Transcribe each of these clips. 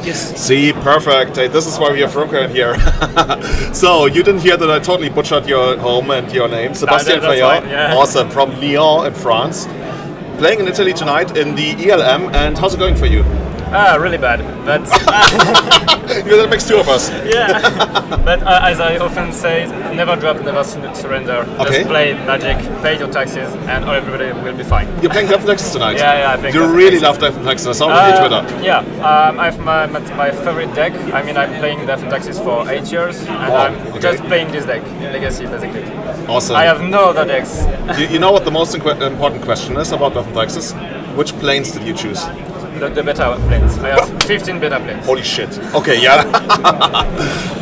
Yes. See, perfect. Hey, this is why we have Roka in here. So, you didn't hear that I totally butchered your home and your name. Sebastian that's Fayard, fine, yeah. awesome, from Lyon in France. Playing in Italy tonight in the ELM, and how's it going for you? Really bad. But Yeah, that makes two of us. yeah. But as I often say, never drop, never surrender. Okay. Just play Magic, pay your taxes, and everybody will be fine. You're playing Death and Taxes tonight? Yeah, I think You Death and really Taxes. love Death and Taxes. I saw it on your Twitter. Yeah, I have my favorite deck. I mean, I'm playing Death and Taxes for 8 years, and Wow, I'm okay. just playing this deck in Legacy, basically. Awesome. I have no other decks. You know what the most important question is about Death and Taxes? Which planes did you choose? The beta planes. I have 15 beta planes. Holy shit. Okay, yeah.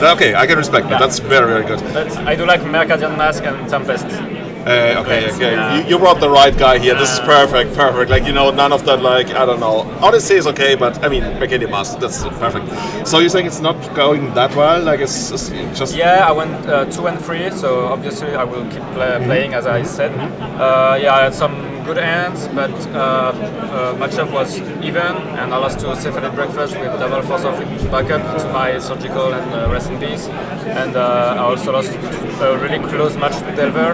Okay, I can respect that. Yeah. That's very, very good. But I do like Mercadian Mask and Tempest. Okay, Planes, okay. yeah. You brought the right guy here. This is perfect, perfect. Like, none of that, like, I don't know. Odyssey is okay, but, I mean, Mercadian Mask, that's perfect. So you're saying it's not going that well? Like, it's just... Yeah, I went 2 and 3, so obviously I will keep playing, as I said. Yeah, I had some good hands, but matchup was even, and I lost to Cephalid Breakfast with double force of backup to my Surgical and Rest in Peace. And I also lost a really close match to Delver,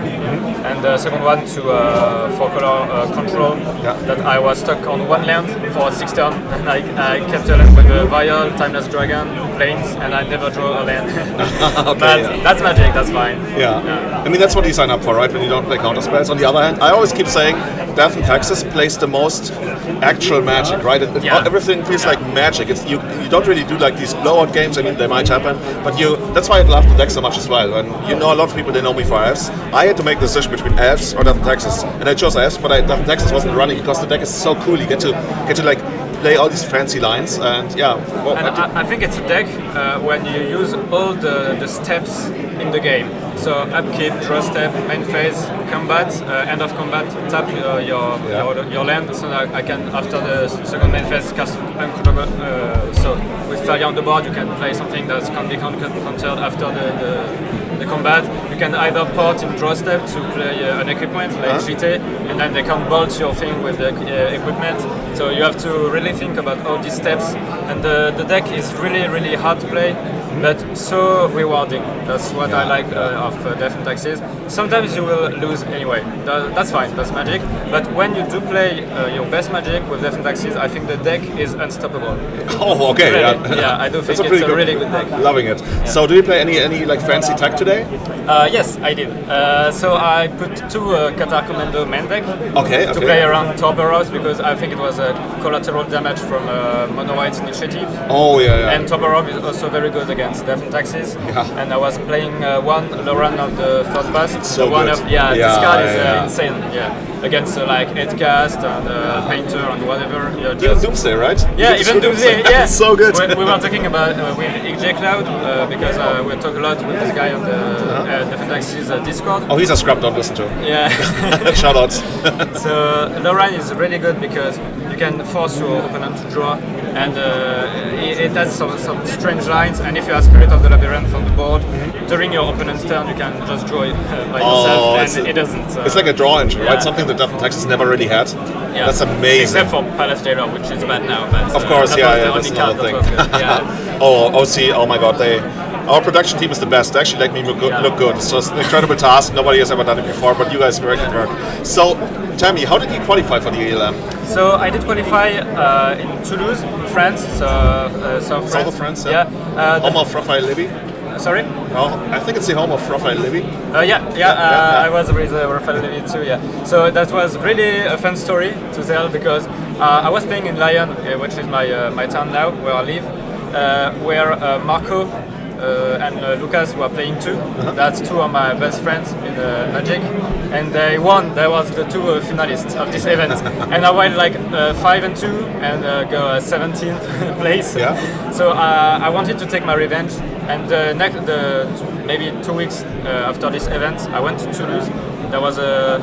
and the second one to 4-color Control, that I was stuck on one land for 6 turns, and I kept a land with a Vial, Timeless Dragon, Plains, and I never draw a land. Okay, But yeah. that's Magic, that's fine. Yeah. I mean, that's what you sign up for, right? When you don't play counter spells. On the other hand, I always keep saying Death and Taxes plays the most actual Magic, right? Yeah. Everything feels like Magic. It's you don't really do like these blowout games. I mean, they might happen, but that's why I love the deck so much as well. And a lot of people, they know me for Elves. I had to make the decision between Elves or Death and Taxes, and I chose Elves, but Death and Taxes wasn't running because the deck is so cool. You get to like play all these fancy lines, and yeah. And I think it's a deck when you use all the steps in the game. So upkeep, draw step, main phase, combat, end of combat, tap your land, so that I can, after the second main phase, cast Uncounterable. So with Failure on the board, you can play something that can be countered after the combat. You can either port in draw step to play an equipment like GT, and then they can bolt your thing with the equipment. So you have to really think about all these steps, and the deck is really, really hard to play, but so rewarding. That's what I like of Death and Taxes. Sometimes you will lose anyway. That's fine, that's Magic. But when you do play your best Magic with Death and Taxes, I think the deck is unstoppable. Oh, okay. Really, yeah, I do think it's a really good deck. Loving it. Yeah. So, do you play any like fancy tech today? Yes, I did. So I put 2 Qatar Commando main deck to play around Torberos, because I think it was a collateral damage from Mono White's initiative. Oh, yeah. And Torberov is also very good against Death and Taxes. Yeah. And I was playing one Loran of the third pass. So one good. of this card is yeah. insane. Yeah. Against like Edcast and Painter and whatever. Even Doomsday, right? Yeah, even Doomsday. Yeah. So good. We were talking about with EJ Cloud because we talk a lot with this guy on the Death and Taxes Discord. Oh, he's a scrap, don't listen to him. Yeah. Shout outs. So Loran is really good because you can force your opponent to draw, and it has some strange lines, and if you have Spirit of the Labyrinth on the board, during your opponent's turn you can just draw it by yourself, and it doesn't. It's like a draw engine, right? Something that Death and Taxes never really had. Yeah. That's amazing. Except for Palace Jailer, which is bad now. But, of course, that that's was the only another card thing. that was good. Yeah. OC, oh my god, our production team is the best. They actually make me look good. So it's an incredible task. Nobody has ever done it before, but you guys make it work. So, tell me, how did you qualify for the ELM? So I did qualify in Toulouse, in France. South South of France, yeah. Home of Raphael Levy? Sorry? No, I think it's the home of Raphael Levy. I was with Raphael Levy too, yeah. So that was really a fun story to tell, because I was playing in Lyon, which is my town now, where I live, where Marco and Lucas were playing too. That's 2 of my best friends in Magic, and they won. They was the 2 finalists of this event, and I went like 5-2 and go 17th place. Yeah. So I wanted to take my revenge, and maybe 2 weeks after this event, I went to Toulouse. There was a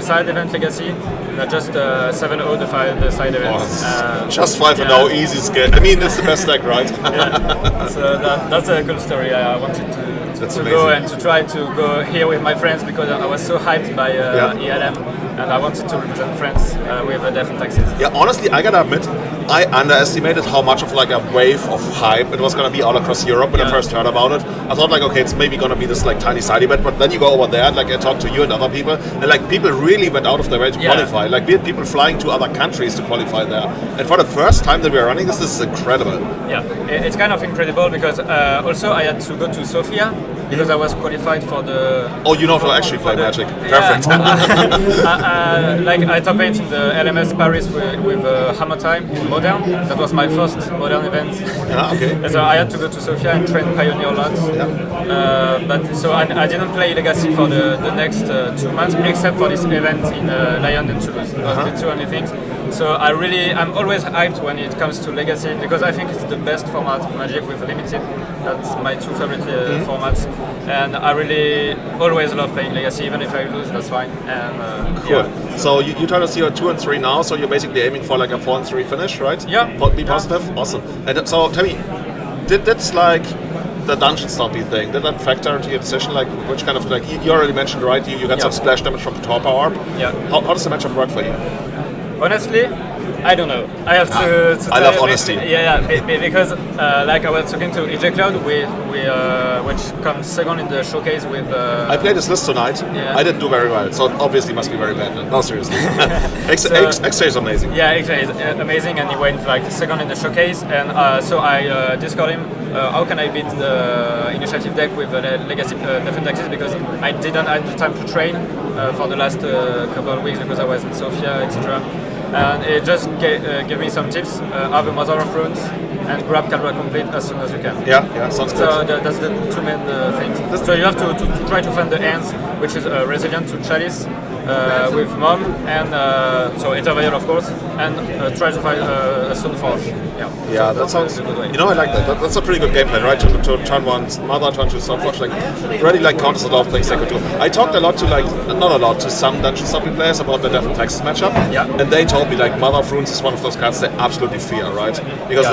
side event Legacy, and I just 7-0 the side event. Just 5-0, easy skill. I mean, it's the best deck, right? Yeah. So that's a cool story. I wanted to go and to try to go here with my friends, because I was so hyped by ELM, and I wanted to represent France with Death and Taxes. Yeah, honestly, I gotta admit, I underestimated how much of like a wave of hype it was going to be all across Europe when I first heard about it. I thought like, okay, it's maybe going to be this like tiny side event, but then you go over there, like I talked to you and other people, and like people really went out of their way to qualify. Like we had people flying to other countries to qualify there, and for the first time that we are running this is incredible. Yeah, it's kind of incredible because also I had to go to Sofia because I was qualified for the. Oh, you know how to actually play Magic. Perfect. Like I top 8 in the LMS Paris with Hammer Time Modern. That was my first Modern event. Okay. So I had to go to Sofia and train Pioneer lots. But so I didn't play Legacy for the next 2 months, except for this event in Lyon and Toulouse. Those are the two only things. So I'm always hyped when it comes to Legacy because I think it's the best format of Magic with Limited. That's my two favorite formats, and I really always love playing Legacy. Even if I lose, that's fine. And cool. Yeah. So you told us you're 2-3 now, so you're basically aiming for like a 4-3 finish, right? Yeah. Be positive. Awesome. And so tell me, that's like the dungeon stompy thing, did that factor into your decision? Like, which kind of like you already mentioned, right? You got some splash damage from the Tor Power Orb. Yeah. How does the matchup work for you? Honestly, I don't know. I have to I love honesty. Because like I was talking to EJ Cloud, which comes second in the showcase with. I played this list tonight. Yeah. I didn't do very well, so it obviously must be very bad. No, seriously. X-Ray is amazing. Yeah, X-Ray is amazing, and he went like second in the showcase, and so I Discord him. How can I beat the initiative deck with Legacy Defend Axis, because I didn't have the time to train for the last couple of weeks because I was in Sofia, etc. And it just gave me some tips. Have a Mother of Runes and grab Caldera Complete as soon as you can. Yeah, sounds good. So that's the two main things. So you have to try to find the ends, which is resilient to Chalice with Mom, and so Ether of course, and try to find a Stoneforge. Yeah, that sounds. You know, I like that. That's a pretty good game plan, right? To turn one Mother, turn two Stoneforge, like really like counters a lot of things they could do. I talked a lot to not a lot to some dungeon stopping players about the Death and Texas matchup, and they told me like Mother of Runes is one of those cards they absolutely fear, right? Because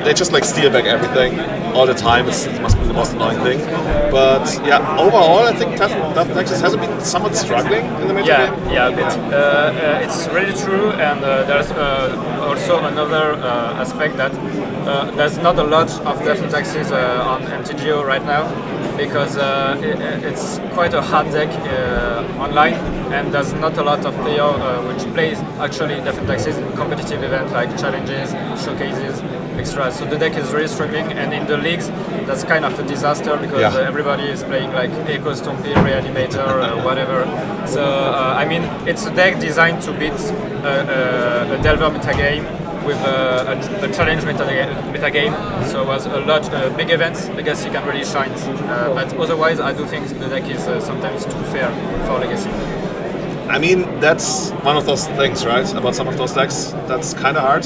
they just like steal back everything all the time. It must be the most annoying thing. But yeah, overall, I think Death and Texas has been somewhat struggling in the meta game. Yeah, a bit. It's really true, and there's also another aspect that there's not a lot of Death and Taxes on MTGO right now, because it's quite a hard deck online, and there's not a lot of player which plays actually Death and Taxes in competitive events like challenges, showcases, extra. So the deck is really struggling, and in the leagues that's kind of a disaster because everybody is playing like Echo Stompy, Reanimator, whatever. So I mean, it's a deck designed to beat a Delver metagame with a challenge metagame. So it was a lot big events. Legacy can really shine, but otherwise I do think the deck is sometimes too fair for Legacy. I mean, that's one of those things, right? About some of those decks, that's kind of hard.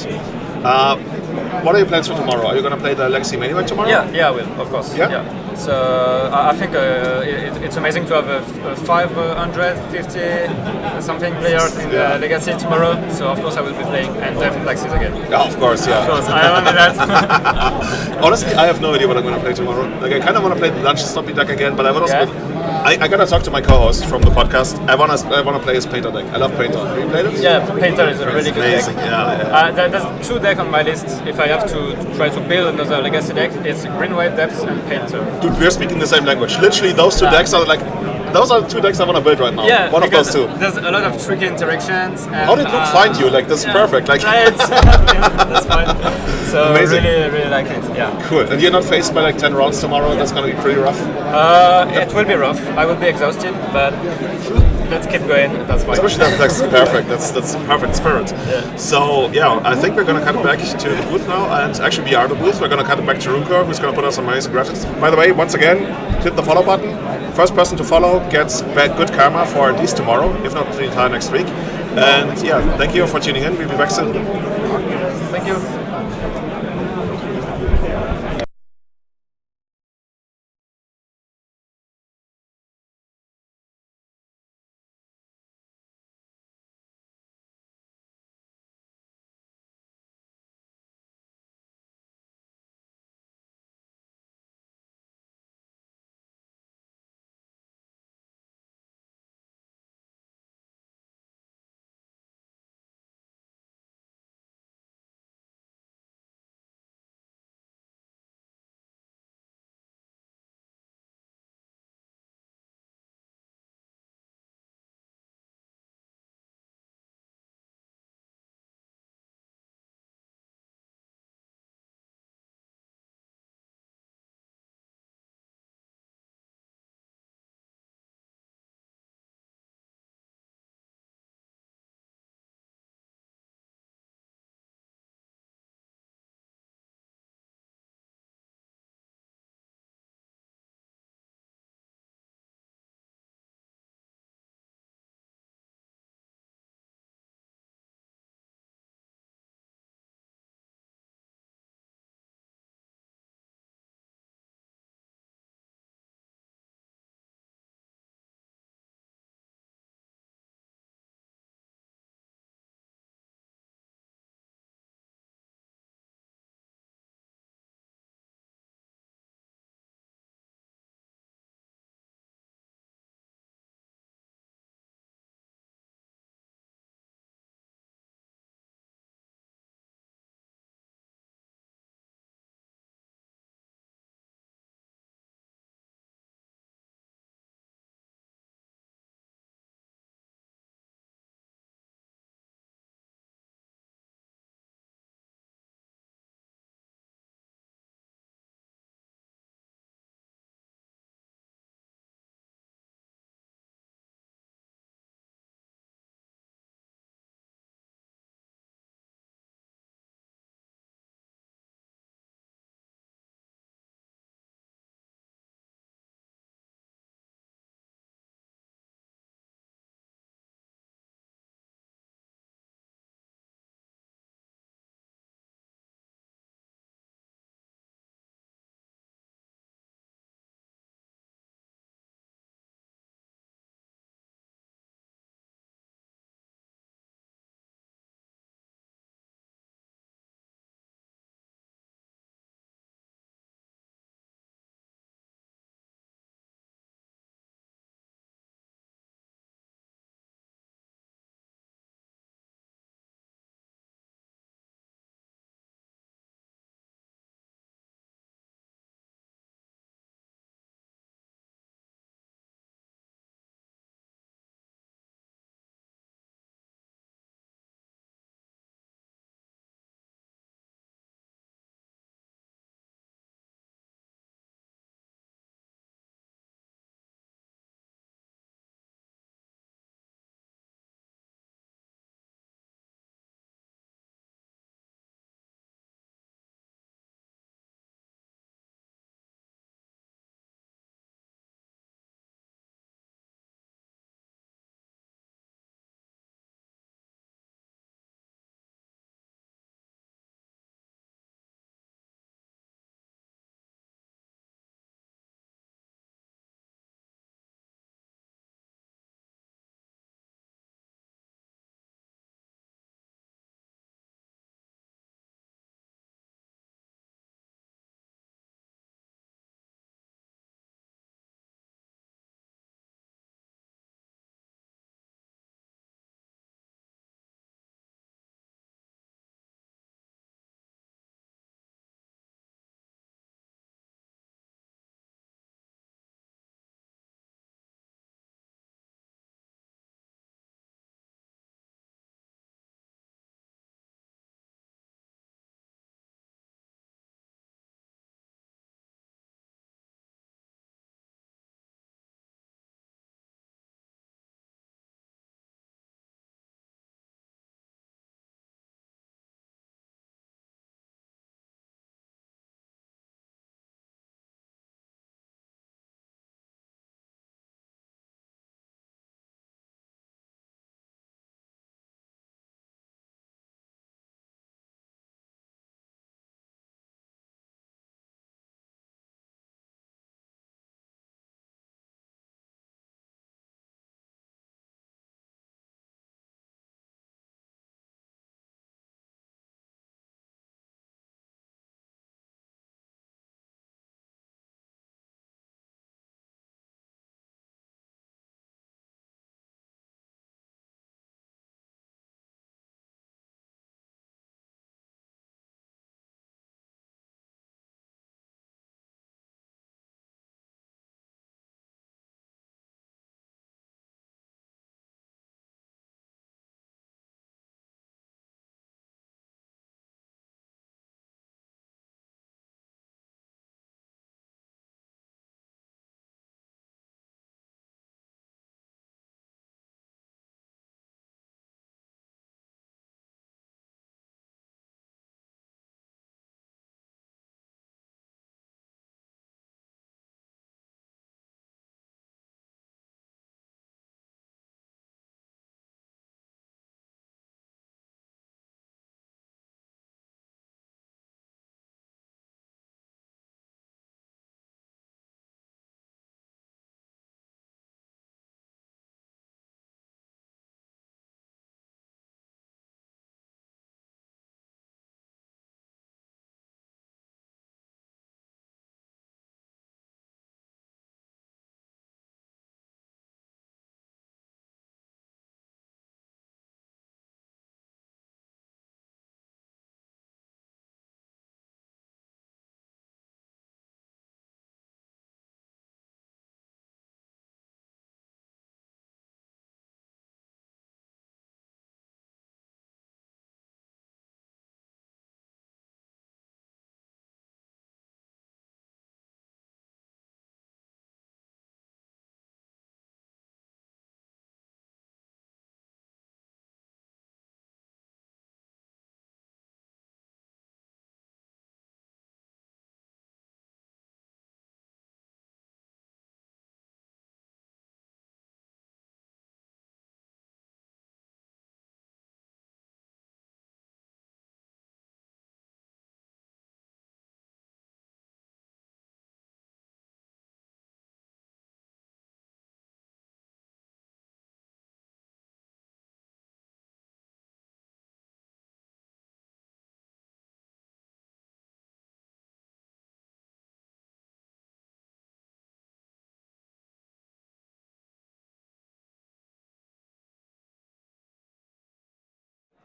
What are your plans for tomorrow? Are you going to play the Legacy main event tomorrow? Yeah, I will, of course. Yeah? So I think it's amazing to have a 550 something players in the Legacy tomorrow. So of course I will be playing and Death and Taxes again. Yeah, of course, yeah. Of course, I remember that. Honestly, I have no idea what I'm going to play tomorrow. Like, I kind of want to play the Dungeon Stompy deck again, but I would also. I gotta talk to my co-host from the podcast. I wanna play his Painter deck. I love Painter. Have you played it? Yeah, Painter is a really good amazing. deck. Yeah. There's two decks on my list. If I have to try to build another Legacy deck, it's Green White Depths and Painter. Dude, we're speaking the same language. Literally, those two decks are like. Those are the two decks I want to build right now. Yeah, one of those two. There's a lot of tricky interactions. And, how did Luke find you? Like, this is perfect. Like, that's fine. So amazing. Really like it. Yeah. Cool. And you're not faced by like 10 rounds tomorrow. That's gonna be pretty rough. It will be rough. I will be exhausted, but let's keep going. That's fine. Especially that deck's perfect. That's the perfect spirit. Yeah. So yeah, I think we're gonna cut it back to the booth now, and actually we are the booth. We're gonna cut it back to Runker, who's gonna put us some amazing graphics. By the way, once again, hit the follow button. First person to follow gets back good karma for at least tomorrow, if not the entire next week. And yeah, thank you for tuning in. We'll be back soon. Thank you.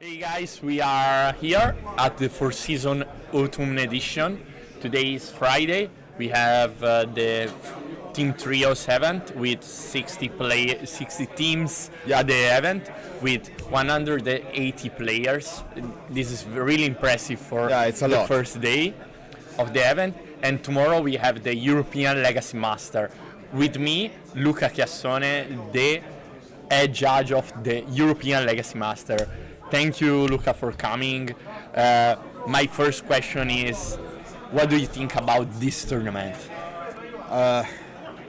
Hey guys, we are here at the Four Season Autumn Edition. Today is Friday. We have the Team Trios event with 60 teams at the event with 180 players. This is really impressive for it's a the lot. first day of the event. And tomorrow we have the European Legacy Master. With me, Luca Chiassone, the head judge of the European Legacy Master. Thank you, Luca, for coming. My first question is, what do you think about this tournament?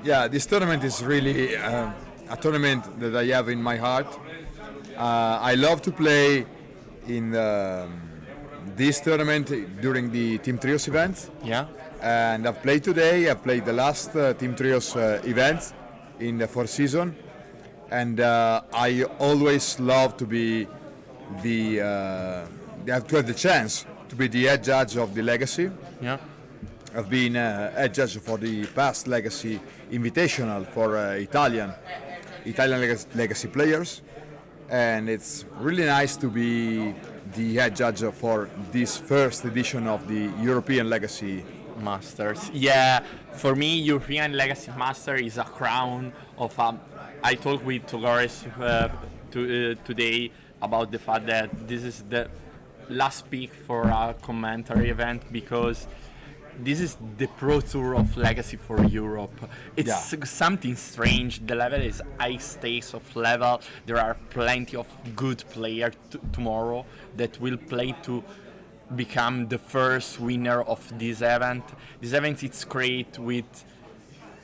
This tournament is really a tournament that I have in my heart. I love to play in this tournament during the Team Trios events. Yeah. And I've played today. I've played the last Team Trios events in the Four Season. And I always love to be to have the chance to be the head judge of the Legacy. Yeah. I've been head judge for the past Legacy Invitational for Italian Legacy players, and it's really nice to be the head judge for this first edition of the European Legacy Masters. Yeah, for me, European Legacy Master is a crown of. I talked with Togores today about the fact that this is the last peak for a commentary event because this is the Pro Tour of Legacy for Europe. It's something strange. The level is high stakes of level. There are plenty of good players tomorrow that will play to become the first winner of this event. This event is great with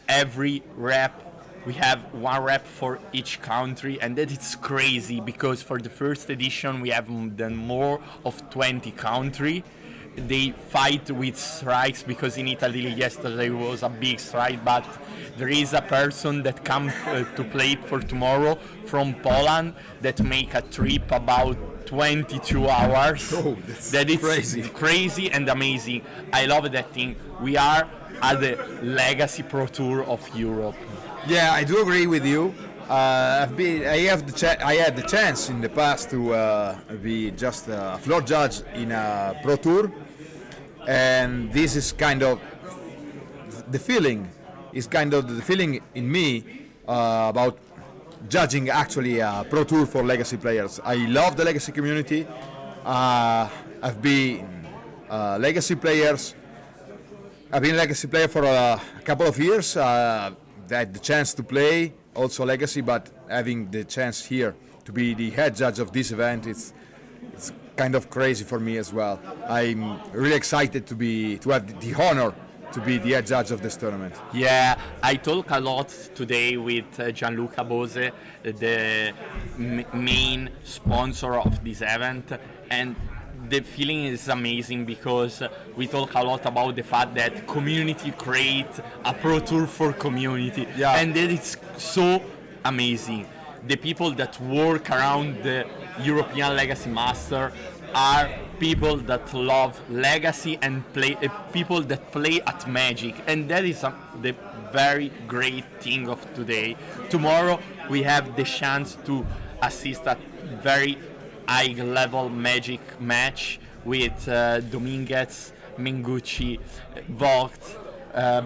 every rep. We have one rep for each country, and that is crazy because for the first edition we have done more of 20 countries. They fight with strikes because in Italy yesterday was a big strike, but there is a person that comes to play for tomorrow from Poland that make a trip about 22 hours. Oh, that is crazy. Crazy and amazing. I love that thing. We are at the Legacy Pro Tour of Europe. Yeah, I do agree with you. I had the chance in the past to be just a floor judge in a Pro Tour, and this is kind of the feeling. Is kind of the feeling in me about judging actually a Pro Tour for Legacy players. I love the Legacy community. I've been Legacy players. I've been a Legacy player for a couple of years. Had the chance to play also Legacy, but having the chance here to be the head judge of this event, it's kind of crazy for me as well. I'm really excited to have the honor to be the head judge of this tournament. Yeah, I talk a lot today with Gianluca Bose, the main sponsor of this event, and the feeling is amazing because we talk a lot about the fact that community create a Pro Tour for community, and that is so amazing. The people that work around the European Legacy Master are people that love Legacy and play people that play at Magic, and that is the very great thing of today. Tomorrow we have the chance to assist at very high level Magic match with Dominguez, Mengucci, Vogt,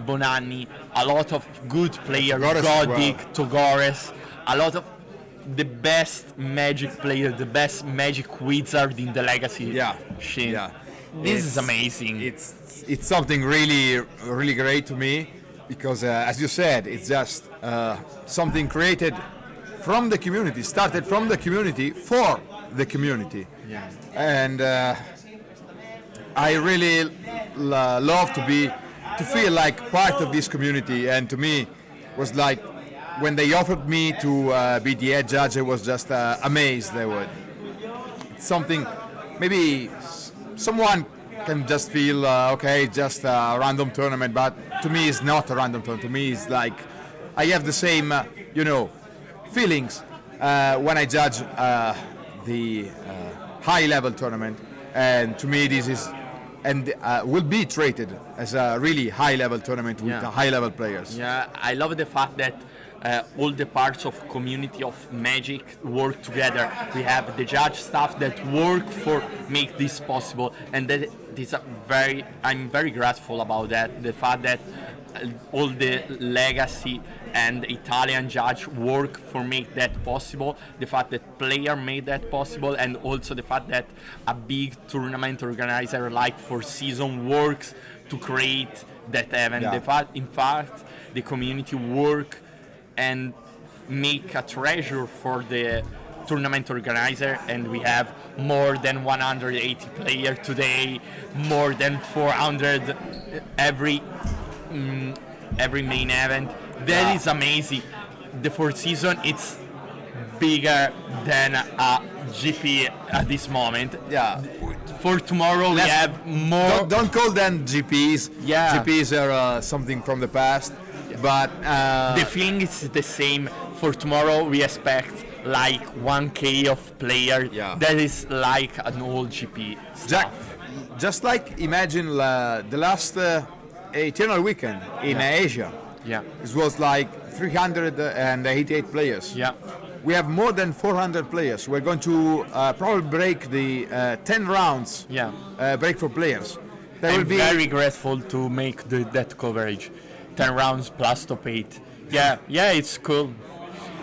Bonanni, a lot of good players, Godic, Togores, a lot of the best Magic player, the best Magic wizard in the Legacy scene. Yeah. This is amazing. It's something really great to me because, as you said, it's just something created from the community, started from the community for the community. Yeah. And I really love to feel like part of this community, and to me was like when they offered me to be the head judge, I was just amazed. It's something maybe someone can just feel just a random tournament, but to me it's not a random tournament. To me it's like I have the same feelings when I judge the high level tournament, and to me this is and will be treated as a really high level tournament with high level players. Yeah, I love the fact that all the parts of community of Magic work together. We have the judge staff that work for make this possible, and that is I'm very grateful about that. The fact that all the legacy and Italian judge work for make that possible, the fact that player made that possible, and also the fact that a big tournament organizer like Four Seasons works to create that event. In fact, the community work and make a treasure for the tournament organizer, and we have more than 180 players today, more than 400 every main event. That is amazing. The Four Seasons, it's bigger than a GP at this moment. Yeah. For tomorrow, we have more. Don't call them GPs. Yeah. GPs are something from the past, but the feeling is the same. For tomorrow, we expect like 1K of players. Yeah. That is like an old GP Jack, stuff. just like imagine the last Eternal Weekend in Asia. Yeah. It was like 388 players. Yeah. We have more than 400 players. We're going to probably break the 10 rounds. Yeah. Break for players. That I'm will be very grateful to make that coverage. 10 rounds plus top 8. Yeah, it's cool.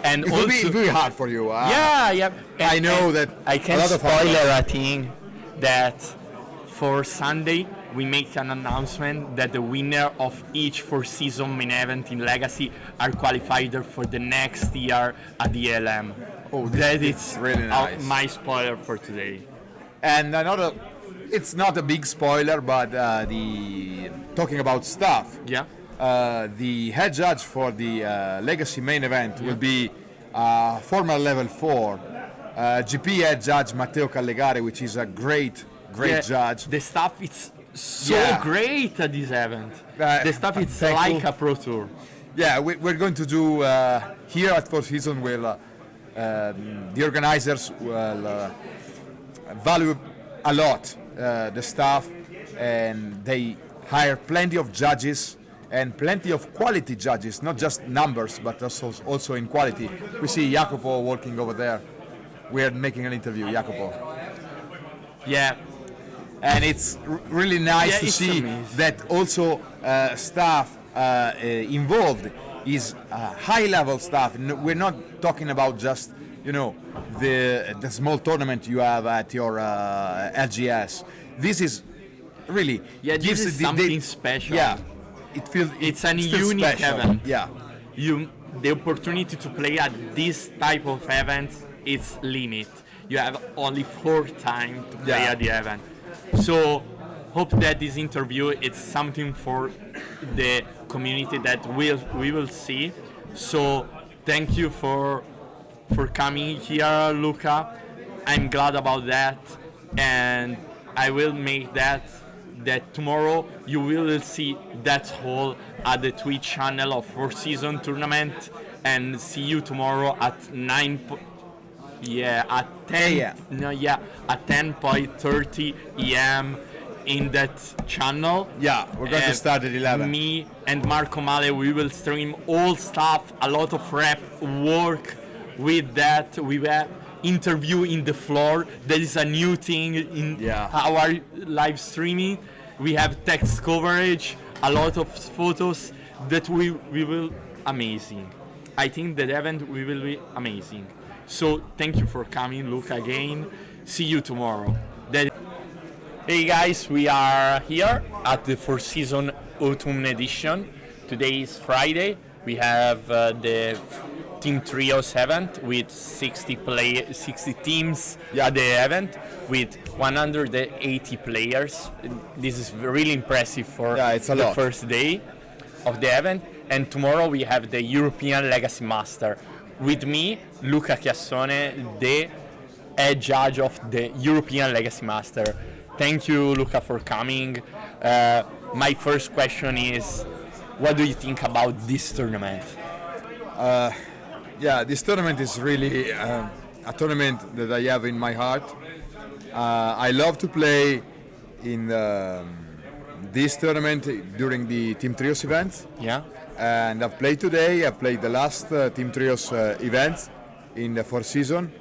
And it also, will be very hard for you. yeah. I know that I a can lot of spoiler a thing that for Sunday we make an announcement that the winner of each Four Seasons main event in Legacy are qualified for the next year at the LM. Oh, that this is really nice. my spoiler for today. And another, it's not a big spoiler, but talking about stuff. Yeah. The head judge for the Legacy main event will be former level 4 GP head judge Matteo Callegari, which is a great judge. The staff is so Yeah. great at this event. The stuff is thankful. like a pro tour. Yeah, we're going to do here at Four Seasons. The organizers will value a lot the staff, and they hire plenty of judges and plenty of quality judges, not just numbers, but also in quality. We see Jacopo working over there. We are making an interview, Jacopo. Yeah. And it's really nice to it's see amazing. that also staff involved is high-level staff. We're not talking about just the small tournament you have at your LGS. This is really This is something special. Yeah, it feels It's an feels unique special. event. Yeah, The opportunity to play at this type of event is limit. You have only 4 times to play Yeah. at the event. So hope that this interview is something for the community that we will see. So thank you for coming here, Luca. I'm glad about that, and I will make that tomorrow you will see that hall at the Twitch channel of Four Seasons Tournament, and see you tomorrow at 9. At 10. AM. At 10:30 a.m. in that channel. yeah. We're going to start at 11. Me and Marco Male, we will stream all stuff, a lot of rep work with that. We will interview in the floor. That is a new thing in our live streaming. We have text coverage, a lot of photos that we will amazing. I think that event we will be amazing. So thank you for coming, Luca, again. See you tomorrow. Hey guys, we are here at the Four Seasons Autumn Edition. Today is Friday. We have the Team Trios event with 60 teams at the event with 180 players. This is really impressive for it's a the lot. first day of the event. And tomorrow we have the European Legacy Master. With me, Luca Chiassone, the head judge of the European Legacy Master. Thank you, Luca, for coming. My first question is, what do you think about this tournament? This tournament is really a tournament that I have in my heart. I love to play in this tournament during the Team Trios event, Yeah. and I've played today. I've played the last Team Trios event in the fourth season,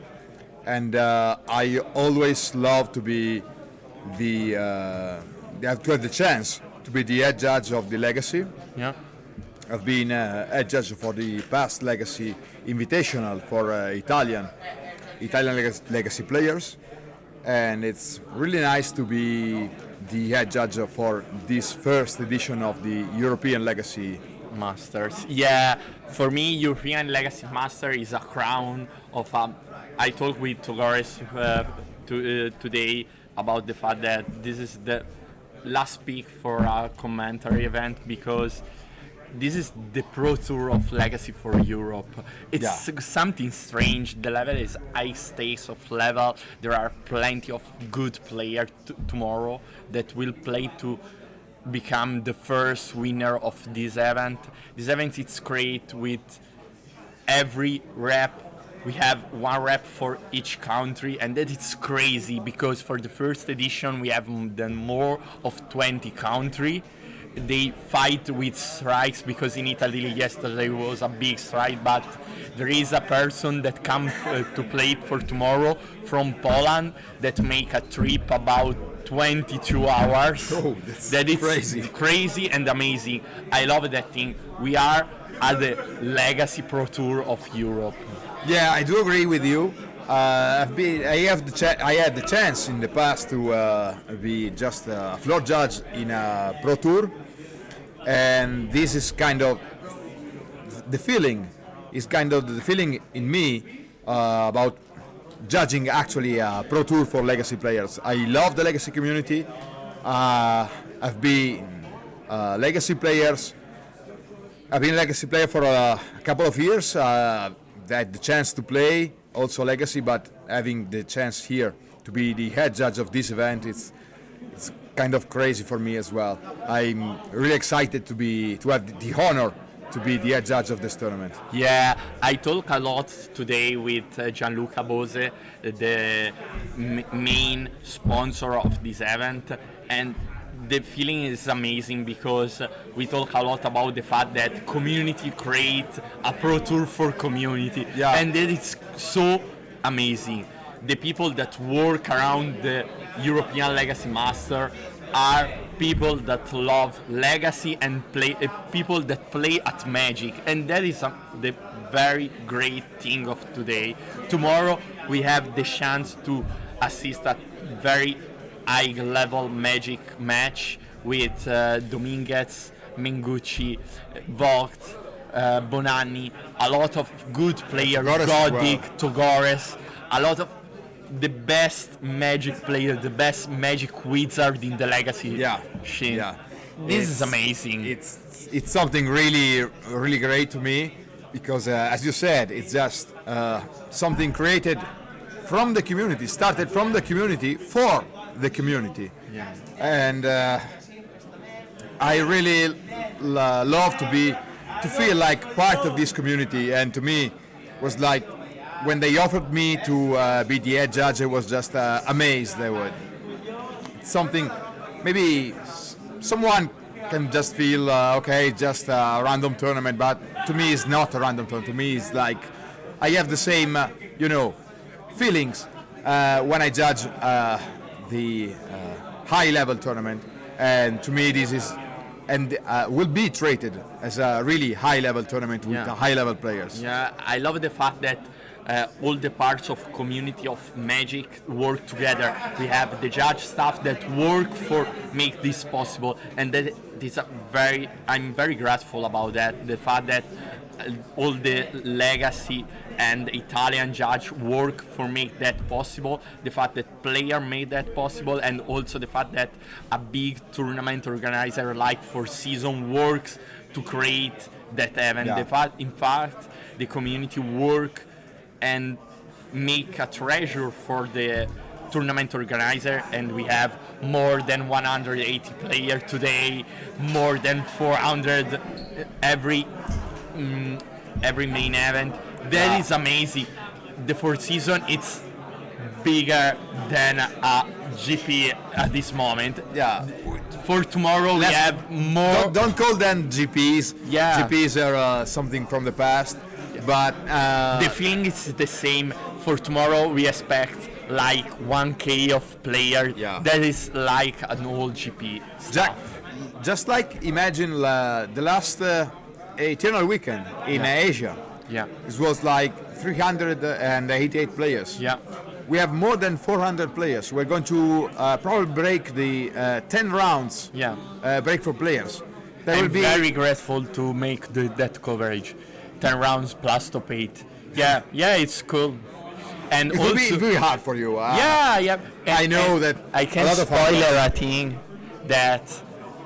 and I always love to be to have the chance to be the head judge of the Legacy. Yeah. I've been head judge for the past Legacy Invitational for Italian legacy players, and it's really nice to be the head judge for this first edition of the European Legacy. Masters. Yeah, for me, European Legacy Master is a crown of. I talked with Togores today about the fact that this is the last pick for a commentary event because this is the Pro Tour of Legacy for Europe. It's something strange. The level is high stakes of level. There are plenty of good players tomorrow that will play to become the first winner of this event. This event is great with every rep. We have one rep for each country, and that is crazy because for the first edition we have done more of 20 countries. They fight with strikes because in Italy yesterday was a big strike, but there is a person that comes to play for tomorrow from Poland that make a trip about 22 hours. Oh, that is crazy. Crazy and amazing. I love that thing. We are at the Legacy Pro Tour of Europe. Yeah, I do agree with you. I had the chance in the past to be just a floor judge in a Pro Tour, and this is kind of the feeling. Is kind of the feeling in me about judging actually a Pro Tour for Legacy players. I love the Legacy community. I've been Legacy players. I've been a Legacy player for a couple of years. Had the chance to play also Legacy, but having the chance here to be the head judge of this event, it's kind of crazy for me as well. I'm really excited to have the honor to be the head judge of this tournament. Yeah, I talk a lot today with Gianluca Bose, the main sponsor of this event, and the feeling is amazing because we talk a lot about the fact that community create a Pro Tour for community, and that is so amazing. The people that work around the European Legacy Master are people that love Legacy and play people that play at Magic, and that is the very great thing of today. Tomorrow we have the chance to assist at very high level Magic match with Dominguez, Mengucci, Vogt, Bonanni, a lot of good players, Godic, Togores, a lot of the best Magic player, the best Magic wizard in the Legacy scene. Yeah. This is amazing. It's something really great to me because, as you said, it's just something created from the community, started from the community for the community. Yeah. And I really love to feel like part of this community, and to me was like when they offered me to be the head judge, I was just amazed. It's something maybe someone can just feel just a random tournament, but to me it's not a random tournament. To me it's like I have the same feelings when I judge the high level tournament, and to me this is and will be treated as a really high level tournament with high level players. Yeah, I love the fact that all the parts of community of Magic work together. We have the judge staff that work for make this possible, and that is I'm very grateful about that. The fact that all the Legacy and Italian judge work for make that possible, the fact that player made that possible, and also the fact that a big tournament organizer like Four Seasons works to create that event. In fact, the community work and make a treasure for the tournament organizer, and we have more than 180 players today, more than 400 every main event. That is amazing. The Four Seasons, it's bigger than a GP at this moment. Yeah. For tomorrow, we Let's- have more. Don't call them GPs. Yeah. GPs are something from the past, but The feeling is the same. For tomorrow, we expect like 1K of player. Yeah. That is like an old GP Jack, stuff. just like imagine the last Eternal Weekend in Asia. Yeah. It was like 388 players. Yeah. We have more than 400 players. We're going to probably break the 10 rounds Yeah. break for players. That I'm will be very grateful to make that coverage. 10 rounds plus top 8. Yeah, it's cool. And it will also, be very hard for you. yeah. I know that I can a lot of spoiler a thing that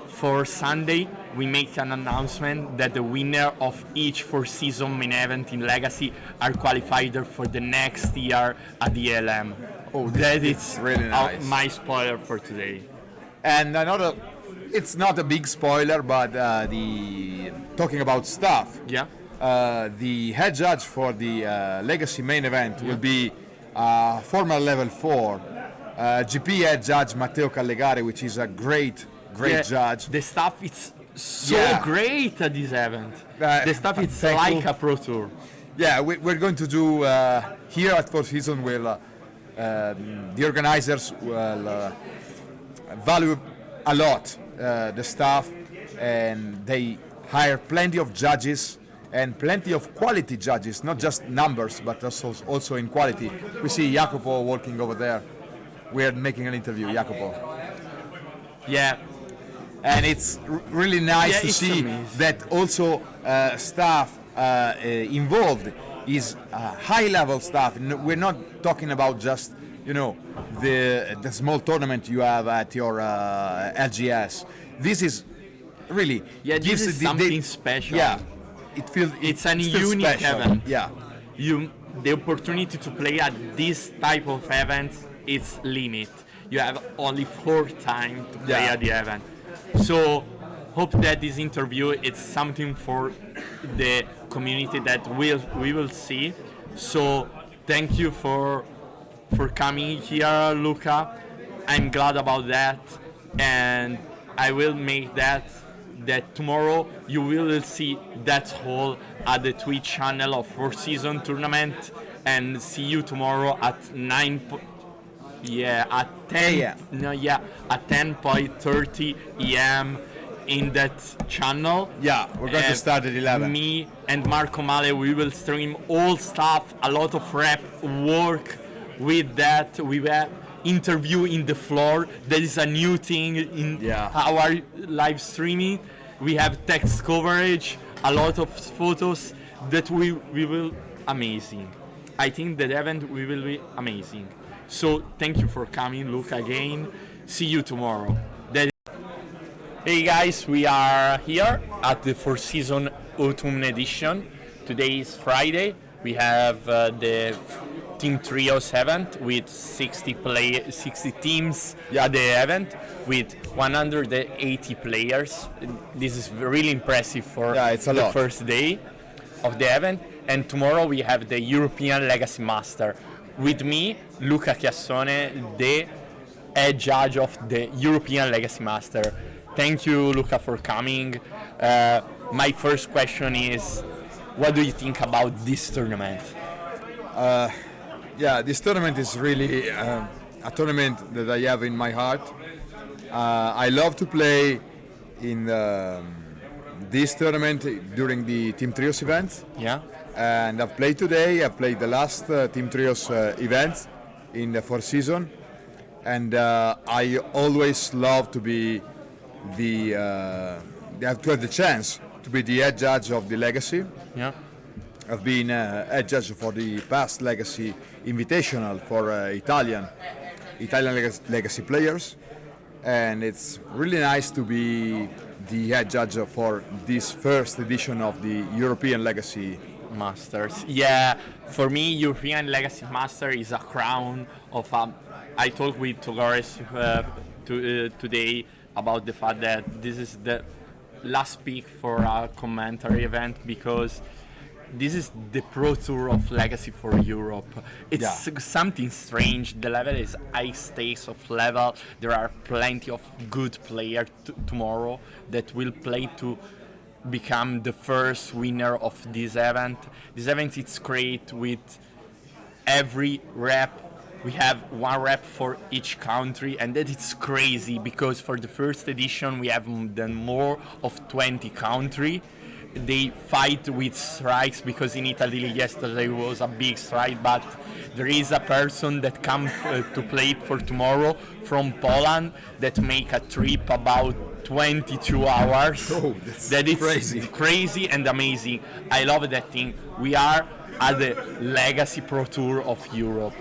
for Sunday we make an announcement that the winner of each 4-season main event in Legacy are qualified for the next year at the LM. Oh, that this is really nice. my spoiler for today. And another, it's not a big spoiler, but talking about stuff. Yeah. The head judge for the Legacy main event will be former level 4 GP head judge Matteo Callegari, which is a great Yeah, judge. The stuff is so Yeah. great at this event. The stuff is thank like you. a pro tour. Yeah, we're going to do here at Four Seasons. The organizers will value a lot the staff, and they hire plenty of judges and plenty of quality judges, not just numbers, but also in quality. We see Jacopo working over there. We are making an interview, Jacopo. Yeah. And it's really nice Yeah, to it's see amazing. that also staff involved is high-level staff. We're not talking about just the small tournament you have at your LGS. This is really Yeah, this gives is the- something special. Yeah, it feels It's an feels unique special. event. Yeah, The opportunity to play at this type of event is limit. You have only 4 times to play Yeah. at the event. So hope that this interview is something for the community that we will see. So thank you for coming here, Luca. I'm glad about that, and I will make that tomorrow you will see that whole at the Twitch channel of Four Season Tournament, and see you tomorrow at 9. At 10. AM. At 10:30 a.m. in that channel. Yeah, we're going to And start at 11. Me and Marco Male, we will stream all stuff, a lot of rep work with that. We will interview in the floor. That is a new thing in our live streaming. We have text coverage, a lot of photos that we will amazing. I think that event we will be amazing. So thank you for coming, Luca, again. See you tomorrow. Hey guys, we are here at the Four Season Autumn Edition. Today is Friday. We have the Team Trios event with 60 teams at the event with 180 players. This is really impressive for it's a the lot. first day of the event. And tomorrow we have the European Legacy Master. With me, Luca Chiassone, the head judge of the European Legacy Master. Thank you, Luca, for coming. My first question is, what do you think about this tournament? This tournament is really a tournament that I have in my heart. I love to play in this tournament during the Team Trios event. Yeah. And I've played today. I've played the last Team Trios event in the Four Season, and I always love to be to have the chance to be the head judge of the Legacy. Yeah. I've been head judge for the past Legacy Invitational for Italian Legacy players, and it's really nice to be the head judge for this first edition of the European Legacy Masters. Yeah, for me, European Legacy Master is a crown of. I talked with Togores today about the fact that this is the last pick for a commentary event, because this is the Pro Tour of Legacy for Europe. It's something strange. The level is high stakes of level. There are plenty of good players tomorrow that will play to become the first winner of this event. This event is great with every rep. We have one rep for each country, and that is crazy because for the first edition we have done more of 20 countries. They fight with strikes because in Italy yesterday was a big strike, but there is a person that comes to play for tomorrow from Poland that make a trip about 22 hours. Oh, that's that is crazy and amazing. I love that thing. We are at the Legacy Pro Tour of Europe.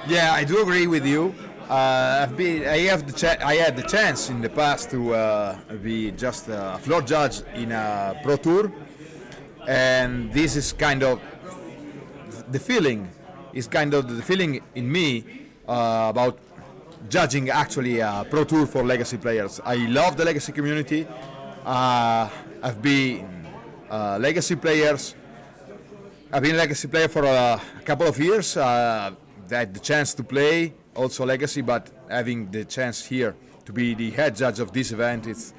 Yeah, I do agree with you. I had the chance in the past to be just a floor judge in a Pro Tour, and this is kind of the feeling. Is kind of the feeling in me about judging actually a Pro Tour for Legacy players. I love the Legacy community. I've been Legacy players. I've been a Legacy player for a couple of years. Had the chance to play also Legacy, but having the chance here to be the head judge of this event, it's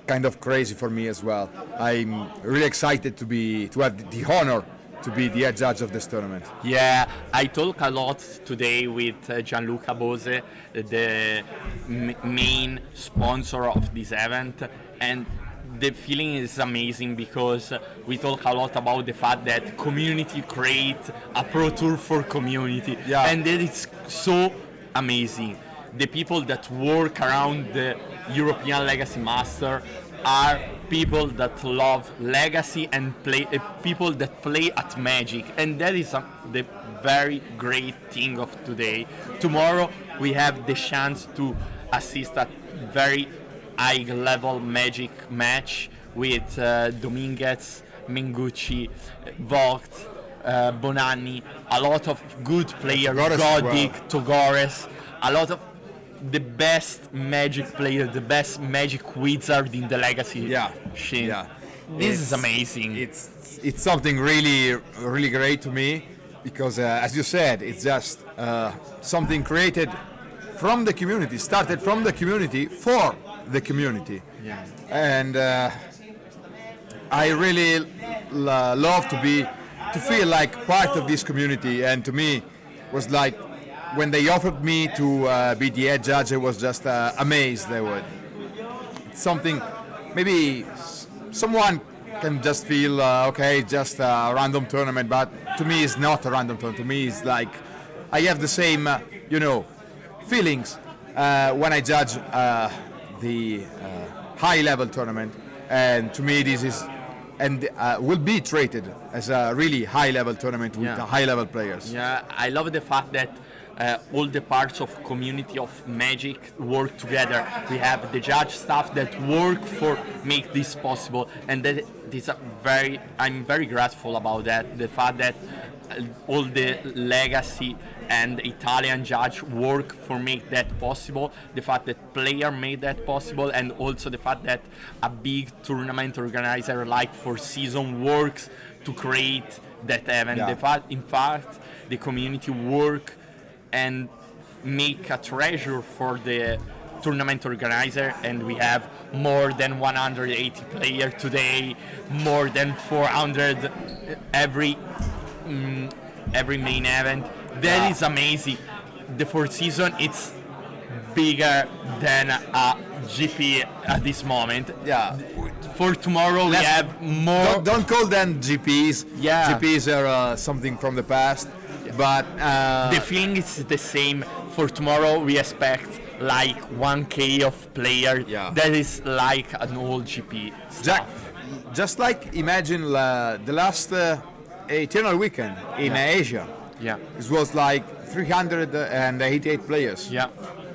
kind of crazy for me as well. I'm really excited to have the honor to be the head judge of this tournament. Yeah, I talk a lot today with Gianluca Bose, the main sponsor of this event, and the feeling is amazing because we talk a lot about the fact that community create a Pro Tour for community, and that is so amazing. The people that work around the European Legacy Master are people that love Legacy and people that play at Magic, and that is the very great thing of today. Tomorrow we have the chance to assist at very high-level Magic match with Dominguez, Mengucci, Vogt, Bonanni, a lot of good players, Godic, Togores, a lot of the best Magic players, the best Magic wizard in the Legacy scene. Yeah. This is amazing. It's something really, really great to me because, as you said, it's just something created from the community, started from the community for the community. Yeah. And I really love to feel like part of this community, and to me was like when they offered me to be the head judge, I was just amazed. It's something maybe someone can just feel okay, just a random tournament, but to me it's not a random tournament. To me it's like I have the same feelings when I judge the high-level tournament, and to me this is and will be treated as a really high-level tournament with high-level players. Yeah, I love the fact that all the parts of community of Magic work together. We have the judge staff that work for make this possible, and that is I'm very grateful about that. The fact that all the Legacy and Italian judge work for make that possible, the fact that player made that possible, and also the fact that a big tournament organizer like Four Seasons works to create that event. In fact, the community work and make a treasure for the tournament organizer, and we have more than 180 players today, more than 400 every main event. That is amazing. The Four Seasons, it's bigger than a GP at this moment. Yeah. For tomorrow we have more. Don't call them GPs. Yeah. GPs are something from the past, but the feeling is the same. For tomorrow we expect like 1K of player. Yeah. That is like an old GP stuff. Just like imagine the last Eternal Weekend in Asia. Yeah. It was like 388 players. Yeah.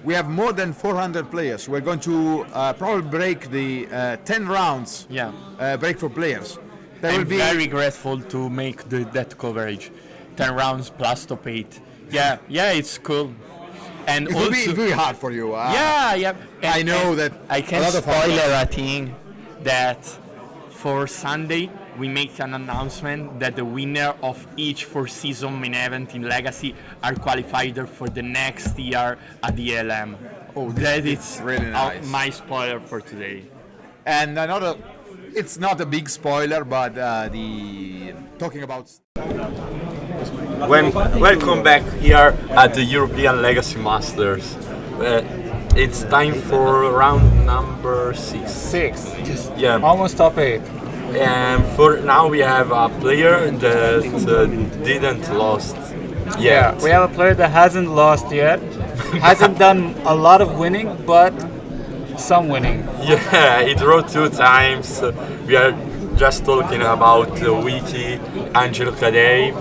We have more than 400 players. We're going to probably break the 10 rounds. Yeah. Break for players. I'm very grateful to make that coverage. 10 rounds plus top 8. Yeah, it's cool. And it also, will be hard for you. Yeah. I know that I can spoiler a thing that for Sunday we make an announcement that the winner of each 4-season main event in Legacy are qualified for the next year at the LM. Oh, That is really nice. my spoiler for today. And another, it's not a big spoiler, but talking about. Welcome back here at the European Legacy Masters. It's time for round number 6. 6. Yeah. Almost top 8. And for now we have a player that didn't lost yet. We have a player that hasn't lost yet. Hasn't done a lot of winning, but some winning. Yeah, he drew 2 times. We are just talking about Wiki, Angelo Cadei.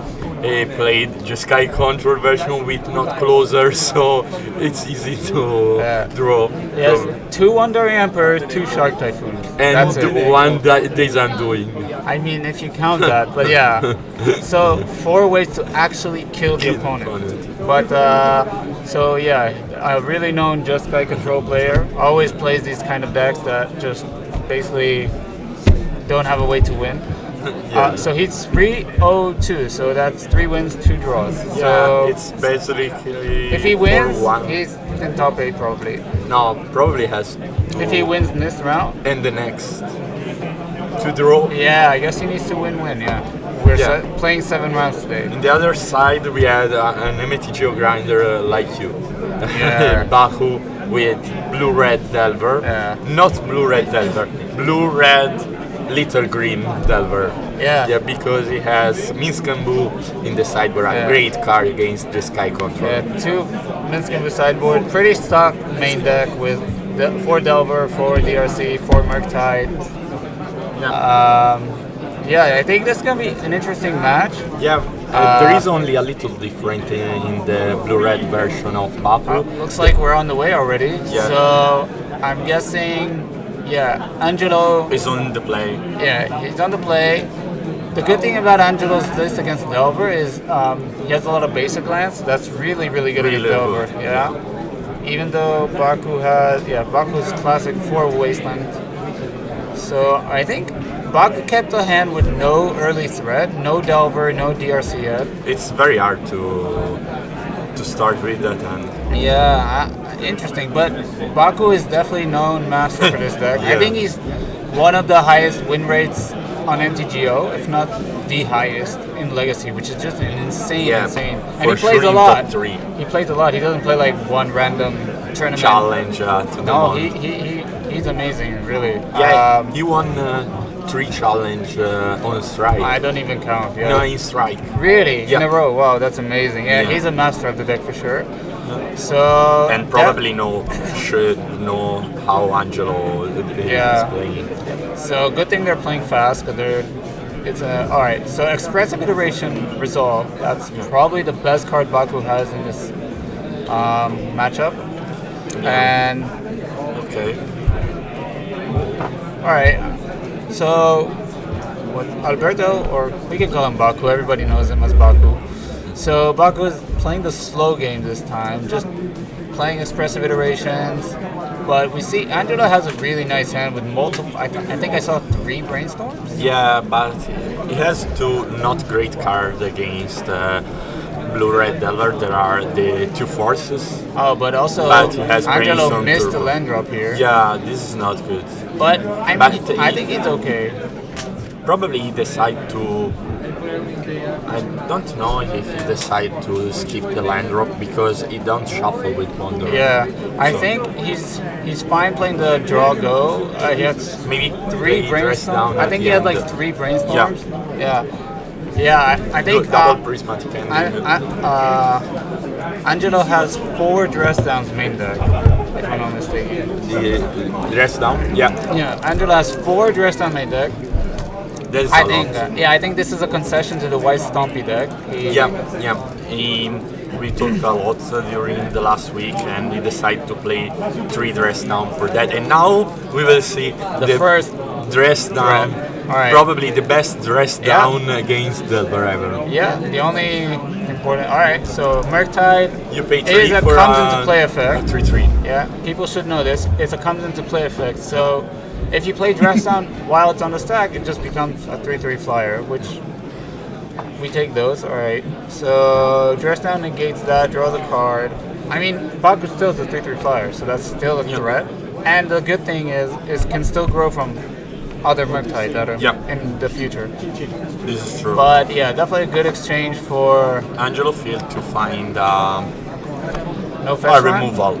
He played Jeskai Control version with not closer, so it's easy to draw. Yes, 2 Wandering Emperor, 2 Shark Typhoons. And That's the it. one that is undoing. I mean, if you count that, but yeah. So 4 ways to actually kill the opponent. But so yeah, a really known Jeskai Control player. Always plays these kind of decks that just basically don't have a way to win. So he's 3-0-2, so that's 3 wins, 2 draws. Yeah, So it's basically if he wins, 4-1. he's in top 8 probably. No, probably has. If he wins in this round, And the next to draw. yeah, I guess he needs to win, yeah. We're Yeah. playing 7 rounds today. On the other side, we had an MTGO grinder like you, Yeah. Baku with blue-red Delver, Yeah. not blue-red Delver, blue-red little green Delver. Yeah. Because he has Minskambu in the sideboard, a Yeah. great card against the Sky Control. Yeah, 2 Minskin sideboard. Pretty stock main deck with 4 Delver, 4 DRC, 4 Murktide. Yeah, I think this is gonna be an interesting match. Yeah, there is only a little different in the blue-red version of Baku. Looks like we're on the way already. Yeah. So I'm guessing, yeah, Angelo. Is on the play. Yeah, he's on the play. The good thing about Angelo's list against Delver is he has a lot of basic lands. That's really, really good against Really Delver. good. Yeah. Even though Baku has, Baku's classic 4 wasteland. So I think Baku kept a hand with no early threat, no Delver, no DRC yet. It's very hard to start with that hand. Yeah, interesting. But Baku is definitely known master for this deck. I Yeah. think he's one of the highest win rates on MTGO, if not the highest in Legacy, which is just insane. And for he plays sure a in lot. top 3. He plays a lot. He doesn't play like one random tournament. Challenge to the No, month. he's amazing, really. Yeah, he won 3 challenge on strike. I don't even count. Yeah. No, in strike. Really? Yeah. In a row? Wow, that's amazing. Yeah, Yeah. he's a master of the deck for sure. So And probably should know how Angelo Yeah. is playing. So good thing they're playing fast because all right. So Expressive Iteration Resolve. That's probably the best card Baku has in this matchup. And Okay. all right. So what Alberto, or we can call him Baku. Everybody knows him as Baku. So Baku is playing the slow game this time, just playing Expressive Iterations. But we see Angelo has a really nice hand with multiple. I think I saw 3 brainstorms. Yeah, but he has 2 not great cards against blue-red Delver. There are the 2 forces. Oh, but also But he has Angelo Brainstorm missed the Turbo. land drop here. Yeah, this is not good. But I But mean, I think it's okay. Probably he decide to. I don't know if he decide to skip the land drop because he don't shuffle with Wonder. Yeah, I So- think he's fine playing the draw go. He has Maybe 3 he dressed down brainstorms. I at think the he had end. like 3 brainstorms. Yeah. I think Double prismatic ending. Angelo has 4 dress downs main deck, if I'm not mistaken. The dress down. Yeah, Yeah, Angelo has 4 dress down main deck. that's I a think, lot. I think this is a concession to the white Stompy deck. Yeah. We talked a lot during the last week, and he decided to play 3 dress down for that. And now we will see The first dress down. Alright. Probably the best dress Yeah. down against the ever. Yeah, the only important. All right, so Murktide You pay is 3 a for comes into play a effect. 3/3. Yeah, people should know this. It's a comes into play effect. So If you play Dress Down while it's on the stack, it just becomes a 3/3 flyer, which we take those. All right. So Dress Down negates that, draws a card. I mean, Baku still is a 3/3 flyer, so that's still a threat. And the good thing is can still grow from other Murktide that are in the future. This is true. But yeah, definitely a good exchange for Angelo failed to find no fetch land? removal.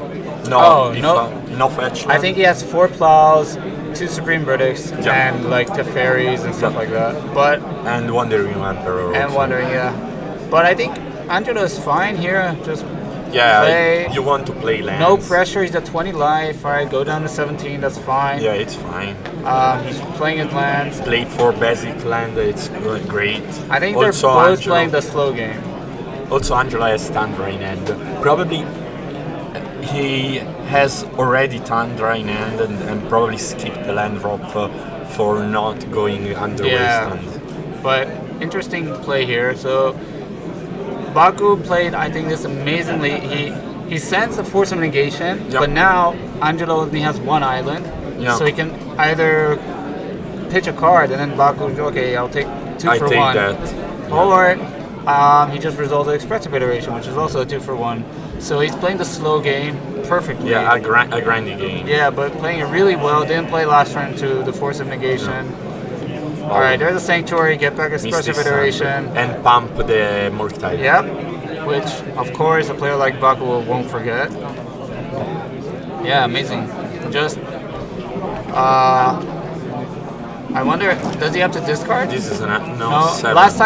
No, Oh, no. No fetch. I think he has 4 plows, 2 Supreme Verdicts, and like Teferis and stuff like that. But and Wandering Emperor. and also. wondering, yeah. But I think Angelo is fine here. Just Yeah, play. you want to play lands. No pressure. He's at 20 life. All right, go down to 17. That's fine. Yeah, it's fine. He's playing his lands. Play 4 basic land, it's great. I think also, they're both Angelo, playing the slow game. Also, Angelo has Tundra in hand. Probably he has already Tundra in hand and probably skipped the land drop for not going under wasteland. But interesting play here. So Baku played, I think, this amazingly. He sends a Force of Negation, but now Angelo only has 1 island, so he can either pitch a card and then Baku, okay, I'll take 2 I for take 1. that. Or he just resolved the Expressive Iteration, which is also a 2 for 1. So he's playing the slow game perfectly. Yeah, a grindy game. Yeah, but playing it really well. Didn't play last turn to the Force of Negation. Alright, there's a Sanctuary, get back Expressive Mystic Iteration. Sand. And pump the Murktide. Yep, which of course a player like Baku won't forget. Yeah, amazing. Just, I wonder, does he have to discard? This is no, No, 7. last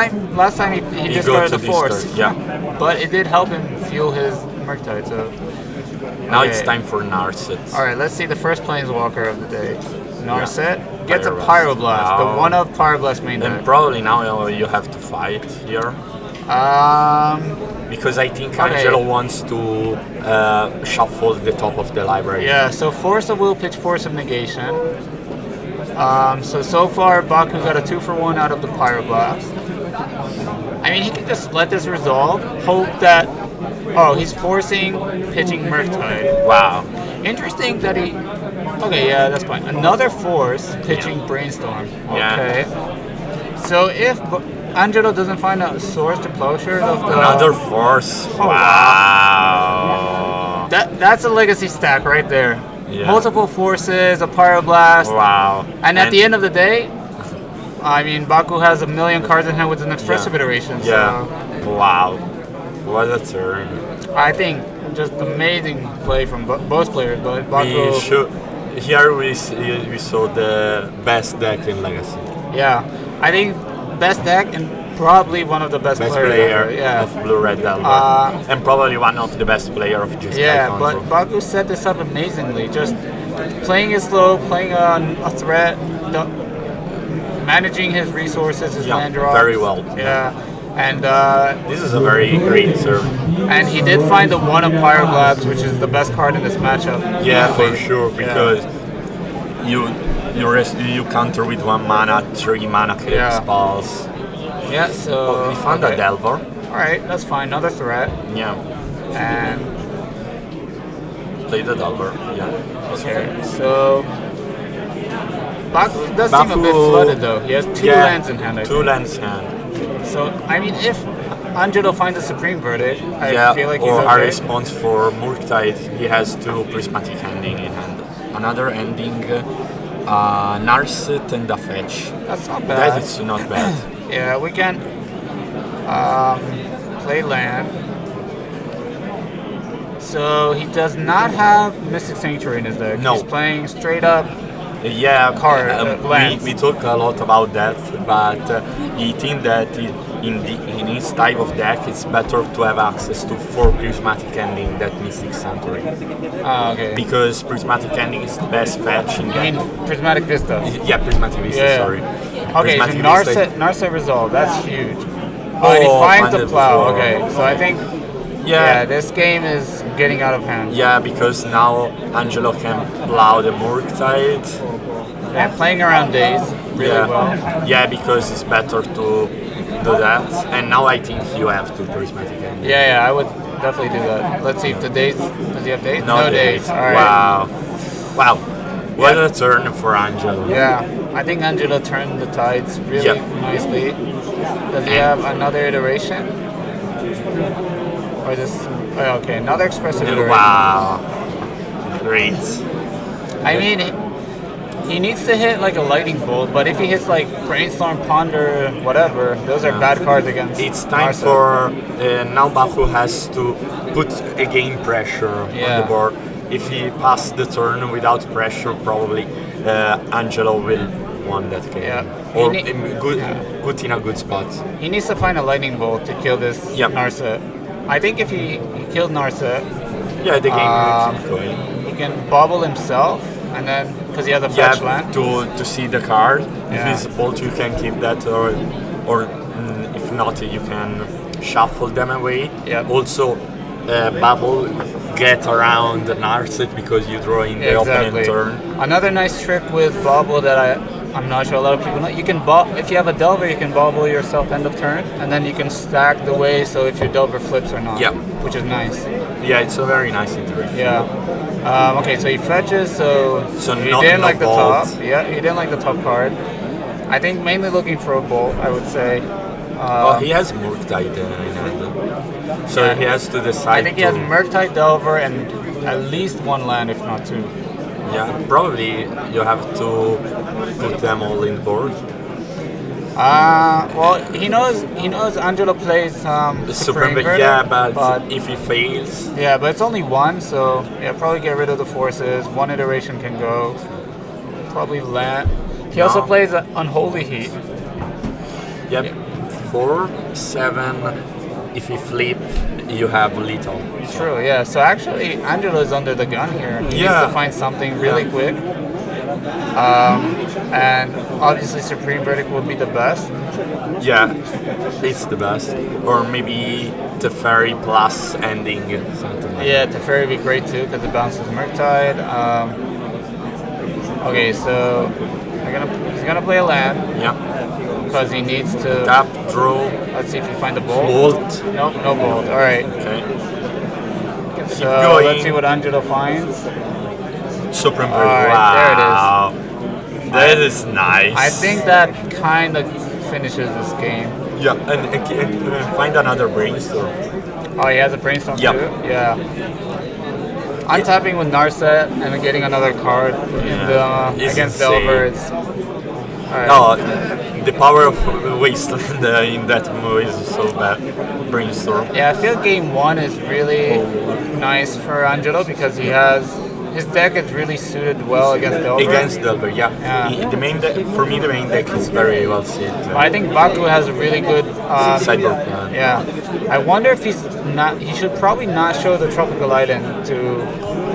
time he He discarded go the to Force. discard, yeah. But it did help him fuel his Murktide, so. Now it's Okay. time for Narset. Alright, let's see the first Planeswalker of the day. Narset gets a Pyroblast. Pyroblast, the Wow. one of Pyroblast main And deck. probably now you have to fight here. Because I think Okay. Angelo wants to shuffle the top of the library. Yeah, so Force of Will, pitch Force of Negation. So far Baku got a 2 for 1 out of the Pyroblast. I mean, he can just let this resolve, hope that, oh, he's forcing pitching Murktide. Wow. Interesting that he, okay, yeah, that's fine. Another Force pitching Brainstorm. Yeah. Okay. So if Angelo doesn't find a source to Plowshare of the... Another Force. Wow. That's a legacy stack right there. Yeah. Multiple forces, a Pyroblast. Wow. And at the end of the day, I mean, Baku has a million cards in hand with an Expressive Iteration. Yeah. So Wow. What a turn. I think just amazing play from both players. But Baku, We should. Here we saw the best deck in Legacy. yeah, I think best deck and probably one of the best, Best players player ever. Yeah. of Blue Red Delver. and probably one of the best player of Jeskai Yeah, Control. but Baku set this up amazingly. Just playing it slow, playing on a threat, managing his resources, his land drops. very well. Yeah, and This is a very great serve. and he did find the one of Pyroblast, which is the best card in this matchup. Yeah, for Easily. sure, Yeah. because you counter with 1 mana, 3 mana clip Yeah. spells. Yeah, so We found a Delver. All right, that's fine. Another threat, Yeah, and play the Delver. Yeah. okay, so Baku does seem a bit Baku- flooded though. He has 2 lands in hand. I 2 think. lands hand. So I mean, if Angelo finds a Supreme Verdict, I Yeah, feel like he's or a okay. response for Murktide, he has 2 Prismatic Ending in hand. Another ending, Narset and a fetch. That's not bad. That is not bad. Yeah, we can play land. So he does not have Mystic Sanctuary in his deck. No. He's playing straight up. Yeah, Card, lands. we talk a lot about that, but he think that in his type of deck, it's better to have access to 4 Prismatic Ending than Mystic Sanctuary. Ah, okay. Because Prismatic Ending is the best fetch in I deck. mean, Prismatic Vista. Yeah, Prismatic Vista, Yeah. sorry. Okay, so Prismatic Vista- Narset Resolve. That's huge. Oh, and he finds the find it plow. before. Okay, so I think Yeah, this game is getting out of hand. yeah, because now Angelo can plow the Murktide. And playing around days really well. Yeah, because it's better to do that. And now I think you have to Prismatic Ending. Yeah, I would definitely do that. Let's see if the days. Does he have days? No days. All right. Wow. Wow. What a turn for Angelo. Yeah, I think Angelo turned the tides really Yeah. nicely. Does he have another iteration? Or this? Oh, okay, another expressive iteration. Wow. Great. I mean, he needs to hit like a lightning bolt, but if he hits like brainstorm, ponder, whatever, those are bad cards against. It's time Narset. for now Baku has to put again pressure on Yeah. the board. If he passes the turn without pressure, probably Angelo will win that game. Yeah. Or He ne- put in a good spot. He needs to find a lightning bolt to kill this Yep. Narset. I think if he killed Narset, Yeah, the game will Um, keep going. he can bobble himself, and then because he has a fetch Yeah, land. to see the card. If Yeah. it's bolt, you can keep that, or if not, you can shuffle them away. Yep. Also, bubble get around the Narset because you draw in the opening turn. Another nice trick with bobble that I'm not sure a lot of people know. You can if you have a delver, you can bobble yourself end of turn, and then you can stack the way so if your delver flips or not. Yep. Which is nice. Yeah, it's a very nice interaction. Yeah. Okay, so he fetches. So he not- didn't no like the bolt. top. Yeah, he didn't like the top card. I think mainly looking for a bolt. I would say. Oh, he has Murktide in hand. So Yeah. he has to decide I think he to, has Murktide, Delver, and at least one land, if not two. yeah, probably you have to put them all in board. Well, he knows Angelo plays Supreme Verdict, Yeah, but if he fails, yeah, but it's only one, so yeah, probably get rid of the forces. One iteration can go. Probably land. He also No. plays Unholy Heat. yep, Yeah. 4, 7. If you flip, you have little. True, yeah. So actually, Angelo is under the gun here. He needs Yeah. to find something really Yeah. quick. And obviously, Supreme Verdict would be the best. Yeah, it's the best. Or maybe Teferi plus ending, something like Yeah, Teferi would be great too because it bounces Murktide. Okay, so he's gonna play a land that. Yeah. because he needs to. Tap, draw, Let's see if you find the bolt. bolt. Nope, no bolt. All right. Okay. So going. let's see what Angelo finds. Supreme All Verdict. right, there it is. Wow. That is nice. I think that kind of finishes this game. Yeah, and find another brainstorm. Oh, he has a brainstorm Yep. too? Yeah. Untapping with Narset and then getting another card in the, It's against insane. Delver. It's, alright. No, the power of Wasteland in that move is so bad. Brainstorm. Yeah, I feel game one is really nice for Angelo because he has his deck is really suited well against Delver. Against Delver, yeah. Yeah. The main deck, for me, the main deck is very well set. I think Baku has a really good Sideboard plan. Yeah, I wonder if he's not. He should probably not show the tropical island to.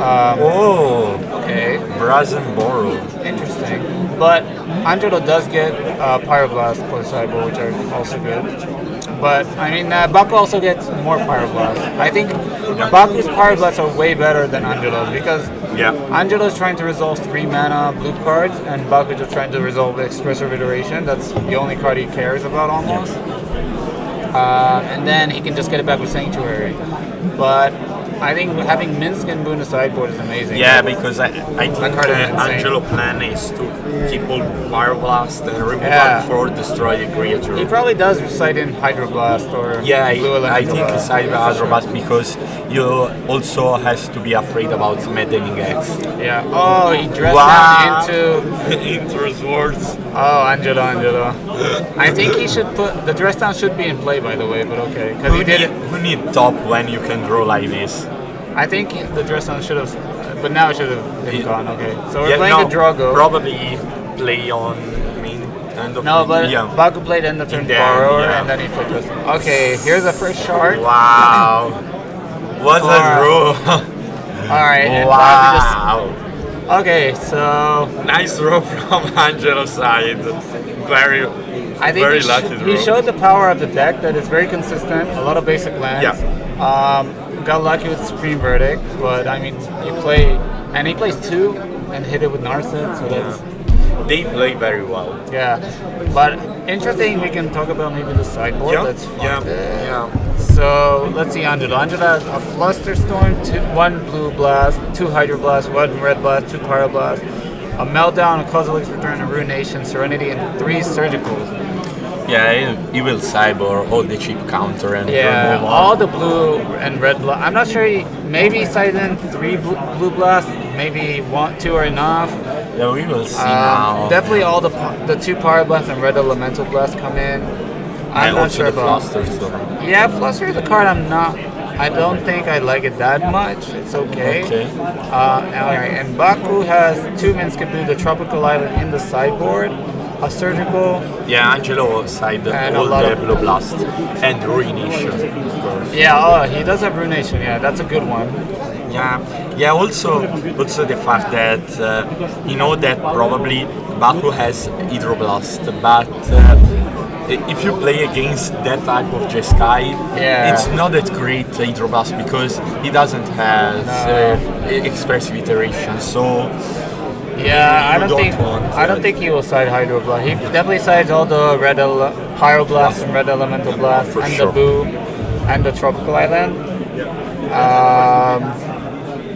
Oh, Okay, Brazen Borrow. interesting. But Angelo does get Pyroblast plus Cyber, which are also good. But I mean, Baku also gets more Pyroblast. I think Baku's Pyroblasts are way better than Angelo's because Yeah. Angelo's trying to resolve 3 mana blue cards, and Baku just trying to resolve Expressive Iteration. That's the only card he cares about almost. And then he can just get it back with Sanctuary. But I think having Minsk and Boon sideboard is amazing. Yeah, because I think card is insane. Angelo plan is to keep all Pyroblast and remove Yeah. one for destroy the creature. He probably does recite in Hydroblast or Yeah, Blue I Elemental think Blast. Cyber Hydroblast because you also has to be afraid about Maddening X. Yeah. Oh, he dressed Wow. down into. Into swords. Oh, Angelo. I think he should put the dress down should be in play, by the way, but okay, because he did it. Who need top when you can draw like this? I think the dress down should have, but now it should have been Yeah. gone. Okay, so we're playing the Drago. Probably play on main end of No, but yeah. Baku played end of turn Then, borrower, yeah. and then he played dress down. Okay, here's the first shard. Wow. What a Wow. draw. All right. And Baku just, Wow. okay, so Nice draw from Angelo's side. Very I think Very he, lucky he draw. showed the power of the deck that is very consistent. A lot of basic lands. Yeah. Got lucky with Supreme Verdict, but I mean, you play, and he plays 2 and hit it with Narset, so that's They play very well. yeah. But interesting, we can talk about maybe the sideboard. Yeah, Let's find it. yeah. So let's see, Angelo. Angelo has a Flusterstorm, 1 blue blast, 2 Hydroblast, 1 red blast, 2 Pyroblast. a Meltdown, a Kozilek's Return, a Ruination, Serenity, and 3 Surgicals. Yeah, he will cyber all the chip counter and Yeah, remove all the blue and red blast. I'm not sure. Maybe size in 3 blue blast. Maybe 1, 2 are enough. Yeah, we will see now. Definitely all the 2 power blasts and red elemental blasts come in. I'm And not also sure the about. Fluster Storm. Yeah, Fluster is a card I don't think I like it that much. It's okay. Okay. Alright, and Baku has 2 Minskaboo, the Tropical Island in the sideboard, a Surgical. Yeah, Angelo side And a all lot the of- Blue Blast and Ruination, of course. Yeah, he does have Ruination. Yeah, that's a good one. Yeah. Also the fact that you know that probably Baku has Hydroblast, but if you play against that type of Jeskai, Yeah. it's not that great Hydroblast because he doesn't have expressive iteration. So Yeah, I You don't don't think want, I don't think he will side Hydroblast. He definitely sides all the red Pyroblast and red Elemental Blast For and sure. the Boo and the Tropical Island.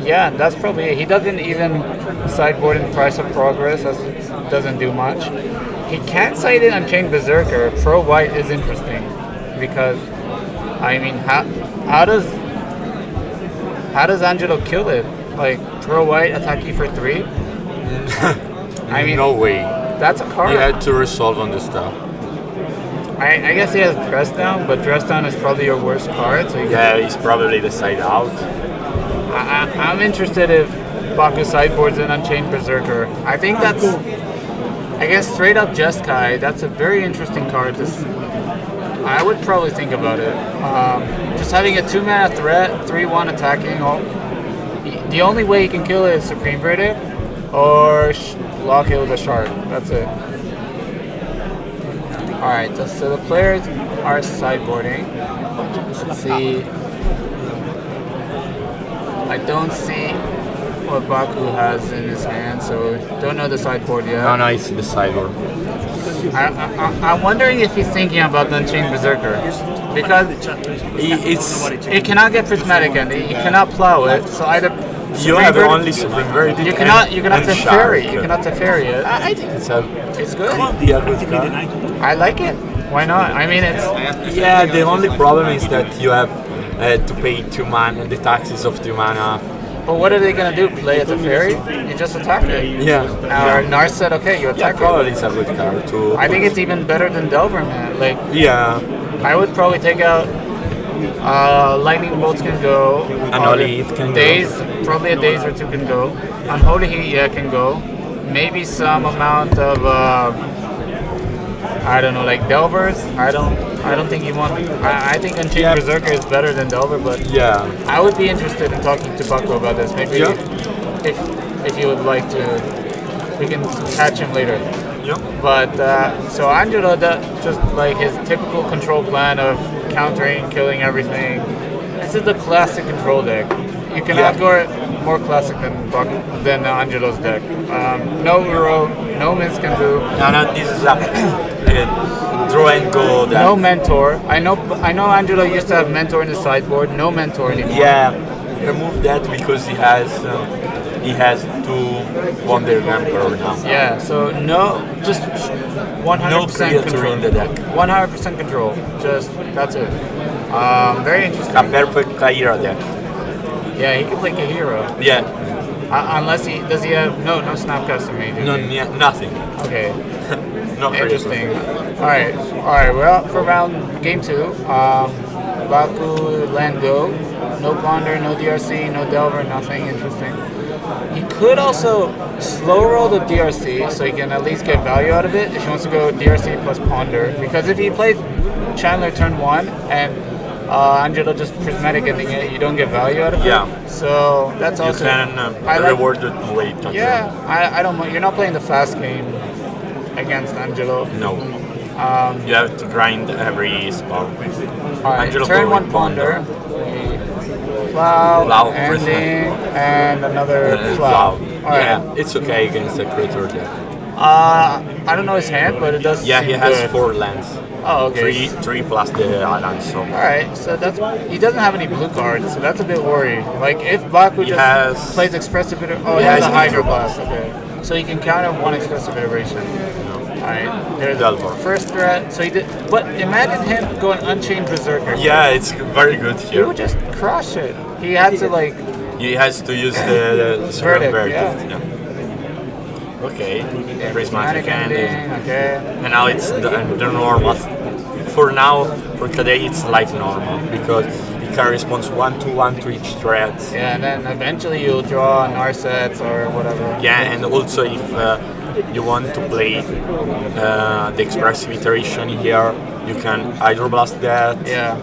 Yeah, that's probably it. He doesn't even sideboard in Price of Progress. That doesn't do much. He can side in Unchained Berserker. Pro White is interesting because, I mean, how does Angelo kill it? Like Pro White attack you for 3? I mean, no way. that's a card. You had to resolve on the stuff. I guess he has Dress Down, but Dress Down is probably your worst card. So Yeah, he's probably the side out. I'm interested if Baku sideboards in Unchained Berserker. I think that's, I guess, straight up Jeskai. That's a very interesting card. I would probably think about it. Just having a 2-mana threat, 3/1 attacking. The only way you can kill it is Supreme Verdict or lock it with a shard. That's it. Alright, so the players are sideboarding. Let's see. I don't see what Baku has in his hand, so don't know the sideboard yet. No, it's the sideboard. I'm wondering if he's thinking about the Unchained Berserker. Because it cannot get Prismatic End, you cannot plow it, so either You Supreme have Verdict- only Supreme Verdict. you cannot and Teferi. Shark. You cannot Teferi it. I think It's good. could be a good card. I like it. Why not? I mean, it's Yeah, the only problem is that you have to pay 2 mana, the taxes of 2 mana. but what are they gonna do? Play at the ferry? You just attack it. Yeah. Or Nars said, okay, you Yeah, attack it. probably it's a good card too. I think it's even better than Delver, man. Like, Yeah. I would probably take out Lightning Bolts can go. Unholy Heat can go. Days, probably a Days or 2 can go. Unholy Heat, yeah, can go. Maybe some amount of I don't know, like Delvers. I don't think you want. I think Unchained Yeah. Berserker is better than Delver, but Yeah. I would be interested in talking to Bucko about this. Maybe Yeah. if you would like to, we can catch him later. Yeah. But so Angelo, just like his typical control plan of countering, killing everything. This is the classic control deck. You cannot Yeah. go more classic than Angelo's deck. No Uro, no Minskandu, No, this is a draw and go. Deck. no Mentor. I know Angelo used to have Mentor in the sideboard. No Mentor anymore. Yeah, remove that because he has 2 Wonder Emperor now. Yeah. So no, just 100% No creature control. in the deck. 100% control. Just that's it. Very interesting. A perfect Kaira deck. Yeah, he can play Kahiro. Yeah. Unless does he have no Snapcaster Mage? No, nothing. Okay, No creature. interesting. All right. Well, for round game 2, Baku land go, no Ponder, no DRC, no Delver, nothing interesting. He could also slow roll the DRC so he can at least get value out of it if he wants to go DRC plus Ponder. Because if he plays Chandler turn 1 and Angelo just prismatic ending it, you don't get value out of it. Yeah. So that's You also. can I like- reward it late. Yeah, I don't mind. You're not playing the fast game against Angelo. No. You have to grind every spell. Alright, Angelo turn go 1 with Ponder. Plow, Plow, ending, and another plow. Plow. Alright. Yeah, it's okay against a creature deck. I don't know his hand, but it does. Yeah, seem he has good. 4 lands. Oh, okay. 3 plus the island, so. Alright, so that's he doesn't have any blue cards, so that's a bit worried. Like if Baku He just has- plays Expressive Bitter. Oh, he Yeah, has a he's Hydro Hydroblast. Blast. Okay. so he can counter one expressive iteration. Alright, there's the Delver. first threat. So he did, but imagine him going Unchained Berserker. Yeah, it's very good He here. would just crush it. He had to like, He has to use the Verdict, verdict. yeah. Okay, prismatic ending, ending. okay. And now it's the normal. For now, for today, it's like normal because it can respond 1-1 to each threat. Yeah, and then eventually you'll draw Narsets or whatever. Yeah, and also if you want to play the expressive iteration here, you can hydroblast that. Yeah.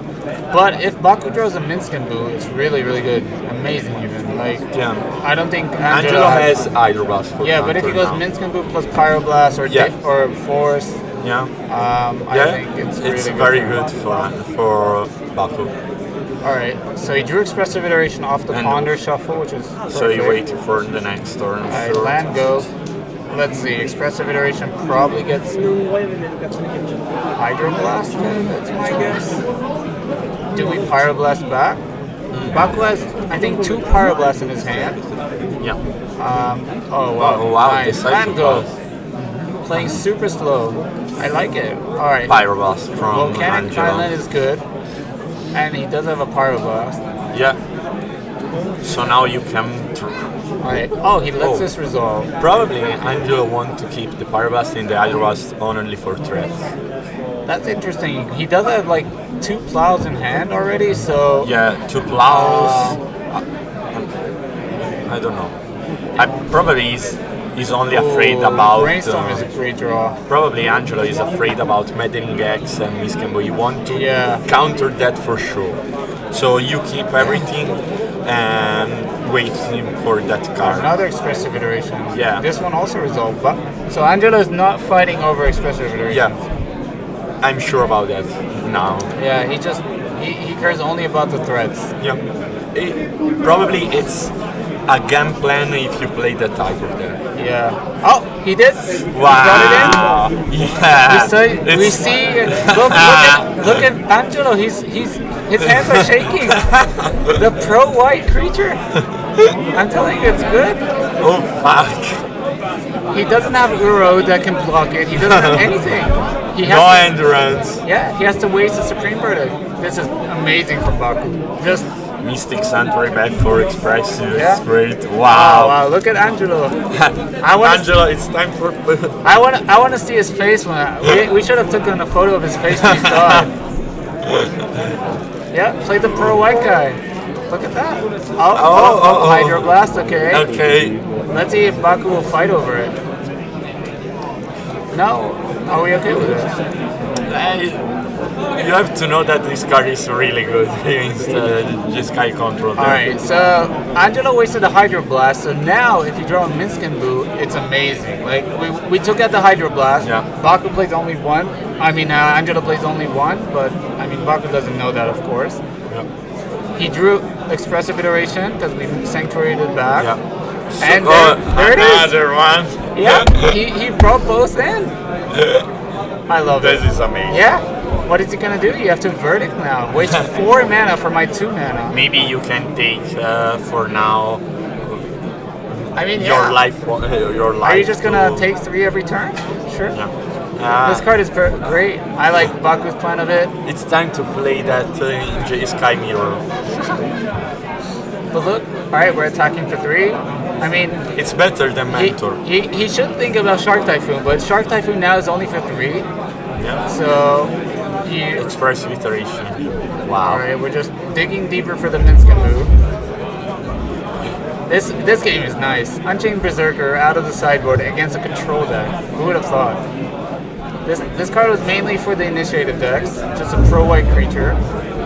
But if Baku draws a Minskenbu, it's really, really good. Amazing even. Like, Yeah. I don't think Angelo has hydroblast for Yeah, but if he counter goes now. Minskenbu plus Pyroblast or Yeah. or Force, Yeah, I yeah, think it's really very good. good for Baku. Alright, so he drew Expressive Iteration off the And- Ponder Shuffle, which is So you perfect. wait for the next turn. Alright, sure. land go. Let's see, Expressive Iteration probably gets Hydroblast, that's my guess. Do we Pyroblast back? Baku has, I think, 2 Pyroblasts in his hand. Yeah. Oh wow, Oh, wow, nice. the Land go. Cyclopass. Playing super slow. I like it. Alright. Pyroblast from Volcanic Angelo. Island is good. And he does have a Pyroblast. Yeah. So now you can Alright. Oh, he lets Oh. us resolve. probably Angelo want to keep the Pyroblast in the Hydroblast only for threats. That's interesting. He does have like 2 plows in hand already, so Yeah, 2 plows. I don't know. I probably he's only afraid about. Brainstorm is a great draw. Probably Angelo is afraid about Maddening X and Miskembo. You want to Yeah. counter that for sure. So you keep everything and waiting for that card. Another expressive iteration. Yeah. This one also resolved. But so Angelo is not fighting over expressive iteration. Yeah, I'm sure about that now. Yeah, he cares only about the threats. Yeah, probably it's a game plan if you play that type of deck. Yeah. Oh, he did. Wow! He got it in. Yeah, We see. Look at Angelo. His hands are shaking. The pro white creature. I'm telling you, it's good. Oh fuck! He doesn't have Uro that can block it. He doesn't have anything. He has No to, endurance. yeah, he has to waste a Supreme Verdict. This is amazing from Baku. Just Mystic Sanctuary back for expressive. Yeah. It's great. wow, Wow. wow. Look at Angelo. I want to. Angelo, it's time for. I want to see his face when we should have taken a photo of his face when he saw it. Yeah, play the pro white guy. Look at that. Oh, Hydroblast. Okay. Okay. Let's see if Baku will fight over it. No. Are we okay with it? You have to know that this card is really good against Jeskai control. Alright, so Angelo wasted a Hydroblast, so now if you draw a Minskenbu, it's amazing. Like, we took out the Hydroblast, Yeah. Baku plays only 1. I mean, Angelo plays only 1, but I mean, Baku doesn't know that, of course. Yeah. He drew Expressive Iteration, because we Sanctuaried it back. Yeah. And So, there it is! another one. Yeah, he brought both in. I love it. This is amazing. Yeah? What is he gonna do? You have to Verdict now. Waste 4 mana for my 2 mana. Maybe you can take for now I mean, your yeah. life. Your life. Are you just gonna to- take 3 every turn? Sure. Yeah. This card is great. I like Baku's plan of it. It's time to play that in Sky Mirror. But look, alright, we're attacking for 3. I mean, It's better than Mentor. he should think about Shark Typhoon, but Shark Typhoon now is only for 3. Yeah. So, he. Expressive iteration. Wow. Alright, we're just digging deeper for the Minskin move. This game is nice. Unchained Berserker out of the sideboard against a control deck. Who would have thought? This card was mainly for the initiative decks, just a pro-white creature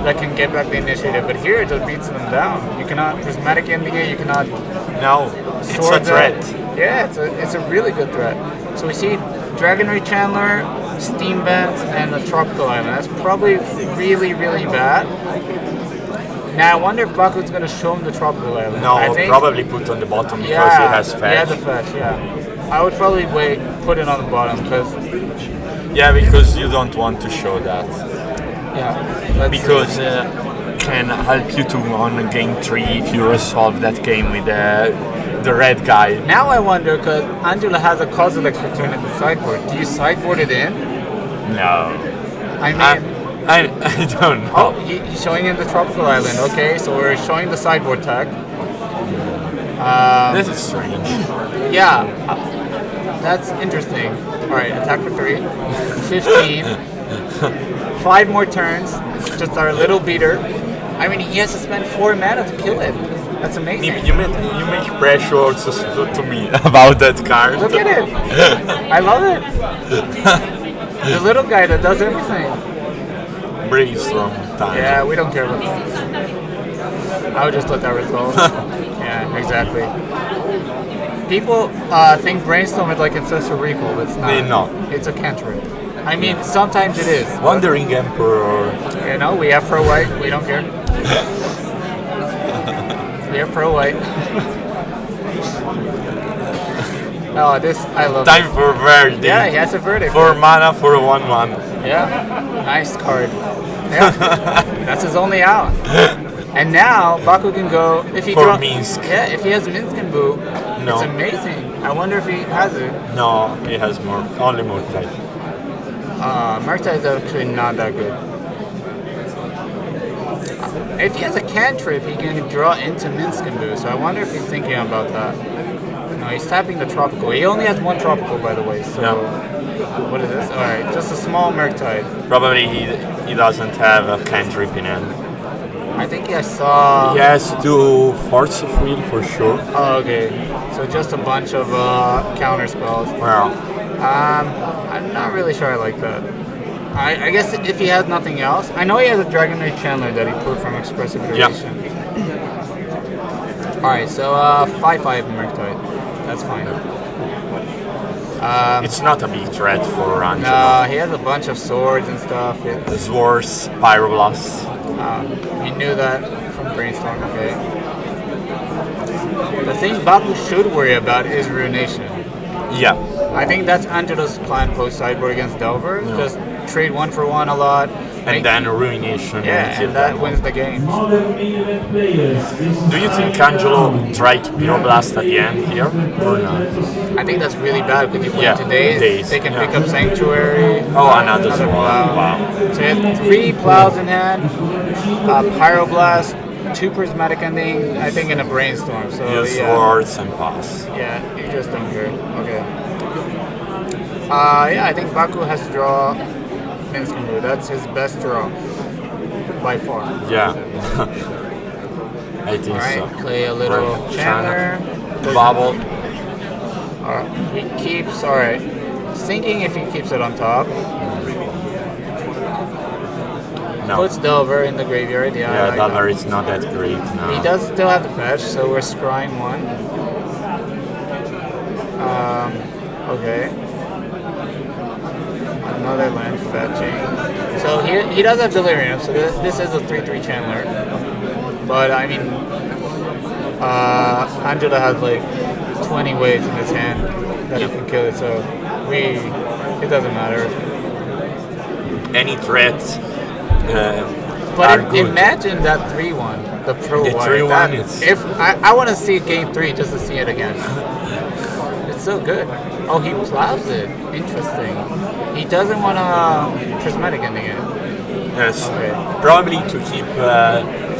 that can get back the initiative, but here it just beats them down. You cannot Prismatic Ending it, you cannot No, it's a sword threat. that. Yeah, it's a really good threat. So we see Dragonry Chandler, Steam Vent, and a Tropical Island. That's probably really, really bad. Now I wonder if Baku's gonna show him the Tropical Island. No, I think, probably put on the bottom because yeah, it has yeah, fetch. the fetch, yeah. I would probably put it on the bottom because Yeah, because you don't want to show that. yeah. let's see. Because can help you to on game 3 if you resolve that game with the the red guy. Now I wonder, because Angela has a Kozilek return in the sideboard. Do you sideboard it in? No. I mean, I don't know. oh, he's showing in the tropical island. Okay, so we're showing the sideboard tag. This is strange. Yeah, that's interesting. All right, attack for 3. 15. 5 more turns. Just our little beater. I mean, he has to spend 4 mana to kill it. That's amazing. You make pressure also to me about that card. Look at it. I love it. The little guy that does everything. Brainstorm time. Yeah, we don't care about that. I would just let that resolve. Yeah, exactly. People think Brainstorm is like Ancestral Recall, but it's not. No. It's a cantrip. I mean, sometimes it is. Wandering Emperor. You know, we have Pro White. We don't care. We have Pro White. Oh, this I love. Time for Verdict. Yeah, he has a verdict. 4 mana for a 1/1. Yeah, nice card. Yeah, that's his only out. And now Baku can go if he For Minsk. Yeah, if he has Minsk and Boo, No. it's amazing. I wonder if he has it. No, he has only more type. Murta is actually not that good. If he has a cantrip, he can draw into Minsk and Boo. So I wonder if he's thinking about that. No, he's tapping the tropical. He only has 1 tropical, by the way. So what is this? All right, just a small Murktide. Probably he doesn't have a cantrip in hand. I think I saw. He has 2 Force of Will for sure. Oh, okay. So just a bunch of counter spells. Well, I'm not really sure I like that. I guess if he has nothing else, I know he has a Dragon Knight Chandler that he pulled from Expressive Iteration. All right, so 5/5 Murktide. That's fine. it's not a big threat for Angelo. No, he has a bunch of swords and stuff. Swords, Pyroblast. We knew that from Brainstorm. Okay. The thing Baku should worry about is Ruination. Yeah. I think that's Angelo's plan post sideboard against Delver. Just trade 1 for 1 a lot. And then Ruination. Yeah, and that wins the game. Do you think Angelo tried to Pyroblast at the end here or not? I think that's really bad because you play Yeah, today's. days, They can yeah. pick up Sanctuary. Oh, another Swarm. plow. Wow. So you have 3 plows in hand, Pyroblast, 2 Prismatic Ending, I think, in a Brainstorm. So Use yeah. Swords and pass. Yeah, you just don't care. Okay. Yeah, I think Baku has to draw Minsk and Boo. That's his best draw by far. Yeah. I think Alright, so. play a little Right. Chandler. Bubble. He keeps, alright. Thinking if he keeps it on top. No. Puts Delver in the graveyard. Yeah, I Yeah, like Delver that. is not that great now. He does still have the fetch, so we're scrying 1. Okay. Another land fetching. So he does have Delirium, so this is a 3/3 Chandler. But I mean, Angela has like 20 ways in his hand that he can kill it, so it doesn't matter. Any threats are But good. imagine that 3/1, the Pro The Wire. 3/1 That- is- If I want to see game 3 just to see it again. It's so good. Oh, he plows it. Interesting. He doesn't want to Prismatic Ending it. Yes. Okay. Probably to keep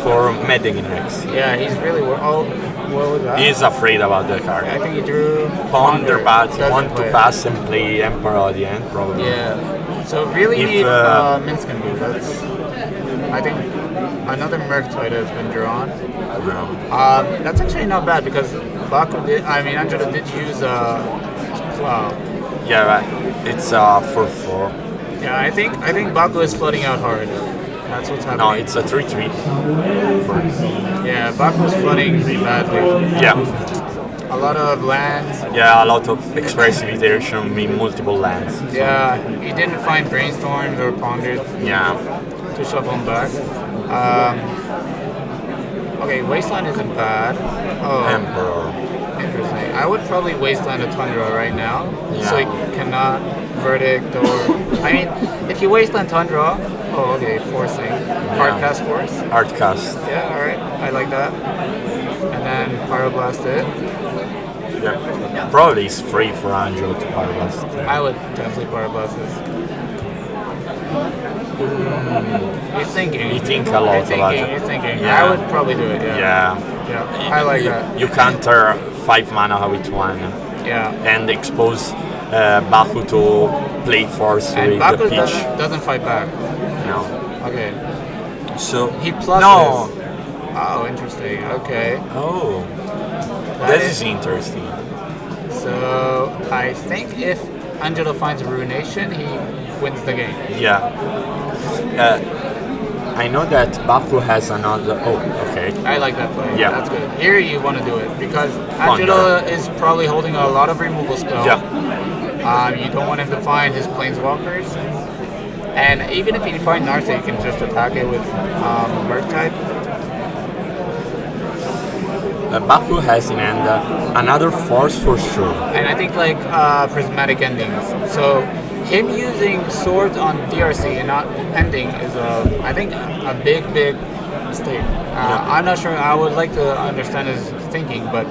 for Medding next. Yeah, he's really. Oh, what was that? He's afraid about the card. I think he drew Ponder, but Doesn't want to play it. pass and play Emperor at the end, probably. Yeah. So really If, need Minsk and Boo. That's. I think another Murktide has been drawn. No. That's actually not bad because Baku did. I mean, Angela did use plow. Yeah, right. It's 4/4. Yeah, I think Baku is flooding out hard. That's what's happening. No, it's a 3/3. Yeah, Baku is flooding badly. Yeah. A lot of lands. Yeah, a lot of expressive iteration in multiple lands. Yeah, he didn't find Brainstorms or Ponders Yeah. to shuffle them back. Okay, Wasteland isn't bad. Oh, Emperor. interesting. I would probably Wasteland a Tundra right now, Yeah. so he cannot Verdict or. I mean, if you Wasteland Tundra, oh okay, forcing hard cast force. Hardcast. Yeah, all right, I like that. and then Pyroblast it. Yeah. Probably it's free for Angelo to Pyroblast. I would definitely Pyroblast this. You're thinking. You think a lot about it. You're thinking. Yeah. I would probably do it. Yeah. Yeah. I like that. You counter 5 mana with 1 Yeah. and expose Baku to play force And with Baku the pitch. doesn't fight back. No. Okay. So He pluses. No. Oh, interesting. Okay. Oh, That that is interesting. So I think if Angelo finds Ruination, he wins the game. Yeah. I know that Baku has another. Oh, okay. I like that play. Yeah. That's good. Here you want to do it because Angelo is probably holding a lot of removal spells. Yeah. You don't want him to find his planeswalkers. And even if you find Narset, you can just attack it with Murktide. Baku has in hand another force for sure. And I think like prismatic endings. So him using swords on DRC and not ending is I think a big mistake. I'm not sure. I would like to understand his thinking, but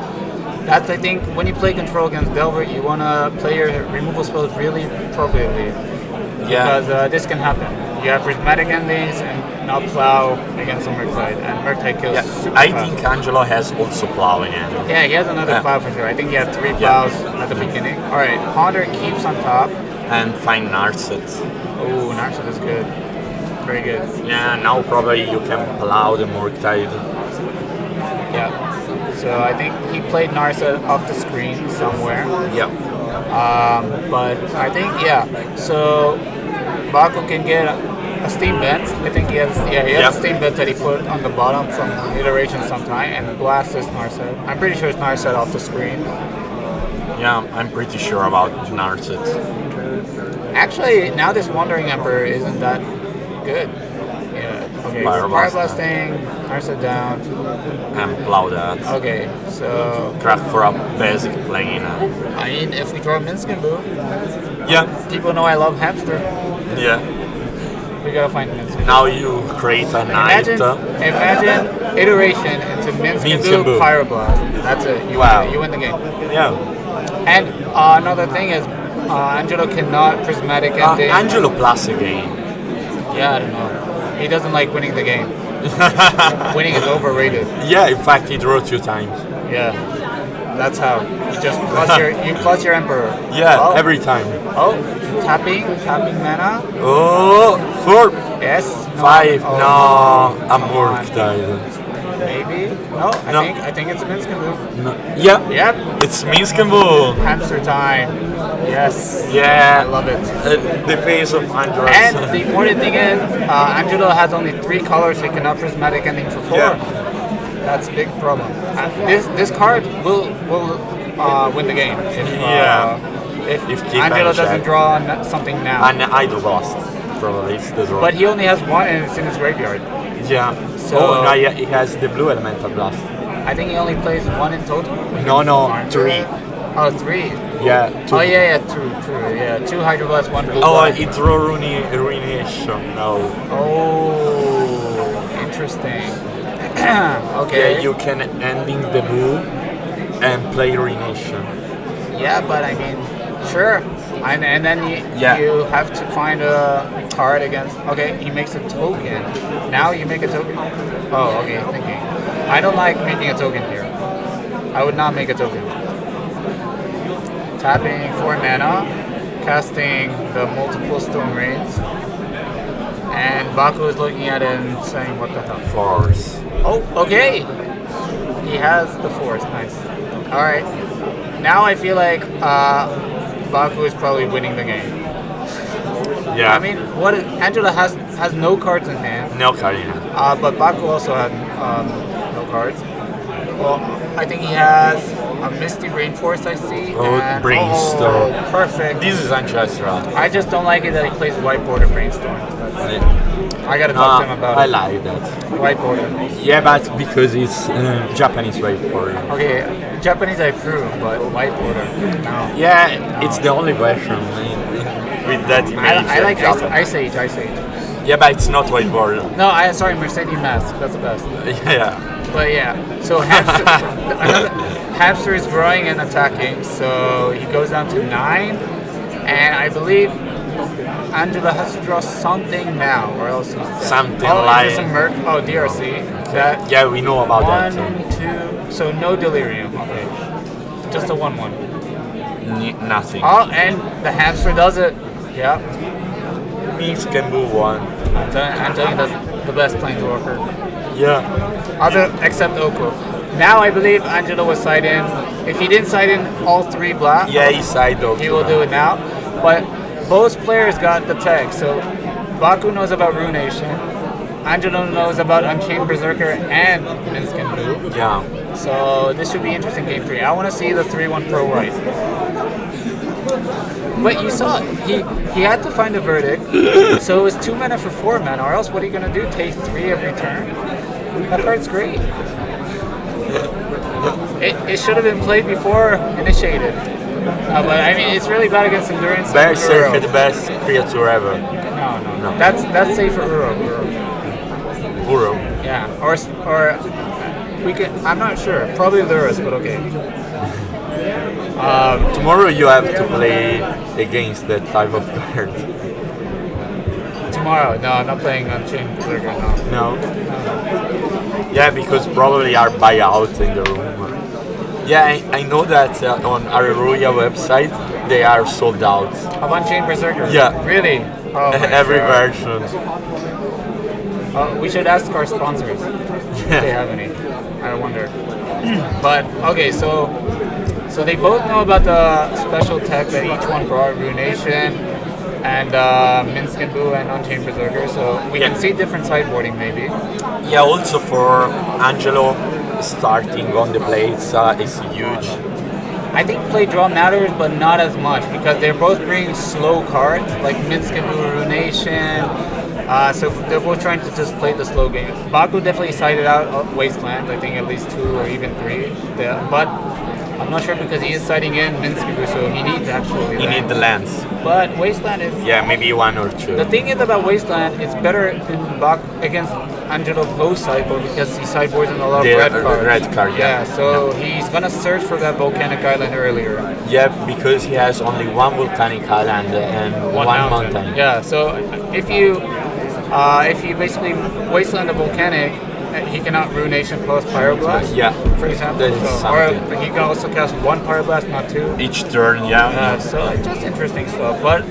that's I think when you play control against Delver, you want to play your removal spells really appropriately. Yeah. Because this can happen. You have prismatic endings and not plow against a Murktide, and Murktide kills. Yeah. Super I fast. think Angelo has also plow in hand. Yeah, he has another Yeah. plow for sure. I think he has 3 plows at the beginning. All right, Ponder keeps on top. And find Narset. Oh, Narset is good. Very good. Yeah, now probably you can plow the Murktide. Yeah. So I think he played Narset off the screen somewhere. Yeah. But I think, so Baku can get a steam vent. I think he has Yeah. a steam vent that he put on the bottom from iteration sometime and blast this Narset. I'm pretty sure it's Narset off the screen. Yeah, I'm pretty sure about Narset. Actually, now this Wandering Emperor isn't that good. Yeah. Okay. Fire Fire blast. blasting, Narset down. And plow that. Okay, so Crack for a basic plane. I mean, if we draw Minskenbu, Yeah. people know I love hamster. Yeah. We gotta find Minskenbu. Now you create a knight. Imagine iteration into Minskenbu Minskenbu. Pyroblast. That's it. Wow. You win the game. Yeah. And another thing is, Angelo cannot prismatic ending. Angelo plus again. Yeah, I don't know. He doesn't like winning the game. Winning is overrated. Yeah, in fact, he drew 2 times. Yeah. That's how. You just plus your Emperor. Yeah, Oh. every time. Oh, tapping mana. Oh, 4, Yes. 5, Oh, no, a come on. Murktide. Maybe. No, No. I think it's a Minskenbu. No. Yeah, Yep. it's Minskenbu. Hamster time. Yes. Yeah. I love it. The face of Andros. And the important thing is, Angelo has only 3 colors. He cannot prismatic ending for 4. Yeah. That's a big problem. This card will win the game if keep Angelo and doesn't check. draw something now. And Idol lost. Probably it's the draw. But he only has 1 and it's in his graveyard. yeah. So- oh, no, yeah, he has the blue elemental blast. I think he only plays 1 in total. No, 3. Oh, 3. Yeah, 2. Oh yeah, true. Yeah, 2 Hydro Blast, 1 blue. Oh, black. he drew Ruination. No. Oh, interesting. Okay. Yeah, you can ending the blue and play Ruination. Yeah, but I mean, sure. And then Yeah. you have to find a card against. Okay, he makes a token. Now you make a token. Oh, okay. Thinking. I don't like making a token here. I would not make a token. Tapping 4 mana, casting the multiple Storm Rains, and Baku is looking at it and saying, "What the hell?" Force. Oh, okay. He has the force. Nice. All right. Now I feel like Baku is probably winning the game. Yeah. I mean, Angela has no cards in hand, no card in hand. but Baku also had no cards. Well, I think he has a Misty Rainforest. I see. Oh, and, Brainstorm. Oh, perfect. This is ancestral. I just don't like it that he plays White Border Brainstorm. I gotta talk to him about I it. like that. White Border. Yeah, but because it's Japanese way for you. Okay, Japanese I approve, but White Border, no. Yeah, it's the only version with that image. I like Japan. Ice Age. Yeah, but it's not whiteboard. No, sorry, Mercedes Mask. That's the best. Yeah. But yeah, so Hamster is growing and attacking, so he goes down to 9, and I believe Angelo has to draw something now, or else he's dead. Something oh, like- It's a DRC. That Yeah, we know about one, that. 2, so no Delirium. Okay, just a 1/1. Nothing. Oh, and the Hamster does it. Yeah, Means can move one. I'm telling you, that's the best Planeswalker. Yeah. Other except Oko. Now I believe Angelo will side in. If he didn't side in all 3 black, Yeah, he side of. he will do it now. But both players got the tag. So Baku knows about Ruination. Angelo knows about Unchained Berserker and Minskin Blue. Yeah. So this should be interesting game 3. I want to see the 3-1 Pro White. But you saw it. He had to find a verdict. So it was 2 mana for 4 mana, or else what are you gonna do? Take 3 every turn? That card's great. It should have been played before initiated. But I mean, it's really bad against Endurance. and Berserker, Uro. the best creature ever. No. No. That's safe for Uro. Uro. Yeah. Or we could. I'm not sure. Probably Lurus, but okay. Tomorrow you have to play against that type of card. Tomorrow. No, I'm not playing Unchained Berserker. No. No. Yeah, because probably are buyout in the room. Yeah, I know that on Aruya website they are sold out. Of Unchained Berserker. Yeah. Really? Oh my Every God. version. We should ask our sponsors if they have any. I wonder. But okay, so they both know about the special tech that each one brought, Ruination and Minskin Boo and Unchained Berserker. So we can see different sideboarding maybe. Yeah, also for Angelo starting on the plates is huge. I think play draw matters, but not as much because they're both bringing slow cards like Minskin Boo, Ruination. So they're both trying to just play the slow game. Baku definitely sided out Wasteland, I think at least 2 or even 3. But I'm not sure because he is siding in Minskin Boo, so he needs actually You need the lands. But Wasteland is... Yeah, maybe 1 or 2. The thing is about Wasteland, it's better in against Angelo post sideboard because he sideboards in a lot of The red cards. red card, yeah. So he's gonna search for that volcanic island earlier. Yeah, because he has only 1 volcanic island and 1 mountain. Yeah, so if you basically Wasteland the volcanic, he cannot Ruination plus Pyroblast. Yeah. For example. That is Or something. he can also cast 1 Pyroblast, not 2. Each turn, yeah. So it's just interesting stuff. But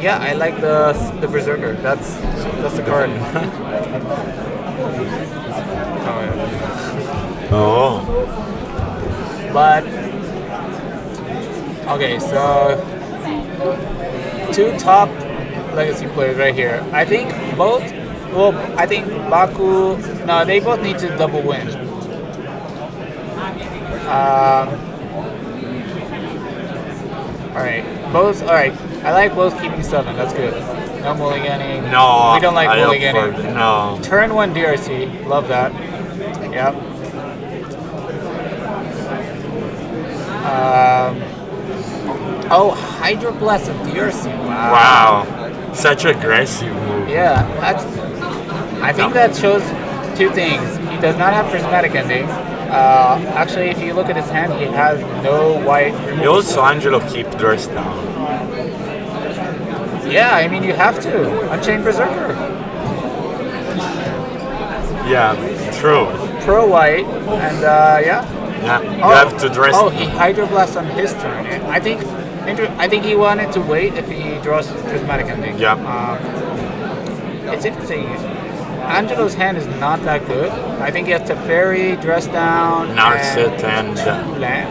yeah, I like the Berserker. That's the card. Oh, yeah. Oh. But okay, so 2 top legacy players right here. I think both. Well, I think Baku. No, they both need to double win. All right, both. All right, I like both keeping 7. That's good. No mulliganing. No, we don't like I look mulliganing. for- no. Turn 1 DRC. Love that. Yep. Oh, Hydroblast of DRC. Wow. Such aggressive move. Yeah, I think that shows 2 things. He does not have prismatic ending. Actually, if you look at his hand, he has no white He removal. also Angelo keep dress down. Yeah, I mean you have to. Unchained Berserker. Yeah, true. Pro white, and yeah. Yeah, you have to dress. Oh, he Hydroblast on his turn. I think he wanted to wait if he draws prismatic ending. Yeah. It's interesting. Angelo's hand is not that good. I think he has Teferi, dress down, Narset and land.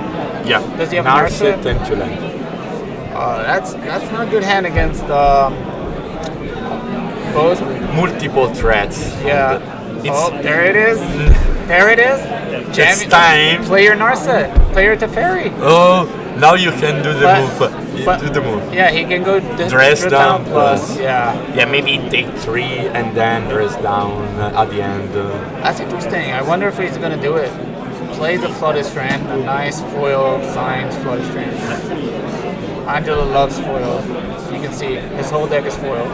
yeah. Does he have Narset Narset? and Tulan. That's not a good hand against both. Multiple threats. Yeah. It's Oh, there it is. There it is. It's time. Play your Narset. Play your Teferi. Oh, now you can do the But- move. but- Do the move. Yeah, he can go Dress down plus. Yeah. Yeah, maybe take 3 and then dress down at the end. That's interesting. I wonder if he's gonna do it. Play the Flooded Strand, a nice foil signed Flooded Strand. Angelo loves foil. You can see his whole deck is foil.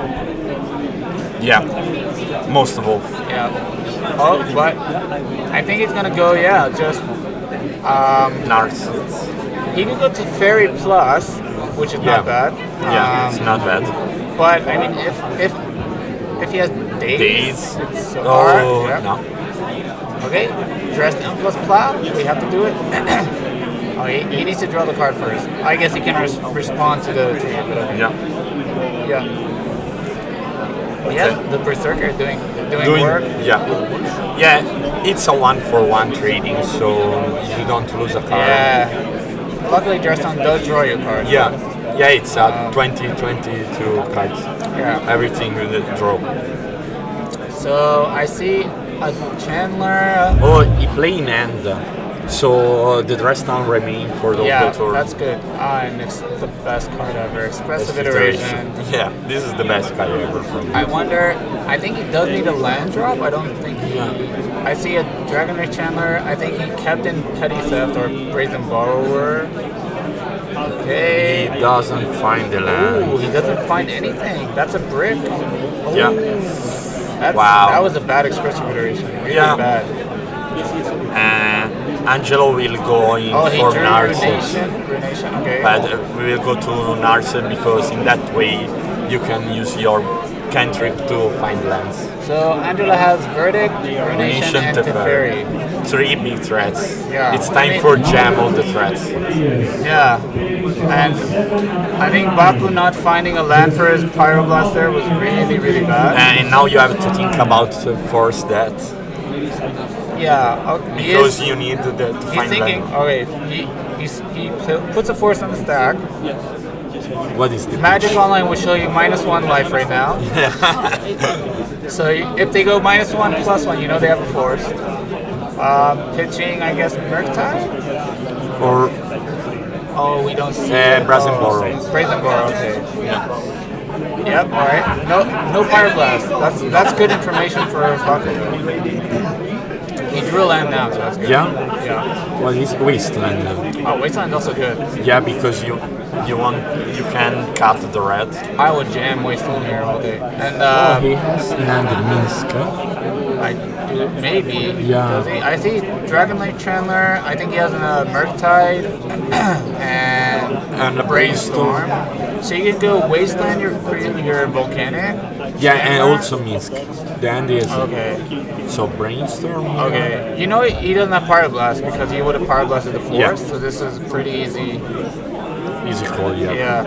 Yeah, most of all. Yeah. Oh, but I think he's gonna go. Yeah, just Nars. he can go to Fairy Plus, which is not bad. Yeah, it's not bad. But I mean, if he has days, Days. it's so hard. Oh, Yeah. no. Okay, dressed down plus plow. We have to do it. Oh, he needs to draw the card first. I guess he can respond to the tree. But okay. Yeah. Yeah. Yeah, the Berserker doing work. Yeah. Yeah, it's a 1-for-1 trading, so you don't lose a card. Yeah. Luckily, Dreston does draw your card. Yeah. Yeah, it's 22 cards. Yeah. Everything with the draw. So I see a Chandler. Oh, he play in hand. So the dress down remain for the Yeah, turn. that's good. And it's the best card ever. Expressive That's Iteration. Yeah, this is the best card ever from me. I wonder. I think he does need a land drop. I don't think he. I see a Dragon Ray Chandler. I think he kept in Petty Theft or Brazen Borrower. Okay. He doesn't find the Ooh, land. he doesn't find anything. That's a brick. Ooh. Yeah. Wow. That was a bad expressive iteration. Really Yeah. bad. And Angelo will go in Oh, he for drew Narset. Ruination. Okay. But we will go to Narset because in that way you can use your cantrip to find lands. So Angela has Verdict, Ruination, and Teferi. Teferi. 3 big threats. Yeah. It's time I mean- for jam all the threats. Yeah. And I think Baku not finding a land for his Pyroblaster was really, really bad. And now you have to think about force that Yeah. He because is, you need to he's find thinking, land. okay, he puts a force on the stack. What is the Magic Online will show you -1 life right now. So if they go -1, +1, you know they have a force. Pitching, I guess, Murktide? or Oh, we don't see it. Brazen Oh, Borrow. Brazen Borrow, okay. Yep, alright. No Pyroblast. That's good information for Baku. He drew a land now, so that's good. Yeah? Yeah. What is wasteland? Oh, Wasteland's also good. Yeah, because you can cut the red. I would jam Wasteland here all day. And He has in hand Minsk. I do maybe. Yeah. Does he? I see Dragon Knight Chandler. I think he has a Murktide and And a Brainstorm. So you can go Wasteland your Volcanic. Yeah, and Chandler. also Minsk. The end is Okay. so brainstorm. Okay. You know he doesn't have Pyroblast because he would have Pyroblasted the Yeah. Force. So this is pretty easy. Easy call, yeah. Yeah.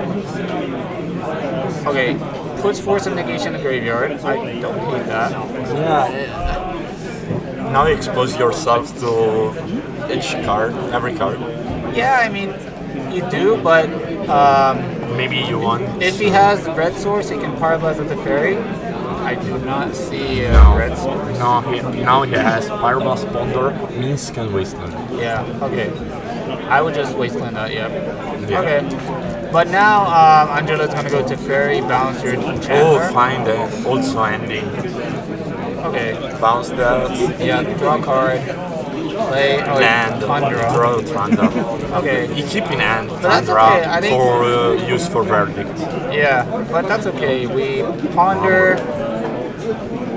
Okay. Puts Force of Negation in the graveyard. I don't hate that. Yeah. Now you expose yourself to each card, every card. Yeah, I mean, you do, but Maybe you want. if he has Red Source, he can Pyroblast with the Fairy. I do not see Red Source. Now he has Pyroblast, Ponder, Minsk, and Wasteland. Yeah, okay. I would just Wasteland that, yeah. Yeah. Okay. But now Angela's going to go to Fairy, bounce your Oh, Chandler. find also ending. Okay. Bounce that. Yeah, draw a card. Play. Oh, Land. Tundra. Draw Tundra. Okay. You keep in hand that's Tundra okay, I think- for use for verdict. Yeah, but that's okay. We ponder,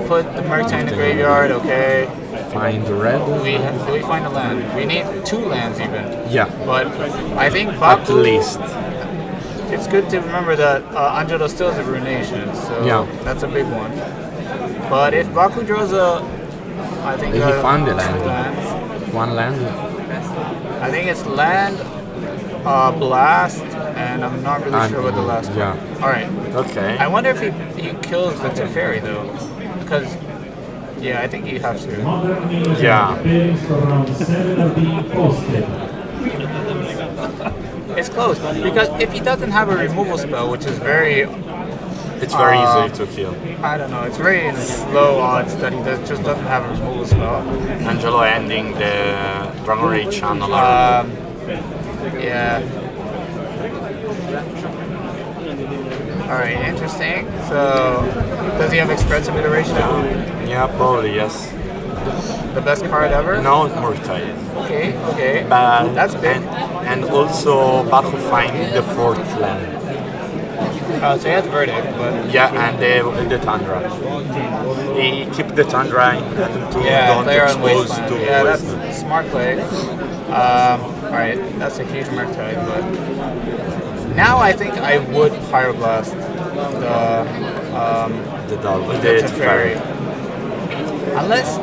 put the Murktide in the graveyard, okay. Find the red. Do we find a land? We need 2 lands even. Yeah. But I think At Baku, least. it's good to remember that Angelo still has a Ruination, so Yeah. that's a big one. But if Baku draws I think He found the 2 land. lands. One land. I think it's land, blast, and I'm not really And- sure what the last yeah. one. All right. Okay. I wonder if he kills the Teferi though, because yeah, I think you have to. Yeah. It's close because if he doesn't have a removal spell, which is very, It's very easy to kill. I don't know, it's very low odds that he just doesn't have a removal spell. Angelo ending the Dragon Ray Channeler. Yeah. All right, interesting. So, does he have expressive iteration? Yeah, probably yes. the best card ever? No Murktide. Okay. But That's big. and also Baku find the fourth land. So he has Verdict, but Yeah, and the Tundra. He keep the Tundra and to don't player on expose Wasteland. to Yeah, that's Wasteland. smart play. Alright, that's a huge Murktide, but now I think I would Pyroblast The dog, the the Teferi. Unless,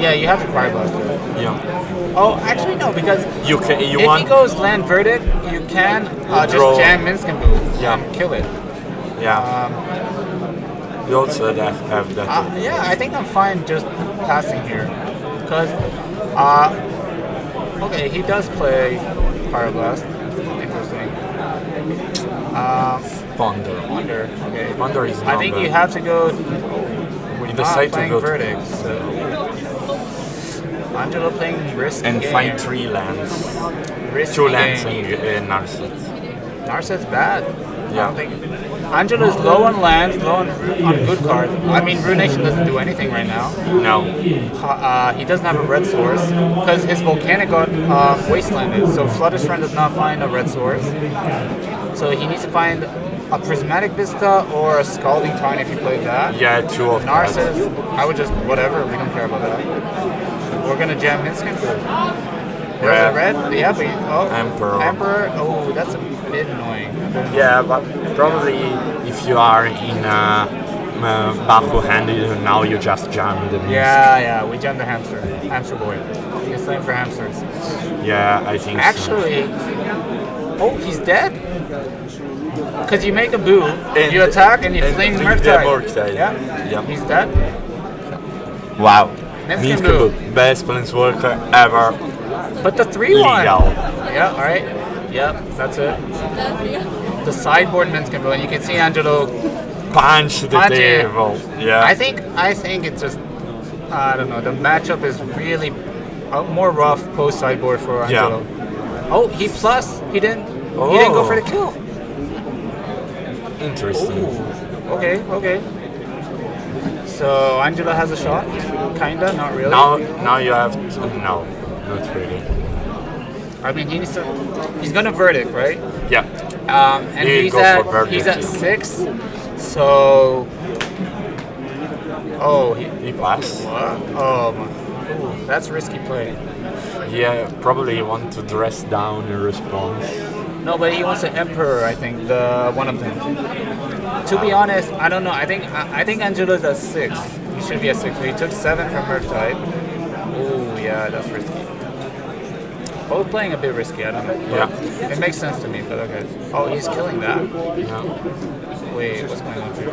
yeah, you have to Pyroblast it. Yeah. Oh, actually no, because You can. You if want. he goes land Verdict, you can just Draw. jam Minskin Boo Yeah. and kill it. Yeah. You also have that. Yeah, I think I'm fine just passing here. Because, okay, he does play Pyroblast. Interesting. Ponder. Wonder. Okay. Ponder is I think not you bad. have to go. We Not decide to playing go to- Verdict, so. Angelo playing risky and game. find 3 lands. Risky 2 lands game. in Narset. Narset's bad. I Yeah. don't think. Angela's low on lands, low on good cards. I mean, Ruination doesn't do anything right now. No. He doesn't have a red source because his Volcanic got wastelanded. So Fluttershrine does not find a red source. So he needs to find a Prismatic Vista or a Scalding Tarn if he played that. Yeah, 2 of cards. Narcissus, I would just whatever. We don't care about that. We're gonna jam Minskin. There's a red. Yeah, but Emperor. Emperor. Oh, that's a bit annoying. Yeah, but probably if you are in Baku hand, now you just jam the Minsk. Yeah, we jammed the hamster. Hamster boy. He's playing for hamsters. Yeah, I think so. Actually, oh, he's dead. Because you make a boo, And- you attack, and you and fling fling Murktide. the Murktide. Yeah? Yeah. He's dead. Wow. Minskin Minsk Boo. best planeswalker ever. But the 3-1. Legal. Yeah, alright. Yep, that's it. The sideboard Minskin Boo, and you can see Angelo. Punch the Punch it. table. Yeah. I think it's just, I don't know, the matchup is really more rough post sideboard for Angelo. Oh, he didn't go for the kill. Interesting. Okay. So Angelo has a shot, kinda, not really. Now you have to. No, not really. I mean, he's gonna Verdict, right? Yeah. And He he's goes for Verdict. at 6, so. Oh, He passed. oh, ooh, that's risky play. Yeah, probably want to dress down in response. No, but he wants an Emperor, I think, the one of them. To be honest, I don't know. I think Angelo's at 6. He should be at 6. So he took 7 from Murktide. Ooh, yeah, that's risky. Both playing a bit risky, I don't know. Yeah. It makes sense to me, but okay. Oh, he's killing that. Yeah. Wait, what's going on here?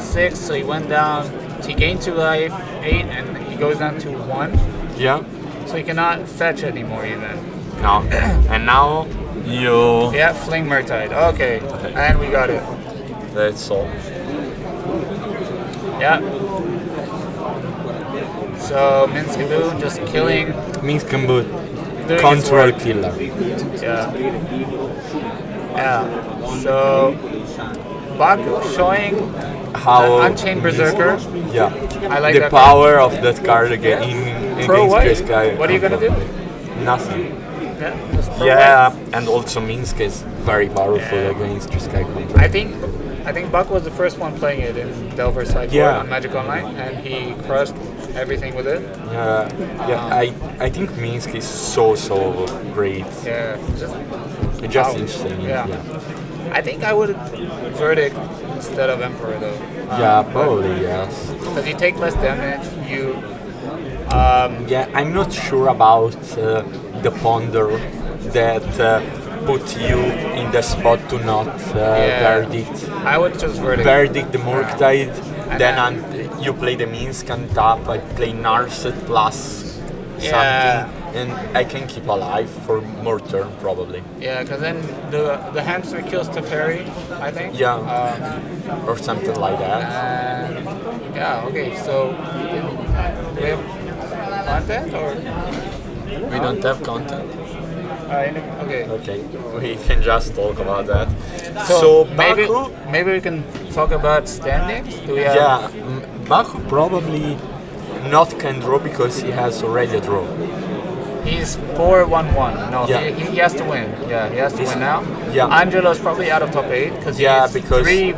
6, so he went down. He gained 2 life, 8, and he goes down to 1. Yeah. So he cannot fetch anymore, even. No. And now you. Yeah, fling Murktide. Okay, and we got it. That's all. Yeah. So Minskin Boo just killing, Minsk can boot. doing his Control work. killer. Yeah. Yeah. So Baku showing How. Unchained Berserker. Yeah. I like the that power of that card again Pro against what? Jeskai. What are you gonna do? Nothing. Yeah. Just pro Yeah, and also Minsk is very powerful Yeah. against Jeskai control. I think Buck was the first one playing it in Delver Sideboard Yeah. on Magic Online, and he crushed everything with it. I think Minsk is so great. Yeah, just Just wow. insane. Yeah. Yeah. I think I would Verdict instead of Emperor though. Yeah, probably yes. Because you take less damage, you Yeah, I'm not sure about the ponder that put you in the spot to not verdict. I would just Verdict. Verdict the Murktide, And then then- you play the Minsk on top, I play Narset plus something, and I can keep alive for more turn probably. Yeah, because then the hamster kills Teferi, I think. Yeah. Or something like that. And yeah, okay, so do we have content or? We don't have content. Okay. Okay, we can just talk about that. So Baku, maybe we can talk about standings. Do we have? yeah, Baku probably not can draw because he has already a draw. He's 4-1-1. No, Yeah. he has to win. Yeah, he has to win now. Yeah. Angelo's probably out of top 8 because Yeah, he's because 3-1-2.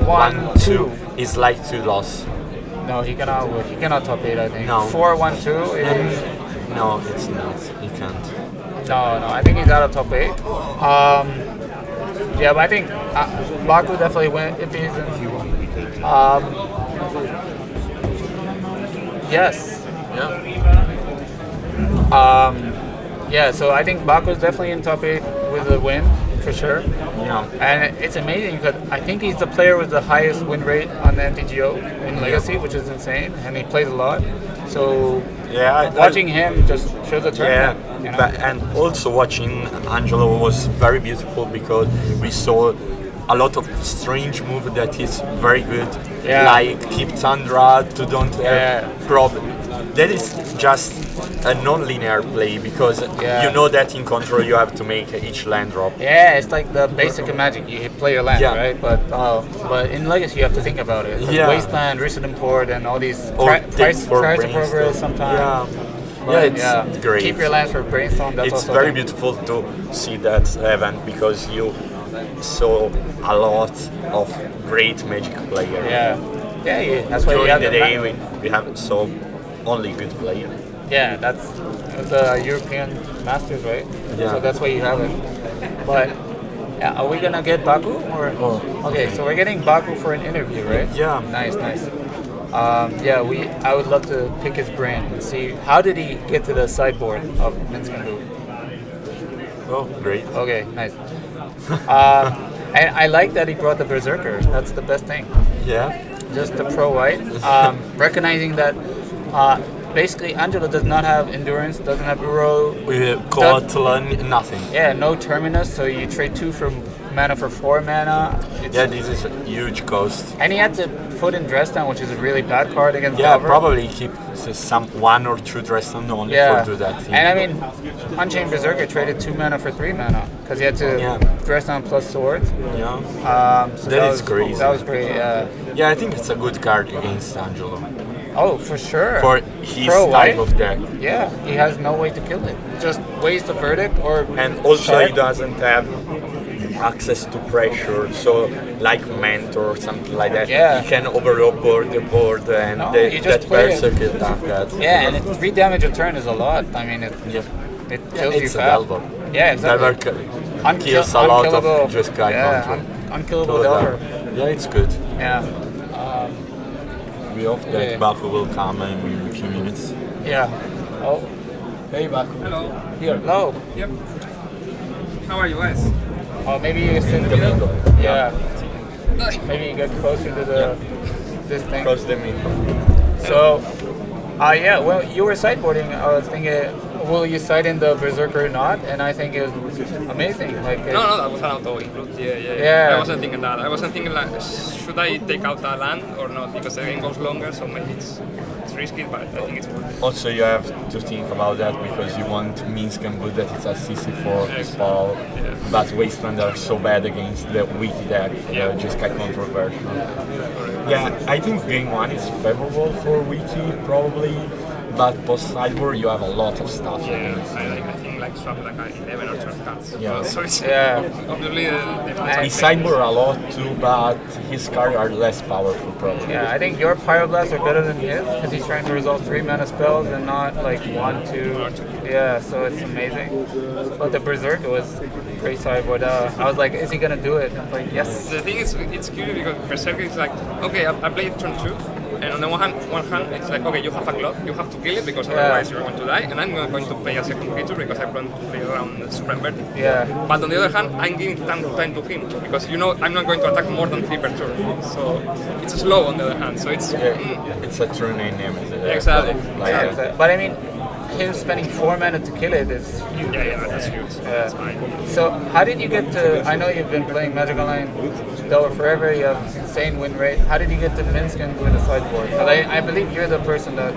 1-2 is like 2 loss. No, he cannot win. He cannot top 8, I think. No. 4-1-2 is... No, it's not. He can't. No, I think he's out of top 8. Yeah, but I think Baku definitely win if he's in. Yes. Yeah, so I think Baku's definitely in top 8 with a win, for sure. Yeah. And it's amazing because I think he's the player with the highest win rate on the MTGO in Legacy, which is insane, and he plays a lot. So Yeah, watching him just shows the Yeah, tournament. You know? but, and also watching Angelo was very beautiful because we saw a lot of strange move that is very good, Yeah. like keep Tundra to don't Yeah. have problem. That is just a non-linear play because Yeah. you know that in control you have to make each land drop. Yeah, it's like the basic of Magic. You play your land, Yeah. right? But in Legacy, you have to think about it. Like Yeah. Wasteland, Recent Import, and all these Or price for to brainstorm. progress sometimes. Yeah. But Yeah, it's great. Keep your lands for brainstorm. That's It's also very a thing. beautiful to see that event because you saw a lot of great Magic players. Yeah, that's why you During have the the day we have so only good players. Yeah, that's the European Masters, right? Yeah. So that's why you have it. But yeah, are we gonna get Baku or? Okay, so we're getting Baku for an interview, right? Yeah. Nice. Yeah, I would love to pick his brain and see how did he get to the sideboard of Minsk and Boo. Oh, great. Okay, nice. And I like that he brought the Berserker. That's the best thing. Yeah. Just the pro white, recognizing that basically Angelo does not have endurance, doesn't have Uro. Cortland, nothing. Yeah, no terminus, so you trade 2 for mana for 4 mana. Yeah, this is a huge cost. And he had to put in Dress Down, which is a really bad card against Yeah, Delver. probably keep some 1 or 2 Dresden only Yeah, for do that thing. and I mean, Unchained Berserker traded 2 mana for 3 mana because he had to Yeah. Dress Down plus Swords. Yeah. So That was is crazy. That was great. Yeah. Yeah, I think it's a good card against Angelo Oh, for sure. for his Pro type white? of deck. Yeah, he has no way to kill it. Just waste the verdict or. And also he Shark. doesn't have access to pressure, so like Mentor or something like that. Yeah. He can overboard the board and No, the, you just that play it. Berserker attack that. Yeah, and 3 damage a turn is a lot. I mean, it Yeah. kills you It's a fast. Delver. Yeah, exactly. Delver kills a lot Unkillable. of just guy Yeah, control. unkillable Delver. Yeah, it's good. Yeah, We hope that Yeah. Baku will come in a few minutes. yeah. Oh, hey, Baku. Hello. Here, hello. Yep. How are you guys? Oh, maybe you sit in the middle. Yeah. Maybe you get closer to the this thing. Cross the middle. So, yeah, well, you were sideboarding. I was thinking, will you side in the Berserker or not? And I think it was amazing. Like, No, that was an auto include. Yeah. Yeah. I wasn't thinking that. I wasn't thinking like, should I take out a land or not? Because the game goes longer, so maybe it's risky, but I think it's worth it. Also, you have to think about that because you want Minsk and Good that it's a CC4 spell, but Wasteland are so bad against the wiki deck, just kind of controversial. Yeah, I think game 1 is favorable for wiki probably, but post sideboard you have a lot of stuff against. I think like swap like 11 or 12 cards. Yeah. So it's Yeah. obviously He sideboard a lot too, but his cards are less powerful probably. Yeah, I think your Pyroblasts are better than his because he's trying to resolve 3 mana spells and not like 1, 2. Yeah, so it's amazing. But the Berserker was great sideboard. I was like, is he gonna do it? I'm like, yes. The thing is, it's curious because Berserker is like, okay, I play it turn 2, and on the one hand, it's like, okay, you have a clock, you have to kill it because otherwise you're going to die, and I'm not going to play a second creature because I plan to play around Supreme Verdict. Yeah. But on the other hand, I'm giving time to him because you know I'm not going to attack more than 3 per turn, so it's slow on the other hand. So it's It's a true name. Exactly. Like, But I mean, him spending 4 mana to kill it is huge. yeah, that's huge. That's fine. So how did you get to? I know you've been playing Magic Online Delver forever. You have insane win rate. How did you get to Minsk and doing the sideboard? 'Cause I believe you're the person that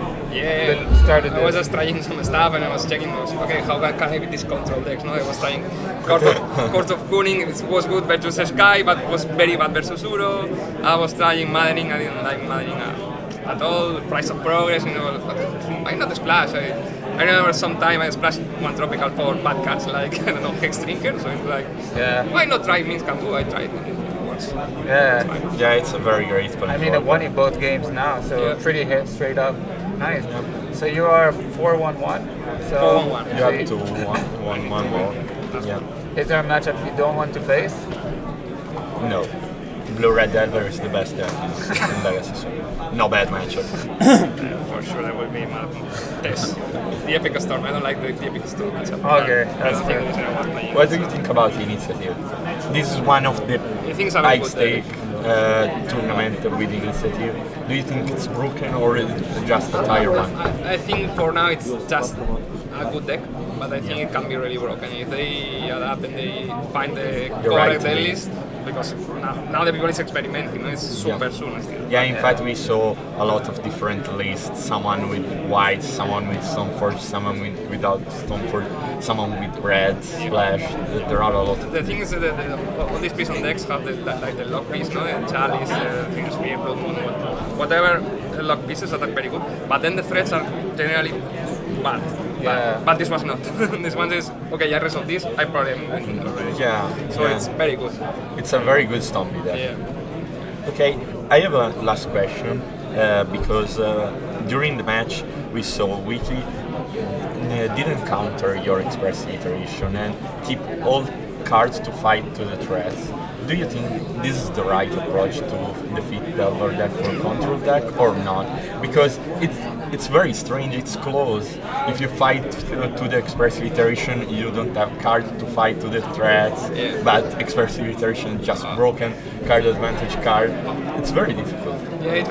started I was this. just trying some stuff and I was checking, okay, how can I beat this control decks? No, I was trying Court of Kuning, it was good versus Sky, but was very bad versus Uro. I was trying Mathering, I didn't like Mathering at all. Price of Progress, why not Splash? I remember sometime I splashed one tropical for bad cards like, I don't know, Hex Drinker, so it's like, why not try Means Can Do? I tried it. Yeah, it's a very great point. I mean, it won you both games now, so pretty hit straight up. Nice. So you are 4-1-1. So 4-1-1. You have to one more. Yeah. Is there a matchup you don't want to face? No. Blue Red Delver is the best deck in Legacy, so no bad matchup. For sure, that would be my test. The Epic Storm. I don't like the Epic Storm matchup. Okay, that's fair. What do you think about the Initiative? This is one of the think it's a very high good stake tournament with Initiative. Do you think it's broken or is it just a tier one? I think for now it's just a good deck, but I think it can be really broken if they adapt and they find the correct deck list. Because now everybody is experimenting, it's super soon still. Yeah, in fact we saw a lot of different lists, someone with white, someone with Stoneforge, someone without Stoneforge, someone with red, Splash, there are a lot of... The thing is that all these prison decks have the lock piece, the Chalice, things, Spear, Blood Moon, whatever the lock pieces that are very good, but then the threats are generally bad. Yeah. But this was not. This one is, okay, I resolved this, I probably am winning already. So it's very good. It's a very good Stompy deck. Yeah. Okay, I have a last question because during the match we saw Wiki didn't counter your Express iteration and keep all cards to fight to the threats. Do you think this is the right approach to defeat Delver deck for control deck or not? Because it's very strange, it's close. If you fight to the Expressive Iteration, you don't have cards to fight to the threats, but Expressive Iteration just broken, card advantage card. It's very difficult. Yeah, it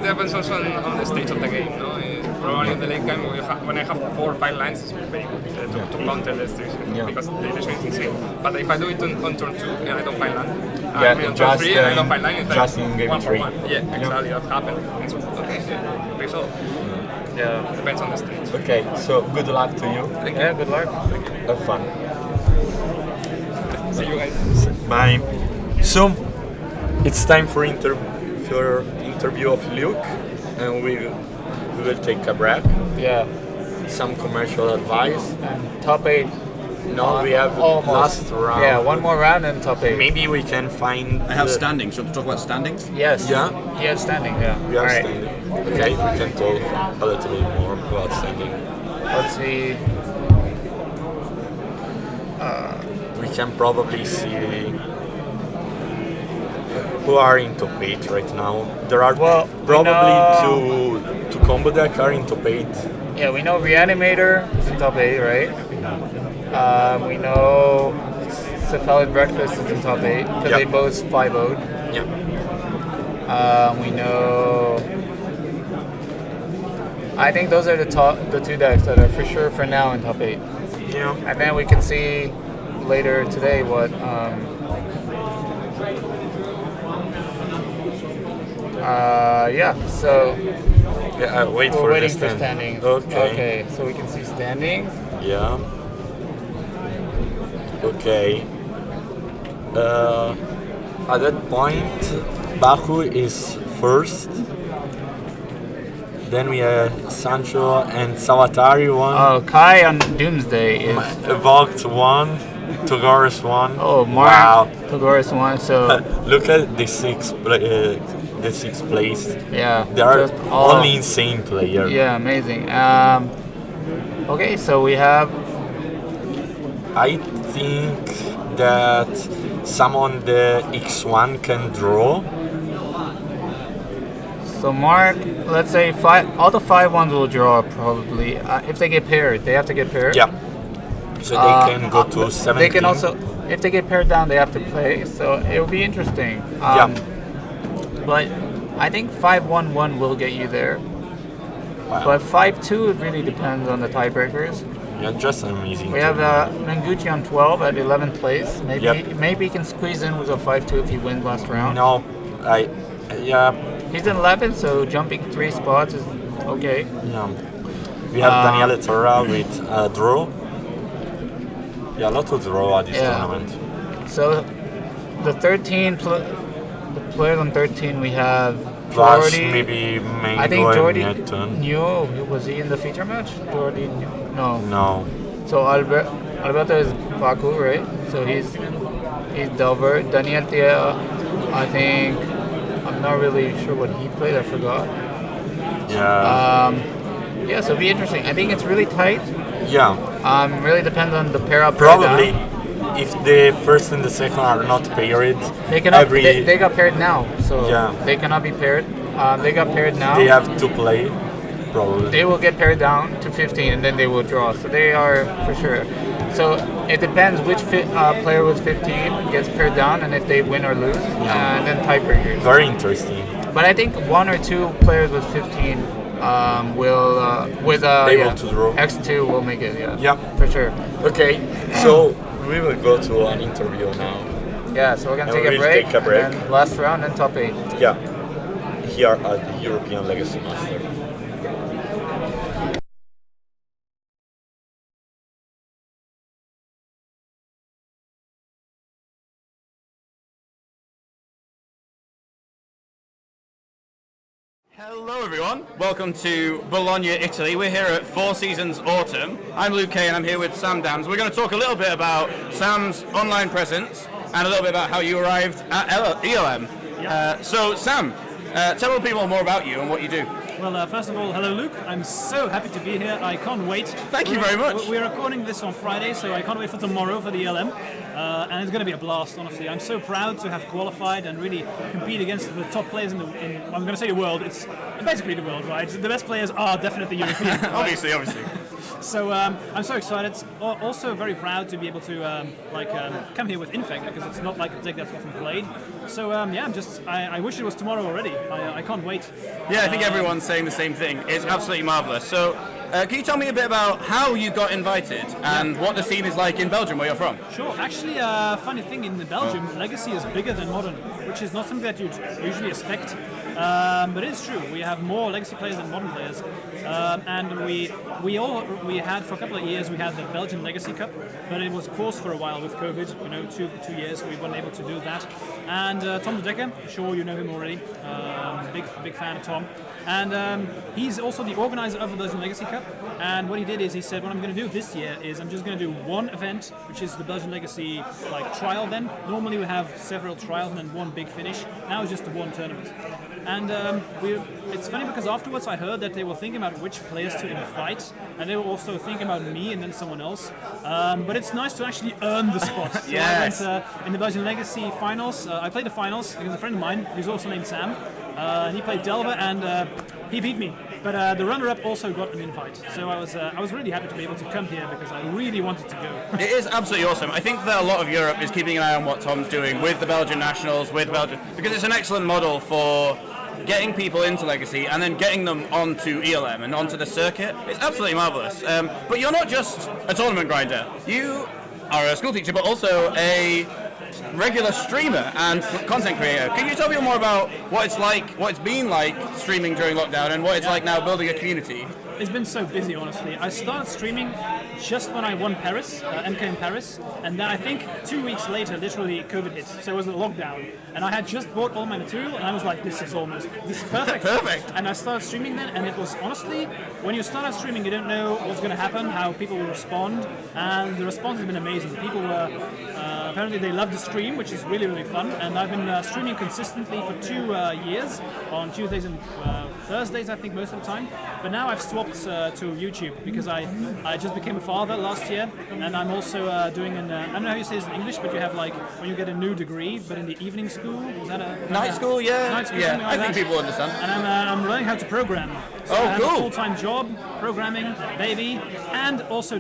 depends also on the stage of the game, no? Probably in the late game, when I have 4 or 5 lines, it's very good to counter the stage, because the iteration is insane. But if I do it on turn 2 and I don't find land, I mean on turn 3 and I don't find land, it's just like in game 1 for 3. 1. Yeah, exactly, that happened. It's okay, resolve. Yeah, it depends on the stage. Okay, so good luck to you. Thank you. Yeah, good luck. Have fun. See you guys. Bye. So, it's time for interview of Luke, and we will take a break. Yeah. Some commercial advice. And top 8. No, we have almost. last round. Yeah, one more round and top 8. Maybe we can find. I have standings. You want to talk about standings? Yes. Yeah? He has standing, yeah. We are All right. standing. Okay, we can talk a little bit more about standing. Let's see. We can probably see who are in top 8 right now. There are probably two combo deck are in top 8. Yeah, we know Reanimator is in top 8, right? We know Cephalid Breakfast is in top 8 because they both 5-0'd. Yeah. We know. I think those are the 2 decks that are for sure for now in top 8. Yeah. And then we can see later today what. So. Yeah, wait we're for waiting the for standings. Okay. So we can see standings. Yeah. Okay. At that point, Baku is first. Then we have Sancho and Sawatari 1. Oh, Kai on Doomsday is. Evoked 1. Togoris 1. Oh, Mark. Wow. Togoris 1. So. Look at the sixth place. Yeah. They are only insane players. Yeah, amazing. Okay, so we have. I think that some on the X1 can draw. So Mark, let's say all the 5-1s will draw probably. If they get paired, they have to get paired. Yeah. So they can go to 17. They can also, if they get paired down, they have to play. So it will be interesting. But I think 5-1-1 will get you there. Wow. But 5-2, it really depends on the tiebreakers. Yeah, just amazing. We have Menguchi on 12 at 11th place. Maybe he can squeeze in with a 5-2 if he wins last round. No, He's in 11th, so jumping 3 spots is okay. Yeah. We have Daniele Torra with draw. Yeah, a lot of draw at this tournament. So the 13, the players on 13, we have Plus Jordi, maybe Mango I think and Jordi Newton. knew. Was he in the feature match? Jordi knew. No. No. So Alberto is Baku, right? So he's Delver. Daniel Tia, I think, I'm not really sure what he played. I forgot. Yeah. Yeah, so it'll be interesting. I think it's really tight. Yeah. Really depends on the pair up. Probably, if the first and the second are not paired, They cannot. every They got paired now, so Yeah. they cannot be paired. They got paired now. they have to play. Probably. They will get paired down to 15, and then they will draw. So they are for sure. So it depends which player with 15 gets paired down, and if they win or lose, and then tiebreakers. Very interesting. But I think one or two players with 15 will Able to draw. X2 will make it. Yeah. Yeah. For sure. Okay, so we will go to an interview now. Yeah. So we're gonna And take a we'll break. take a break. And then last round and top 8. Yeah. Here at the European Legacy Master. Hello everyone, welcome to Bologna, Italy. We're here at Four Seasons Autumn. I'm Luke Kay and I'm here with Sam Dams. We're going to talk a little bit about Sam's online presence and a little bit about how you arrived at ELM. So Sam, tell people more about you and what you do. Well, first of all, hello Luke. I'm so happy to be here. I can't wait. Thank you very much. We're recording this on Friday, so I can't wait for tomorrow for the ELM. And it's going to be a blast, honestly. I'm so proud to have qualified and really compete against the top players I'm going to say the world. It's basically the world, right? The best players are definitely European. Right? Obviously. So I'm so excited. Also very proud to be able to come here with Infect, because it's not like a deck that's often played. So I wish it was tomorrow already. I can't wait. Yeah, I think everyone's saying the same thing. It's absolutely marvellous. So can you tell me a bit about how you got invited and what the scene is like in Belgium, where you're from? Sure. Actually, funny thing, in Belgium, Legacy is bigger than Modern, which is not something that you'd usually expect. But it's true. We have more Legacy players than Modern players, and we had for a couple of years we had the Belgian Legacy Cup, but it was paused for a while with COVID. 2 years we weren't able to do that. And Tom de Decker, sure you know him already. Big fan of Tom. And he's also the organizer of the Belgian Legacy Cup. And what he did is he said, what I'm going to do this year is I'm just going to do one event, which is the Belgian Legacy trial. Then normally we have several trials and then one big finish. Now it's just the one tournament. And it's funny because afterwards I heard that they were thinking about which players to invite, and they were also thinking about me and then someone else. But it's nice to actually earn the spot. So Yes. I went in the Belgian Legacy finals. I played the finals because a friend of mine, who's also named Sam, and he played Delver, and he beat me. But the runner-up also got an invite, so I was really happy to be able to come here because I really wanted to go. It is absolutely awesome. I think that a lot of Europe is keeping an eye on what Tom's doing with the Belgian nationals, with Belgium, because it's an excellent model for getting people into Legacy and then getting them onto ELM and onto the circuit. It's absolutely marvellous. But you're not just a tournament grinder. You are a school teacher, but also a regular streamer and content creator. Can you tell me more about what it's been like streaming during lockdown and what it's like now building a community? It's been so busy, honestly. I started streaming just when I won Paris, MK in Paris, and then I think 2 weeks later, literally, COVID hit. So it was a lockdown, and I had just bought all my material, and I was like, this is perfect. Perfect. And I started streaming then, and it was honestly, when you start out streaming, you don't know what's going to happen, how people will respond, and the response has been amazing. People were apparently they loved the stream, which is really, really fun, and I've been streaming consistently for 2 years on Tuesdays and Thursdays, I think, most of the time. But now I've swapped to YouTube because I just became a father last year, and I'm also doing I don't know how you say this in English, but you have when you get a new degree, but in the evening school. Is that a Night school, yeah. Night school, Yeah, something like I think that. people understand. And I'm learning how to program. So Oh, I have cool. a full-time job, programming, baby, and also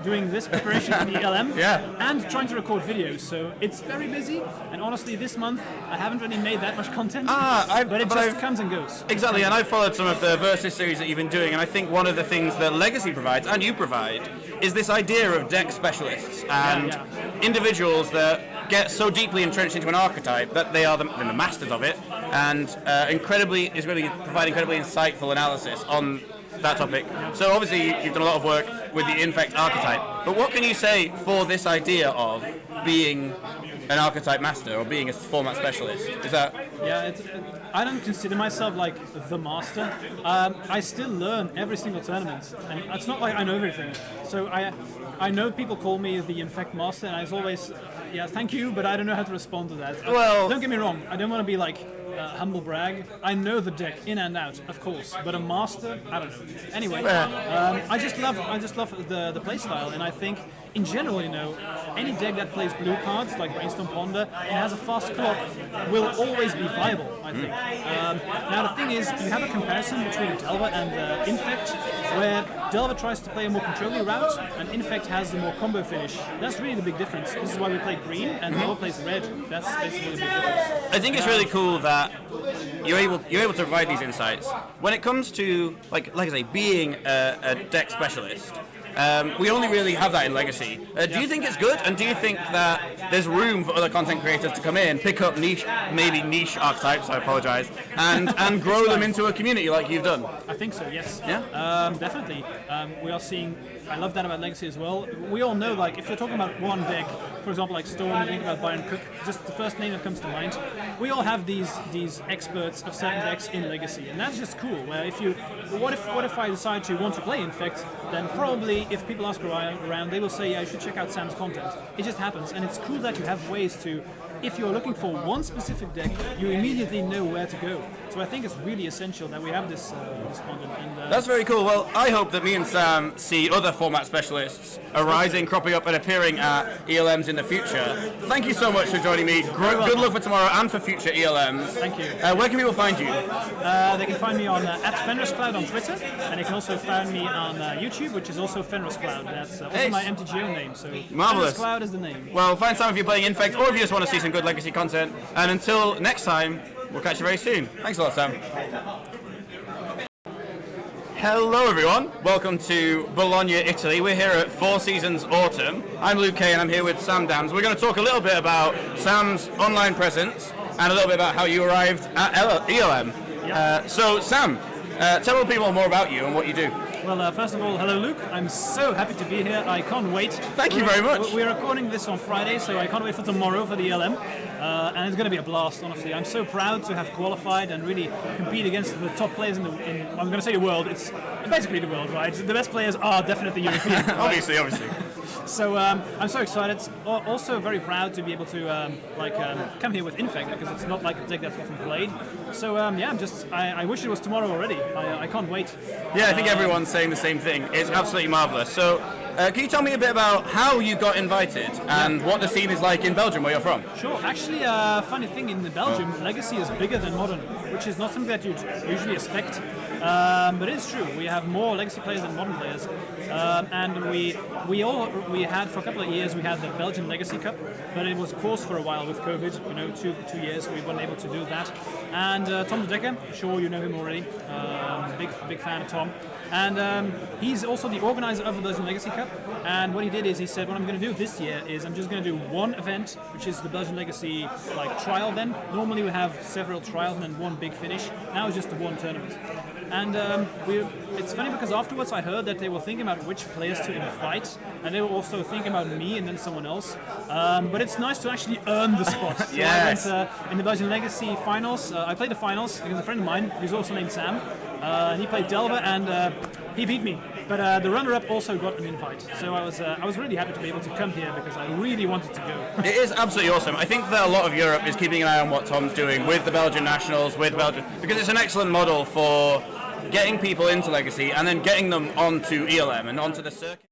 doing this preparation for the ELM, Yeah. and trying to record videos. So it's very busy, and honestly, this month I haven't really made that much content, but it just comes and goes. Exactly, and I've followed some of the Versus series that you've been doing, and I think one of the things that Legacy provides, and you provide, is this idea of deck specialists and individuals that get so deeply entrenched into an archetype that they are the masters of it, and is going to provide incredibly insightful analysis on that topic. So obviously you've done a lot of work with the Infect archetype, but what can you say for this idea of being an archetype master or being a format specialist? Is that? Yeah, I don't consider myself like the master. I still learn every single tournament, and it's not like I know everything. So I know people call me the Infect Master, and it's always, yeah, thank you, but I don't know how to respond to that. Well, don't get me wrong, I don't want to be like humble brag. I know the deck in and out, of course, but a master, I don't know. Anyway, I just love the play style, and I think in general, you know, any deck that plays blue cards like Brainstorm Ponder and has a fast clock will always be viable, I think. Now the thing is, you have a comparison between Delver and Infect, where Delver tries to play a more controlling route, and Infect has the more combo finish. That's really the big difference. This is why we play green, and Delver plays red. That's basically the big difference. I think it's really cool that you're able to provide these insights. When it comes to like I say, being a deck specialist, we only really have that in Legacy. Do you think it's good, and do you think that there's room for other content creators to come in, pick up niche archetypes? I apologise, and grow them into a community like you've done? I think so. Yes. Yeah. Definitely. We are seeing. I love that about Legacy as well. We all know, like, if you're talking about one deck, for example, like Storm, you think about Byron Cook, just the first name that comes to mind. We all have these experts of certain decks in Legacy, and that's just cool. Where if you, what if I decide to want to play Infect, then probably if people ask around, they will say, yeah, you should check out Sam's content. It just happens, and it's cool that you have ways to. If you're looking for one specific deck, you immediately know where to go. So I think it's really essential that we have this content. And, that's very cool. Well, I hope that me and Sam see other format specialists arising, cropping up, and appearing at ELMs in the future. Thank you so much for joining me. Good luck for tomorrow and for future ELMs. Thank you. Where can people find you? They can find me on @FenrisCloud on Twitter, and they can also find me on YouTube, which is also FenrisCloud. That's also my MTGO name. So Marvelous. FenrisCloud is the name. Well, find Sam if you're playing Infect, or if you just want to see some good Legacy content. And until next time, we'll catch you very soon. Thanks a lot, Sam. Hello everyone, welcome to Bologna, Italy. We're here at Four Seasons Autumn. I'm Luke Kay and I'm here with Sam Dams. We're going to talk a little bit about Sam's online presence and a little bit about how you arrived at ELM. So Sam, tell people more about you and what you do. Well, first of all, hello Luke. I'm so happy to be here. I can't wait. Thank you very much. We're recording this on Friday, so I can't wait for tomorrow for the ELM. And it's going to be a blast, honestly. I'm so proud to have qualified and really compete against the top players in I'm going to say the world. It's basically the world, right? The best players are definitely European. Obviously. So I'm so excited. Also very proud to be able to come here with Infect, because it's not like a deck that's often played. So I wish it was tomorrow already. I can't wait. Yeah, I think everyone's saying the same thing. It's absolutely marvelous. So can you tell me a bit about how you got invited and what the scene is like in Belgium, where you're from? Sure. Actually, funny thing, in Belgium, Legacy is bigger than Modern, which is not something that you'd usually expect. But it's true. We have more Legacy players than Modern players, and we had for a couple of years we had the Belgian Legacy Cup, but it was paused for a while with COVID. You know, two years we weren't able to do that. And Tom de Decker, sure you know him already. Big fan of Tom. And he's also the organizer of the Belgian Legacy Cup. And what he did is he said, what I'm going to do this year is I'm just going to do one event, which is the Belgian Legacy trial. Then normally we have several trials and then one big finish. Now it's just the one tournament. And it's funny because afterwards I heard that they were thinking about which players to invite, and they were also thinking about me and then someone else. But it's nice to actually earn the spot. So yes. I went in the Belgian Legacy finals. I played the finals because a friend of mine, who's also named Sam, and he played Delver, and he beat me. But the runner-up also got an invite, so I was really happy to be able to come here because I really wanted to go. It is absolutely awesome. I think that a lot of Europe is keeping an eye on what Tom's doing with the Belgian nationals, because it's an excellent model for getting people into Legacy and then getting them onto ELM and onto the circuit.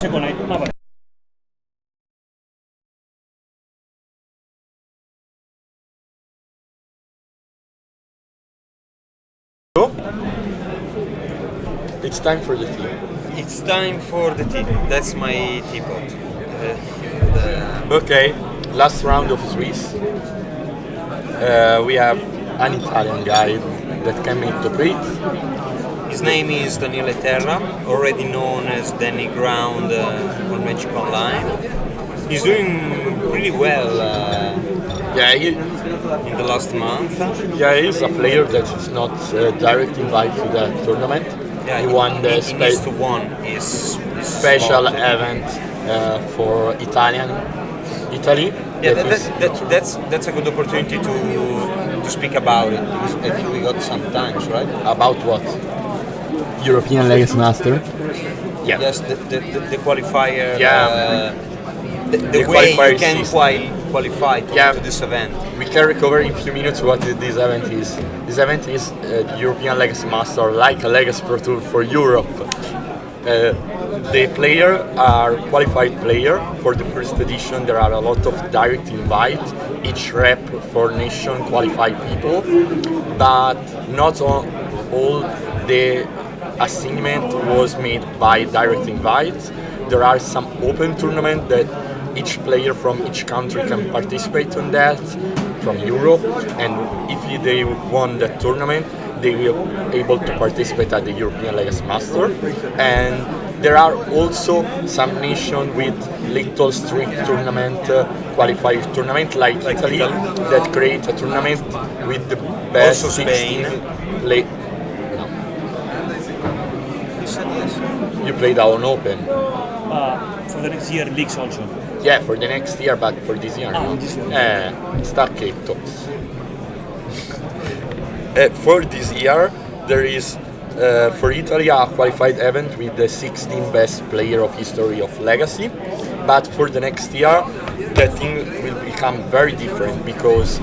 It's time for the tea. It's time for the tea. That's my teapot. Okay, last round of Swiss. We have an Italian guy that came into play. His name is Daniele Terra, already known as Danny Ground on Magic Online. He's doing pretty well in the last month. Yeah, he's a player that is not direct invited to the tournament. Yeah, he won the he needs to win his special slot. event for Italy. Yeah, that's a good opportunity to speak about it, because I think we got some times, right? About what? European Legacy Master? Yeah. Yes, the qualifier. Yeah. The way you can qualify to this event. We can recover in a few minutes what this event is. This event is the European Legacy Master, like a Legacy Pro Tour for Europe. The player are qualified player. For the first edition there are a lot of direct invite, each rep for nation qualified people, but not all the assignment was made by direct invite. There are some open tournament that each player from each country can participate on that from Europe, and if they won that tournament they will able to participate at the European Legacy Master. And there are also some nations with little street tournament, qualifier tournament like Italy, that create a tournament with the best Also Spain. 16 play. No. You played on Open. For the next year, leagues also. Yeah, for the next year, but for this year, no. This year. Stacchetto. For this year, there is for Italy a qualified event with the 16 best player of history of Legacy. But for the next year, the thing will become very different, because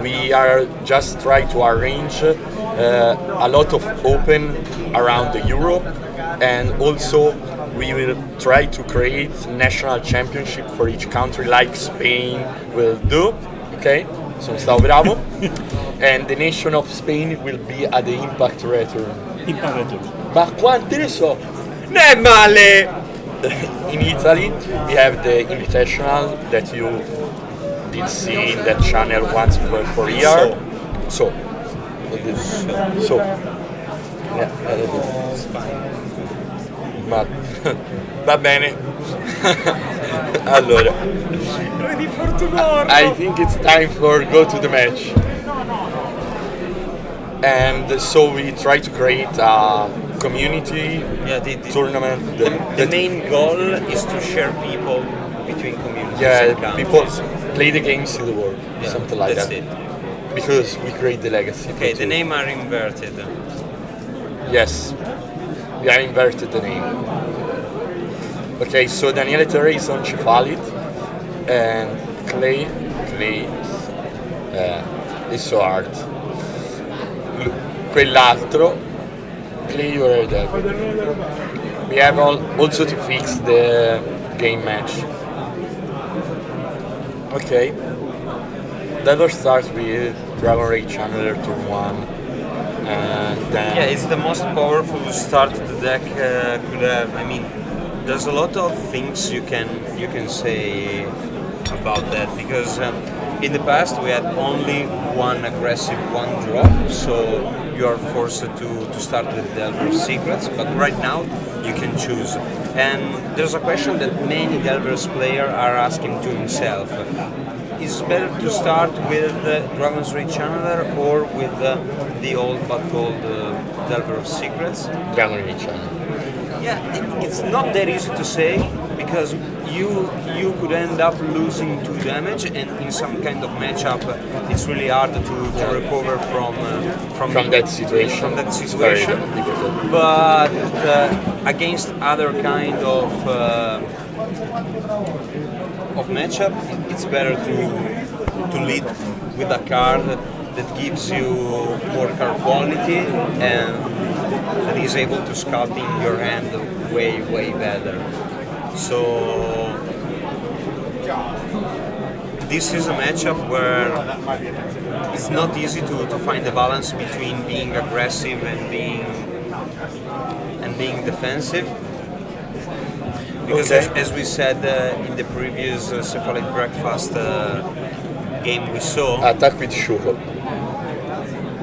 we are just trying to arrange a lot of open around the Europe, and also we will try to create national championship for each country, like Spain will do. Okay, sono stato bravo. And the nation of Spain will be at the Impact Return. Impact Return. Ma quante ne so? Non è male! In Italy, we have the Invitational that you did see in that channel once for a year. So. Yeah, it's fine. Ma va bene. Allora, Ready for tomorrow. I think it's time for go to the match. And so we try to create a community tournament. The main goal is to share people between communities. Yeah, and people countries. play the games in the world, something like that's that. it. Because we create the legacy. Okay, the name are inverted. Yes, we are inverted the name. Okay, so Daniele Terra is on Cephalid, and Clay is so hard. Quell'altro, Clay, you are there. We have also to fix the game match. Okay, that will start with Dragon Ray Channeler turn 1, and then... Yeah, it's the most powerful start the deck could have. I mean, there's a lot of things you can say about that, because in the past we had only one aggressive one drop, so you are forced to start with Delver's Secrets, but right now you can choose. And there's a question that many Delver's players are asking to himself. Is it better to start with Dragon's Ray Channeler or with the old but old Delver of Secrets? Dragon Ray Channeler. Yeah, it's not that easy to say, because you could end up losing 2 damage, and in some kind of matchup it's really hard to recover from that situation. From that It's very situation. difficult. But against other kind of matchup, it's better to lead with a card that gives you more card quality and that is able to scout in your hand way better. So this is a matchup where it's not easy to find the balance between being aggressive and being defensive. Because as we said in the previous Cephalid Breakfast game we saw, attack with Shuko.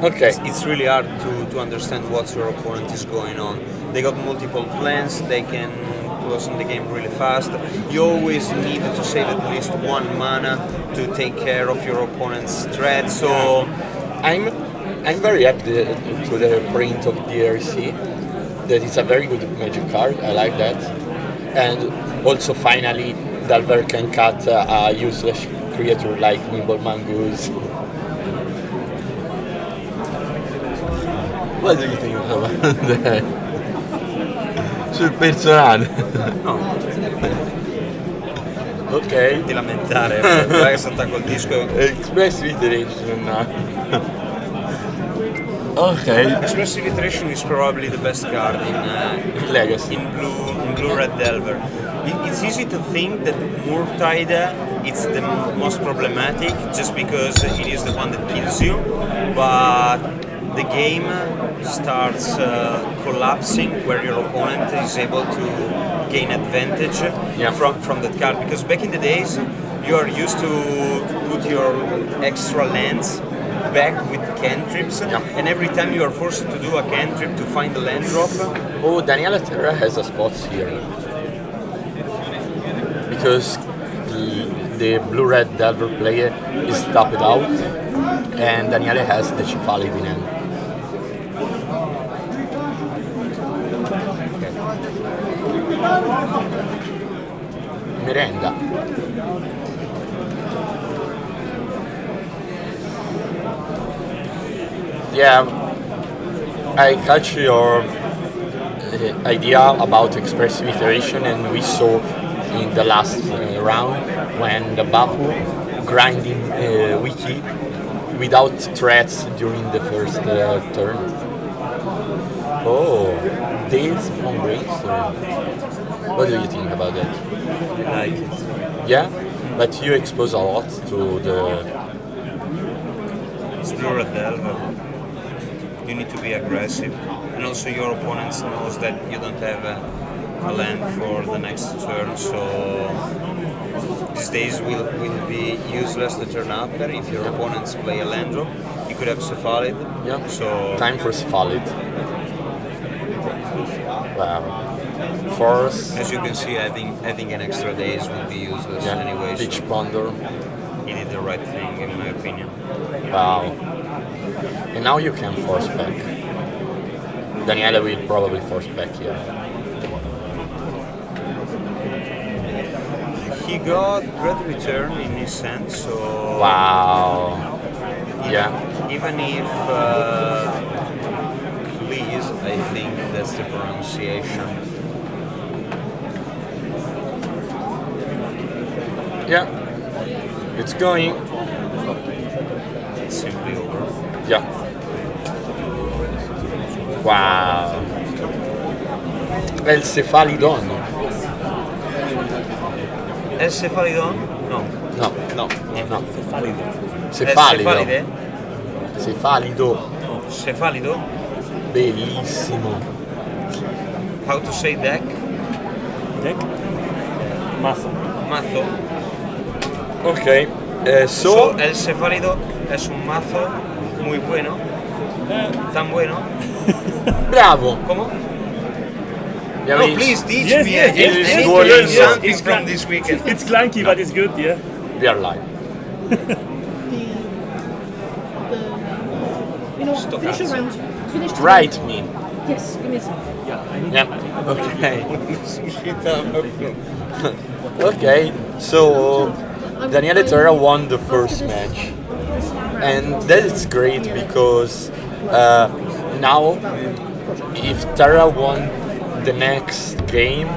Okay. It's really hard to understand what your opponent is going on. They got multiple plans, they can close in the game really fast. You always need to save at least one mana to take care of your opponent's threat. So I'm very happy to the print of DRC. That is a very good magic card. I like that. And also finally Delver can cut a useless creature like Nimble Mongoose. What do you think about that? Sul personale. No. Ok. Di lamentare, guarda che salta col disco. Expressive Iteration. Okay. Expressive Iteration is probably the best card in Legacy. In blue red Delver. It's easy to think that Murktide is the most problematic just because it is the one that kills you, but the game starts collapsing where your opponent is able to gain advantage from that card. Because back in the days, you are used to put your extra lands back with cantrips, and every time you are forced to do a cantrip to find a land drop. Oh, Daniele Terra has a spot here. Because the blue-red Delver player is tapped out, and Daniele has the Cephalid in hand. Miranda. Yeah, I catch your idea about expressive iteration, and we saw in the last round when the Bahu grinding wiki without threats during the first turn. Oh, Days on Brainstorm. What do you think about that? I like it. Yeah, but you expose a lot to the... Explore a Delver. You need to be aggressive, and also your opponent knows that you don't have a land for the next turn, so these days will be useless to turn after if your opponents play a land drop. You could have Cephalid. Yeah. So time for Cephalid. Wow. Force. As you can see, I think an extra days will be useless anyway. Pitch Ponder. He did the right thing, in my opinion. Wow. And now you can force back. Daniele will probably force back here. He got Dread Return in his hand, so... Wow. Yeah. Even if... Please, I think that's the pronunciation. Yeah. It's going. It's simply over. Yeah. Wow. El Cephalidon. El Cephalidon? No. No. No. No. Cefalido. Cefalido. Cefalido. Cefalido? Bellissimo. How to say deck? Deck? Mazo. Mazo. Ok. So el Cefalido es un mazo muy bueno. Tan bueno. Bravo. ¿Cómo? Yeah, no, please teach yes, me. yes, I yes, need yes, to learn yes, something it's from this weekend. It's clunky, but it's good, yeah. We are live. Finish your round. Finish the Write round. me. Yes, give me a second. Yeah. Okay. Okay. So Daniele Terra won the first match, and that is great because now if Terra won the next game,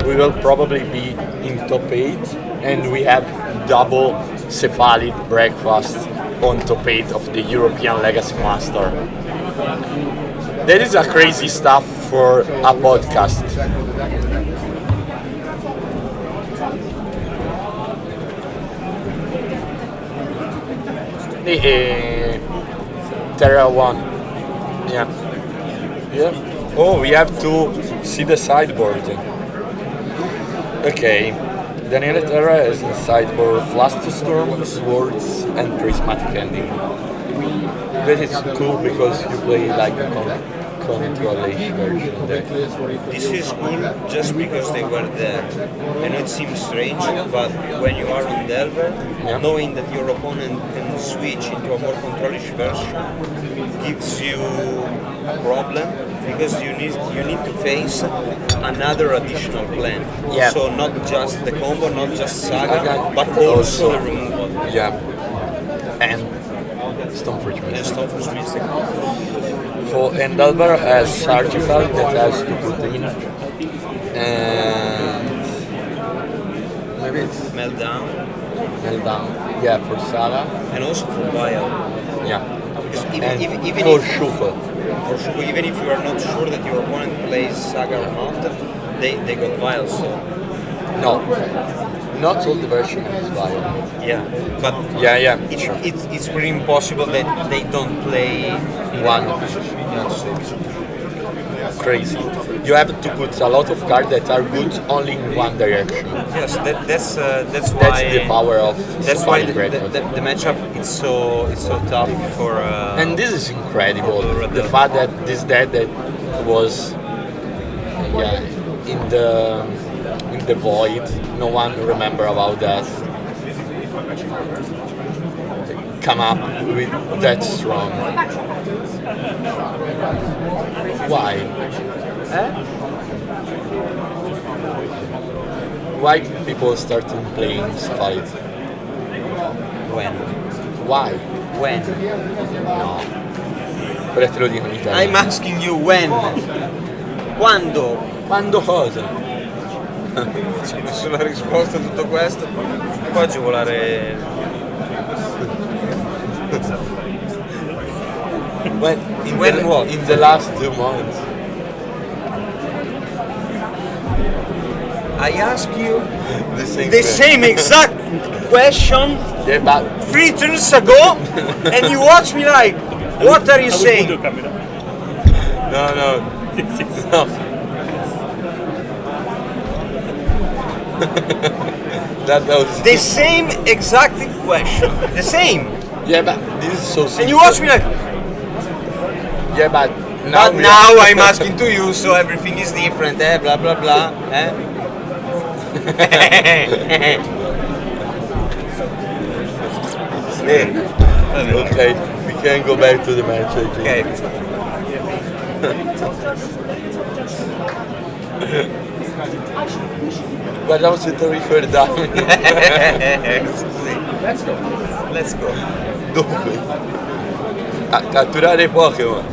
we will probably be in top 8, and we have double Cephalid breakfast on top 8 of the European Legacy Master. That is a crazy stuff for a podcast. Terra 1. Yeah. Yeah. Oh, we have to see the sideboard. Okay. Daniele Terra has in sideboard Flusterstorm, Swords, and Prismatic Ending. That is cool because you play like a control-ish version there. This is cool just because they were there. I know it seems strange, but when you are on Delver, knowing that your opponent can switch into a more control-ish version gives you a problem because you need to face another additional plan. Yeah. So not just the combo, not just Saga, but also the removal. Yeah. And Stoneforge And Stoneforge Mystic. And Delver has Surgical that has to put in. And maybe it's Meltdown. Yeah, for Saga. And also for Vial. Yeah. Even for if, Shuko. For Shuko, even if you are not sure that your opponent plays Saga or not, they got Vial, so... No. Not all the version is Vial. Yeah, but it's pretty impossible that they don't play one of each. Crazy. You have to put a lot of cards that are good only in one direction. Yes, that's why. That's the power of. That's why the matchup is so tough for. And this is incredible. The fact that this deck that was, in the void. No one remember about that. Come up with that strong. Why? Why people starting playing Fight? When? Why? When? No. Però te lo dico in italiano. I'm asking you when. Quando? Quando cosa? C'è nessuna risposta a tutto questo. Può agevolare. In the last 2 months. I ask you the same exact question 3 turns ago, and you watch me like, what are you saying? No. That was the same exact question. The same. Yeah, but this is so simple. And you watch me like. Yeah, but now I'm asking to you, so everything is different. Blah blah blah. Okay, we can go back to the match. Okay. Guardiamo se ti ricordavi. Let's go. Dove? A catturare Pokémon.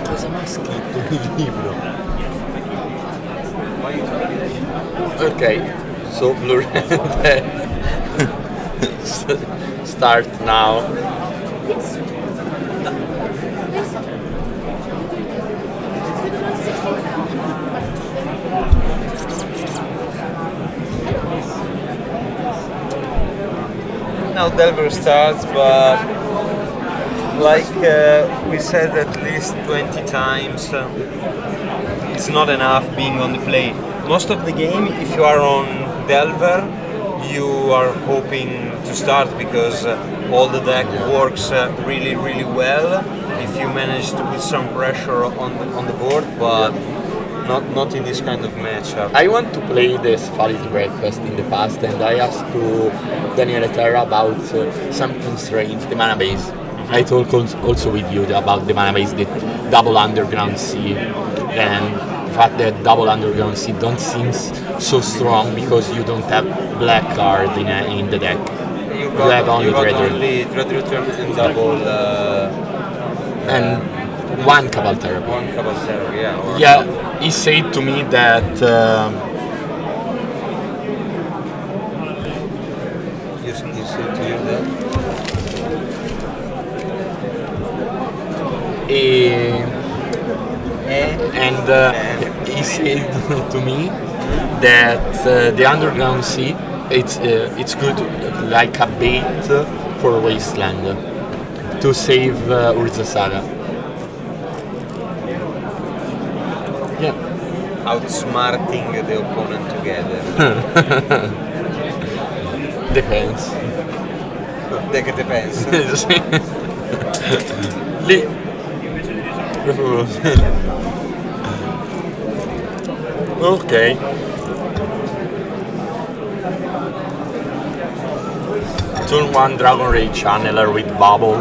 Cosa mi ha scritto il libro? Ok, so Blue Red start now. Now Delver starts, but like we said at least 20 times, it's not enough being on the play. Most of the game, if you are on Delver, you are hoping to start because all the deck works really well if you manage to put some pressure on the board, but not in this kind of matchup. I want to play the Sphalis Breakfast in the past, and I asked to Daniele Terra about something strange, the mana base. I talked also with you about the mana base, the double underground sea, and the fact that double underground sea don't seem so strong because you don't have black card in the deck. You have only Dread Return and double. And one Cabal Terror. One Cabal Terror, yeah. Yeah, he said to me that he said to you that and he said to me that the underground sea it's good like a bait for Wasteland to save Urza Saga. Yeah. Outsmarting the opponent together. Depends. Depends. Okay. Turn 1 Dragon Rage Channeler with Bubble.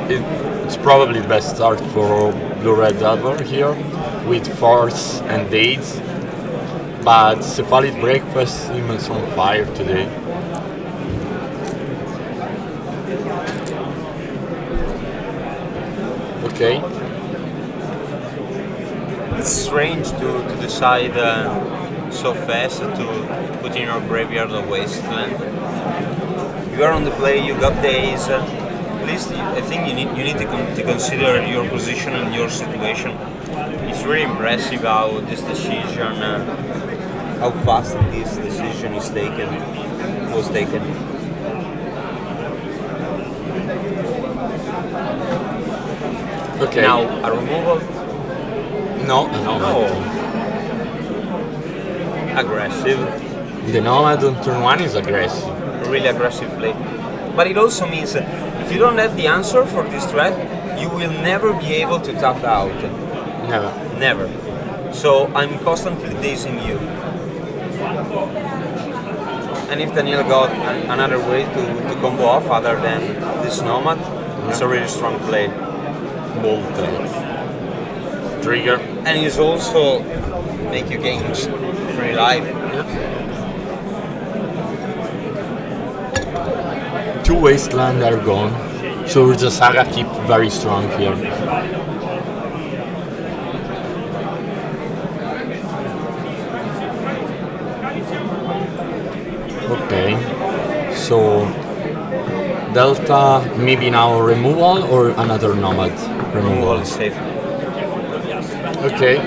It's probably the best start for Blue Red Delver here, with Force and Dates. But Cephalid Breakfast seems on fire today. Okay. It's strange to decide so fast to put in your graveyard a Wasteland. You are on the play, you got days. At least I think you need to consider your position and your situation. It's really impressive how this decision, how fast this decision was taken. Okay. Now a removal. No. Aggressive. The Nomad on turn 1 is aggressive. Really aggressive play. But it also means that if you don't have the answer for this threat, you will never be able to tap out. Never. So I'm constantly dazing you. And if Daniel got another way to combo off other than this Nomad, it's a really strong play. Bold trigger. And he's also make you gain 3 life. Two Wasteland are gone, so Urza Saga keep very strong here. Okay, so Delta maybe now removal or another Nomad removal? Is safe. Okay.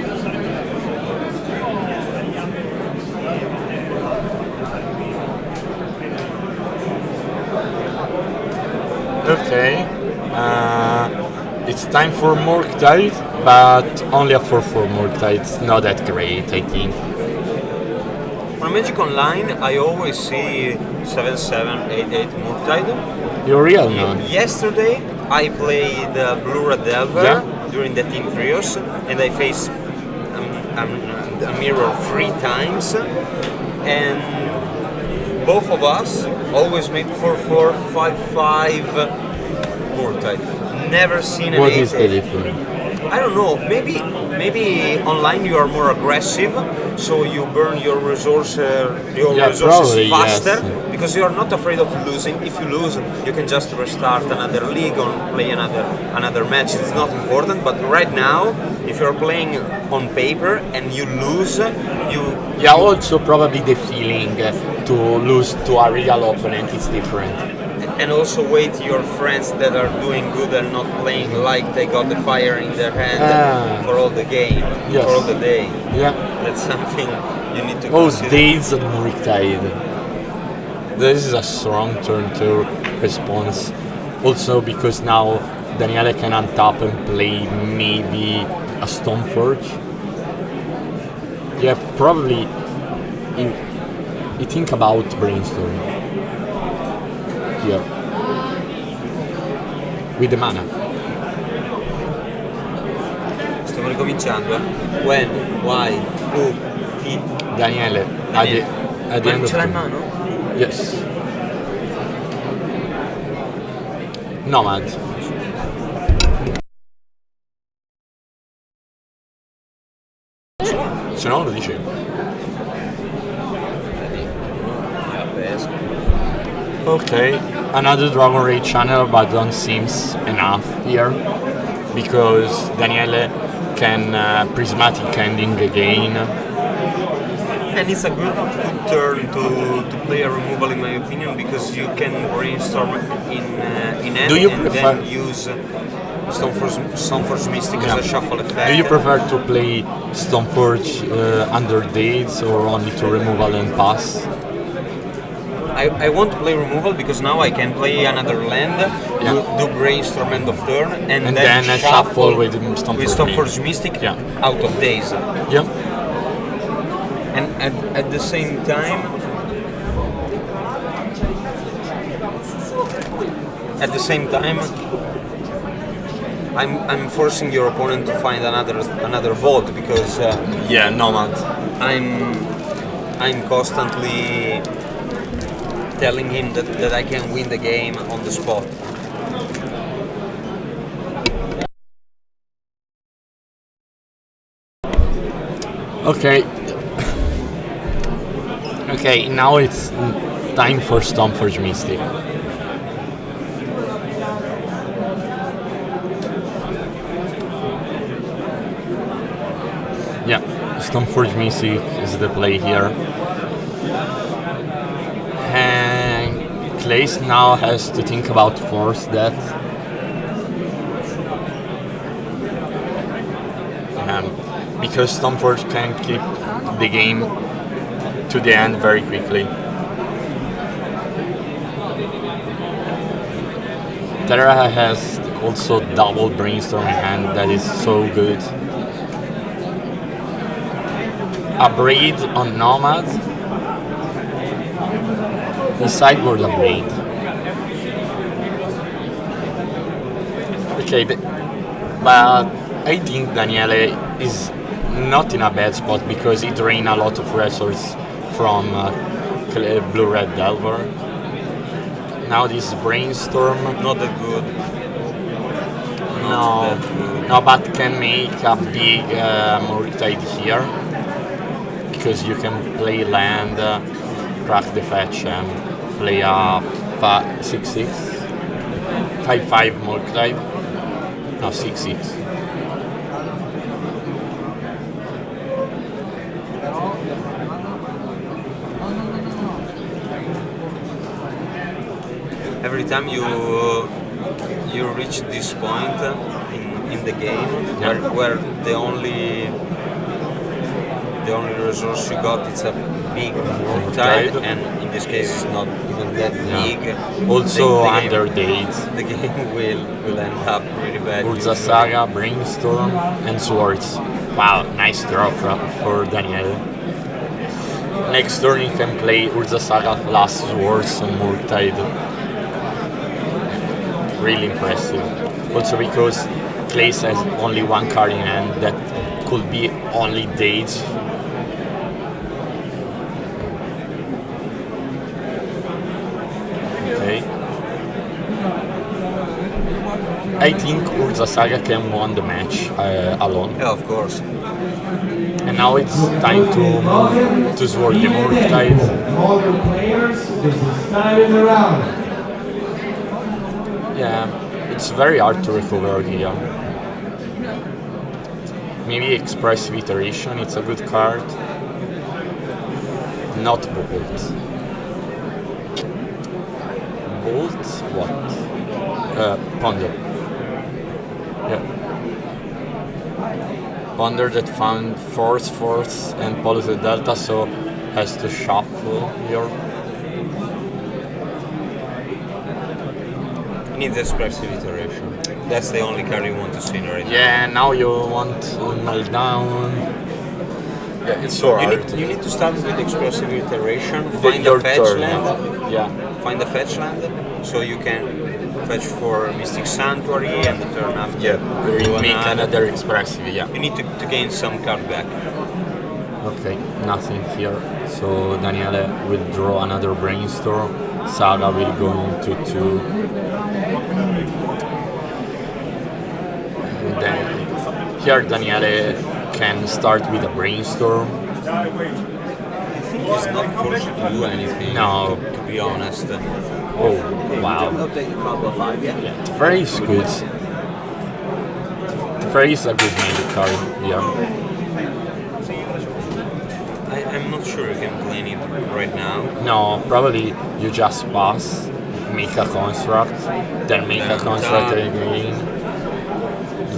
Okay. It's time for Murktide, but only a 4/4 Murktide. It's not that great, I think. On Magic Online, I always see 7/7, 8/8 Murktide. You're real now. Yesterday, I played Blue Red Delver during the Team Trios, and I faced a mirror 3 times, and both of us always made 4/4, 5/5 Murktide. Never seen an 8/8. What is the difference? I don't know. Maybe online you are more aggressive, so you burn your resources probably, faster yes. because you are not afraid of losing. If you lose, you can just restart another league or play another match. It's not important. But right now, if you are playing on paper and you lose, also probably the feeling to lose to a real opponent is different. And also wait your friends that are doing good and not playing like they got the fire in their hand for all the game, for all the day. Yeah. That's something you need to Oh, consider. Days at Murktide. This is a strong turn 2 response. Also because now Daniele can untap and play maybe a Stoneforge. Yeah, probably you think about Brainstorm. Here. With the mana. Stiamo ricominciando, eh? When? Why? Who? Chi? Daniele. At the end of ce l'ha in turn. mano? Yes. Nomad. Se no lo dicevo. Okay, another Dragon Rage channel, but don't seems enough here because Daniele can prismatic ending again. And it's a good turn to play a removal, in my opinion, because you can brainstorm in end Do you and prefer- then use Stoneforge Mystic as a shuffle effect. Do you prefer to play Stoneforge under Dates or only to removal and pass? I want to play removal because now I can play another land, do brainstorm end of turn, and then shuffle with Stoneforge Mystic out of days. Yeah. And at the same time, I'm forcing your opponent to find another vault because Nomad. I'm constantly telling him that I can win the game on the spot. Okay. Okay, now it's time for Stoneforge Mystic. Yeah, Stoneforge Mystic is the play here. And Claes now has to think about force that. Because Stoneforge can keep the game to the end very quickly. Terra has also double brainstorm in hand that is so good. A Braid on Nomad. The sideboard a Braid. Okay, but I think Daniele is not in a bad spot because he drained a lot of resources from Blue-Red Delver. Now this Brainstorm. Not that good. No, but can make a big Murktide here because you can play land, crack the fetch, and play a 6/6, 5/5 Murktide. No, 6/6. Every time you reach this point in the game where the only resource you got is a big Murktide, and in this case it's not even that big. Also the under Dates. The game will end up pretty bad. Urza Saga, Brainstorm, and Swords. Wow, nice draw for Daniele. Next turn you can play Urza Saga plus Swords and Murktide. Really impressive. Also because Claes has only one card in hand that could be only Dates. Okay. I think Urza Saga can win the match alone. Yeah, of course. And now it's time to Sword the Murktide. Yeah, it's very hard to recover here. Maybe Expressive Iteration, it's a good card. Not Bolt. Bolt? What? Ponder. Yeah. Ponder that found Force, and Polluted Delta, so has to shuffle here. Needs Expressive Iteration. That's the only card you want to see right now. Yeah, now you want Meltdown. Yeah, it's so hard. You need to start with Expressive Iteration, Then find a your fetch turn. land. Yeah. Find a fetch land, so you can fetch for Mystic Sanctuary, and the turn after you make another Expressive, yeah. You need to gain some card back. Okay, nothing here. So Daniele will draw another Brainstorm. Saga will go into 2. And then here Daniele can start with a Brainstorm. I think he's not forced to do anything. No. To be honest. Oh, wow. Yeah, Teferi is good. Teferi is a good magic card, yeah. I'm not sure you can play it right now. No, probably you just pass, make a construct, then make a construct again.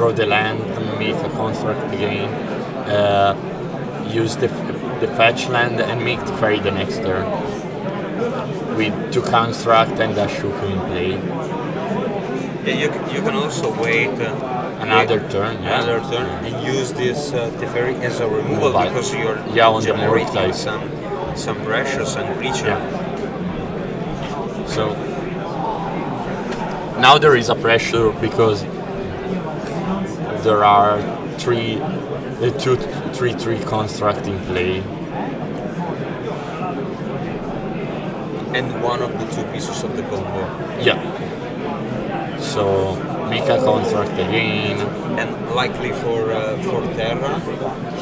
draw the land, make a construct again, use the fetch land and make the fairy the next turn. With 2 construct and a Shuku in play. Yeah, you can also wait Another turn, yeah. another turn, and use this Teferi as a removal Mobile. because you're On the generating mortal. some pressures and creature. So now there is a pressure because there are 3/3 construct in play. And one of the 2 pieces of the combo. Yeah. So make a construct again. And likely for Terra,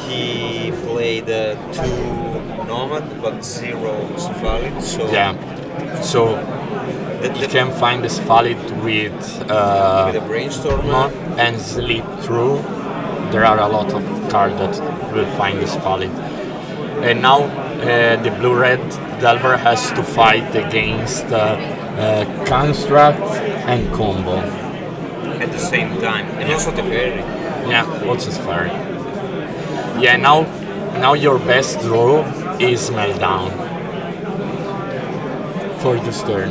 he played 2 Nomad but 0 Cephalid. So Yeah. So you can find this valid with with a Brainstormer and sleep through. There are a lot of cards that will find this valid. And now the blue-red Delver has to fight against construct and combo. at the same time, and also Teferi. Yeah, also Teferi. Yeah, now your best draw is Meltdown for this turn.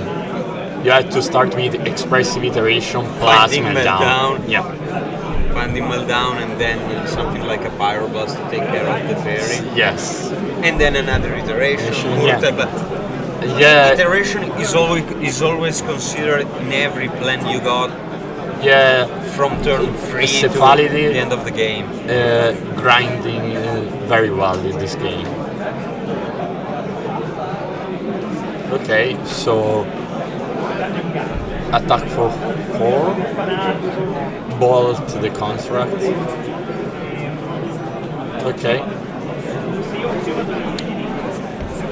You have to start with Expressive Iteration plus Finding Meltdown. Yeah. Finding Meltdown and then something like a Pyroblast to take care of the fairy. Yes. And then another iteration. Yeah. But Yeah. iteration is always considered in every plan you got. Yeah. From turn 3 to Cephality, the end of the game. Grinding very well in this game. Okay, so attack for 4, bolt the construct. Okay.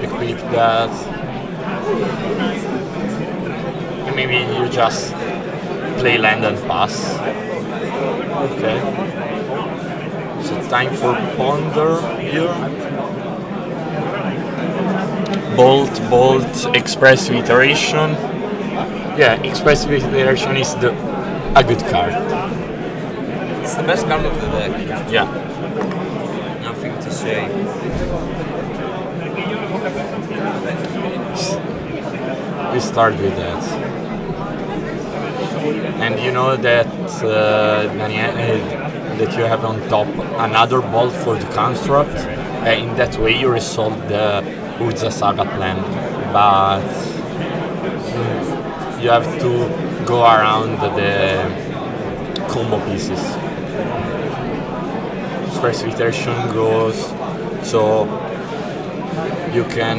Equip that. And maybe you just play land and pass. Okay. So time for Ponder here. Bolt, Expressive Iteration. Yeah, Expressive Iteration is a good card. It's the best card of the deck. Yeah. Nothing to say. We start with that. And you know that that you have on top another bolt for the construct. In that way you resolve the Urza Saga plan, but you have to go around the combo pieces. Expressive Iteration goes, so you can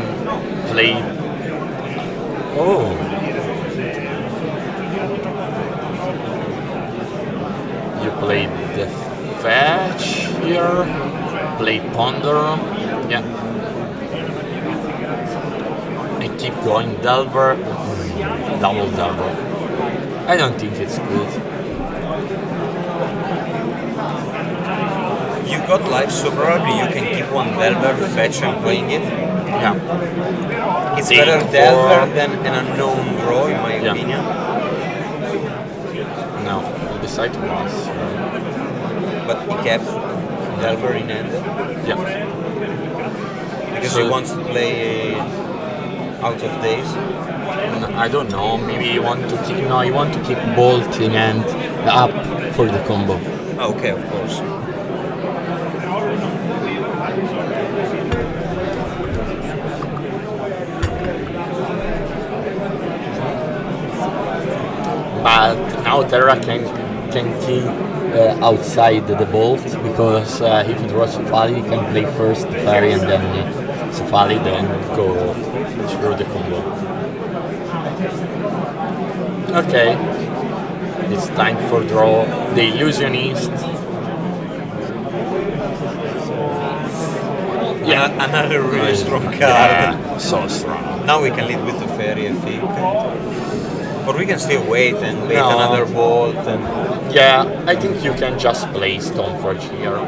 play. Oh. You play the fetch here, play Ponder, yeah. I keep going Delver, double Delver. I don't think it's good. You got life so probably you can keep one Delver, fetch and playing it. Yeah. It's Take better for- Delver than an unknown draw in my opinion. No, you decide to pass. But he kept Delver in hand. Yeah. Because So- he wants to play out of days. I don't know. Maybe you want to keep. No, you want to keep Bolt in hand up for the combo. Okay, of course. But now Terra can kill outside the Bolt because if he draws Cephali, he can play first the Fairy and then Cephali, then go through the combo. Okay, it's time for draw the Illusionist. Yeah, another really strong card. Yeah, so strong. Now we can lead with the fairy, I think. Or we can still wait and wait No. another bolt and Yeah, I think you can just play Stoneforge here.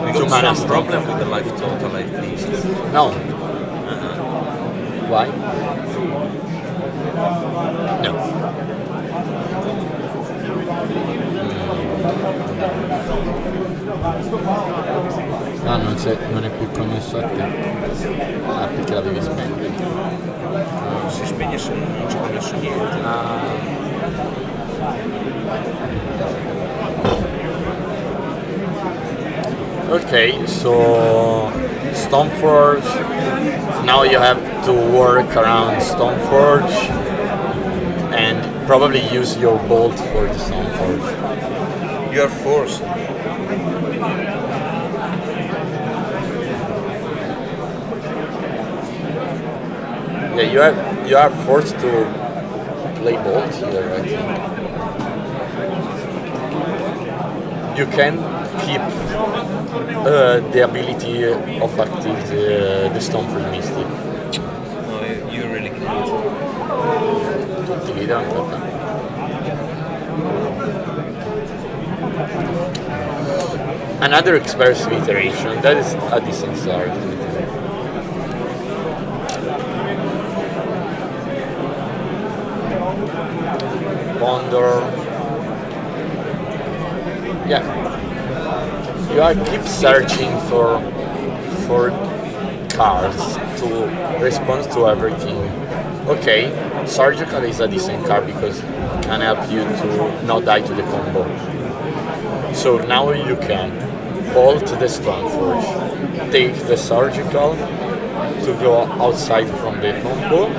we Two got mana some stop. problem with the life total, I think. No. Why? No. Ah, non è più connesso a te. Ah, perché l'avevi spento. Si spegne se non c'è connesso niente. Okay, so Stoneforge. Now you have to work around Stoneforge and probably use your bolt for the Stoneforge. You are forced. Yeah, you are forced to play bolt here, I think. You can keep the ability of active the Stoneforge Mystic. No, you really can't. Tutti li danno. Another expressive iteration, that is a decent start. Ponder. Yeah. You are keep searching for cards to respond to everything. Okay, Surgical is a decent card because it can help you to not die to the combo. So now you can bolt the Stoneforge, take the Surgical to go outside from the combo,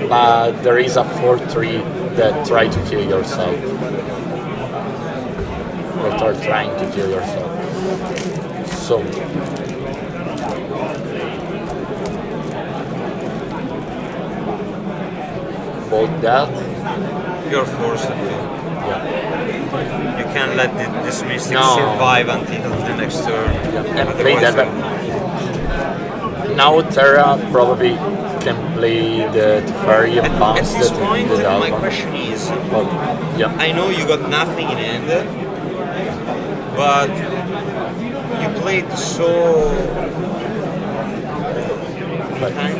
but there is a 4-3 that try to kill yourself. Or are trying to kill yourself. So bolt that. You're forced to. Yeah. You can't let this Mystic No. survive until the next turn. And play that. Now Terra probably can play the Fairy and bounce At this the point, the my Alpha. question is, Yeah. I know you got nothing in hand, but you played so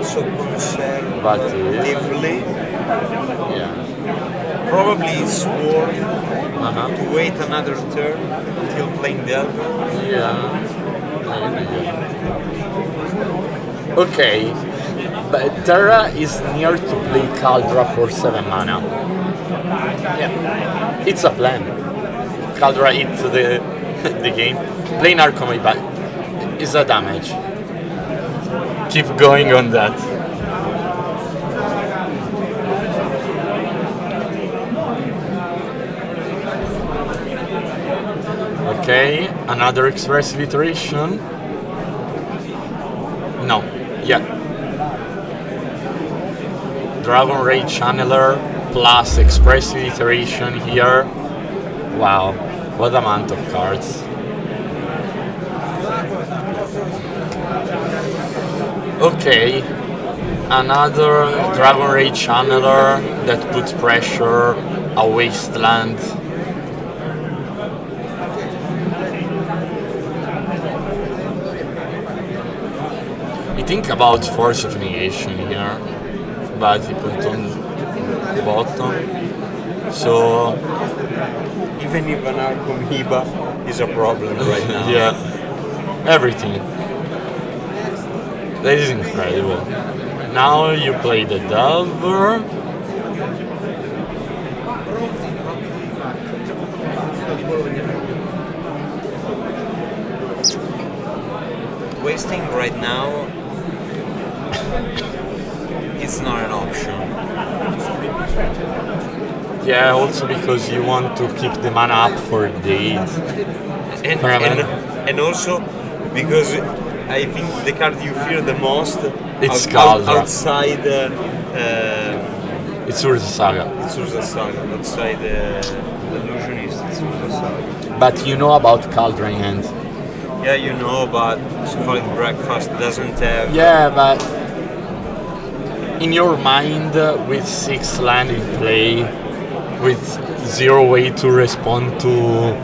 so conservatively. Yeah. Probably it's worth to wait another turn until playing Delver. Yeah. Maybe. Okay. But Terra is near to play Caldra for 7 mana. Yeah. It's a plan. Caldra hits the game. Play Narcomoid, but it's a damage. Keep going on that. Okay, another expressive iteration. No, yeah. Dragon Ray Channeler plus expressive iteration here. Wow, what amount of cards. Okay, another Dragon Ray Channeler that puts pressure, a wasteland. You think about Force of Negation here, but he put on the bottom. So Even if an Arcomoeba is a problem right now. yeah, everything. That is incredible. Now you play the Delver. Wasting right now, it's not an option. Yeah, also because you want to keep the mana up for days. And also because I think the card you fear the most It's Caldra. outside It's Urza Saga. it's Urza Saga, outside the Illusionist, it's Urza Saga. But you know about Caldra in hand. Yeah, you know, but Cephalic Breakfast doesn't have. Yeah, but in your mind, with 6 land in play, with 0 way to respond to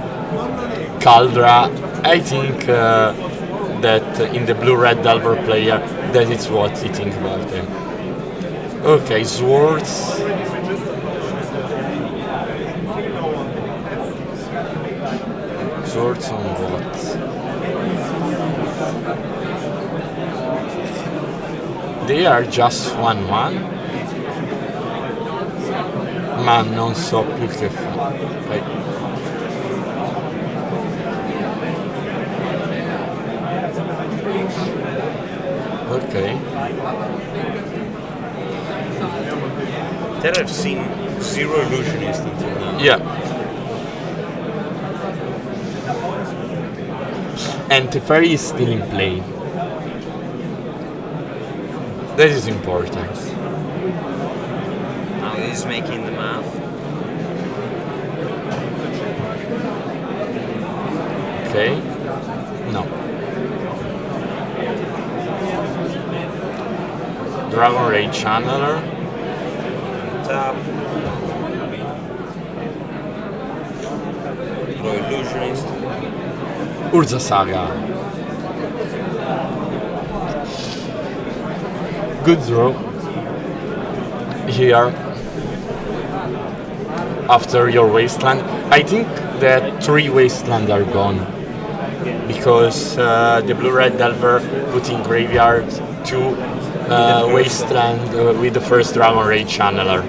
Caldra, I think that in the blue-red Delver player, that is what you think about it. Okay, Swords. Swords on what? They are just 1-1. Ma non so più che fare. Okay. There I've seen zero illusionist until now. Yeah. And Teferi is still in play. That is important. Now he's making the math. Okay. No. Dragon Ray Channeler. Tap. Pro illusionist. Urza Saga. Good draw. Here. After your Wasteland. I think that 3 Wasteland are gone. Because the Blue-Red Delver put in graveyard 2 Wasteland with the first Dragon Ray Channeler.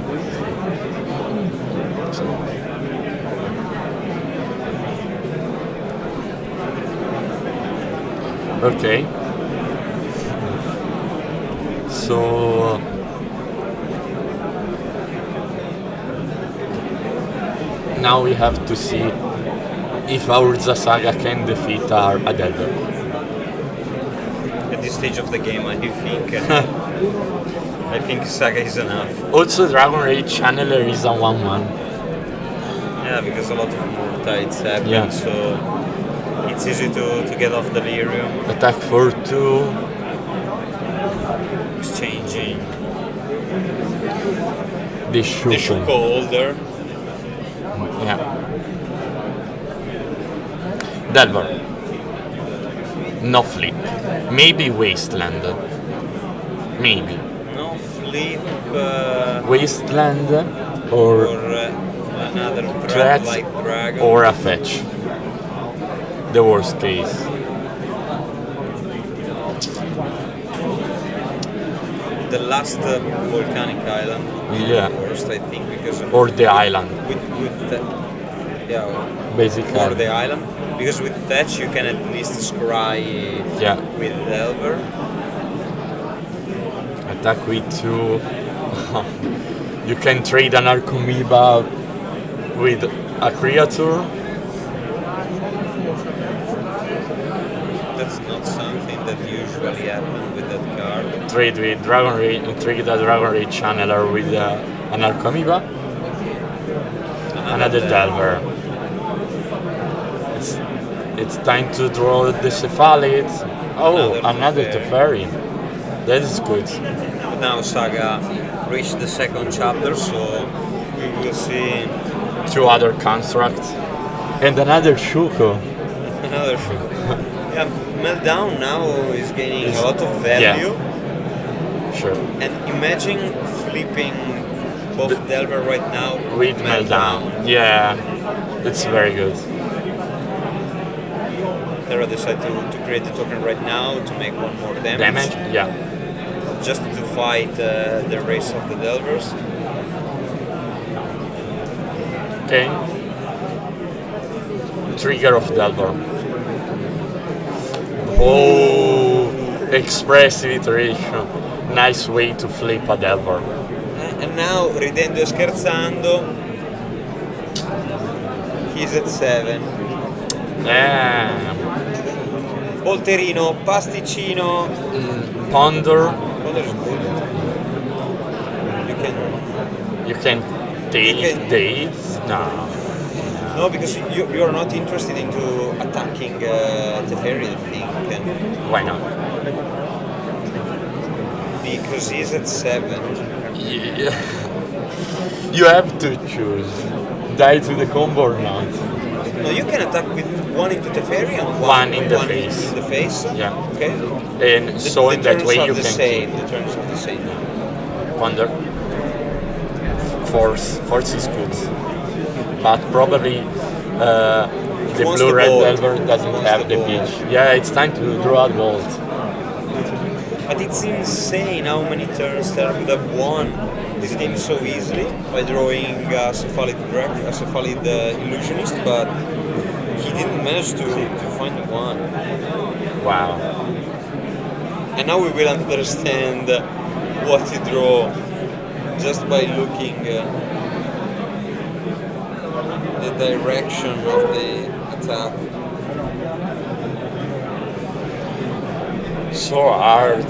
Okay. So now we have to see if our Urza Saga can defeat our Delver. At this stage of the game, I think I think Saga is enough. Also, Dragon Ray Channeler is a 1-1. Yeah, because a lot of more tides happen, Yeah. so it's easy to get off delirium. Attack for 2. Exchanging. The The Shuko. Shuko holder. Yeah. Delver. No flip. Maybe Wasteland. Maybe. No flip. Wasteland or Another threat like dragon. or a fetch. The worst case. The last volcanic island. Yeah. The worst, I think, because Or the island. with the, yeah. Basically. Or the island, because with Thatch you can at least scry Yeah. with Delver. Attack with 2. You can trade an Arcomoeba with a creature. That's not something that usually happens with that card. Trade with Dragon Ray, trade a Dragon Ray Channeler with an Arcomoeba. Another Delver. It's time to draw the Cephalid. Oh, another Teferi. That is good. But now Saga reached the second chapter, so we will see 2 other constructs. And another Shuko. another show. Yeah, Meltdown now is gaining a lot of value. Sure. And imagine flipping both Delver right now With Meltdown. Yeah, it's very good. Terra decided to create the token right now to make 1 more damage. Yeah. Just to fight the race of the Delvers. Okay. Trigger of Delver. Oh, expressive iteration. Nice way to flip a Delver. And now, ridendo e scherzando, he's at 7. Volterino, pasticcino. Ponder. Ponder is good. You can take dates? No. No, because you're not interested into attacking Teferi, I think. Why not? Because he's at 7. Yeah. You have to choose. Die to the combo or not. No, you can attack with 1 into Teferi and One in the face. In the face. Yeah. Okay. And so in that way you can same. keep. The turns are the same. Ponder. Force is good. But probably the wants blue the red ball. velvet doesn't Wants have the the ball. pitch. Yeah, it's time to draw out balls. But it's insane how many turns Terra could have won this game so easily by drawing a Cephalid illusionist, but he didn't manage to find one. Wow. And now we will understand what he drew just by looking the direction of the attack. So hard.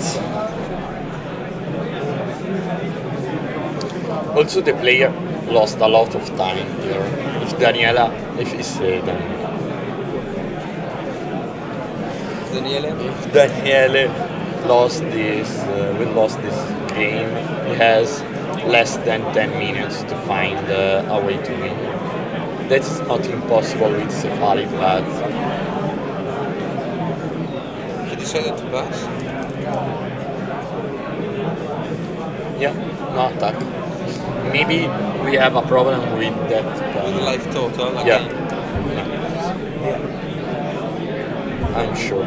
Also, the player lost a lot of time here. If Daniela, if it's Daniela. If Daniele lost this game, he has less than 10 minutes to find a way to win. That's not impossible with Cephalid, but He decided to pass. yeah, no attack. Maybe we have a problem with that. With the life total Yeah. again. I'm sure.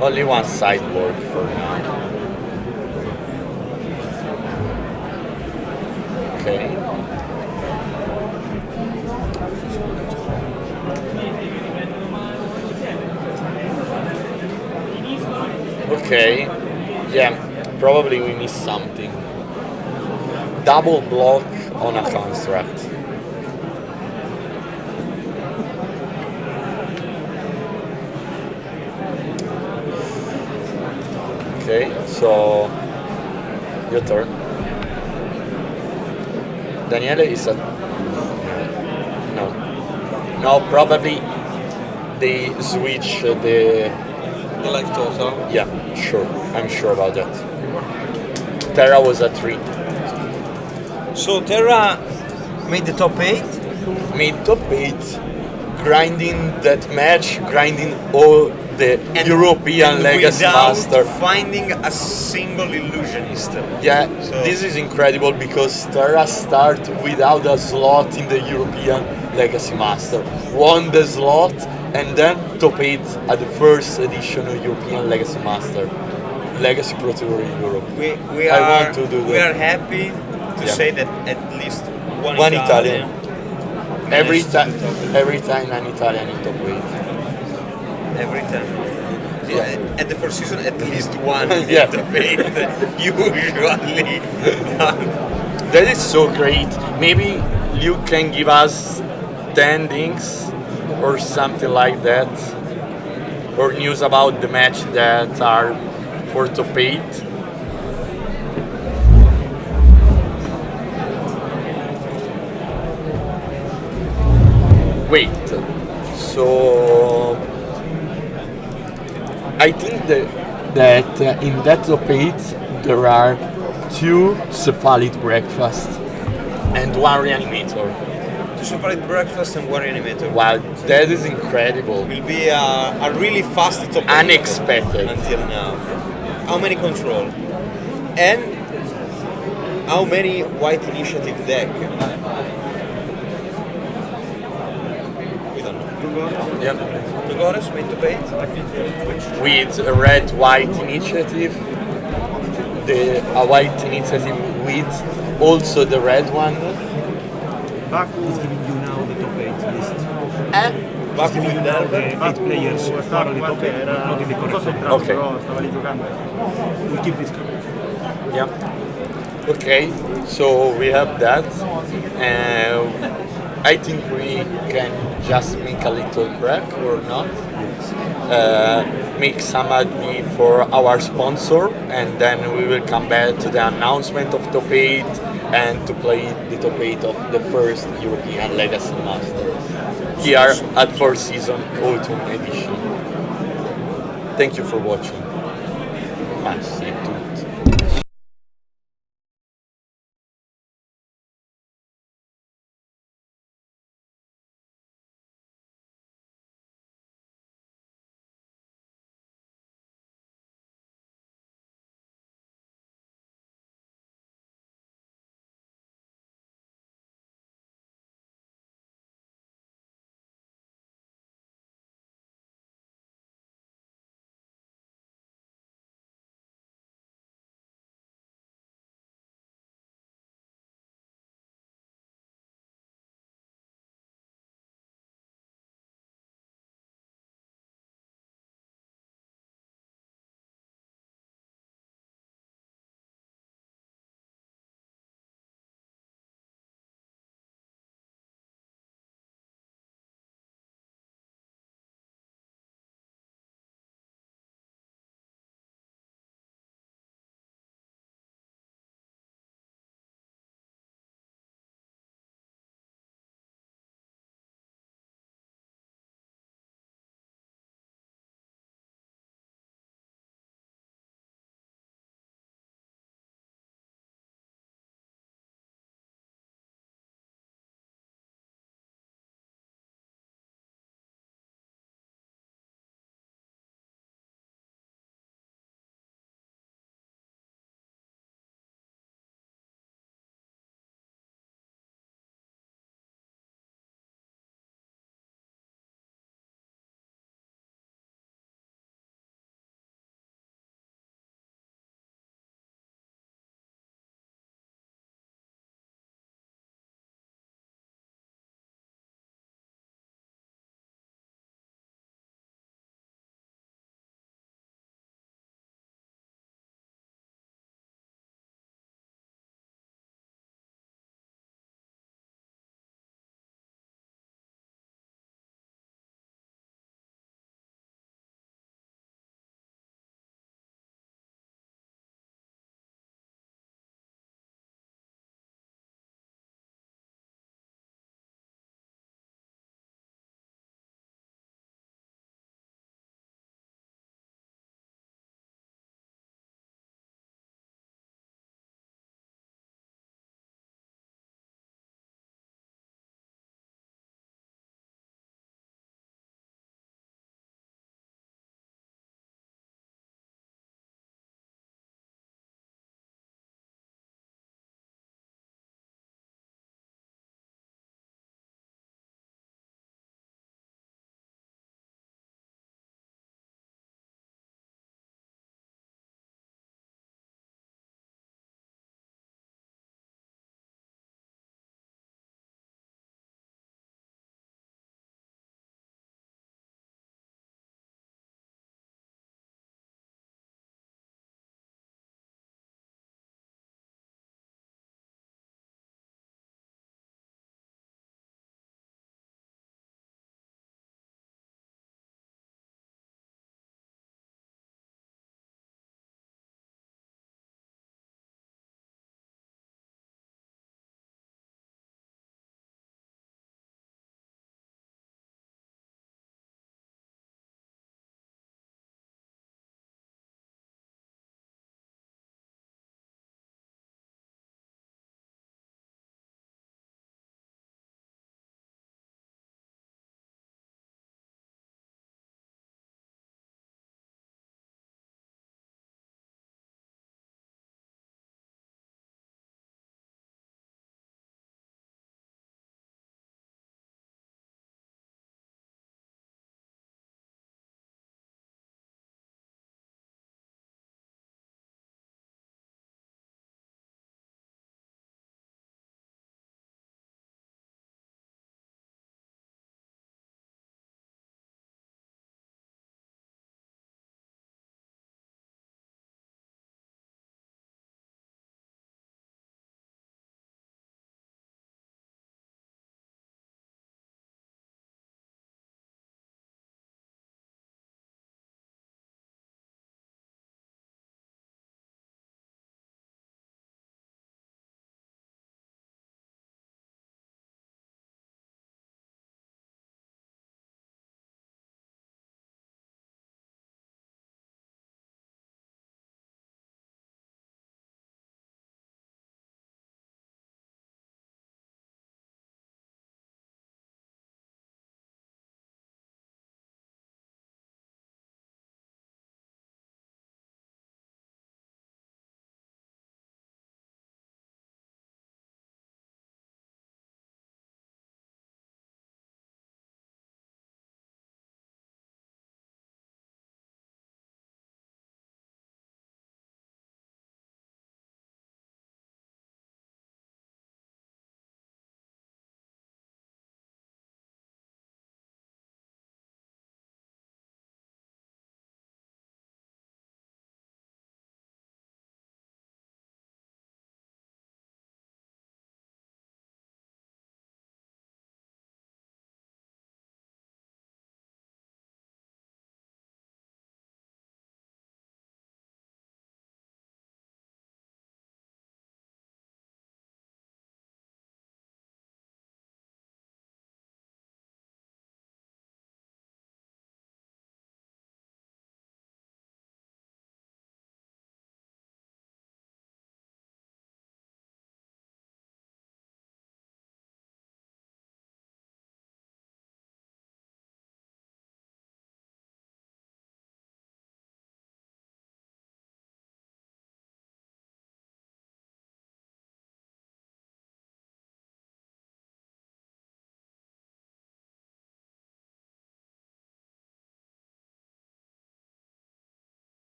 Only one sideboard for now. Okay. Okay. Yeah, probably we missed something. Double block on a construct. Okay, so your turn. Daniele is a no. Probably they switch the life total. Yeah, sure. I'm sure about that. Terra was a 3. So Terra made the top 8? Made top 8, grinding that match, grinding all the European Legacy without Master. finding a single illusionist. Yeah, So- this is incredible because Terra start without a slot in the European Legacy Master. Won the slot and then top 8 at the first edition of European Legacy Master. Legacy Pro Tour in Europe. We I are want to do we that. are happy to Yeah. say that at least one Italian. Every managed to time, do top 8. every time an Italian in top 8. Every time. Yeah. At the first season, at least one Yeah. top 8 usually. That is so great. Maybe you can give us standings or something like that, or news about the match that are for top 8. Wait, so I think that in that top 8 there are 2 Cephalid breakfast and 1 reanimator. To separate breakfast and one animator. Wow, that is incredible. Will be a really fast top 8 Unexpected. until now. How many control? And how many white initiative deck? We don't know. Yep. Togores made top 8? With a red-white initiative, a white initiative with also the red one. Baku is giving you now the top 8 list. Baku is giving now the 8 players who are on the top 8, but not in the correct order. Okay. We'll keep this. Yeah. Okay, so we have that. I think we can just make a little break or not. Make some adv for our sponsor, and then we will come back to the announcement of top 8 and to play the top 8 of the first European Legacy Masters here at Four Season Autumn Edition. Thank you for watching. Merci.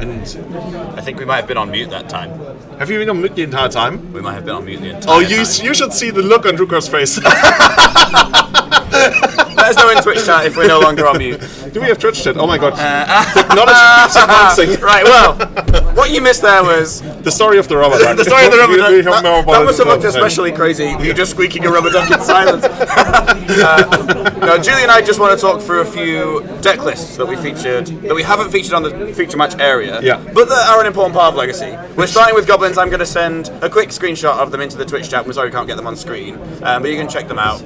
And I think we might have been on mute that time. Have you been on mute the entire time? We might have been on mute the entire time. You should see the look on Drukar's face. Let us know in Twitch chat if we're no longer on mute. Do we have Twitch chat? Oh my god. Technology keeps advancing. Right, well, what you missed there was... the story of the rubber duck. The story of the rubber duck. We have more about That must have looked it. especially crazy. You just squeaking a rubber duck in silence. No, Julie and I just want to talk through a few deck lists that we haven't featured on the feature match area, but that are an important part of Legacy. We're starting with Goblins. I'm going to send a quick screenshot of them into the Twitch chat. We're sorry we can't get them on screen, but you can check them out.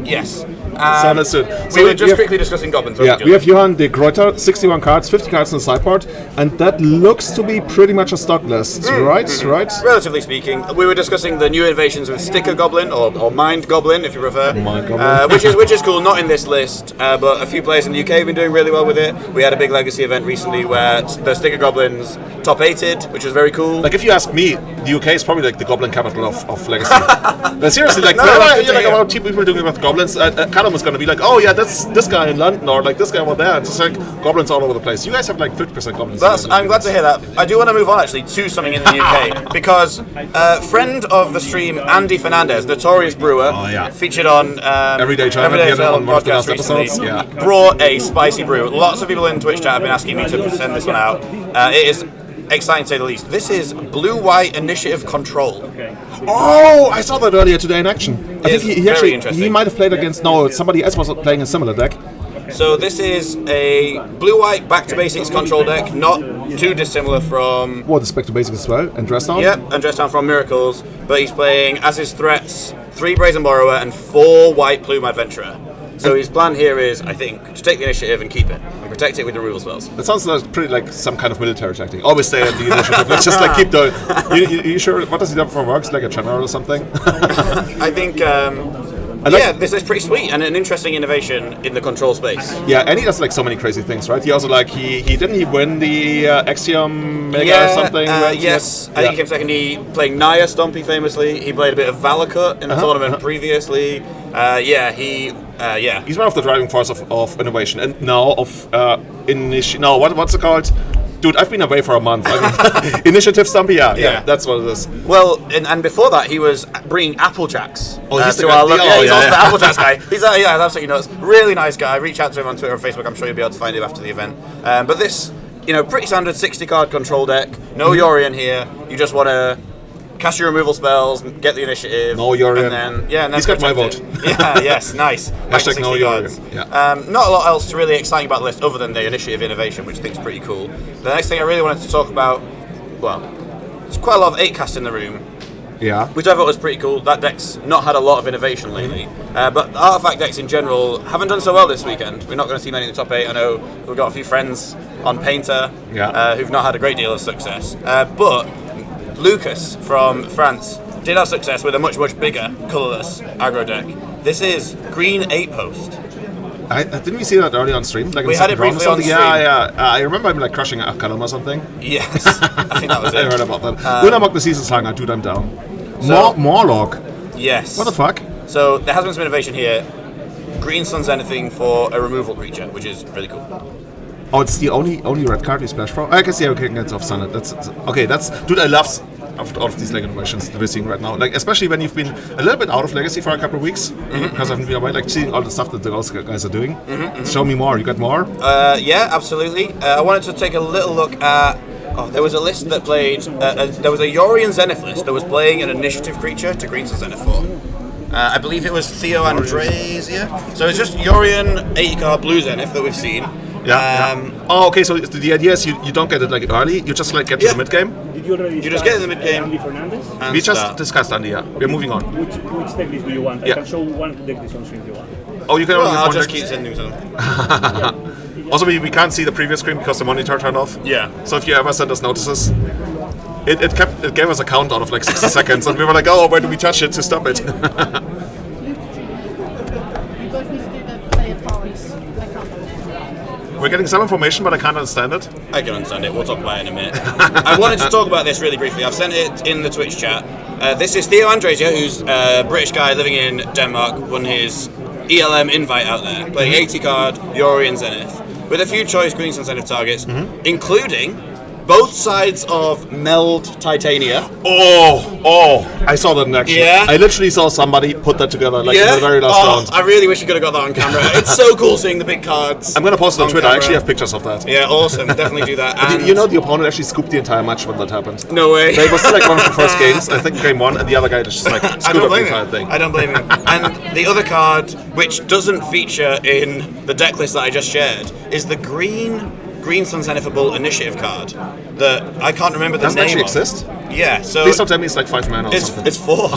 Yes. So understood. We were just quickly discussing Goblins. Yeah, we have Johan de Gruyter, 61 cards, 50 cards in the sideboard, and that looks to be pretty much a stock list, right? Right? Relatively speaking, we were discussing the new innovations with Sticker Goblin or Mind Goblin, if you prefer, Mind Goblin. which is cool. Not in this list, but a few players in the UK have been doing really well with it. We had a big Legacy event recently where the Sticker Goblins top 8'd, which was very cool. Like if you ask me, the UK is probably like the Goblin capital of Legacy. But seriously, like No, whenever I good hear to like hear. about people doing it with Goblins, Callum is going to be like, oh yeah, that's this guy in London or like this guy over there. It's just like Goblins all over the place. You guys have like 50% Goblins. I'm glad to hear that. I do want to move on actually to something in the UK because friend of the stream Andy Fernandez, notorious brewer, featured on Everyday China, on one of the last recently, episodes. brought a spicy brew. Lots of people in Twitch chat have been asking me to send this one out. It is exciting to say the least. This is Blue-White Initiative Control. Oh, I saw that earlier today in action. I think he very actually interesting. might have played against somebody else was playing a similar deck. So this is a Blue-White back to basics control deck, not too dissimilar from What is back to basics as well and dress down? Yep, and dressed down from Miracles, but he's playing as his threats 3 Brazen Borrower and 4 White Plume Adventurer. So his plan here is, I think, to take the initiative and keep it, and protect it with the removal spells. That sounds like pretty like some kind of military tactic. Always stay at the initiative. Let's just like keep doing. You sure? What does he do for works? Like a general or something? I think, this is pretty sweet and an interesting innovation in the control space. Yeah, and he does like so many crazy things, right? He also like he didn't he win the Axiom Mega or something? Right? Yes, I think he came second. He played Naya Stompy famously. He played a bit of Valakut in the tournament previously. He's one of the driving force of innovation and now of what's it called? Dude, I've been away for a month. Initiative Stumpy, yeah, that's what it is. Well, and before that, he was bringing Applejacks. He's the to guy. our he's also the Applejacks guy. He's absolutely nuts. Really nice guy. Reach out to him on Twitter or Facebook. I'm sure you'll be able to find him after the event. But this, pretty standard 60 card control deck. No Yorion here. You just want to cast your removal spells, get the initiative. No Yorion. And then He's got my vote. Yes, nice. Hashtag no Yorion. Yeah. Not a lot else really exciting about the list other than the initiative innovation, which I think is pretty cool. The next thing I really wanted to talk about, well, there's quite a lot of 8-cast in the room. Yeah. Which I thought was pretty cool. That deck's not had a lot of innovation lately. But artifact decks in general haven't done so well this weekend. We're not going to see many in the top 8. I know we've got a few friends on Painter who've not had a great deal of success. But Lucas from France did have success with a much, much bigger colourless aggro deck. This is green 8-post. Didn't we see that early on stream? Like We had it briefly on stream. Yeah. I remember him like crushing a column or something. Yes, I think that was it. I heard about that. Unamok the Seasonslanger, dude, I'm down. So- Morlock. Yes. What the fuck? So there has been some innovation here. Green Sun's anything for a removal creature, which is really cool. Oh, it's the only red card we splash for? I guess, okay, it's off Sun. Dude, I love all of these Lego innovations that we're seeing right now. Like, especially when you've been a little bit out of Legacy for a couple of weeks, because I've been away, like seeing all the stuff that those guys are doing. Show me more. You got more? Yeah, absolutely. I wanted to take a little look at. There was a list that played. There was a Yorion Zenith list that was playing an initiative creature to Green Sun Zenith for. I believe it was Theo Andresia. So it's just Yorion 80 card blue Zenith that we've seen. Oh, okay. So the idea is you don't get it like early. You just like get to the mid game. Did you already You just get in the mid game. Andy Fernandez? We just discussed Andy. Yeah, we're moving on. Which deck list do you want? Yeah. I can show one deck list on stream if you want. Oh, you can only I'll one just deck? keep sending them. Also, we can't see the previous screen because the monitor turned off. Yeah. So if you ever send us notices, it gave us a countdown of like 60 seconds, and we were like, oh, where do we touch it to stop it? You both need to do the player parties. I can't. We're getting some information, but I can't understand it. I can understand it. We'll talk about it in a minute. I wanted to talk about this really briefly. I've sent it in the Twitch chat. This is Theo Andresia, who's a British guy living in Denmark, won his ELM invite out there, playing 80 card Yorion Zenith. with a few choice green incentive targets, including both sides of Meld Titania. I saw that in action. Yeah. I literally saw somebody put that together in the very last round. I really wish you could have got that on camera. It's so cool seeing the big cards. I'm going to post it on Twitter. camera. I actually have pictures of that. Yeah, awesome. Definitely do that. And you know, the opponent actually scooped the entire match when that happened. No way. They was still like one of the first games. I think game 1, and the other guy just like scooped up the entire thing. I don't blame him. And the other card, which doesn't feature in the deck list that I just shared, is the Green Sun Zenithable Initiative card that I can't remember the Doesn't name actually of. exist? Yeah, so Please don't tell me it's like 5 mana or something. it's 4.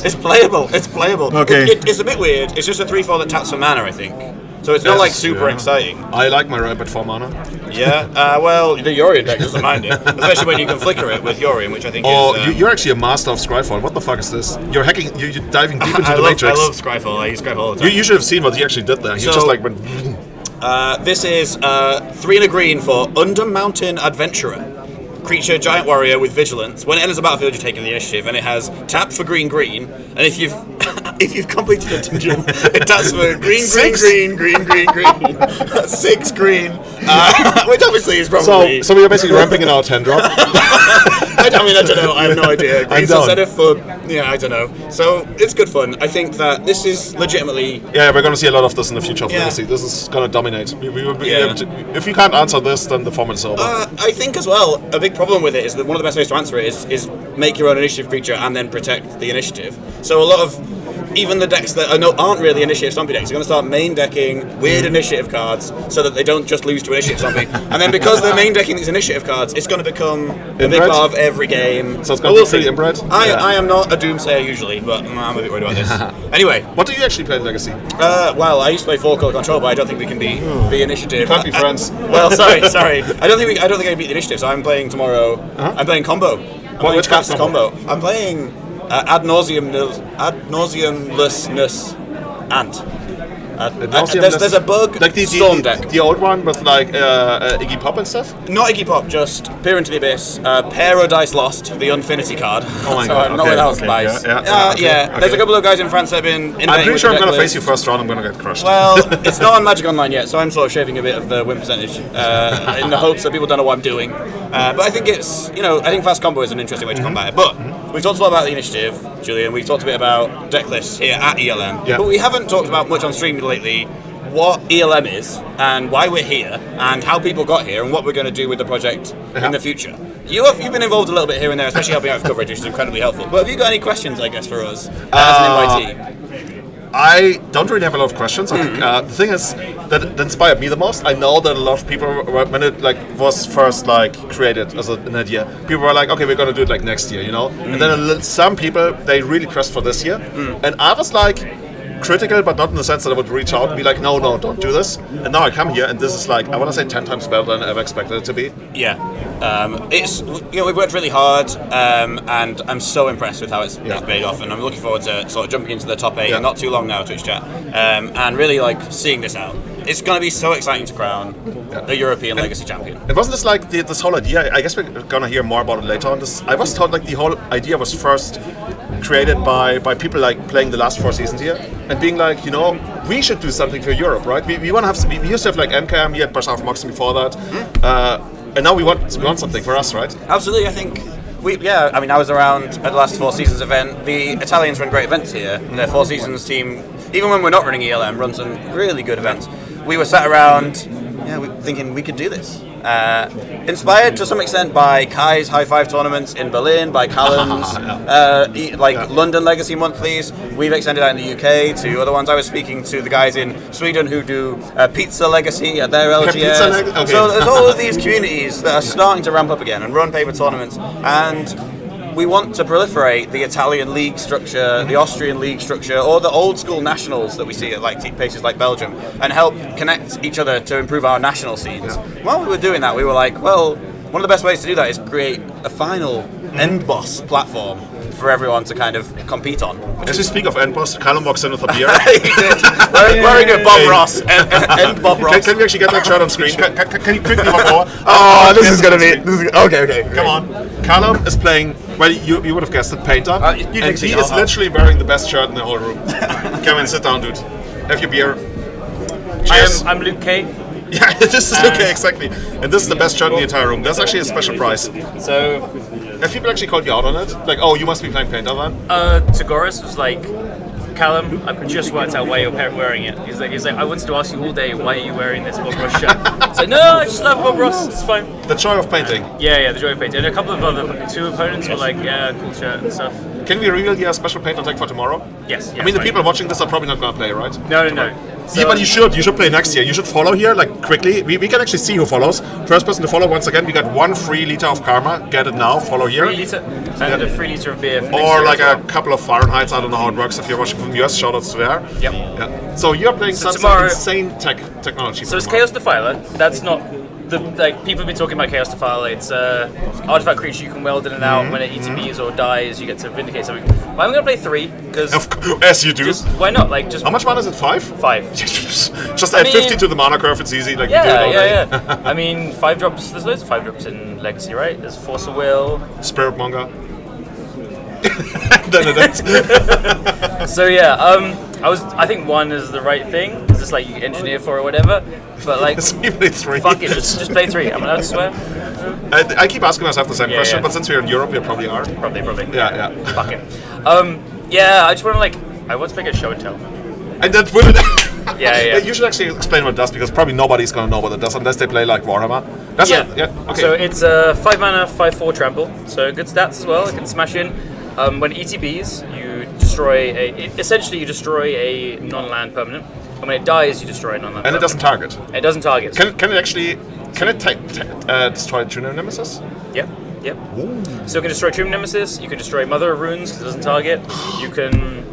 It's playable. It's playable. Okay. It's a bit weird. It's just a 3/4 that taps for mana, I think. So it's not like super exciting. I like my rabbit for mana. Yeah. Well, the Yorion deck doesn't mind it, especially when you can flicker it with Yorion, which I think is. You're actually a master of Scryfall. What the fuck is this? You're hacking. You're diving deep into the Matrix. I love Scryfall. I use Scryfall all the time. You should have seen what he actually did there. He So- just like went. This is 3 and a green for Undermountain Adventurer. Creature, giant warrior with vigilance. When it enters the battlefield, you're taking the initiative, and it has tap for green, and if you've if you've completed a dungeon, it taps for green. 6 green, which obviously is probably. So we're basically ramping in our 10 drop. I don't know. I have no idea. I'm Green done. incentive for I don't know. So it's good fun. I think that this is legitimately. Yeah, we're going to see a lot of this in the future of Yeah. Legacy. This is going to dominate. We will be Yeah. able to, if you can't answer this, then the format is over. I think as well, a big problem with it is that one of the best ways to answer it is make your own initiative creature and then protect the initiative. So a lot of even the decks that aren't really initiative zombie decks are going to start main decking weird initiative cards so that they don't just lose to initiative zombie. And then because they're main decking these initiative cards, it's going to become a big Inbred? part of every game. So it's going to be pretty inbred? I am not a Doomsayer usually, but I'm a bit worried about this. Anyway. What do you actually play in Legacy? Well, I used to play 4-color control, but I don't think we can beat the initiative. You can't be friends. Well, sorry. I don't think I can beat the initiative. So I'm playing tomorrow. I'm playing combo. I'm playing which fast combo? I'm playing ad nauseumlessness ant. There's a bug. Like the storm deck. The old one with like Iggy Pop and stuff? Not Iggy Pop, just Peer into the Abyss, Paradise Lost, the Infinity card. Oh my so god. not without spice. There's a couple of guys in France that have been I'm pretty with sure I'm the going to deck face you list. first round. I'm going to get crushed. Well, it's not on Magic Online yet, so I'm sort of shaving a bit of the win percentage in the hopes that people don't know what I'm doing. But I think it's, I think fast combo is an interesting way to combat it. But we've talked a lot about the initiative, Julian. We've talked a bit about deck lists here at ELM. Yeah. But we haven't talked about much on stream lately what ELM is and why we're here and how people got here and what we're going to do with the project in the future. You've been involved a little bit here and there, especially helping out with coverage, which is incredibly helpful. But have you got any questions, I guess, for us as an invitee? I don't really have a lot of questions. I think the thing is that inspired me the most. I know that a lot of people, when it was first created as an idea, people were like, "Okay, we're gonna do it next year," And then some people they really pressed for this year, and I was critical, but not in the sense that I would reach out and be like, no, don't do this. And now I come here, and this is I want to say 10 times better than I ever expected it to be. Yeah, it's we've worked really hard, and I'm so impressed with how it's paid off, and I'm looking forward to sort of jumping into the top 8 not too long now, Twitch chat, and really seeing this out. It's going to be so exciting to crown the European Legacy champion. It wasn't just this whole idea. I guess we're gonna hear more about it later on. I was told the whole idea was first created by people playing the last 4 seasons here and being we should do something for Europe, right? We want to have. We used to have NCAM, we had Bashar Mox before that, and now we want something for us, right? Absolutely, I think. I was around at the last 4 Seasons event. The Italians run great events here. Their 4 Seasons team, even when we're not running ELM, runs some really good events. We were sat around, thinking we could do this. Inspired to some extent by Kai's High Five tournaments in Berlin, by Callum's London Legacy Monthlies. We've extended out in the UK to other ones. I was speaking to the guys in Sweden who do Pizza Legacy at their LGS. Okay. So there's all of these communities that are starting to ramp up again and run paper tournaments. And we want to proliferate the Italian league structure, the Austrian league structure, or the old school nationals that we see at places like Belgium, and help connect each other to improve our national scenes. While we were doing that, we were like, well, one of the best ways to do that is create a final end boss platform for everyone to kind of compete on. As we speak of end boss, Callum walks in with a beer. He did. Wearing a Bob Ross. End Bob Ross. Can we actually get that shirt on screen? Can you quickly walk over? This is going to be... Okay. Come on. Callum is playing, well, you would have guessed it, Painter. And he is literally wearing the best shirt in the whole room. Come and sit down, dude. Have your beer. Cheers. I'm Luke K. Yeah, this is okay, exactly. And this is the best shirt in the entire room. That's actually a special prize. So, have people actually called you out on it? Like, oh, you must be playing Painter then? Tagoras was like, Callum, I've just worked out why you're wearing it. He's like, I wanted to ask you all day, why are you wearing this Bob Ross shirt? It's like, no, I just love Bob Ross, it's fine. The joy of painting. Yeah, the joy of painting. And a couple of two opponents were like, yeah, cool shirt and stuff. Can we reveal your special painter deck for tomorrow? Yes. I mean, the people watching this are probably not going to play, right? No. So, yeah, but you should play next year. You should follow here, like, quickly. We can actually see who follows. First person to follow, once again, we got 1 free liter of karma. Get it now, follow here. 3 liter and a 3 liter of beer. Or like a couple of Fahrenheits, I don't know how it works. If you're watching from the US, shoutouts to there. Yep. Yeah. So you're playing some insane technology. So it's Chaos Defiler. That's not people have been talking about Chaos Defiler. It's artifact creature you can weld in and out when it ETBs or dies. You get to vindicate something. But I'm gonna play 3 because as you do. Why not? Like just how much mana is it? 5? 5. Just add 50 to the mana curve. It's easy. Like yeah. I mean, 5 drops. There's loads of 5 drops in Legacy, right? There's Force of Will, Spirit Monger. So yeah, I think 1 is the right thing. It's just like you engineer for or whatever. But like, play 3. Fuck it, just play 3. I'm allowed to swear. I keep asking myself the same question, but since we're in Europe, we probably are. Probably. Yeah. Fuck it. I just want to I want to make a show and tell. And that will. Yeah. You should actually explain what it does because probably nobody's gonna know what it does unless they play like Warhammer. That's it. Yeah. Okay. So it's 5 mana, 5/4 trample. So good stats as well. It can smash in. When ETBs, you destroy essentially you destroy a non-land permanent, and when it dies, you destroy a non-land. And it doesn't target. It doesn't target. Can it actually? Can it destroy True Nemesis? Yep. So it can destroy True Nemesis. You can destroy Mother of Runes because it doesn't target. You can.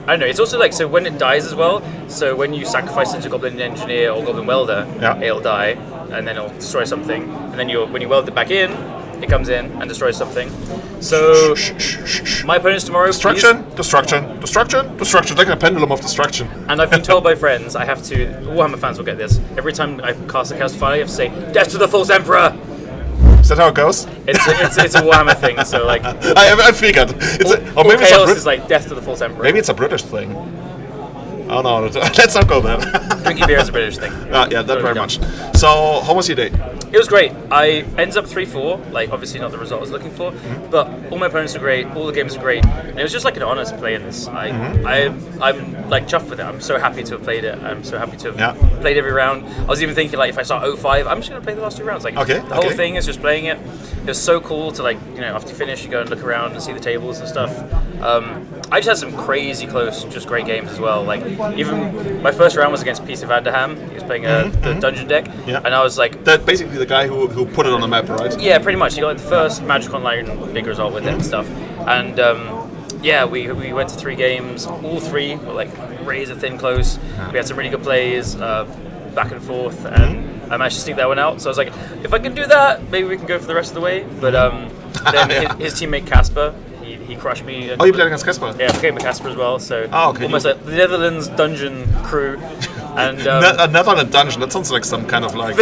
I don't know. It's also like so when it dies as well. So when you sacrifice it to Goblin Engineer or Goblin Welder, it'll die, and then it'll destroy something. And then when you weld it back in, it comes in and destroys something. So my opponents tomorrow. Destruction. Like a pendulum of destruction. And I've been told by friends I have to. Warhammer fans will get this. Every time I cast a Chaos Fire, you have to say "Death to the False Emperor." Is that how it goes? It's a Warhammer thing. So like. I figured. Or maybe Chaos is like "Death to the False Emperor." Maybe it's a British thing. Oh no, let's not go there. Drinking beer is a British thing. Yeah, that very much. So, how was your day? It was great. I ended up 3-4, like obviously not the result I was looking for, but all my opponents were great, all the games were great, and it was just like an honor to play in this. I'm like chuffed with it. I'm so happy to have played it. I'm so happy to have played every round. I was even thinking like if I start 0-5, I'm just gonna play the last 2 rounds. Like the whole thing is just playing it. It was so cool to after you finish, you go and look around and see the tables and stuff. I just had some crazy close, just great games as well. Like even my first round was against Peter Van der Ham. He was playing the dungeon deck, and I was like, that basically the guy who put it on the map, right? Yeah, pretty much. He got the first Magic Online big result with it and stuff. And we went to 3 games. All 3 were like razor thin close. We had some really good plays, back and forth, and I managed to sneak that one out. So I was like, if I can do that, maybe we can go for the rest of the way. But then his teammate Casper, he crushed me. Oh, you played against Casper? Yeah, I became a Casper as well. So almost like the Netherlands dungeon crew. And Netherlands dungeon. That sounds like some kind of like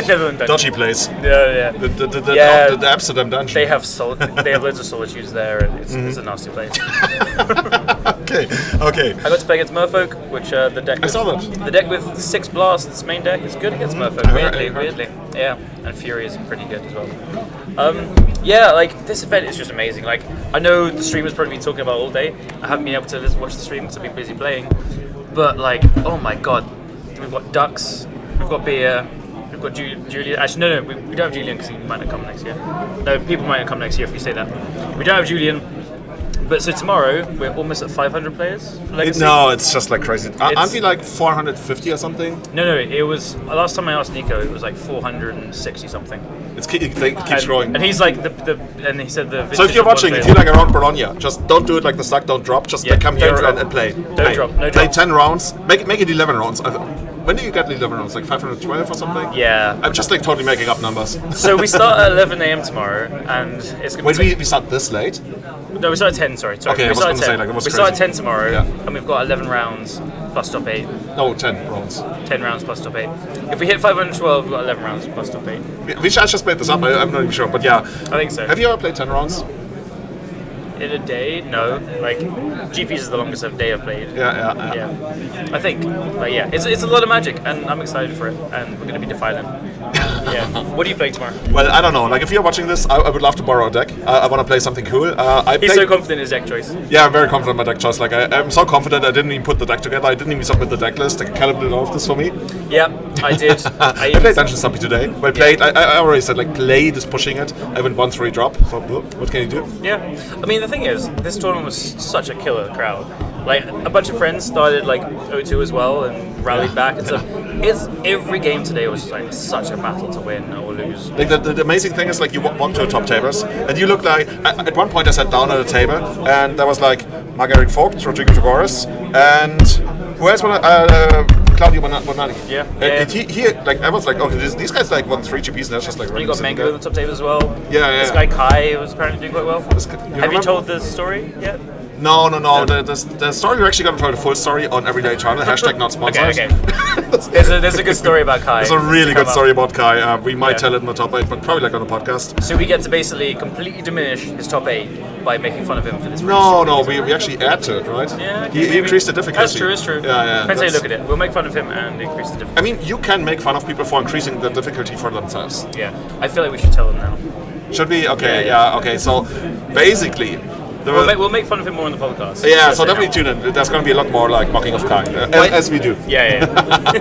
dodgy place. Yeah. The Amsterdam dungeon. They have loads of solitudes there, and it's a nasty place. Okay. I got to play against Merfolk, which the deck. I saw that. The deck with 6 blasts main deck is good against Merfolk. Weirdly. Yeah, and Fury is pretty good as well. Like this event is just amazing. Like I know the streamers probably been talking about it all day. I haven't been able to watch the stream because I've been busy playing. But like, oh my god, we've got ducks, we've got beer, we've got Julian. Actually, no, we don't have Julian because he might not come next year. No, people might not come next year if you say that. We don't have Julian. But so tomorrow we're almost at 500 players for Legacy. No, it's just like crazy. Aren't we like 450 or something? No. It was last time I asked Nico, it was like 460 something. It keeps growing. And he's like and he said the. So if you're watching, if you're like around Bologna, just don't do it like the Stuck Don't Drop. Just come here and play. Don't drop. No play drop. 10 rounds. Make it 11 rounds. When do you get the 11 rounds? Like 512 or something? Yeah. I'm just like totally making up numbers. So we start at 11 a.m. tomorrow, and it's going to Wait, we start this late? No, we start at 10, sorry. Okay, we start at 10. We start at 10 tomorrow, and we've got 11 rounds plus top 8. No, 10 rounds. 10 rounds plus top 8. If we hit 512, we've got 11 rounds plus top 8. We should just made this up, I'm not even sure, but yeah. I think so. Have you ever played 10 rounds? In a day, no. Like GPs is the longest day I've played. Yeah. I think, but yeah, it's a lot of Magic, and I'm excited for it. And we're gonna be defiling. Yeah. What are you playing tomorrow? Well, I don't know. Like, if you're watching this, I would love to borrow a deck. I want to play something cool. He's so confident in his deck choice. Yeah, I'm very confident in my deck choice. Like, I'm so confident I didn't even put the deck together. I didn't even submit the deck list. Like, Caleb did all of this for me. Yeah, I did. I played Dungeon Stumpy today. Well played. I already said, like, played is pushing it. I went 1-3 drop. So, what can you do? Yeah. I mean, the thing is, this tournament was such a killer crowd. Like, a bunch of friends started, like, O2 as well and rallied back and stuff. Every game today was, like, such a battle to win or lose. Like, the amazing thing is, like, you walk to the top tables, and you look like... At one point, I sat down at a table, and there was, like, Mark-Eric Vogt, Rodrigo Tagoras, and... Who else? Claudio Bonatti. Yeah. And he, like, I was like, okay, these guys, like, won 3 GPs, and that's just, like... And you got Mango on the top table as well. Yeah. This guy Kai was apparently doing quite well. Have you told the story yet? No. The story, we're actually going to tell the full story on Everyday Channel. Hashtag not sponsored. Okay. There's a good story about Kai. There's a really good story about Kai. We might tell it in the top 8, but probably like on the podcast. So we get to basically completely diminish his top 8 by making fun of him for this. No, we actually add to it, right? Yeah, okay, he increased the difficulty. That's true. Yeah. Depends how you look at it. We'll make fun of him and increase the difficulty. I mean, you can make fun of people for increasing the difficulty for themselves. Yeah, I feel like we should tell them now. Should we? Okay, yeah. Okay, so basically... We'll make fun of him more on the podcast. Yeah, so definitely tune in. There's going to be a lot more like mocking of Kai, as we do. Yeah.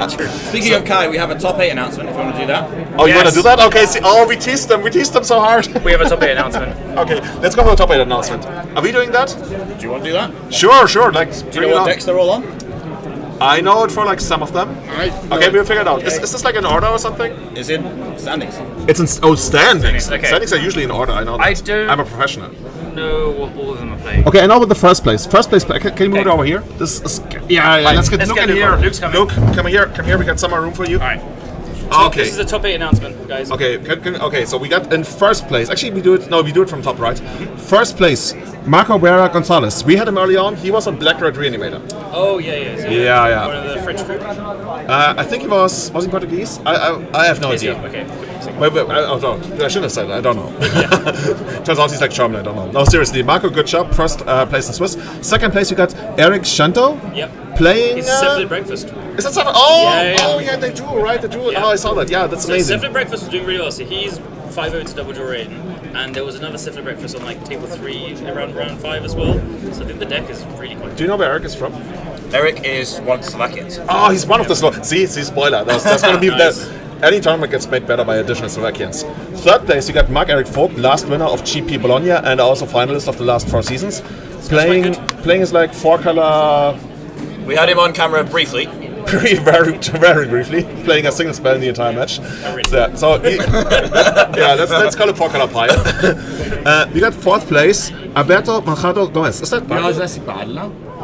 True. Speaking of Kai, we have a top 8 announcement if you want to do that. Oh, you want to do that? Okay, we teased them so hard. We have a top 8 announcement. Okay, let's go for the top 8 announcement. Are we doing that? Do you want to do that? Sure, like... Do you know what decks they're all on? I know it for like some of them. Okay, we'll figure it out. Is this like an order or something? It's in standings. It's in standings. Okay. Standings are usually in order, I know that. I'm a professional. Know what all of them are playing. Okay, I know with the first place. Can you move it over here? This is, let's get Luke in here. Luke's coming. Luke, come here. We got some more room for you. Alright. Okay. This is the top 8 announcement, guys. Okay, okay, so we got in first place. Actually, we do it from top right. First place, Marco Vera Gonzalez. We had him early on. He was on Black Red Reanimator. Oh, yeah. So yeah. One of the French group? I think he was he Portuguese? I have no idea. Okay. Wait, I shouldn't have said that. I don't know. Turns out he's like German. I don't know. No, seriously, Marco, good job. First place in Swiss. Second place, you got Eric Shanto. Yep. Playing. It's Syphilid Breakfast. Is that something? Oh, yeah, they drew, right? They drew. Yeah. Oh, I saw that. Yeah, that's amazing. Syphilid Breakfast was doing really well. So he's 5-0 to double draw in, and there was another Syphilid Breakfast on like table 3 around round 5 as well. So I think the deck is really quite. Do you know where Eric is from? Eric is one of the Slovakians. Oh, he's one of the Slovakians. See, spoiler. That's going to be nice. Any tournament gets made better by additional Slovakians. Third place, you got Mark-Eric Vogt, last winner of GP Bologna and also finalist of the last 4 seasons. Playing is like 4-color. We had him on camera briefly. very briefly, playing a single spell in the entire match. Let's call it 4-color pile. We got 4th place, Alberto Machado Gomez. Is that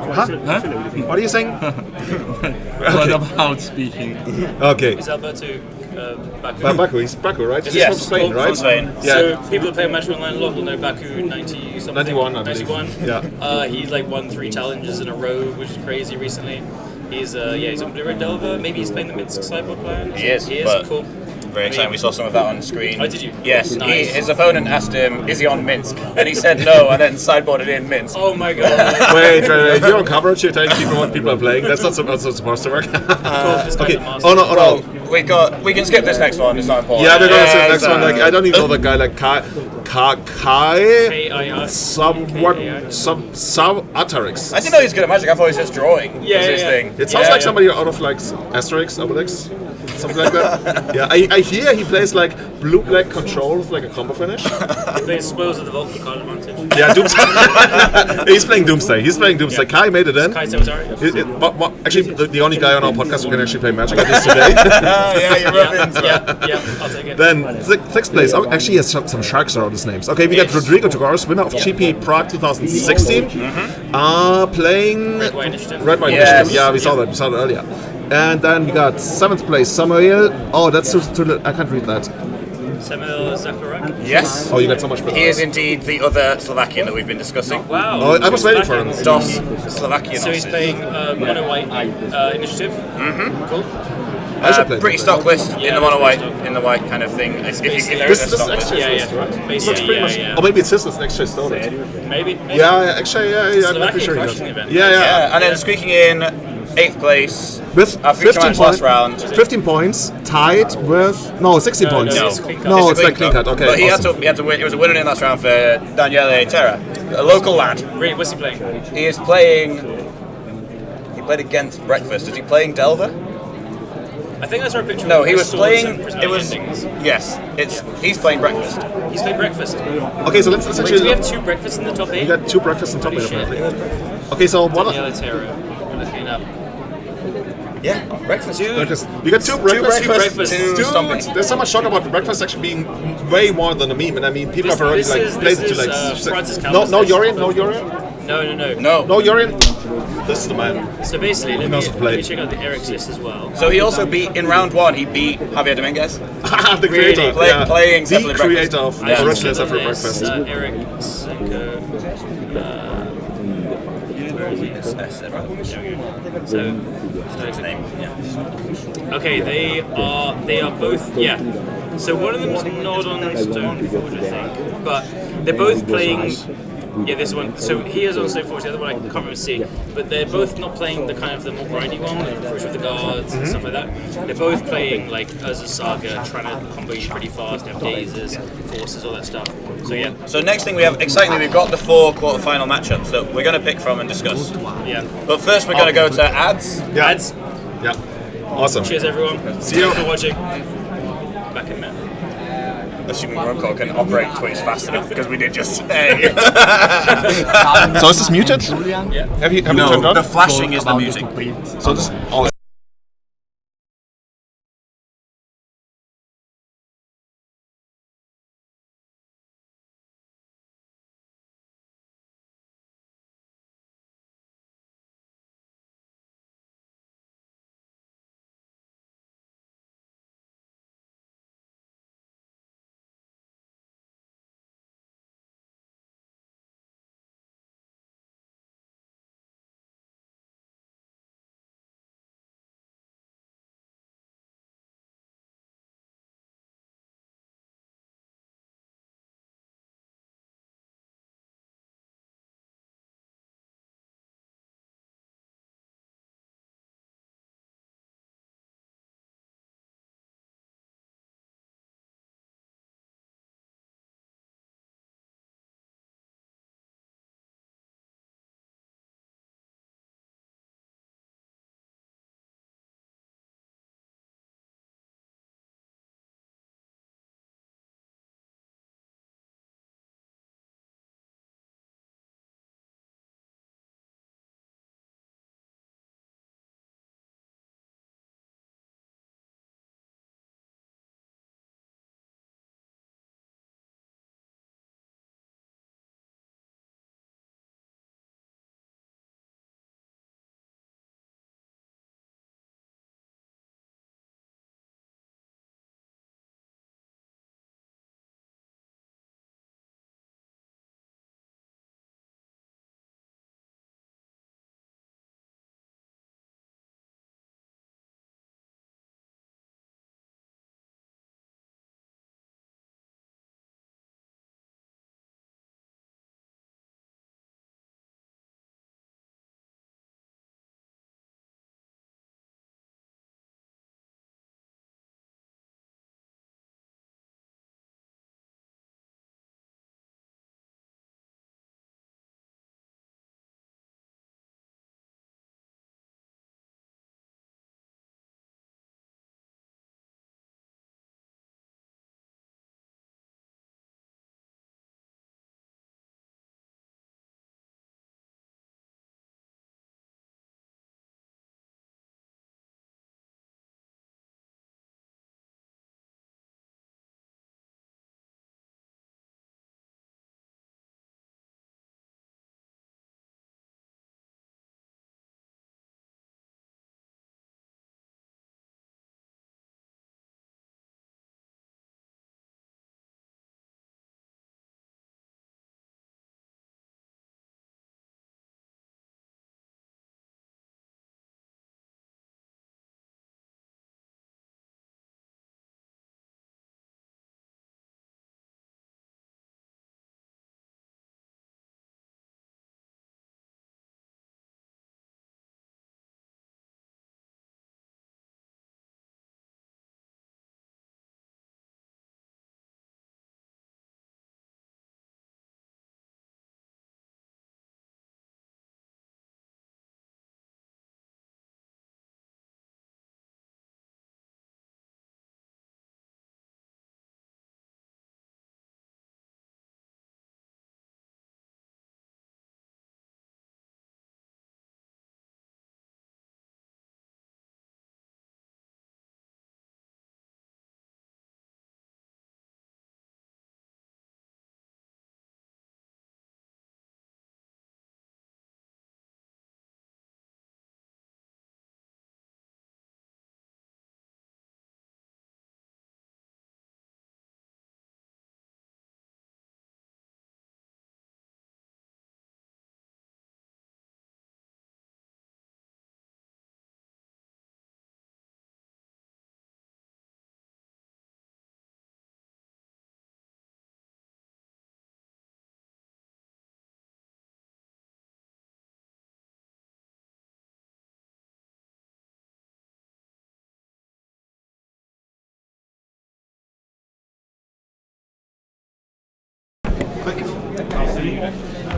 Huh? What are you saying? What about speaking? Okay. Is Alberto Baku? He's Baku, right? Yes, He's from Spain, right? From Spain. Yeah. So people that play Magic Online a lot will know Baku 90 something. 91, I believe. 91. Yeah. He's like won 3 challenges in a row, which is crazy recently. He's on Blue Red Delver. Maybe he's playing the Minsk sideboard plan. He is. Cool. Very exciting. We saw some of that on screen. Oh, did you? Yes. Nice. His opponent asked him, "Is he on Minsk?" And he said no, and then sideboarded in Minsk. Oh my god! Wait. You're on coverage. You're telling people what people are playing. That's not supposed to work. Okay. Oh no. We can skip this next one. It's not important. Yeah, we're gonna skip the next one. Like I don't even know the guy. Like Kai. Asterix. I didn't know he was good at Magic. I thought he was just drawing. Was his thing. It sounds like somebody out of like Asterix, Obelix, something like that. Yeah, I hear he plays like blue-black control with like a combo finish. He plays Spoils of the Vault for card advantage. Yeah, Doomsday. He's playing Doomsday. Yeah. Kai made it in. Kai Sabatari. Actually, the only guy on our podcast who can actually play Magic at least today. Yeah, I'll take it. Then 6th place. Oh, actually, he has some sharks around his names. Okay, we got Rodrigo Tagoras, winner of GP Prague 2016. Playing Red White Initiative. Red White Initiative. Yeah, we saw that. We saw that earlier. And then we got 7th place, Samuel. Oh, that's I can't read that. Samuel Zacharak? Yes. Oh, you got so much better. He is indeed the other Slovakian that we've been discussing. Wow. Oh, I was waiting for him. DOS Slovakian. So he's playing Mono White Initiative. Mm-hmm. Cool. I should play Pretty it. stock list in the mono white, in the white kind of thing. If there is a stock list. This looks pretty much. Or maybe it's his list next year stole it. Maybe. Yeah, actually, yeah, I'm pretty sure he does. Yeah. And then squeaking in 8th place with after 15 points last round. 15 points, tied with 16 points. No, it's like clean cut. Okay, But he awesome. had to win. It was a winner in last round for Daniele Terra, a local lad. Really, what's he playing? He is playing. He played against Breakfast. Is he playing Delver? I think that's our picture. No, of he was swords playing. and prismatic It was endings. yes. He's playing Breakfast. He's played breakfast. Okay, so let's Wait, actually. do we have 2 breakfasts in the top 8? We got 2 breakfasts in top 8 Holy shit. apparently. Okay, so one. Daniela Terra. We're looking it up. Yeah, breakfast. Breakfast. We got 2 breakfasts. Two stomping. There's so much talk about breakfast actually being way more than a meme, and I mean people This- have already this like is- played this it to like. is, Francis no, Calvis' no list. Yorian, no Yorian, No. no Yorian. This is the man. So basically, let knows how to play. me check out the Eric's list as well. So he also beat in round 1. He beat Javier Dominguez. The creator, yeah. playing the Definitely creator Breakfast. of I should Original check the Separate list, Breakfast. Eric Senko. Where is he? So, his name. Yeah. Okay, they are both. Yeah. So one of them's not on Stoneforge, I think, but they're both playing. Yeah, this one. So he is on Stoneforge. The other one I can't remember seeing, but they're both not playing the kind of the more grindy one, like Approach with the Guards and stuff like that. They're both playing like as a saga, trying to combo you pretty fast, have dazes, forces, all that stuff. So yeah. So next thing we have, excitingly, we've got the 4 quarter-final matchups that we're going to pick from and discuss. Yeah. But first we're going to go to ads. Yeah. Ads. Yeah. Awesome. Cheers, everyone. See you. Thanks for watching. Back in a minute. Assuming Ronco can operate Twitch fast enough, because we did just say. So is this muted? Yeah. Have you No, turned on? the flashing is the music. So this. Oh,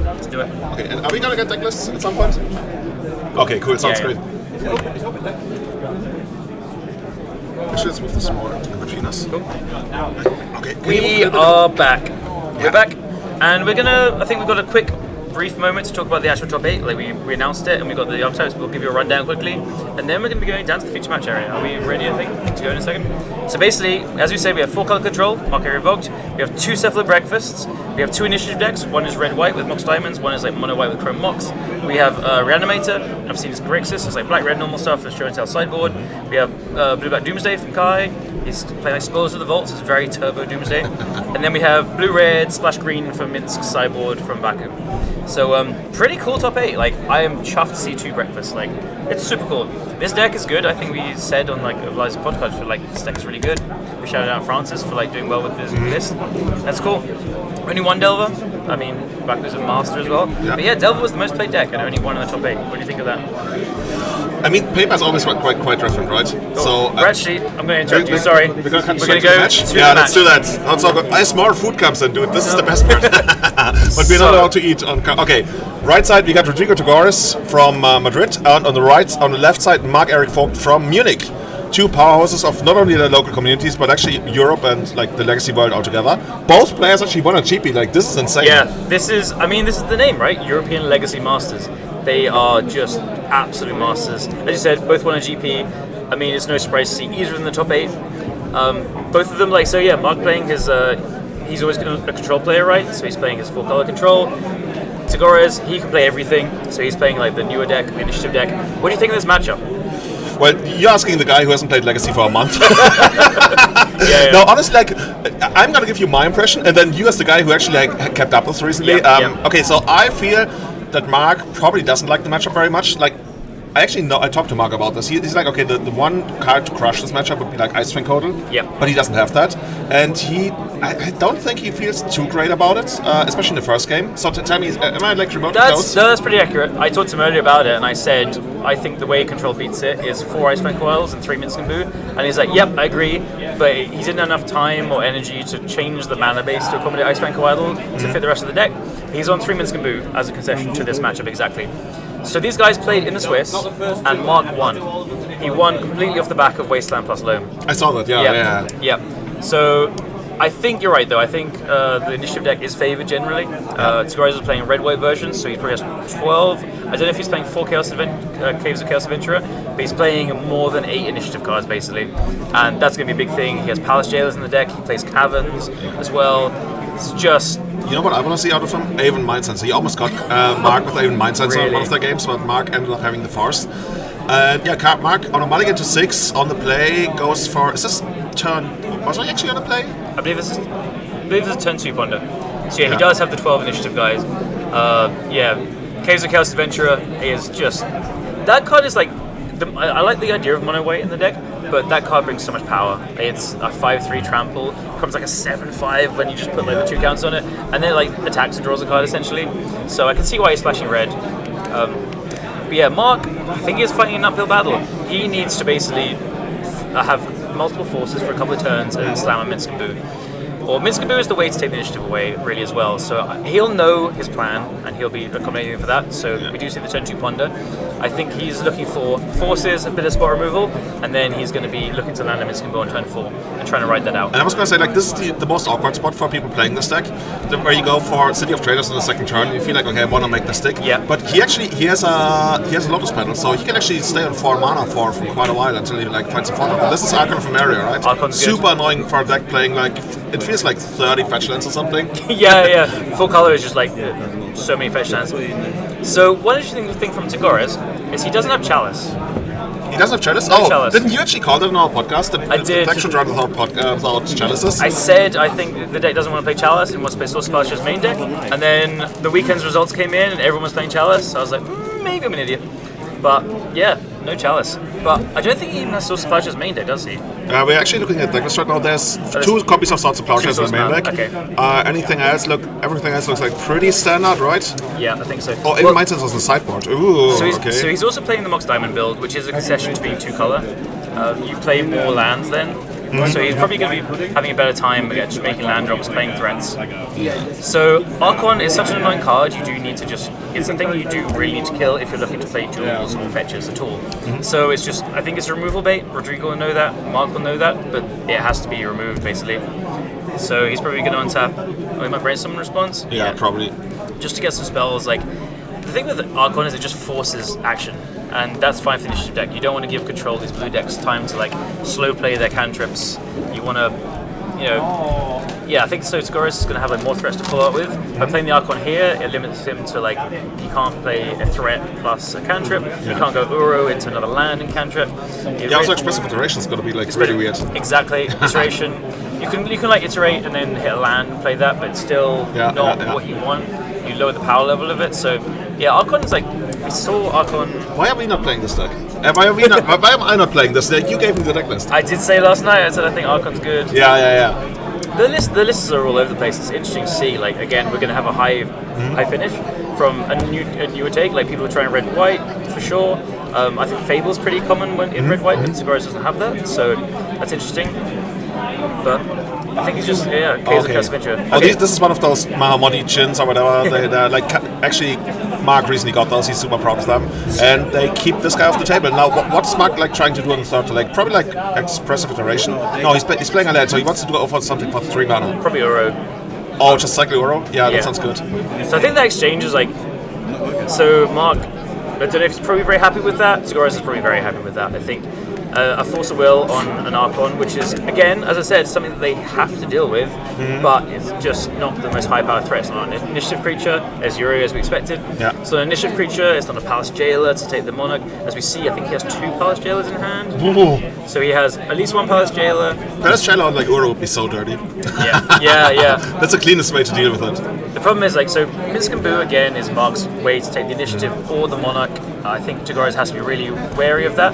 Let's do it. Okay, and are we gonna get deck lists at some point? Okay, cool. Sounds great. Actually, let's move this more in between us. Cool. Okay. We are back. We're back, and we're gonna. I think we've got a quick, brief moment to talk about the actual top 8. Like we announced it, and we got the archetypes. We'll give you a rundown quickly, and then we're going to be going down to the feature match area. Are we ready? I think to go in a second. So basically, as we say, we have 4 color control, Mark Area Revoked. We have 2 Cephalid Breakfasts. We have 2 initiative decks. One is red-white with Mox Diamonds. One is like mono-white with Chrome Mox. We have Reanimator. I've seen this Grixis. It's like black-red normal stuff. The Show and Tell sideboard. We have blue-black Doomsday from Kai. He's playing like Spoils of the Vaults. It's very turbo Doomsday. And then we have blue-red Splash Green from Minsk sideboard from Baku. So pretty cool top 8. Like I am chuffed to see 2 breakfasts. Like it's super cool. This deck is good. I think we said on like Eliza's podcast for like this deck is really good. We shouted out Francis for like doing well with this list. That's cool. Only 1 Delver. I mean, Baku's a master as well. Yeah. But yeah, Delver was the most played deck and only 1 in the top 8. What do you think of that? I mean, paper's always quite different, right? Cool. So we're actually, I'm going to interrupt you. Sorry. We're going to go to the match. Yeah, let's do that. That's all good. As more food comes in, dude, this is the best part. But we're not allowed to eat on. Okay, right side we got Rodrigo Togoris from Madrid, and on the left side Marc-Eric Vogt from Munich. 2 powerhouses of not only the local communities but actually Europe and like the legacy world altogether. Both players actually won a GP. Like this is insane. Yeah, this is the name, right? European Legacy Masters. They are just absolute masters. As you said, both won a GP. I mean, it's no surprise to see either in the top 8. Both of them, like, so yeah, Mark playing his, he's always a control player, right? So he's playing his 4 color control. Tagores, he can play everything. So he's playing like the newer deck, the initiative deck. What do you think of this matchup? Well, you're asking the guy who hasn't played Legacy for a month. Yeah. No, honestly, like, I'm gonna give you my impression, and then you as the guy who actually like kept up with recently. Okay, so I feel that Mark probably doesn't like the matchup very much. Like, I talked to Mark about this. He's like, okay, the one card to crush this matchup would be like Icefang Codal. Yeah. But he doesn't have that, and I don't think he feels too great about it, especially in the first game. So tell me, am I like remotely close? No, that's pretty accurate. I talked to him earlier about it, and I said I think the way Control beats it is 4 Icefang Coils and 3 Minsk and Boo, and he's like, yep, I agree, but he didn't have enough time or energy to change the mana base to accommodate Icefang Coil to fit the rest of the deck. He's on 3 Minsk and Boo as a concession to this matchup exactly. So these guys played in the Swiss, and Mark won. He won completely off the back of Wasteland plus Loam. I saw that, yeah. Yep. So I think you're right, though. I think the initiative deck is favoured generally. Tagores is playing a red-white version, so he's probably has 12. I don't know if he's playing 4 Caves of Chaos Adventurer, but he's playing more than 8 initiative cards, basically. And that's going to be a big thing. He has Palace Jailers in the deck. He plays Caverns as well. It's just... You know what I want to see out of him? Aven Mindsense. He almost got Mark with Aven Mindsense on one of their games, but Mark ended up having the Force. Yeah, Mark on a mulligan to 6 on the play goes for... Is this turn... Was I actually on the play? I believe this is a turn 2 ponder. So yeah, he does have the 12 initiative guys. Caves of Chaos Adventurer is just... That card is like... I like the idea of mono white in the deck, but that card brings so much power. It's a 5/3 trample, becomes like a 7/5 when you just put like the 2 counts on it, and then like attacks and draws a card essentially. So I can see why he's splashing red. But yeah, Mark, I think he's fighting an uphill battle. He needs to basically have multiple forces for a couple of turns and then slam a Minsk and Boo. Or Minsk and Boo is the way to take the initiative away, really, as well. So he'll know his plan, and he'll be accommodating for that. So we do see the turn 2 ponder. I think he's looking for forces, a bit of spot removal, and then he's going to be looking to land a Minsk and Boo on turn 4 and trying to ride that out. And I was going to say, like, this is the most awkward spot for people playing this deck, where you go for City of Traders on the second turn, and you feel like, okay, I want to make the stick. Yeah. But he has a Lotus Petal, so he can actually stay on 4 mana for quite a while until he like finds a fodder. But this is Archon of Emeria, right? Archon's super good. Annoying for a deck playing like it feels like 30 fetch lands or something. yeah. Full color is just like so many fetch lands. So one interesting thing from Tagores is he doesn't have Chalice. He doesn't have Chalice? No Chalice. Didn't you actually call that in our podcast? I did. The deck should run without Chalices? I said I think the deck doesn't want to play Chalice and wants to play Source Splasher's main deck. And then the weekend's results came in and everyone was playing Chalice. So I was like, maybe I'm an idiot. But yeah, no Chalice. But I don't think he even has Source Splasher's main deck, does he? We're actually looking at deck list right now. There's 2 copies of Swords of Plowshares in the main deck. Okay. Everything else looks like pretty standard, right? Yeah, I think so. Oh, Aven Mindsense was on the sideboard. Ooh, okay. So he's also playing the Mox Diamond build, which is a concession to being 2 color. You play more lands then, So he's probably going to be having a better time just making land drops, playing threats. So Archon is such an annoying card, you do need to just... It's something you do really need to kill if you're looking to play duels or fetches at all. So it's just... I think it's a removal bait. Rodrigo will know that, Mark will know that, but it has to be removed, basically. So he's probably going to untap... Oh, he might brainstorm in response? Yeah, probably. Just to get some spells, like... The thing with Archon is it just forces action, and that's fine for the initiative deck. You don't want to give control of these blue decks time to like slow play their cantrips. You want to, you know, yeah. I think so. Scorus is going to have like more threats to follow up with. By playing the Archon here, it limits him to like he can't play a threat plus a cantrip. He can't go Uro into another land and cantrip. Yeah, also expressive iteration is going to be like really weird. Exactly, iteration. You can like iterate and then hit a land and play that, but it's still not what you want. You lower the power level of it, so. Yeah, Archon is like, we saw Archon... Why are we not playing this deck? Why am I not playing this deck? You gave me the deck list. I did say last night, I said I think Archon's good. Yeah. The lists are all over the place. It's interesting to see, like, again, we're going to have a high finish from a newer take, like people are trying red-white, for sure. I think Fable's pretty common in red-white, but Sagaris doesn't have that, so that's interesting. But... I think it's just, Kaiser Casvincha. Oh, this is one of those Mahamodi chins or whatever. They're like, actually, Mark recently got those. He's super proud of them. And they keep this guy off the table. Now, what's Mark like trying to do on the third leg? Probably like expressive iteration. No, he's playing a land, so he wants to go for something for 3 mana. Probably Uro. Oh, just cycle Uro? Yeah, that sounds good. So I think the exchange is like, so Mark, I don't know if he's probably very happy with that. Sagaris is probably very happy with that, I think. A Force of Will on an Archon, which is, again, as I said, something that they have to deal with, but it's just not the most high-powered threat. It's not an initiative creature, as Uri as we expected. Yeah. So an initiative creature, it's not a Palace Jailer to take the Monarch. As we see, I think he has 2 Palace Jailers in hand. Ooh. So he has at least 1 Palace Jailer. Palace Jailer on like Uro would be so dirty. Yeah. That's the cleanest way to deal with it. The problem is, like, so Minsc and Boo, again, is Mark's way to take the initiative or the Monarch. I think Tagores has to be really wary of that.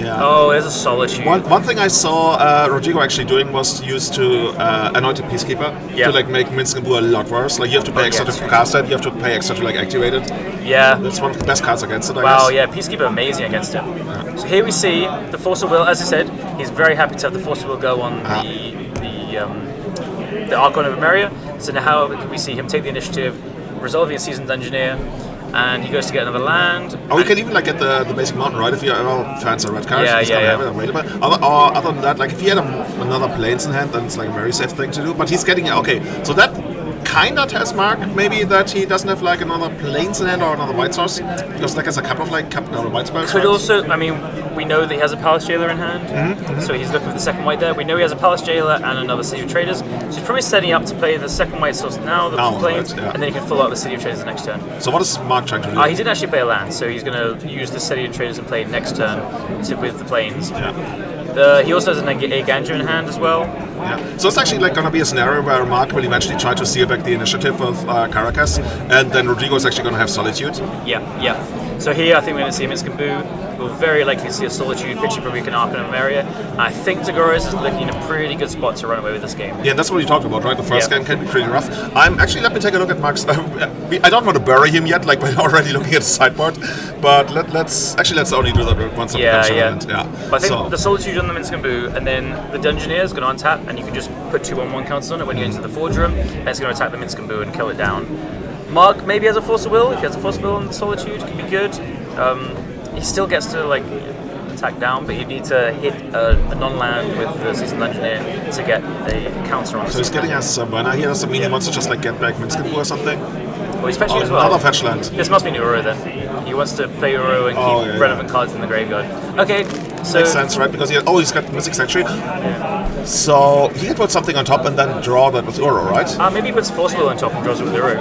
Yeah. Oh, there's a Solitude. One thing I saw Rodrigo actually doing was used to Anointed Peacekeeper to like make Minsc and Boo a lot worse. Like you have to pay extra to cast it, you have to pay extra to like activate it. Yeah. That's one of the best cards against it, I guess. Wow, yeah, Peacekeeper amazing against it. Yeah. So here we see the Force of Will, as I said, he's very happy to have the Force of Will go on the Archon of Emeria. So now we see him take the initiative, resolving a Seasoned Dungeoneer, and he goes to get another land. Oh, you can even like get the basic mountain, right? If you fancy red cards, he's gonna have it available. Or other than that, like if he had another planes in hand, then it's like a very safe thing to do. But he's getting so that kinda tells Mark maybe that he doesn't have like another planes in hand or another white source, because like has a couple of like white spells. Could also, I mean, we know that he has a Palace Jailer in hand, so he's looking for the second white there. We know he has a Palace Jailer and another City of Traders, so he's probably setting up to play the second white source now, the planes, and then he can follow up the City of Traders the next turn. So what is Mark trying to do? He didn't actually play a land, so he's going to use the City of Traders and play next turn with the planes. He also has a Ganja in hand as well. Yeah. So it's actually like going to be a scenario where Mark will eventually try to seal back the initiative of Caracas, and then Rodrigo is actually going to have Solitude. Yeah. So here I think we're going to see Minsc and Boo. We'll very likely see a Solitude, Pitchy Rubic and Archon of Emeria. I think Tagores is looking in a pretty good spot to run away with this game. Yeah, that's what you talked about, right? The first game can be pretty rough. Let me take a look at Mark's. I don't want to bury him yet, like by already looking at the sideboard, but let's only do that once something comes relevant. But I think the Solitude on the Minsc and Boo, and then the Dungeoneer is going to untap, and you can just put 2/1 counters on it when you enter the Forge Room, and it's going to attack the Minsc and Boo and kill it down. Mark maybe has a Force of Will. If he has a Force of Will on the Solitude, it could be good. He still gets to like attack down, but you need to hit a non-land with the Seasoned Dungeoneer to get a counter on it. So he's getting us Savannah here. Does that mean he wants to just like get back Minsc and Boo or something? Well, he's fetching as well. Another fetch land. This must be Uro then. He wants to play Uro and keep relevant cards in the graveyard. Okay, so makes sense, right? Because he's got Mystic Sanctuary. So he can put something on top and then draw that with Uro, right? Maybe he puts Force Will on top and draws it with Uro.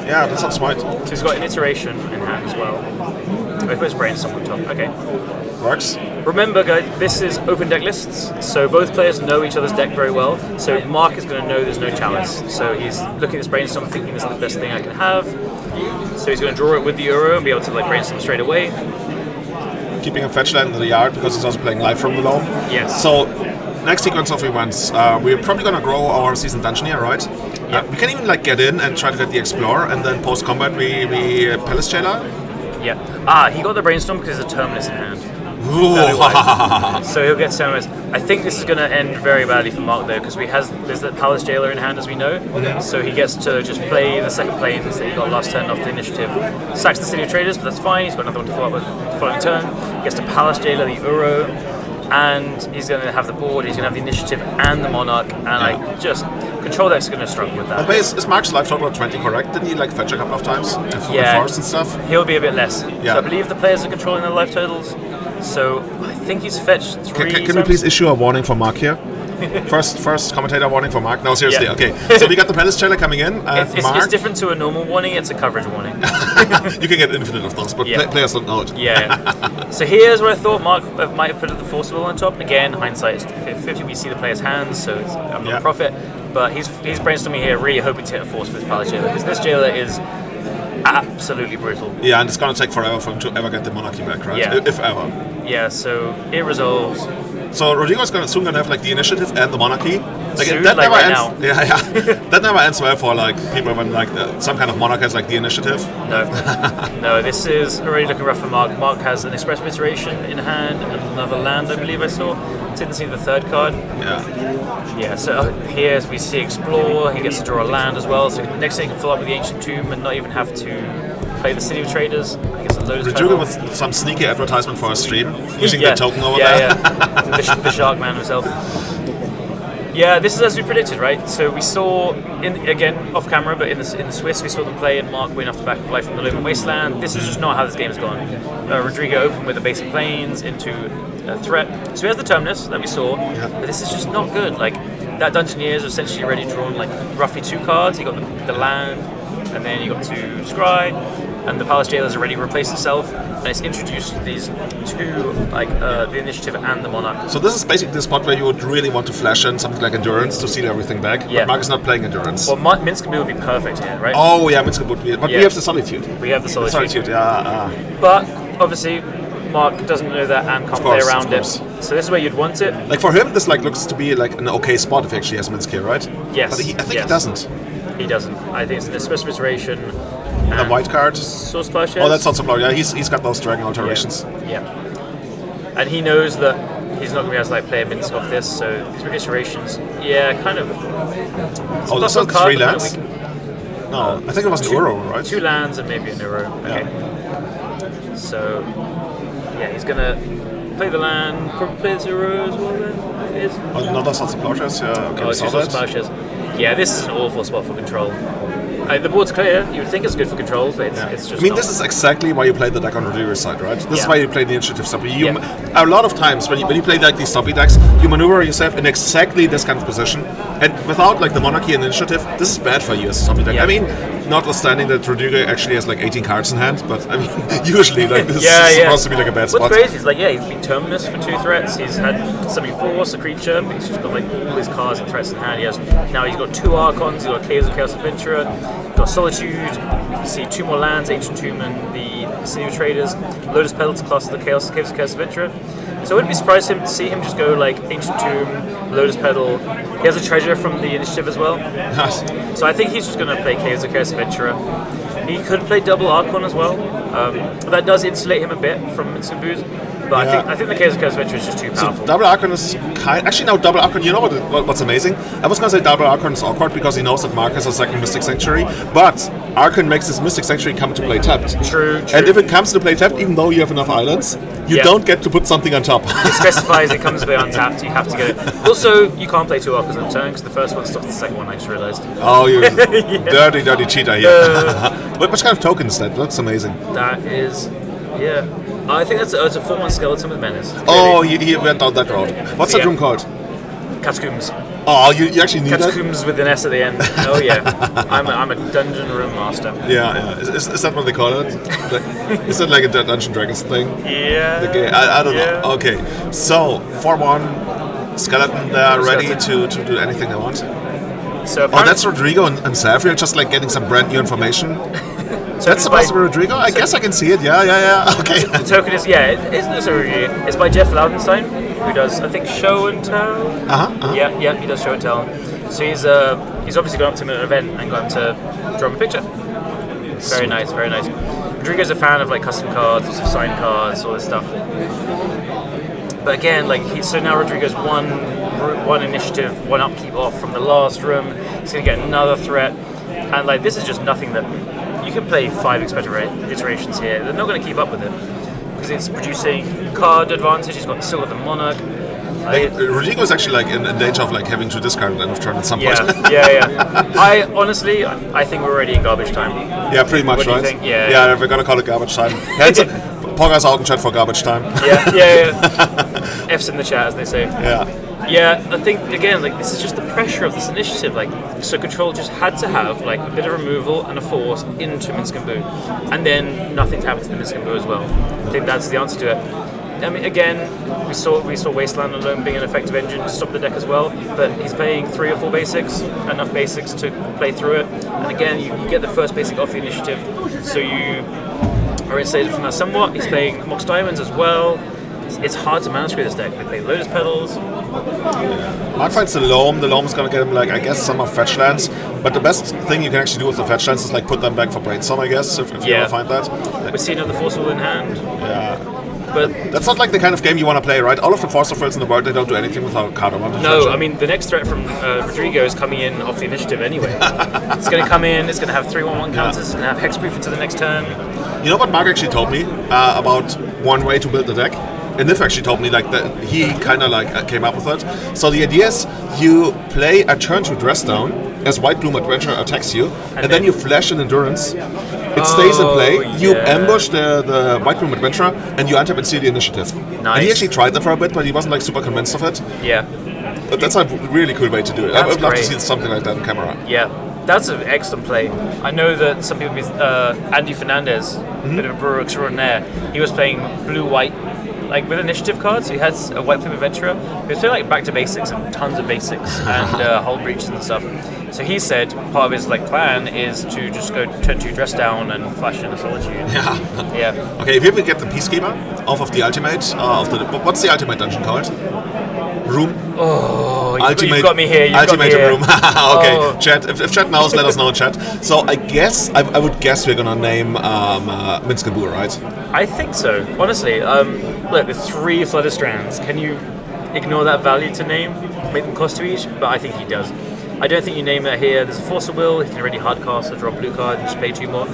Yeah, that sounds smart. So he's got an iteration in hand as well. He puts Brainstorm on top. Okay. Works. Remember, guys, this is open deck lists, so both players know each other's deck very well. So Mark is going to know there's no Chalice. So he's looking at this Brainstorm, thinking this is the best thing I can have. So he's going to draw it with the Uro and be able to like Brainstorm straight away. Keeping a fetch land in the yard because he's also playing live from the loam. Yes. So next sequence of events, we're probably going to grow our Seasoned Dungeoneer, right? Yeah. We can even like get in and try to get the Explorer, and then post combat we Palace Jailer. Yeah. He got the Brainstorm because there's a Terminus in hand. That'll be wise. So he'll get Samus. I think this is going to end very badly for Mark though, because there's the Palace Jailer in hand, as we know. So he gets to just play the second planes that he got last turn off the initiative. Sacks the City of Traders, but that's fine. He's got another one to follow up with the following turn. He gets to Palace Jailer the Uro, and he's going to have the board. He's going to have the initiative and the Monarch, and Control deck's going to struggle with that. But is Mark's life total 20 correct? Didn't he fetch a couple of times? And force and stuff? He'll be a bit less. Yeah. So I believe the players are controlling their life totals. So I think he's fetched 3. Can we please issue a warning for Mark here? First commentator warning for Mark. No, seriously. Yeah. Okay. So we got the Palace Jailer coming in. It's different to a normal warning. It's a coverage warning. You can get infinite of those, but players don't know it. Yeah. So here's where I thought Mark might have put the Forcible on top. Again, hindsight is 50. We see the player's hands, so I'm not a prophet. But he's brainstorming here, really hoping to hit a force with his Palace Jailer, because this Jailer is absolutely brutal. Yeah, and it's going to take forever for him to ever get the Monarchy back, right? Yeah. If ever. Yeah, so it resolves. So Rodrigo's soon going to have the initiative and the Monarchy. Soon, that never right ends. now. Yeah. That never ends well for people when some kind of monarch has the initiative. No, this is already looking rough for Mark. Mark has an Expressive Iteration in hand and another land, I believe I saw. Didn't see the third card. Yeah, so here as we see Explore, he gets to draw a land as well. So next thing he can fill up with the Ancient Tomb and not even have to play the City of Traders. I guess a load of Rodrigo with some sneaky advertisement for a stream, using the token over there. Yeah. the Shark Man himself. Yeah, this is as we predicted, right? So we saw, again, off camera, but in the Swiss, we saw them play and Mark win off the back of Life from the Loman Wasteland. This is just not how this game has gone. Rodrigo opened with the basic planes into a threat. So he has the Terminus that we saw, but this is just not good. That Dungeoneer is essentially already drawn roughly 2 cards. He got the land, and then you got 2 Scry, and the Palace Jailer has already replaced itself, and it's introduced these 2, the Initiative and the Monarch. So this is basically the spot where you would really want to flash in something like Endurance to seal everything back, but Mark is not playing Endurance. Well, Minsc would be perfect here, right? Oh yeah, Minsc would be, but we have the Solitude. We have the Solitude. But obviously, Mark doesn't know that and can't play around it. So this is where you'd want it. For him, this looks to be an okay spot if he actually has Minsc here, right? Yes. But I think he doesn't. He doesn't. I think it's an Expressive Iteration. And a white card. Source Splash. Oh, that's also yeah. He's got those Dragon alterations. Yeah. And he knows that he's not going to be able to play a Minsc off this. So these iterations, kind of. Oh, that's not 3 lands. No, I think it was an Uro, right? 2 lands and maybe an Uro. Okay. So he's going to play the land. Probably play this Uro as well. Then it is. Another Source Splashes. Yeah. Okay. Source Splashes. Yeah, this is an awful spot for control. The board's clear. You would think it's good for control, but it's just. This is exactly why you play the deck on Rodrigo's side, right? This is why you play the Initiative Stoppy. A lot of times when you play these Stoppy decks, you maneuver yourself in exactly this kind of position, and without the Monarchy and Initiative, this is bad for you as a Stoppy deck. Notwithstanding that Rodrigo actually has 18 cards in hand, but usually this is supposed to be a bad spot. What's crazy is he's been Terminus for 2 threats. He's had Summoning Force, a creature, but he's just got all his cards and threats in hand. He's got 2 Archons. He's got Chaos of Chaos Adventurer. He's got Solitude. You can see 2 more lands, Ancient Tomb and the City of Traders. Lotus Petal to class the Chaos of Chaos Adventurer. So I wouldn't be surprised to see him just go Ancient Tomb, Lotus Petal. He has a treasure from the Initiative as well. So I think he's just going to play Chaos of Chaos Adventurer. He could play double Archon as well. That does insulate him a bit from Minsc and Booze. But I think the Chaos of Chaos Adventurer is just too powerful. So double Archon is double Archon. You know what's amazing? I was going to say double Archon is awkward because he knows that Mark has a second Mystic Sanctuary, but Archon makes this Mystic Sanctuary come to play tapped. True. And if it comes to play tapped, even though you have enough islands, you don't get to put something on top. It specifies it comes to play untapped. You have to get it. Also, you can't play 2 Archons on turn because the first one stops the second one. I just realised. Oh, you dirty cheater here! What kind of token is that? That looks amazing. That is, I think it's a 4-1 skeleton with menace. Oh, he went down that road. What's that room called? Catacombs. Oh, you actually need Catacombs with an S at the end. Oh yeah, I'm a dungeon room master. Yeah. Is that what they call it? Is it like a Dungeons and Dragons thing? Yeah. I don't know. Okay, so 4-1 skeleton. They are ready to do anything they want. So that's Rodrigo and Zafir just getting some brand new information. That's supposed to be Rodrigo? I guess I can see it, yeah. Okay. The token is, it's by Jeff Laudenstein, who does, I think, Show and Tell. Yeah, he does Show and Tell. So he's obviously gone up to him at an event and got him to draw him a picture. Very nice. Rodrigo's a fan of like custom cards, lots of signed cards, all this stuff. But again, like so now Rodrigo's one initiative, one upkeep off from the last room. He's gonna get another threat, and like this is just nothing that you can play 5 iterations here. They're not gonna keep up with it because it's producing card advantage. He's still got the Monarch. Rodrigo is actually like in danger of like having to discard at the end of turn at some point. Yeah. I honestly, I think we're already in garbage time. Yeah, pretty much, what right? Do you think? Yeah. Yeah, we're gonna call it garbage time. Pogger's out in chat for garbage time. Yeah. F's in the chat, as they say. Yeah. I think again, like this is just the pressure of this initiative. Like, so Control just had to have like a bit of removal and a force into Minsc and Boo, and then nothing's happened to the Minsc and Boo as well. I think that's the answer to it. I mean, again, we saw Wasteland alone being an effective engine to stop the deck as well, but he's playing 3 or 4 basics, enough basics to play through it. And again, you get the first basic off the initiative, so you are insulated from that somewhat. He's playing Mox Diamonds as well. It's hard to manage through this deck. They play Lotus Petals. Mark finds the Loam. The Loam's gonna get him like, I guess, some of fetch lands. But the best thing you can actually do with the fetch lands is like put them back for Brainstorm, I guess, if you ever find that. We see another Force Will in hand. Yeah. But that's not like the kind of game you want to play, right? All of the Force of Wills in the world, they don't do anything without card advantage. No, I mean, the next threat from Rodrigo is coming in off the initiative anyway. It's going to come in, it's going to have 3/1/1 counters, it's going to have Hexproof into the next turn. You know what Mark actually told me about one way to build the deck? And Nif actually told me like that he kind of like came up with it. So the idea is you play a turn to dress down as White Bloom Adventure attacks you, and then you flash an Endurance. It stays in play. You ambush the White Bloom Adventurer, and you untap and steal the initiative. Nice. And he actually tried that for a bit, but he wasn't like super convinced of it. Yeah. But that's a really cool way to do it. I would love to see something like that on camera. Yeah. That's an excellent play. I know that some people, Andy Fernandez, a bit of a brewer extraordinaire, he was playing blue-white, like with initiative cards. He has a White Plume Adventurer. He was playing like back to basics and tons of basics and hull breaches and stuff. So he said part of his like plan is to just go turn 2 dress down and flash into Solitude. Yeah. Okay, if you ever get the Peacekeeper off of the ultimate, what's the ultimate dungeon called? Room? Oh, you've got me here. Ultimate Room. Okay, Oh. chat. If chat knows, let us know in chat. So I guess I would guess we're gonna name Minsc and Boo, right? I think so. Honestly, look, the 3 Flooded Strands. Can you ignore that value to name? Make them cost to each? But I think he does. I don't think you name it here. There's a Force of Will. He can already hardcast or draw a blue card and just pay 2 more.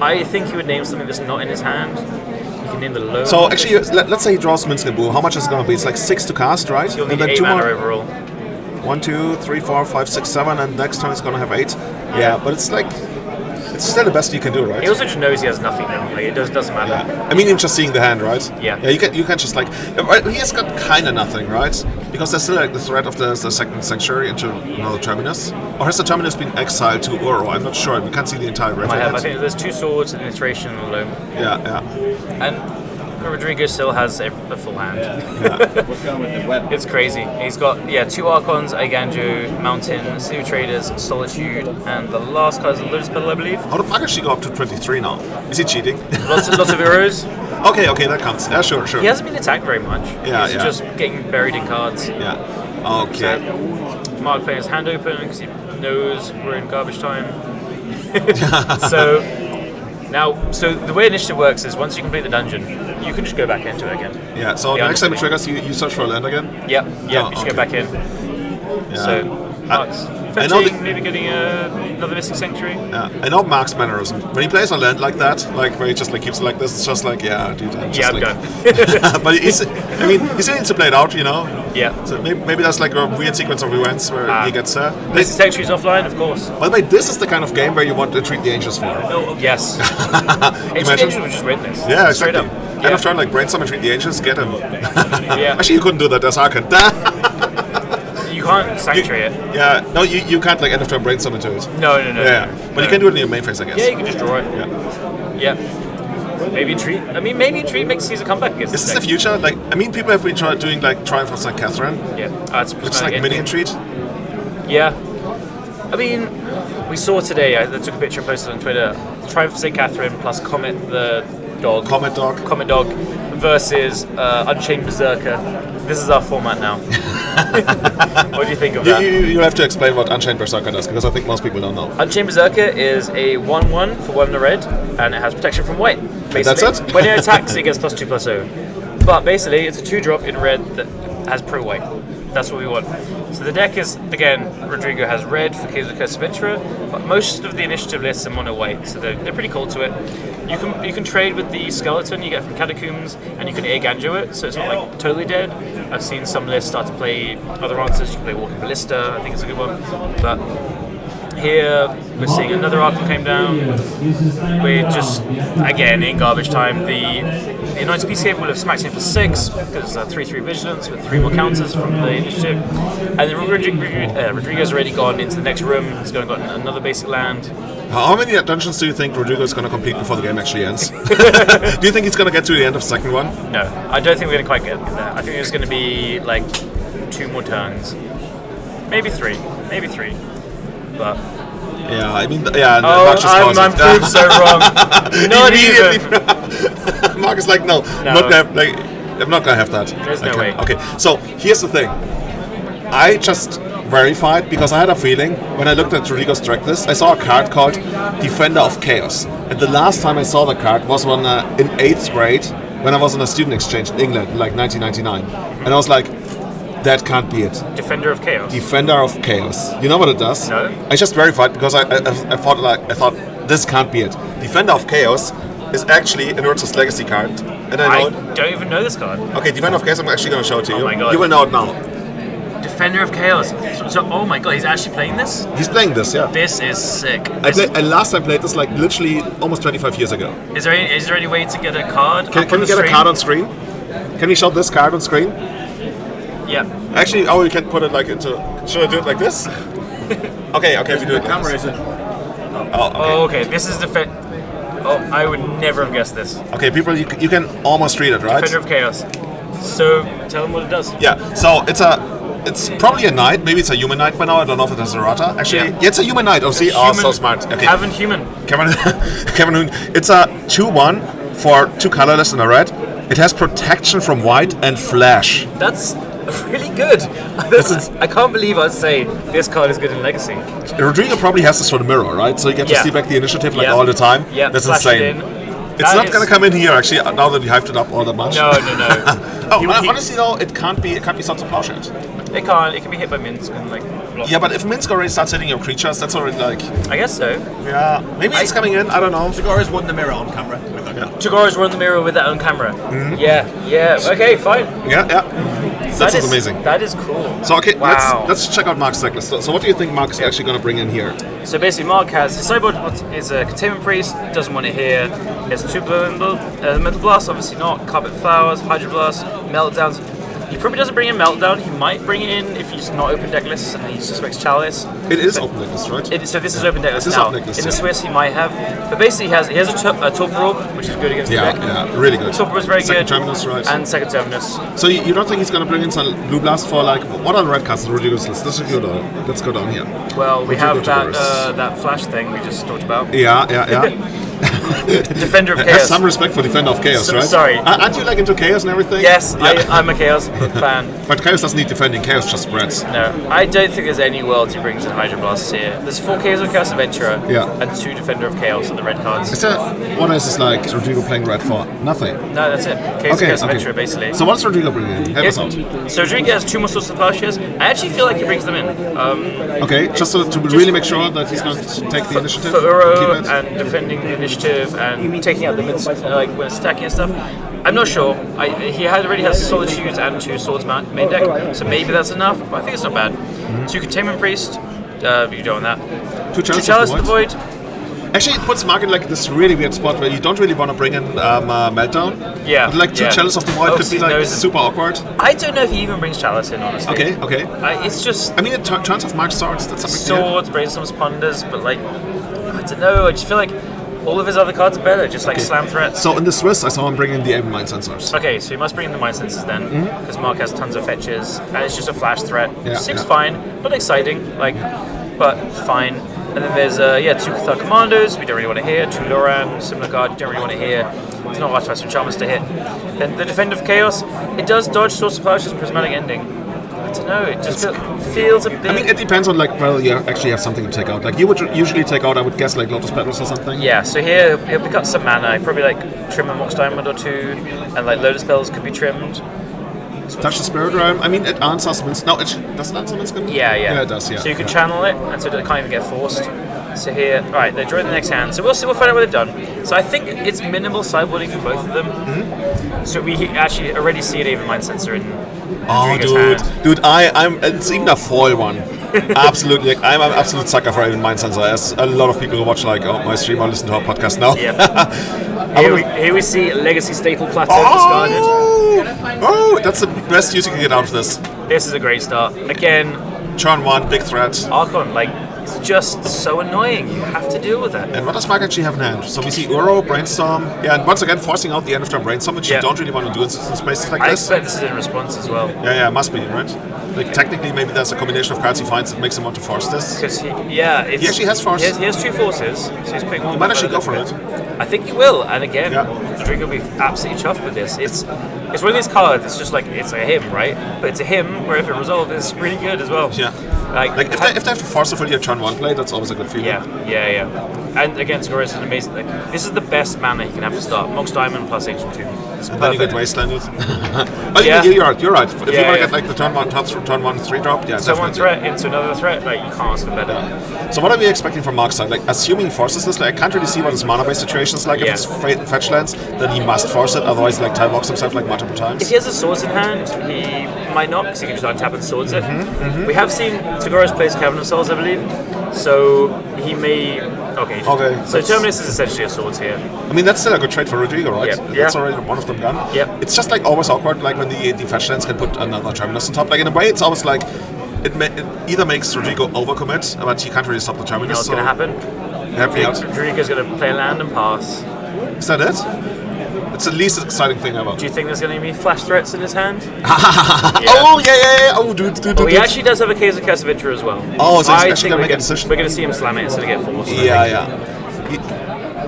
I think he would name something that's not in his hand. He can name the low. So actually, let's say he draws Minsc and Boo. How much is it gonna be? It's like 6 to cast, right? You'll And need then 8 2 mana more. overall. 1, 2, 3, 4, 5, 6, 7, and next turn it's gonna have 8. Yeah, but it's like it's still the best you can do, right? He also just knows he has nothing now. Like, it doesn't matter. I mean, you're just seeing the hand, right? Yeah. Yeah, you can just like he has got kind of nothing, right? Because there's still like the threat of the second sanctuary into another terminus. Or has the terminus been exiled to Uro? I'm not sure. We can't see the entire red. Might have. I think there's 2 swords and iteration alone. Yeah. And Rodrigo still has a full hand. What's going with the web? It's crazy. He's got 2 Archons, Aiganjo, Mountain, Sea Traders, Solitude, and the last card is the Lotus Petal, I believe. How did Mark actually go up to 23 now? Is he cheating? Lots of heroes. Okay, that counts. Yeah, sure. He hasn't been attacked very much. Yeah, He's yeah. just getting buried in cards. Yeah. Okay. So, Mark playing his hand open because he knows we're in garbage time. So the way initiative works is once you complete the dungeon, you can just go back into it again. Yeah. So the next time it triggers, you search for a land again. Yep. Oh, You just go back in. Yeah. So Mark's I know fetching, maybe getting another Missing Sanctuary. Yeah, I know Mark's mannerism. When he plays a land like that, like where he just like keeps it like this, it's just like, yeah, dude. I'm just I'm like, done. But he still needs to play it out, you know. Yeah. So maybe that's like a weird sequence of events where he gets there. Missing Sanctuary's offline, of course. By the way, this is the kind of game where you want to treat the Angels for. Yes. Imagine. Angels would just win this. Yeah, Straight exactly. up. End of turn, like brainstorm and treat the Angels, get him. Yeah. Actually, you couldn't do that as Harkin. You can't Sanctuary it. Yeah, no, you can't like end of turn brainstorm into it. No. Yeah, but you can do it in your main phase, I guess. Yeah, you can just draw it. Yeah. Maybe treat. I mean, maybe treat makes season comeback against Is this deck. the future? Like, I mean, people have been doing like Triumph of St. Catherine. Yeah, that's which is like mini treat. Yeah. I mean, we saw today. I took a picture and posted on Twitter. Triumph of St. Catherine plus Comet the Dog. Comet Dog. Comet Dog versus Unchained Berserker. This is our format now. What do you think of that? You have to explain what Unchained Berserker does, because I think most people don't know. Unchained Berserker is a 1/1 for 1 in the red, and it has protection from white. Basically, that's it? When it attacks, it gets +2/+0. But basically, it's a 2-drop in red that has pro-white. That's what we want. So the deck is, again, Rodrigo has red for Caves of Curse Adventurer, but most of the initiative lists are mono-white, so they're pretty cool to it. You can trade with the skeleton you get from Catacombs, and you can Air Ganjo it, so it's not like totally dead. I've seen some lists start to play other answers. You can play Walking Ballista, I think it's a good one. But here we're seeing another Archon came down. We're just, again, in garbage time. The Anointed Peacekeeper will have smacked in for 6, because it's 3/3 Vigilance with 3 more counters from the initiative. And then Rodrigo's already gone into the next room. He's got another basic land. How many dungeons do you think Rodrigo is going to complete before the game actually ends? Do you think he's going to get to the end of the second one? No, I don't think we're going to quite get there. I think there's going to be like 2 more turns. Maybe 3. But... Yeah, I mean, yeah. I'm proved so wrong. Not even. Mark is like, no. I'm not gonna have that. There's no way. Okay, so here's the thing. I just verified, because I had a feeling when I looked at Rodrigo's track list, I saw a card called Defender of Chaos, and the last time I saw the card was when in 8th grade, when I was on a student exchange in England, in like 1999, and I was like, that can't be it. Defender of Chaos. Defender of Chaos. You know what it does? No. I just verified, because I thought this can't be it. Defender of Chaos is actually an Urza's Legacy card, and I don't even know this card. Okay, Defender of Chaos. I'm actually going to show it to you. Oh my god! You will know it now. Defender of Chaos. So, oh my god, he's actually playing this? He's playing this, yeah. This is sick. I last time played this like literally almost 25 years ago. Is there any way to get a card? Can we get a card on screen? Can we show this card on screen? Yeah. Actually, we can put it like into. Should I do it like this? Okay, we do it. The camera isn't. Oh, okay. This is Oh, I would never have guessed this. Okay, people, you can almost read it, right? Defender of Chaos. So, tell them what it does. Yeah. So it's probably a knight. Maybe it's a human knight by now. I don't know if it has errata. Actually, yeah, it's a human knight. Oh, see, so smart. Okay. Kevin Human. Kevin. It's a 2/1 for 2 colorless and a red. It has protection from white and flash. That's really good. I can't believe I'd say this card is good in Legacy. Rodrigo probably has this for the mirror, right? So you get to see back the initiative all the time. Yeah, that's insane. It's not going to come in here actually. Now that we hyped it up all that much. No. Honestly though, it can't be Sons of Plowshares. It can't. It can be hit by Minsk and like. Block. Yeah, but if Minsk already starts hitting your creatures, that's already like. I guess so. Yeah, maybe it's coming in. I don't know. Chagor's won the mirror on camera. Chagor's won the mirror with that on camera. Mm-hmm. Yeah. Okay, fine. Yeah. That is amazing. That is cool. So okay, wow. let's check out Mark's deck list. So what do you think Mark is actually going to bring in here? So basically, Mark has his sideboard is a Containment Priest. Doesn't want it here. He has 2 Mental Blast, obviously not. Carpet Flowers, Hydro Blast, Meltdowns. He probably doesn't bring in Meltdown. He might bring it in if he's not open deck lists and he suspects Chalice. It is open deck list, right? So this is open deck list now. In the Swiss, he might have, but basically he has a Torpor Orb, which is good against the deck. Yeah, really good. Torpor is very second good. Terminus, right? And second Terminus. So you don't think he's going to bring in some Blue Blast for like what are the red cards in Rodrigo's list? Let's go down here. Well, we have that flash thing we just talked about. Yeah. Defender of Chaos. Have some respect for Defender of Chaos, right? Sorry. Aren't you like into Chaos and everything? Yes, yeah. I'm a Chaos fan. But Chaos doesn't need defending. Chaos just spreads. No, I don't think there's any world he brings in Hydro Blasts here. There's 4 Chaos of Chaos Adventurer and 2 Defender of Chaos on the red cards. What else is like Rodrigo playing red for? Nothing. No, that's it. Chaos of Chaos Adventurer, basically. So what's Rodrigo bringing in? Help us out. So Rodrigo has 2 more Swords of Plowshares. I actually feel like he brings them in. Okay, just to really make sure that he's going to take the initiative. For Uro and defending the initiative and taking out the mid, like when stacking and stuff. I'm not sure. He already has Solitude and 2 Swords main deck, so maybe that's enough. But I think it's not bad. 2 Containment Priest. You don't want that. 2 Chalice of the Void. Actually, it puts Mark in like this really weird spot where you don't really want to bring in Meltdown. Yeah. But like 2 Chalice of the Void could be like super awkward. I don't know if he even brings Chalice in, honestly. Okay. It's just. I mean, in terms of Mark's swords, that's something. Swords, Brainstorms, Ponders, but like, I don't know. I just feel like all of his other cards are better, just like Slam Threats. So in the Swiss, I saw him bringing the Aven Mind Sensors. Okay, so you must bring in the Mind Sensors then, because Mark has tons of fetches, and it's just a flash threat. Yeah, Seems fine, not exciting, but fine. And then there's 2 Cathar Commandos, we don't really want to hear. 2 Loran, similar card, you don't really want to hear. It's not Artifice of Charmers to hit. Then the Defender of Chaos, it does dodge Source of Clash's Prismatic Ending. I don't know, it just feels a bit... I mean, it depends on, like, well, you actually have something to take out. Like, you would usually take out, I would guess, like, Lotus Petals or something. Yeah, so here he'll pick up some mana. He'd probably, like, trim a Mox Diamond or two, and, like, Lotus Petals could be trimmed. Touch the Spirit Realm. I mean, it answers Minsk. No, it does it answer Minsk? Yeah. Yeah, it does, yeah. So you can channel it, and so it can't even get forced. So here, alright, they're drawing the next hand. So we'll find out what they've done. So I think it's minimal sideboarding for both of them. Mm-hmm. So we actually already see an Aven Mind Sensor in Oh, dude, I'm. It's even a foil one. Absolutely, like, I'm an absolute sucker for Aven Mind Sensor. As a lot of people who watch like my stream or listen to our podcast now. Here we see Legacy Staple Plateau discarded. Oh, that's the best use you can get out of this. This is a great start. Again, turn 1, big threat. Archon, like, it's just so annoying. You have to deal with it. And what does Mark actually have in hand? So we see Uro, Brainstorm, and once again forcing out the end of turn Brainstorm, which you don't really want to do in spaces like I this. expect this is in response as well. Yeah, must be, right? Like, technically, maybe there's a combination of cards he finds that makes him want to force this. Because he actually has force. He has 2 forces, so he's picking one. He might actually go for it. I think he will, and again, Rodrigo will be absolutely chuffed with this. It's one of these cards. It's just like it's a him, right? But it's a him where if it resolves, it's really good as well. Yeah. Like if they have to force a fully a turn 1 play, that's always a good feeling. Yeah. And against Goris is an amazing. Like, this is the best mana he can have to start. Mox Diamond plus Ancient Tomb. And then you get Wastelanded. You're right. If you want to get like the turn 1 3-drop, so one threat into another threat, like you can't ask for better. So what are we expecting from Mark's side? Like, assuming he forces this, like I can't really see what his mana-based situation is like. If it's fetch lands, then he must force it. Otherwise, like time walks himself like multiple times. If he has a swords in hand, he might not, because he can just untap and swords it. We have seen Tagoras plays Cavern of Souls, I believe. So he may. Okay. So Terminus is essentially a swords here. I mean, that's still a good trade for Rodrigo, right? Yeah. That's already one of them gone. Yeah. It's just like always awkward, like when the fetch lands can put another Terminus on top. Like in a way, it's always like it either makes Rodrigo overcommit, but he can't really stop the Terminus. You know what's going to happen? Rodrigo's going to play land and pass. Is that it? It's the least exciting thing ever. Do you think there's going to be flash threats in his hand? Oh, yeah. Oh, dude. He actually does have a Case of Venture as well. Oh, so he's actually going to make a decision? We're going to see him slam it instead of get forced.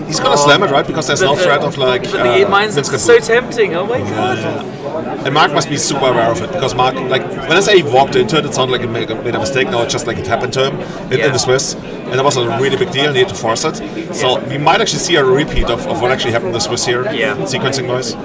He's going to slam it, right? Because there's no threat of like... But the Mind's so tempting. Oh my god. And Mark must be super aware of it, because Mark, like, when I say he walked into it, it sounded like he made a mistake. No, it's just like it happened to him in the Swiss. And that was a really big deal, and he had to force it. So we might actually see a repeat of what actually happened in the Swiss here, sequencing-wise.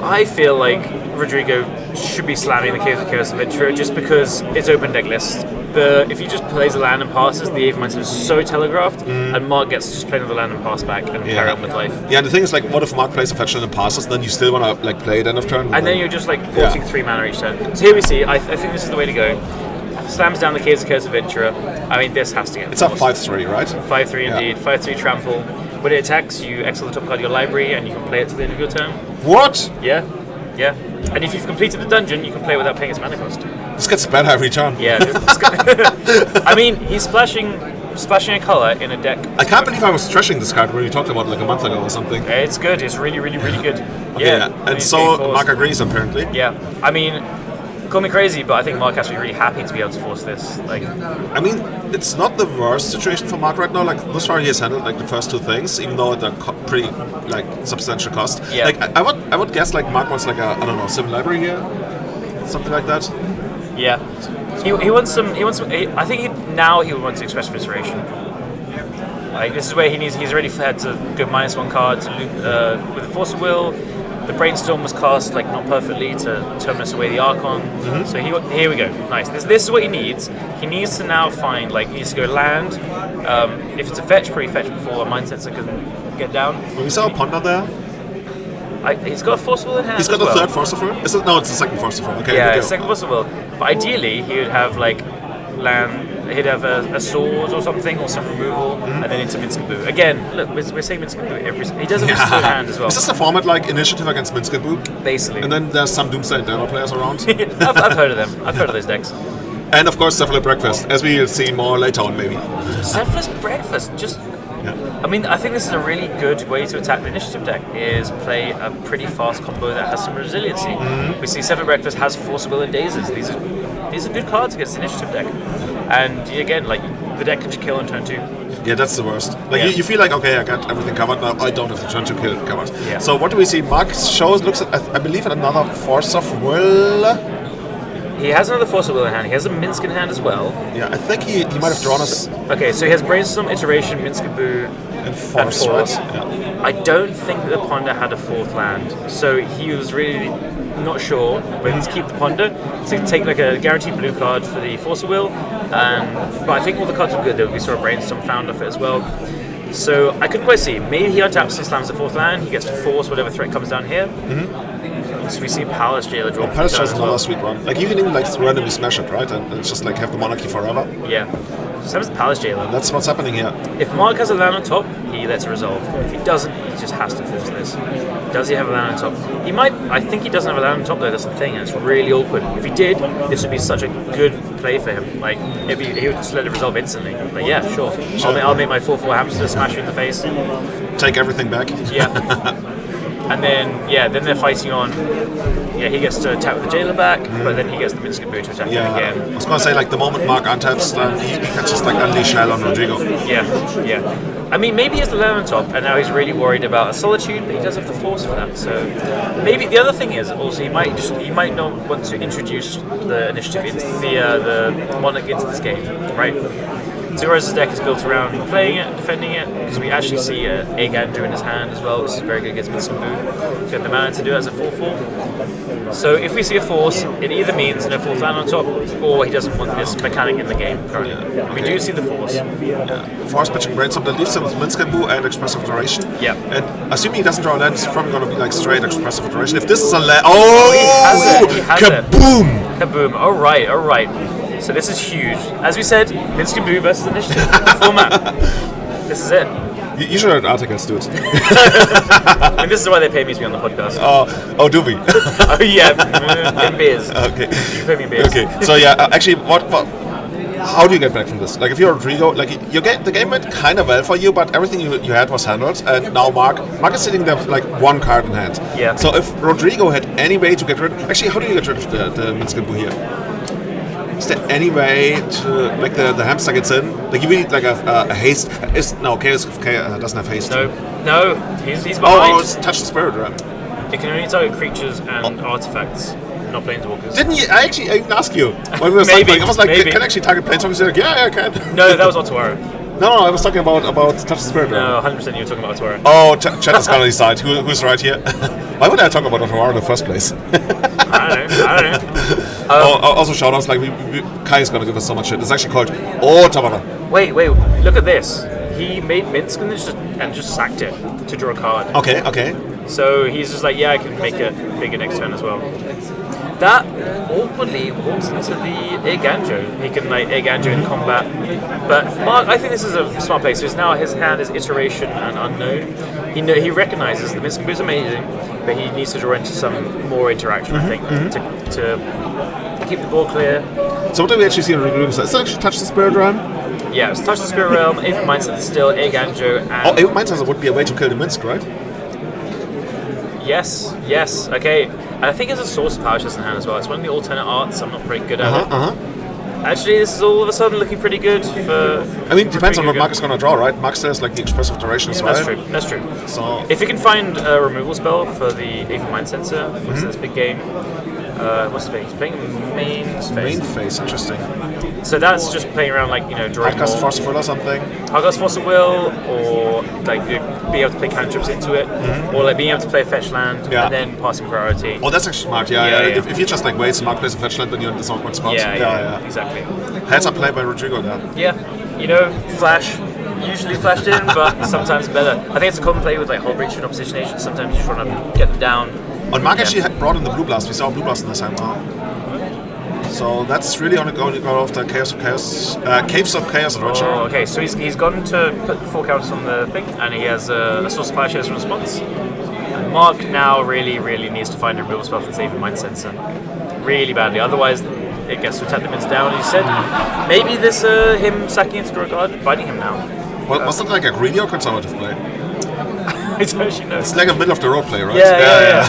I feel like Rodrigo should be slamming the Case of Chaos Adventurer just because it's open deck list. If he just plays a land and passes, the Aven Mind is so telegraphed, and Mark gets to just play another land and pass back and carry on with life. Yeah, and the thing is, like, what if Mark plays a fetch land and passes, then you still want to like play it end of turn? And then you're just like porting 3 mana each turn. So here we see, I think this is the way to go. Slams down the Case of Chaos Adventurer. I mean, this has to get It's a 5-3, right? 5-3 indeed. 5-3 trample. When it attacks, you exile the top card of your library and you can play it to the end of your turn. What? Yeah. And if you've completed the dungeon, you can play without paying its mana cost. This gets better every turn. Yeah. I mean, he's splashing a color in a deck. I can't believe I was trashing this card when we talked about it like a month ago or something. It's good. It's really, really, really good. And so Mark agrees apparently. Yeah. I mean, call me crazy, but I think Mark has to be really happy to be able to force this. Like, I mean, it's not the worst situation for Mark right now. Like, thus far he has handled like the first 2 things, even though they're pretty like substantial cost. Yeah. Like, I would guess like Mark wants like a Civil Library here, something like that. Yeah. He wants some. I think he wants Expressive Iteration. Like, this is where he's already had to go -1 card to loot with the Force of Will. The Brainstorm was cast like not perfectly to Terminus away the Archon. So here we go. Nice. This is what he needs. He needs to now find, like, he needs to go land. If it's a fetch, pre-fetch before a Mind Sensor can get down. Well, we saw a Ponder there. He's got a Force of Will in hand. He's got the third Force of Will? No, it's the second Force of Will. Okay. Yeah, second Force of Will. But ideally, he would have like land. He'd have a sword or something, or some removal, and then into Minskaboo. Again, look, we're saying Minskaboo every. He does have a sword in hand as well. Is this a format like Initiative against Minskaboo? Basically. And then there's some Doomsday and Demo players around. I've heard of them. I've heard of those decks. And of course, Cephalid Breakfast, as we'll see more later on, maybe. Cephalid Breakfast, just. I mean, I think this is a really good way to attack the initiative deck, is play a pretty fast combo that has some resiliency. We see Cephalid Breakfast has Force of Will and Dazes. These are good cards against the initiative deck. And again, like, the deck can just kill on turn 2. Yeah, that's the worst. Like you feel like, okay, I got everything covered now. I don't have the turn to kill covered. Yeah. So what do we see? Mark shows looks at I believe at another Force of Will. He has another Force of Will in hand. He has a Minsk in hand as well. Yeah, I think he might have drawn us. Okay, so he has Brainstorm, Iteration, Minskaboo, and Force. Right? Yeah. I don't think that the Ponder had a fourth land, so he was really not sure whether to keep the Ponder, to take like a guaranteed blue card for the Force of Will, but I think all the cards were good. We saw a Brainstorm found off it as well. So I couldn't quite see. Maybe he untaps and slams the fourth land, he gets to force whatever threat comes down here. So we see Palace Jailer draw. Palace Jailer is another sweet one. Like you can even like randomly smash it, right? And it's just like have the monarchy forever. Yeah. Same as Palace Jailer. That's what's happening here. If Mark has a land on top, he lets it resolve. If he doesn't, he just has to force this. Does he have a land on top? He might. I think he doesn't have a land on top though. That's the thing, and it's really awkward. If he did, this would be such a good play for him. Like he would just let it resolve instantly. But yeah, sure. I'll make my 4/4 hamster, smash you in the face. Take everything back. Yeah. And then they're fighting on. Yeah, he gets to attack with the Jailer back, but then he gets the Minskaboo to attack him again. I was gonna say like the moment Mark untaps, he can just like unleash hell on Rodrigo. Yeah. I mean, maybe he has the land on top, and now he's really worried about a Solitude, but he does have the Force for that. So maybe the other thing is also he might not want to introduce the initiative into the Monarch into this game, right? Zoro's deck is built around playing it, defending it, because we actually see Egg Andrew in his hand as well, which is very good against Minskaboo. If you have the mana to do it as a 4/4. So if we see a Force, it either means no fourth land on top, or he doesn't want this mechanic in the game currently. We do see the Force. Force pitching Brainstorm that leaves him with Minskaboo and Expressive Duration. Yeah. And assuming he doesn't draw a land, it's probably going to be like straight Expressive Duration. If this is a land, he has kaboom! It. Kaboom! All right. So this is huge. As we said, Minskaboo versus Initiative format. This is it. You should write articles, dude. I mean, this is why they pay me to be on the podcast. Oh, do we? Oh yeah, in beers. Okay. You pay me in beers. Okay. So yeah, actually, what? How do you get back from this? Like, if you're Rodrigo, like the game went kind of well for you, but everything you had was handled, and now Mark is sitting there with like one card in hand. Yeah. So if Rodrigo had any way to get rid, actually, how do you get rid of the Minskaboo here? Is there any way to like the hamster gets in? Like you need like a haste. Chaos doesn't have haste. No, he's behind. It's touch the spirit ram. It can only target creatures and artifacts, not planeswalkers. Didn't you? I even asked you when we were cycling. I was like, can I actually target planeswalkers? You're like, yeah, I can. No, that was Otuara. No, I was talking about touch the spirit ram. No, 100% you were talking about Otuara. Oh, Chat is gonna decide who's right here. Why would I talk about Otuara in the first place? I don't know. Also shout outs like Kai is gonna give us so much shit. It's actually called Otuara. Wait, look at this. He made Minsk and just sacked it to draw a card. Okay. So he's just like, yeah, I can make it bigger next turn as well. That awkwardly walks into the Egg Andrew. He can like Egg Andrew in combat. But Mark, I think this is a smart play. So now his hand is Iteration and Unknown. He recognizes the Minskaboo is amazing, but he needs to draw into some more interaction, I think, to keep the board clear. So what do we actually see on Rodrigo? Is it actually touch the spirit realm? Yeah, it's touch the spirit realm. Aether Mindset still Egg Andrew. And Aether Mindset would be a way to kill the Minsk, right? Yes. Okay. And I think it's a Source of Power Chest in hand as well. It's one of the alternate arts. I'm not very good at it. Actually, this is all of a sudden looking pretty good for. I mean, it depends on what Mark is going to draw, right? Mark says like the Expressive Duration as well. That's true. So if you can find a removal spell for the Aether Mind Sensor, what's this big game? What's the He's playing main phase. Main phase, interesting. So that's just playing around, like, drawing more. Hardcast Force of Will or something. Hardcast Force of Will, or like be able to play cantrips into it, or like being able to play a fetch land and then passing priority. Oh, that's actually smart. Yeah. If you just like wait, so Mark plays a fetch land, then you're in this awkward spot. Yeah, exactly. Heads up play by Rodrigo there. Yeah, Flash. Usually flashed in, but sometimes better. I think it's a common play with like Hull Breach and Opposition Agent. Sometimes you just want to get them down. And Mark actually brought in the Blue Blast. We saw Blue Blast in this time. So that's really only going to go off the Caves of Chaos Adventure. Oh, okay. So he's gone to put 4 counters on the thing, and he has a Source of Fire Chest response. And Mark now really needs to find a removal spell for the Aether Mind Sensor. Really badly. Otherwise, it gets to attack the mins down. He said maybe this him sacking into the regard, biting him now. Was that like a greedy or conservative play? I don't actually know. It's like a middle of the road play, right? Yeah.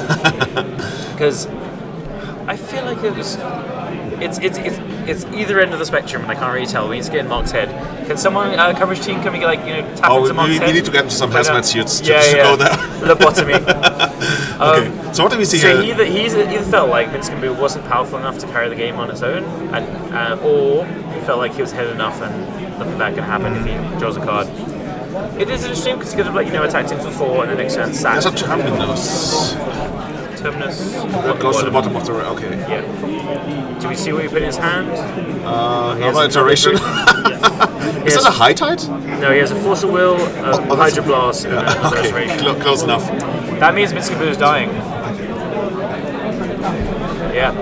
Because I feel like it was. it's either end of the spectrum, and I can't really tell. We need to get in Mark's head. Can someone coverage team come and tap into Mark's head? We need to get into some hazmat suits to Yeah. go there. Lobotomy. Okay. So what do we see So here? he either felt like Minsc and Boo wasn't powerful enough to carry the game on its own, or he felt like he was ahead enough and nothing bad can happen if he draws a card. It is interesting because he could have attacked him for 4 and the next turn sacked. There's a Terminus. That goes to the bottom of the rail. Okay. Yeah. Do we see what he put in his hand? Another iteration. Is that a high tide? No, he has a Force of Will, a Hydro Blast, and a Restoration. Close enough. That means Minsc and Boo is dying. Yeah.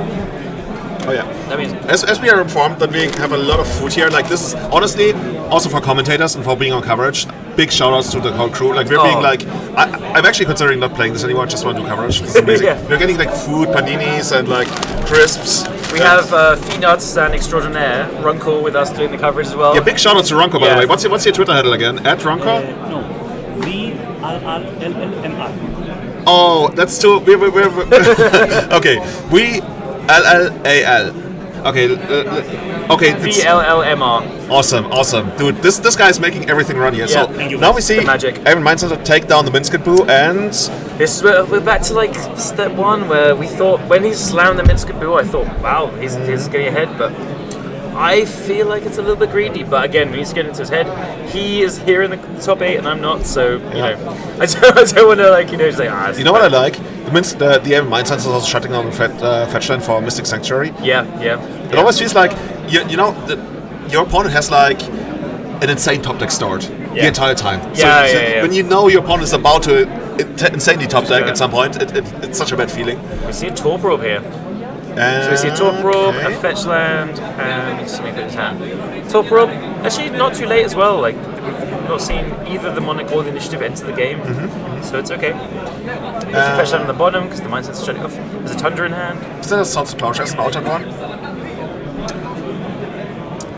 Oh yeah. That means as we are informed that we have a lot of food here. Like this is honestly also for commentators and for being on coverage. Big shout outs to the whole crew. Like we're being like I'm actually considering not playing this anymore. I just want to do coverage. This is amazing. Yeah. We're getting like food, paninis and like crisps. we have Phenuts and Extraordinaire, Runkel with us doing the coverage as well. Yeah, big shout out to Runkel by the way. What's your Twitter handle again? @Runkel? No. VLLMR. Oh, that's too. Okay, we LLAL. Okay, okay. VLLMR. Awesome, dude. This guy is making everything run here. Yeah, So now we see Evan Mindcenter take down the Minsc and Boo, and this is where we're back to like step 1, where we thought when he slammed the Minsc and Boo, I thought, wow, he's getting ahead, but I feel like it's a little bit greedy. But again, we need to get into his head. He is here in the top 8, and I'm not. So you know, I don't want to just like you know what I like? The Evan Mindcenter is also shutting down the fetch line for Mystic Sanctuary. Yeah. It always feels like your opponent has like an insane top deck stored the entire time. Yeah. When you know your opponent is about to insanely top deck at some point, it's such a bad feeling. We see a Torp Orb here. So we see a Torp Orb, a fetch land, and something in his hand. Torp Orb, actually not too late as well. Like we've not seen either the Monarch or the Initiative enter the game, so it's okay. There's a fetch land on the bottom because the Mindset's shutting off. There's a Tundra in hand. Is that a Swords of Plowshares, an altered one?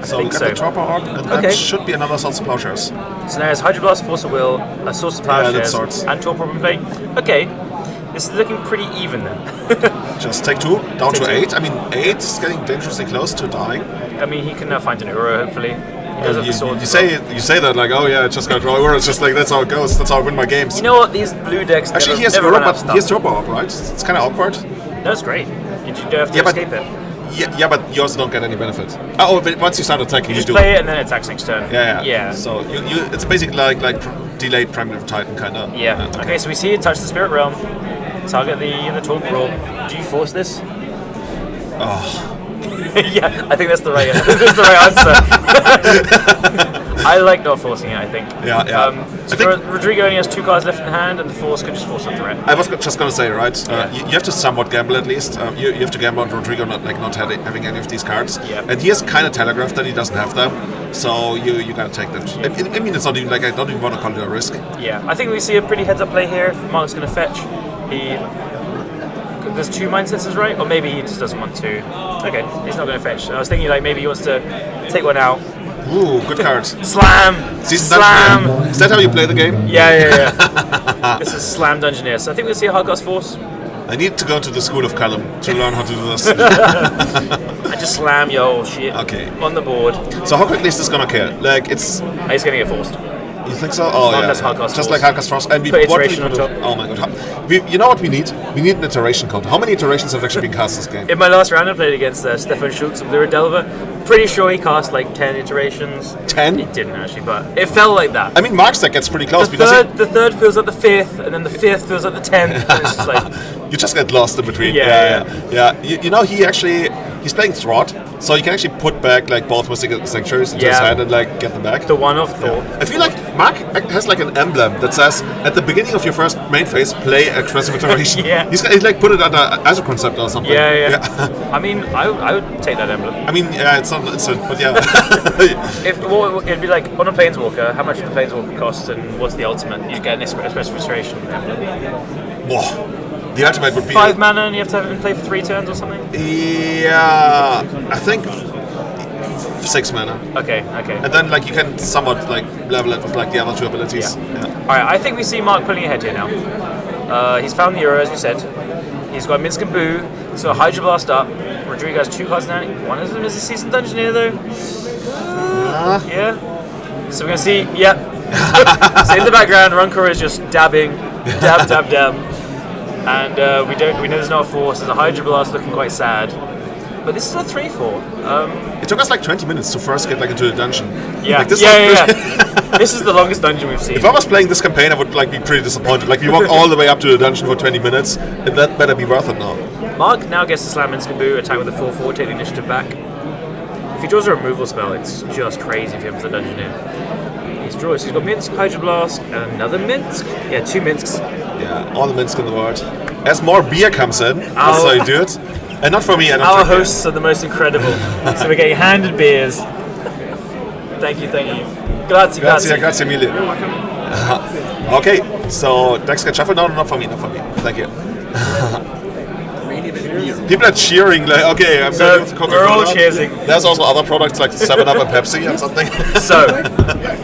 So we got the Torpor Orb, and that should be another Swords of Plowshares. So now there's Hydro Blast, Force of Will, a Source of Plowshares, and Torp Orb in play. Okay, this is looking pretty even then. Just take 2, down to 8. I mean, 8 is getting dangerously close to dying. I mean, he can now find an Uro, hopefully. He does have the sword. You say that like, oh yeah, it's just gonna draw Uro. It's just like that's how it goes. That's how I win my games. You know what? These blue decks actually he has never Uro, but he has Torpor Orb, right? It's kind of awkward. That's great. You don't have to escape it. Yeah, but you also don't get any benefit. But once you start attacking, you just do play it and then it attacks next turn. Yeah. So it's basically like delayed Primitive Titan kind of. Yeah. Okay, so we see it touch the Spirit Realm. Target the Torpor Orb. Do you force this? Oh. Yeah, I think that's the right answer. I like not forcing it, I think. Yeah. So Rodrigo only has 2 cards left in hand, and the Force could just force a threat. I was just going to say, right? You have to somewhat gamble at least. You have to gamble on Rodrigo not having any of these cards. Yeah. And he has kind of telegraphed that he doesn't have them. So you got to take that. I mean, it's not even like I don't even want to call it a risk. Yeah, I think we see a pretty heads-up play here. If Mark's going to fetch, there's 2 Mind Sensors, right? Or maybe he just doesn't want to. Okay, he's not going to fetch. I was thinking like maybe he wants to take one out. Ooh, good cards. Slam! Slam! Is that how you play the game? Yeah. This is Slam Dungeoneer. So I think we'll see a Hardcast Force. I need to go to the school of Callum to learn how to do this. I just slam your shit on the board. So how quickly is this gonna kill? Like it's... He's gonna get forced. You think so? Oh yeah. Just like Hardcast Force. And put iteration on top. Oh my god. You know what we need? We need an iteration code. How many iterations have actually been cast this game? In my last round I played against Stefan Schultz of Lyra Delver. Pretty sure he cast like 10 iterations. 10? He didn't actually, but it felt like that. I mean, Mark's deck gets pretty close the third feels like the 5th, and then the 5th feels like the 10th. And it's just like you just get lost in between. Yeah. You know, he's playing Throt, so you can actually put back like both Mystic Sanctuaries into his hand and like get them back. The one of Thor. I feel like Mark has like an emblem that says at the beginning of your first main phase, play Aggressive Iteration. He's like put it under as a concept or something. Yeah. I mean, I would take that emblem. I mean, yeah, it's not, but yeah. It'd be like on a Planeswalker, how much does the Planeswalker cost, and what's the ultimate? You get an Aggressive Iteration emblem. Whoa. The ultimate would be 5 mana and you have to have it in play for 3 turns or something? Yeah, I think 6 mana. Okay. And then like you can somewhat like level it with like the other 2 abilities. Yeah. Alright, I think we see Mark pulling ahead here now. He's found the Uro, as you said. He's got Minsc and Boo, so Hydro Blast up, Rodrigo has 2 cards now. One of them is a Seasoned Dungeoneer, though. Yeah. So we're gonna see. Yeah. So in the background, Runkor is just dabbing, dab, and we know there's no force. There's a Hydro Blast looking quite sad. But this is a 3/4. It took us like 20 minutes to first get like into the dungeon. Yeah, like, this This is the longest dungeon we've seen. If I was playing this campaign, I would like be pretty disappointed. Like we walked all the way up to the dungeon for 20 minutes, and that better be worth it now. Mark now gets to slam Minskaboo, attack with a 4/4, take the initiative back. If he draws a removal spell, it's just crazy for him for the Dungeoneer. He's got Minsk, Hydro Blast, and another Minsk. Yeah, 2 Minsks. Yeah, all the Minsk in the world. As more beer comes in, that's how you do it. And not for me, I don't Our drink beer. hosts are the most incredible. So we're getting handed beers. Thank you. Grazie. Grazie mille. Okay, so decks get shuffled. No, not for me. Thank you. People are cheering, like, okay, I'm going to we're all cheering. There's also other products like 7-Up and Pepsi and something. So,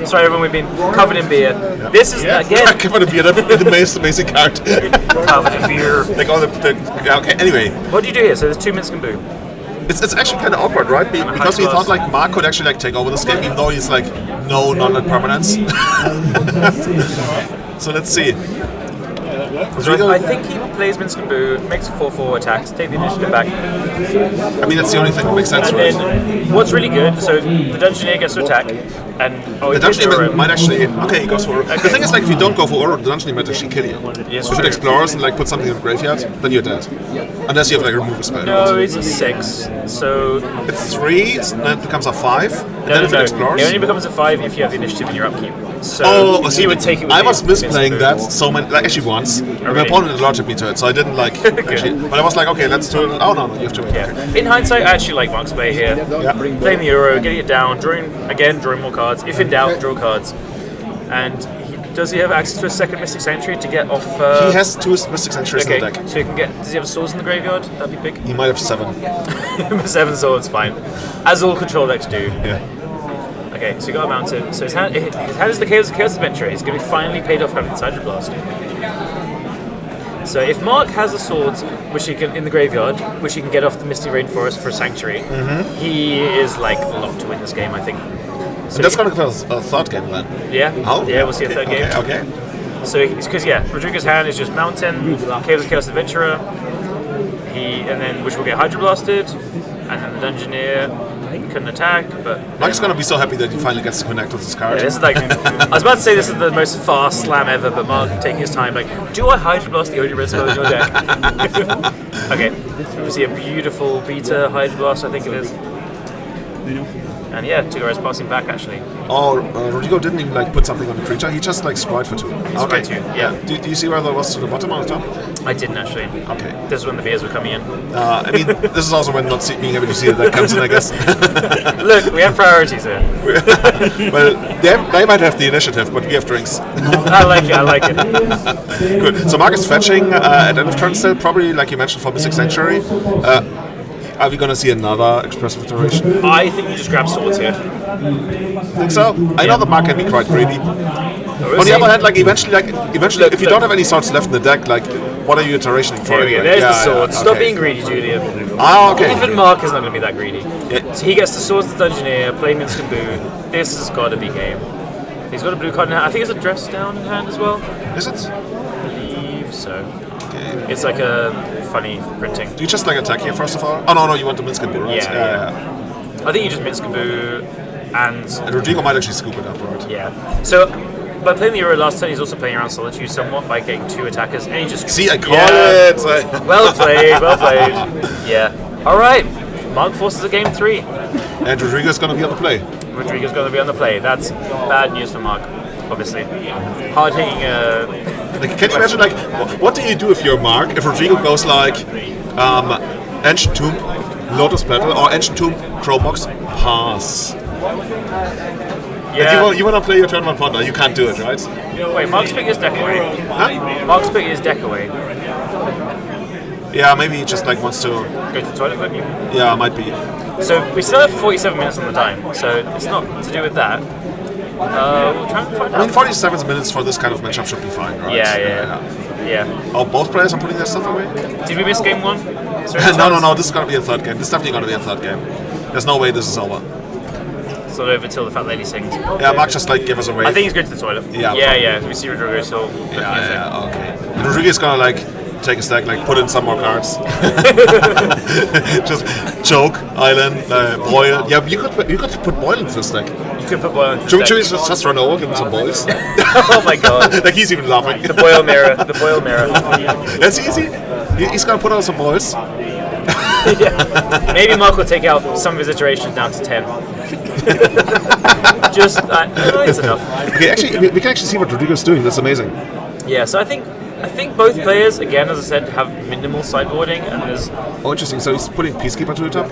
sorry everyone, we've been covered in beer. This is, again... Covered in beer, that's the most amazing card. Covered in beer. Like all okay, anyway. What do you do here? So there's 2 Minsk and Boo. It's actually kind of awkward, right? Because we thought like Mark could actually like take over this game, even though he's like no non-permanence. So let's see. I think he plays Minsk and Boo, makes 4/4 attacks, take the initiative back. I mean, that's the only thing that makes sense, and right? Then, what's really good, so the Dungeoneer gets to attack, and the Dungeoneer might actually... Okay, he goes for... Okay. The thing is, like, if you don't go for Uro, the Dungeoneer might actually kill you. Yes, if it explores and, like, put something in the graveyard, then you're dead. Unless you have, like, a remove a spell. No, it's a 6, so... It's 3, then it becomes a 5, and then if it explores... It only becomes a 5 if you have the initiative in your upkeep. So so he would take it with I was misplaying that so many... Like, actually once. My opponent alerted me to it, so I didn't, like... actually, but I was like, okay, let's do it. Oh, no, you have to wait. Yeah. Okay. In hindsight, I actually like Mark's play here. Yeah. Playing the Euro, getting it down, drawing more cards. If in doubt, draw cards. And does he have access to a second Mystic Sanctuary to get off... He has 2 Mystic Sanctuaries in the deck. So he can get... Does he have swords in the graveyard? That'd be big. He might have 7. 7 swords, fine. As all control decks do. Yeah. Okay, so you got a mountain. So his hand is the Chaos Adventurer. He's going to be finally paid off having the Hydro Blast. So if Mark has a sword, which he can in the graveyard, which he can get off the Misty Rainforest for a Sanctuary, he is like locked to win this game, I think. So that's going to give us a third game then. Yeah. Oh. Yeah, we'll see a third game. Okay. So because Rodrigo's hand is just Mountain, Chaos Adventurer, and then which will get Hydro Blasted, and then the Dungeoneer couldn't attack, but Mark's gonna be so happy that he finally gets to connect with this card. Yeah, this is like I was about to say this is the most fast slam ever, but Mark taking his time, like, do I Hydro Blast the only red spell in your deck? Okay, we see a beautiful beta Hydro Blast, I think it is. And yeah, Tugara's passing back actually. Oh, Rodrigo didn't even like put something on the creature. He just like scryed for 2. Okay. 2, yeah. Do you see where that was to the bottom or the top? I didn't actually. Okay. This is when the beers were coming in. I mean, this is also when not being able to see that comes in, I guess. Look, we have priorities here. Well, they might have the initiative, but we have drinks. I like it. Good. So Mark is fetching at end of turn still, probably like you mentioned for Mystic Sanctuary. Are we gonna see another Expressive Iteration? I think you just grab swords here. Think so? I know that Mark can be quite greedy. On the other hand, like eventually, if you don't have any swords left in the deck, like what are you iterationing for? Here we go. There's the sword. Stop being greedy, Julian. Ah, okay. Even Mark is not going to be that greedy. Yeah. So he gets the swords of the Dungeoneer, play Minsk and Boo. This has got to be game. He's got a blue card in hand. I think it's a dress down in hand as well. Is it? I believe so. Okay. It's like a funny printing. Do you just like attack here first of all? Oh no, you want to Minsk and Boo, right? Yeah. I think you just Minsk and Boo, and Rodrigo might actually scoop it up, right? Yeah. So by playing the Euro last turn, he's also playing around Solitude somewhat by getting 2 attackers, and he just... See, I call it! Well played. Yeah. Alright, Mark forces a game 3. And Rodrigo's going to be on the play. Rodrigo's going to be on the play. That's bad news for Mark, obviously. Hard hitting... Like, can you imagine, like, what do you do if you're Mark, if Rodrigo goes like, Ancient Tomb, Lotus Petal, or Ancient Tomb, Chromox, pass? Yeah. Like you want to play your turn 1 Ponder, you can't do it, right? Wait, Mark's picking his deck away. Huh? Mark's picking his deck away. Yeah, maybe he just like wants to... Go to the toilet, maybe? Yeah, might be. So we still have 47 minutes on the time, so it's not to do with that. We'll try and find I mean, out. 47 minutes for this kind of matchup should be fine, right? Yeah. Oh, both players are putting their stuff away? Did we miss game one? Is there any No, chance? this is going to be a third game. This is definitely going to be a third game. There's no way this is over. It's not over till the fat lady sings. Yeah, Mark just like give us a wave. I think he's going to the toilet. Yeah, Yeah. We see Rodrigo still. okay. And Rodriguez gonna like take a stack, like put in some more cards. Just choke, island, boil. Yeah, you could put boil into the stack. You could put boil into Should the we stack. just run over, give him some boils? Oh my god. Like he's even laughing. The boil mirror. The boil mirror. That's easy. He's gonna put on some boils. Maybe Mark will take out some of his iterations down to 10. Just it's enough. Okay, actually, we can actually see what Rodrigo's doing. That's amazing. Yeah, so I think both players, again, as I said, have minimal sideboarding, and there's. Oh, interesting. So he's putting Peacekeeper to the top.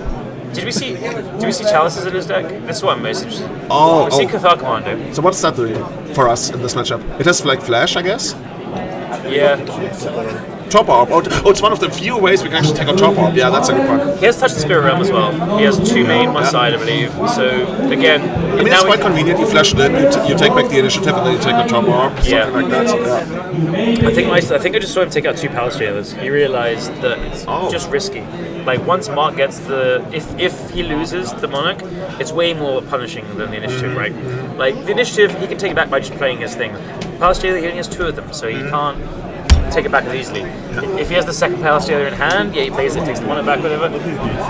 Did we see Chalices in his deck? This is what I'm most interested in. Oh, we see Cathar Commando. So what's that doing for us in this matchup? It has like flash, I guess. Yeah. Chopper Orb. Oh, it's one of the few ways we can actually take out Chopper Orb. Yeah, that's a good part. He has Touch the Spirit Realm as well. He has 2 main, one side, I believe. So again, I mean, it's quite convenient. You flash it in, you take back the initiative, and then you take out Chopper Orb, something like that. Yeah. I think I just saw him take out 2 Palace Jailers. He realized that it's just risky. Like once Mark gets if he loses the Monarch, it's way more punishing than the initiative, right? Like the initiative, he can take it back by just playing his thing. Palace Jailer, he only has 2 of them, so he can't take it back as easily. If he has the second Palace Jailer in hand, yeah, he plays it, takes the Monarch back, whatever.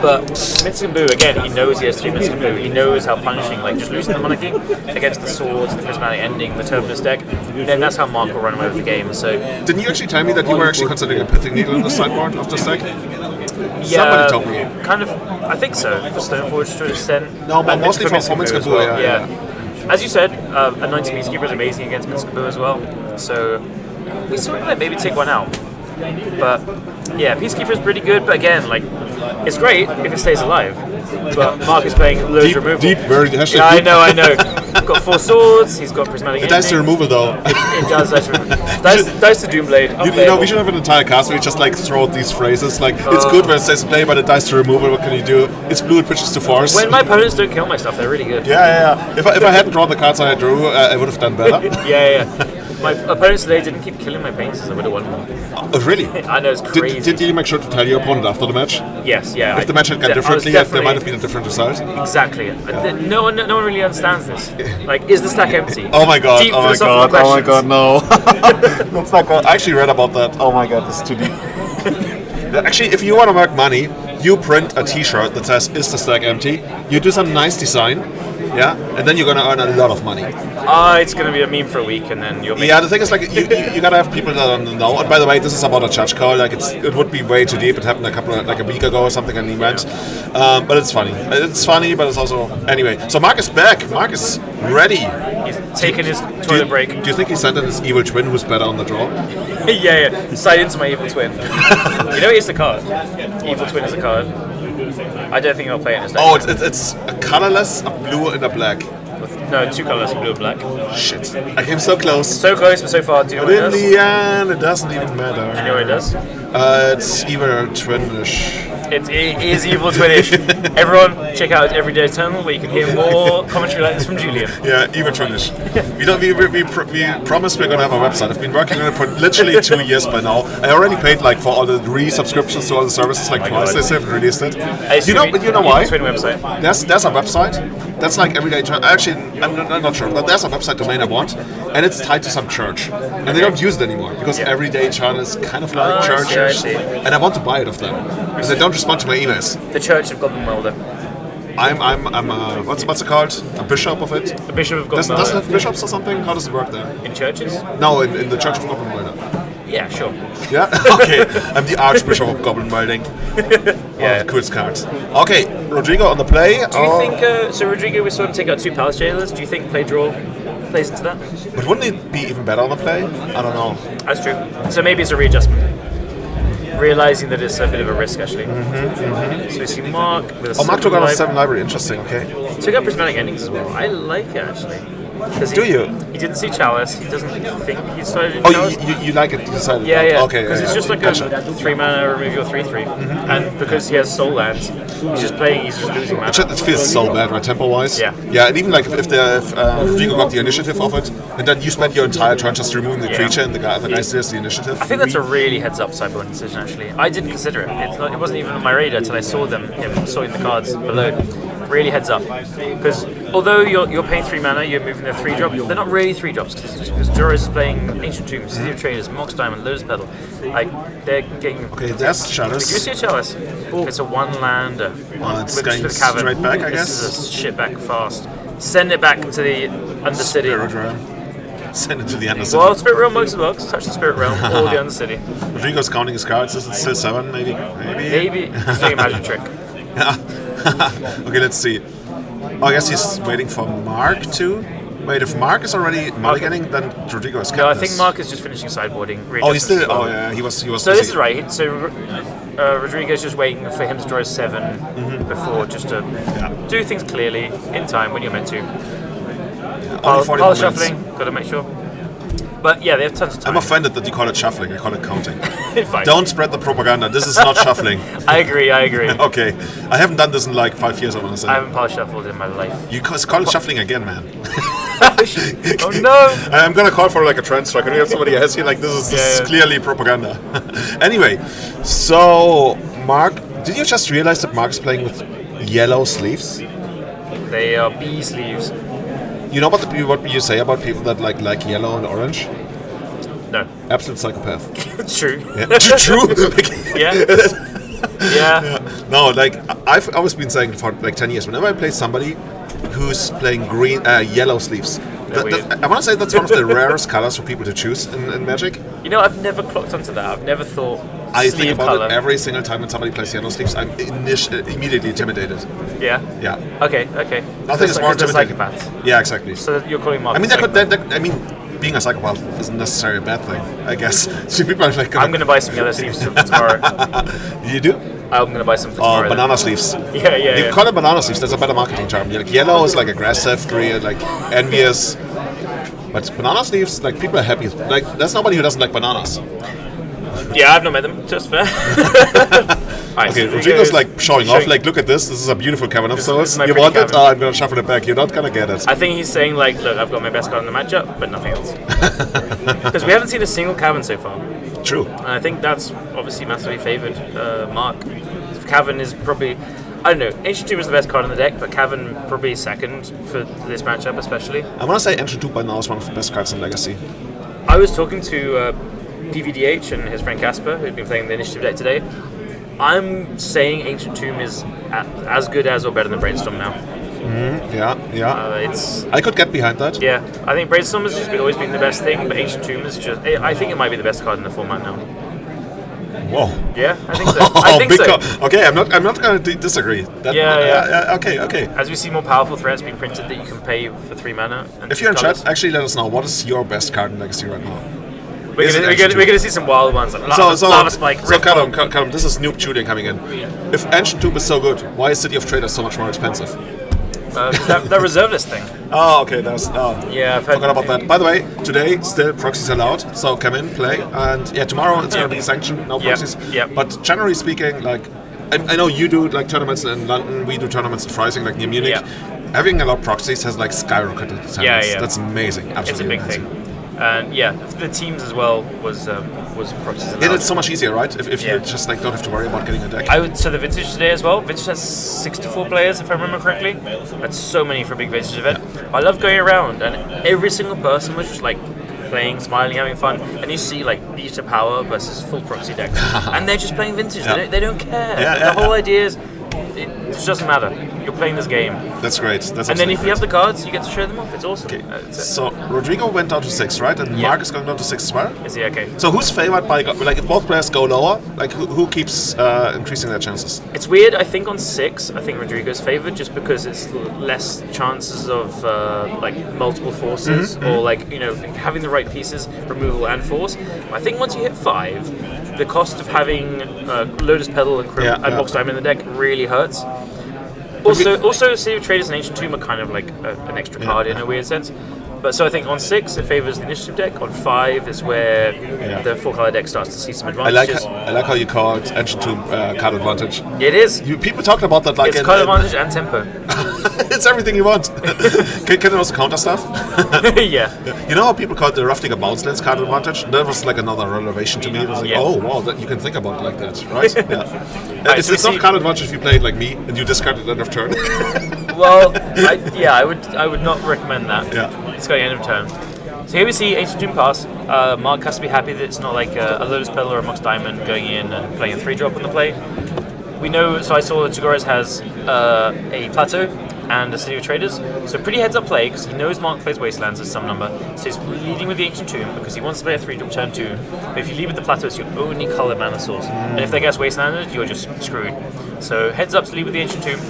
But Minsc and Boo, again, he knows he has 3 Minsc and Boo. He knows how punishing, like just losing the Monarchy against the Swords, the Prismatic Ending, the Terminus deck, then that's how Mark will run away with the game. So didn't you actually tell me that you were actually considering a Pithing Needle in the sideboard of this deck? yeah, Somebody told me. Kind of, I think so, for Stoneforge to an extent. No, but mostly for Minsc and Minsc and Boo Boo, as well. yeah. As you said, a 90 Peacekeeper is amazing against Minsc and Boo as well. So we sort of maybe take one out. But yeah, Peacekeeper is pretty good, but again, like, it's great if it stays alive. But Mark is playing loads of removal. Very yeah, deep. I know. Got 4 swords, he's got Prismatic It dies to Ending. removal though. It does dice to Doomblade. You know, we should have an entire cast where we just like throw out these phrases like it's good when it says play, but it dies to removal. What can you do? It's blue, it pitches to force. When my opponents don't kill my stuff, they're really good. Yeah. If I hadn't drawn the cards I drew, I would have done better. yeah. My opponents today didn't keep killing my painters. I would have won more. Oh, really? I know, it's crazy. Did you make sure to tell your opponent after the match? Yes, yeah. If the match had gone differently, there might have been a different result. Exactly. No one really understands this. Like, is the stack empty? Oh my god! Deep Oh my philosophical god! Oh my questions. god! No, that's not good. I actually read about that. Oh my god, this is too deep. Actually, if you want to make money, you print a T-shirt that says "Is the stack empty?" You do some nice design, yeah, and then you're gonna earn a lot of money. It's gonna be a meme for a week, and then you'll. Yeah, the thing is, like, you gotta have people that don't know. And by the way, this is about a judge call. Like, it would be way too deep. It happened a week ago or something at an event. But it's funny. It's funny, but it's also anyway. So Mark is back. Mark is ready. He's taken his toilet break. Do you think he sent in his evil twin, who's better on the draw? yeah. Side into my evil twin. You know, it's the card. Evil twin is a card. I don't think I'll play it in his deck. Oh, it's a colorless, a blue, and a black. No, 2 colors, blue and black. Shit. I came so close. So close, but so far, do you know But what it in does? the end, it doesn't even matter. Do you know what it does? It's evil twinish. It is evil twinish. Everyone, check out Everyday Eternal, where you can hear more commentary like this from Julian. Yeah, evil twinish. We promised we're gonna have a website. I've been working on it for literally 2 years by now. I already paid like for all the re-subscriptions to all the services like twice. They still haven't released it. You know why? Twin website. There's a website. That's like Everyday Eternal. Actually, I'm not sure, but there's a website domain I want, and it's tied to some church, and they don't use it anymore because Everyday Eternal is kind of like church, I see. and I want to buy it of them because they don't respond to my emails. The Church of Goblin Welder. I'm what's it called? A bishop of it? A bishop of Goblin Doesn't Welder. it have bishops or something? How does it work there? In churches? No, in the Church of Goblin Welder. Yeah, sure. Yeah? Okay. I'm the Archbishop of Goblin Welding. Yeah. Cool cards. Okay, Rodrigo on the play. Do you think, so Rodrigo, we saw him take out 2 Palace Jailers. Do you think play draw plays into that? But wouldn't it be even better on the play? I don't know. That's true. So maybe it's a readjustment. Realizing that it's a bit of a risk, actually. So we see Mark with a Mark took out a library. 7 library. Interesting, okay. Took out Prismatic Endings as well. I like it, actually. Do you? He didn't see Chalice. He doesn't think he started. Oh, Chalice. you like it? You decided? Yeah. Okay. Because it's just like gotcha. a 3-mana remove your 3/3, and because he has soul lands, he's just losing mana. It feels so bad, right? Tempo-wise. Yeah. Yeah, and even like if Rodrigo got the initiative of it, and then you spent your entire turn just removing the creature, and the guy steals the initiative. I think that's a really heads-up sideboard decision. Actually, I didn't consider it. It wasn't even on my radar until I saw sorting the cards below. Really heads up, because although you're paying 3 mana, you're moving their 3-drop. They're not really 3-drops because Joris is playing Ancient Tomb, City of Traders, Mox Diamond, Lotus Petal. Like they're getting. Okay, that's Chalice. Do you see a Chalice? It's a 1-lander. It's going straight back, I guess. This is a shit back fast. Send it back to the Undercity. Spirit Realm. Send it to the Undercity. Well, Spirit Realm works the box. Touch the Spirit Realm or the Undercity. Rodrigo's counting his cards. Is it still 7? Maybe. He's doing a magic trick. Okay, let's see. Oh, I guess he's waiting for Mark to. Wait, if Mark is already mulliganing, then Rodrigo is kept. No, I think Mark is just finishing sideboarding. Oh, he's still. Oh, yeah, he was. So busy. this is right. So Rodrigo's just waiting for him to draw a 7 before, just to do things clearly in time when you're meant to. Pile shuffling, got to make sure. But yeah, they have tons of time. I'm offended that you call it shuffling. I call it counting. Fine. Don't spread the propaganda. This is not shuffling. I agree. Okay, I haven't done this in like 5 years. I want to say. I haven't pile shuffled in my life. You call it shuffling again, man. Oh no! I'm gonna call for like a trend strike. I have somebody else here. Like this is clearly propaganda. Anyway, so Mark, did you just realize that Mark is playing with yellow sleeves? They are bee sleeves. You know what you say about people that like yellow and orange? No. Absolute psychopath. True. Yeah. True. Yeah. No, like I've always been saying for like 10 years, whenever I play somebody who's playing yellow sleeves, I want to say that's one of the rarest colors for people to choose in Magic. You know, I've never clocked onto that. I've never thought. I think about it every single time when somebody plays yellow sleeves. I'm immediately intimidated. Yeah. Yeah. Okay. Nothing is more intimidating. Psychopaths. Yeah, exactly. So you're calling Mark. I mean, being a psychopath isn't necessarily a bad thing, I guess. So people are like, I'm going to buy some yellow sleeves for tomorrow. You do? I'm going to buy some for tomorrow. Oh, banana sleeves. Yeah. You call it banana sleeves. That's a better marketing term. Like yellow is like aggressive, green, like envious. But banana sleeves, like people are happy. Like there's nobody who doesn't like bananas. Yeah, I've not met them. Just fair. Okay, Rodrigo's like showing off. Like, look at this. This is a beautiful Cavern of Souls. You want it? Oh, I'm gonna shuffle it back. You're not gonna get it. I think he's saying like, look, I've got my best card in the matchup, but nothing else. Because we haven't seen a single Cavern so far. True. And I think that's obviously massively favoured Mark. Cavern is probably, I don't know, Ancient Tomb is the best card in the deck, but Cavern probably second for this matchup especially. I want to say Ancient Tomb by now is one of the best cards in Legacy. I was talking to PVDH and his friend Casper, who'd been playing the Initiative deck today. I'm saying Ancient Tomb is as good as or better than Brainstorm now. Yeah. I could get behind that. Yeah, I think Brainstorm has just always been the best thing, but Ancient Tomb is just. I think it might be the best card in the format now. Whoa. Yeah, I think so. I think so. Okay, I'm not going to disagree. Okay. As we see more powerful threats being printed that you can pay for 3 mana. And if you're in chat, actually let us know what is your best card in Legacy right now. We're going to see some wild ones. Like Lava Spike. So Callum, this is Noob Shooting coming in. If Ancient Tomb is so good, why is City of Traders so much more expensive? That reserve list thing. Oh, okay. Yeah, I've forgot about that. By the way, today still proxies allowed, so come in, play, and tomorrow it's going to be sanctioned, no proxies. Yeah. But generally speaking, like I know you do like tournaments in London, we do tournaments in Freising, like near Munich. Yeah. Having a lot of proxies has like skyrocketed attendance. Yeah. That's amazing. Absolutely, it's a big amazing. thing. And the teams as well was proxies allowed. It's so much easier, right? If you just like don't have to worry about getting a deck. So the Vintage today as well. Vintage has 64 players, if I remember correctly. That's so many for a big Vintage event. I love going around, and every single person was just like playing, smiling, having fun. And you see like Beta Power versus full proxy deck, and they're just playing Vintage. They don't care. The whole idea is it just doesn't matter. You're playing this game. That's great. And then if you have the cards, you get to show them off. It's awesome. Okay. So Rodrigo went down to 6, right? And Mark is going down to 6 as well? Is he okay? So who's favored by, like if both players go lower, like who keeps increasing their chances? It's weird. I think on 6, I think Rodrigo's favored just because it's less chances of like multiple forces or like, having the right pieces, removal and force. I think once you hit 5, the cost of having Lotus Petal and Mox Diamond in the deck really hurts. Also, City of Traders and Ancient Tomb are kind of like an extra card in a weird sense. But so I think on 6 it favors the initiative deck. On 5 is where the 4-color deck starts to see some advantages. I like how you call it Ancient Tomb card advantage. It is. People talking about that like it's card advantage and tempo. It's everything you want. Can it also counter stuff? Yeah. You know how people call it the Ravnica Bounce Lands card advantage? That was like another revelation to me. It was like, oh wow, that you can think about it like that, right? Yeah. It's not card advantage if you play it like me and you discard it at the end of turn. Well, I would not recommend that. Yeah. It's going end of turn. So here we see Ancient Doom pass. Mark has to be happy that it's not like a Lotus Petal or a Mox Diamond going in and playing a 3-drop on the play. We know, so I saw that Tagores has a Plateau and a City of Traders. So pretty heads up play, because he knows Mark plays Wastelands at some number. So he's leading with the Ancient Tomb, because he wants to play a 3-drop turn 2. But if you lead with the Plateau, it's your only color mana source. And if they get Wastelanded, you're just screwed. So heads up to lead with the Ancient Tomb.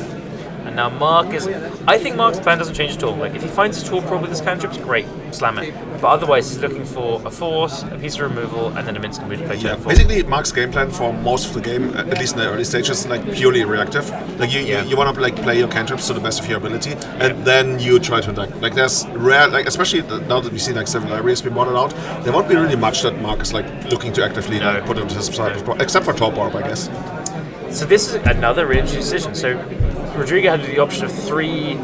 And now Mark is... I think Mark's plan doesn't change at all. Like, if he finds his tool probe with his cantrips, great, slam it. But otherwise, he's looking for a Force, a piece of removal, and then a Minsc Mood to play turn 4. Basically, Mark's game plan for most of the game, at least in the early stages, is like purely reactive. Like you want to like play your cantrips to the best of your ability, and then you try to attack. Like there's rare, like especially now that we see like 7 libraries being modeled out, there won't be really much that Mark is like looking to actively like, put into his side, except for Top Orb, I guess. So this is another really interesting decision. So Rodrigo had the option of 3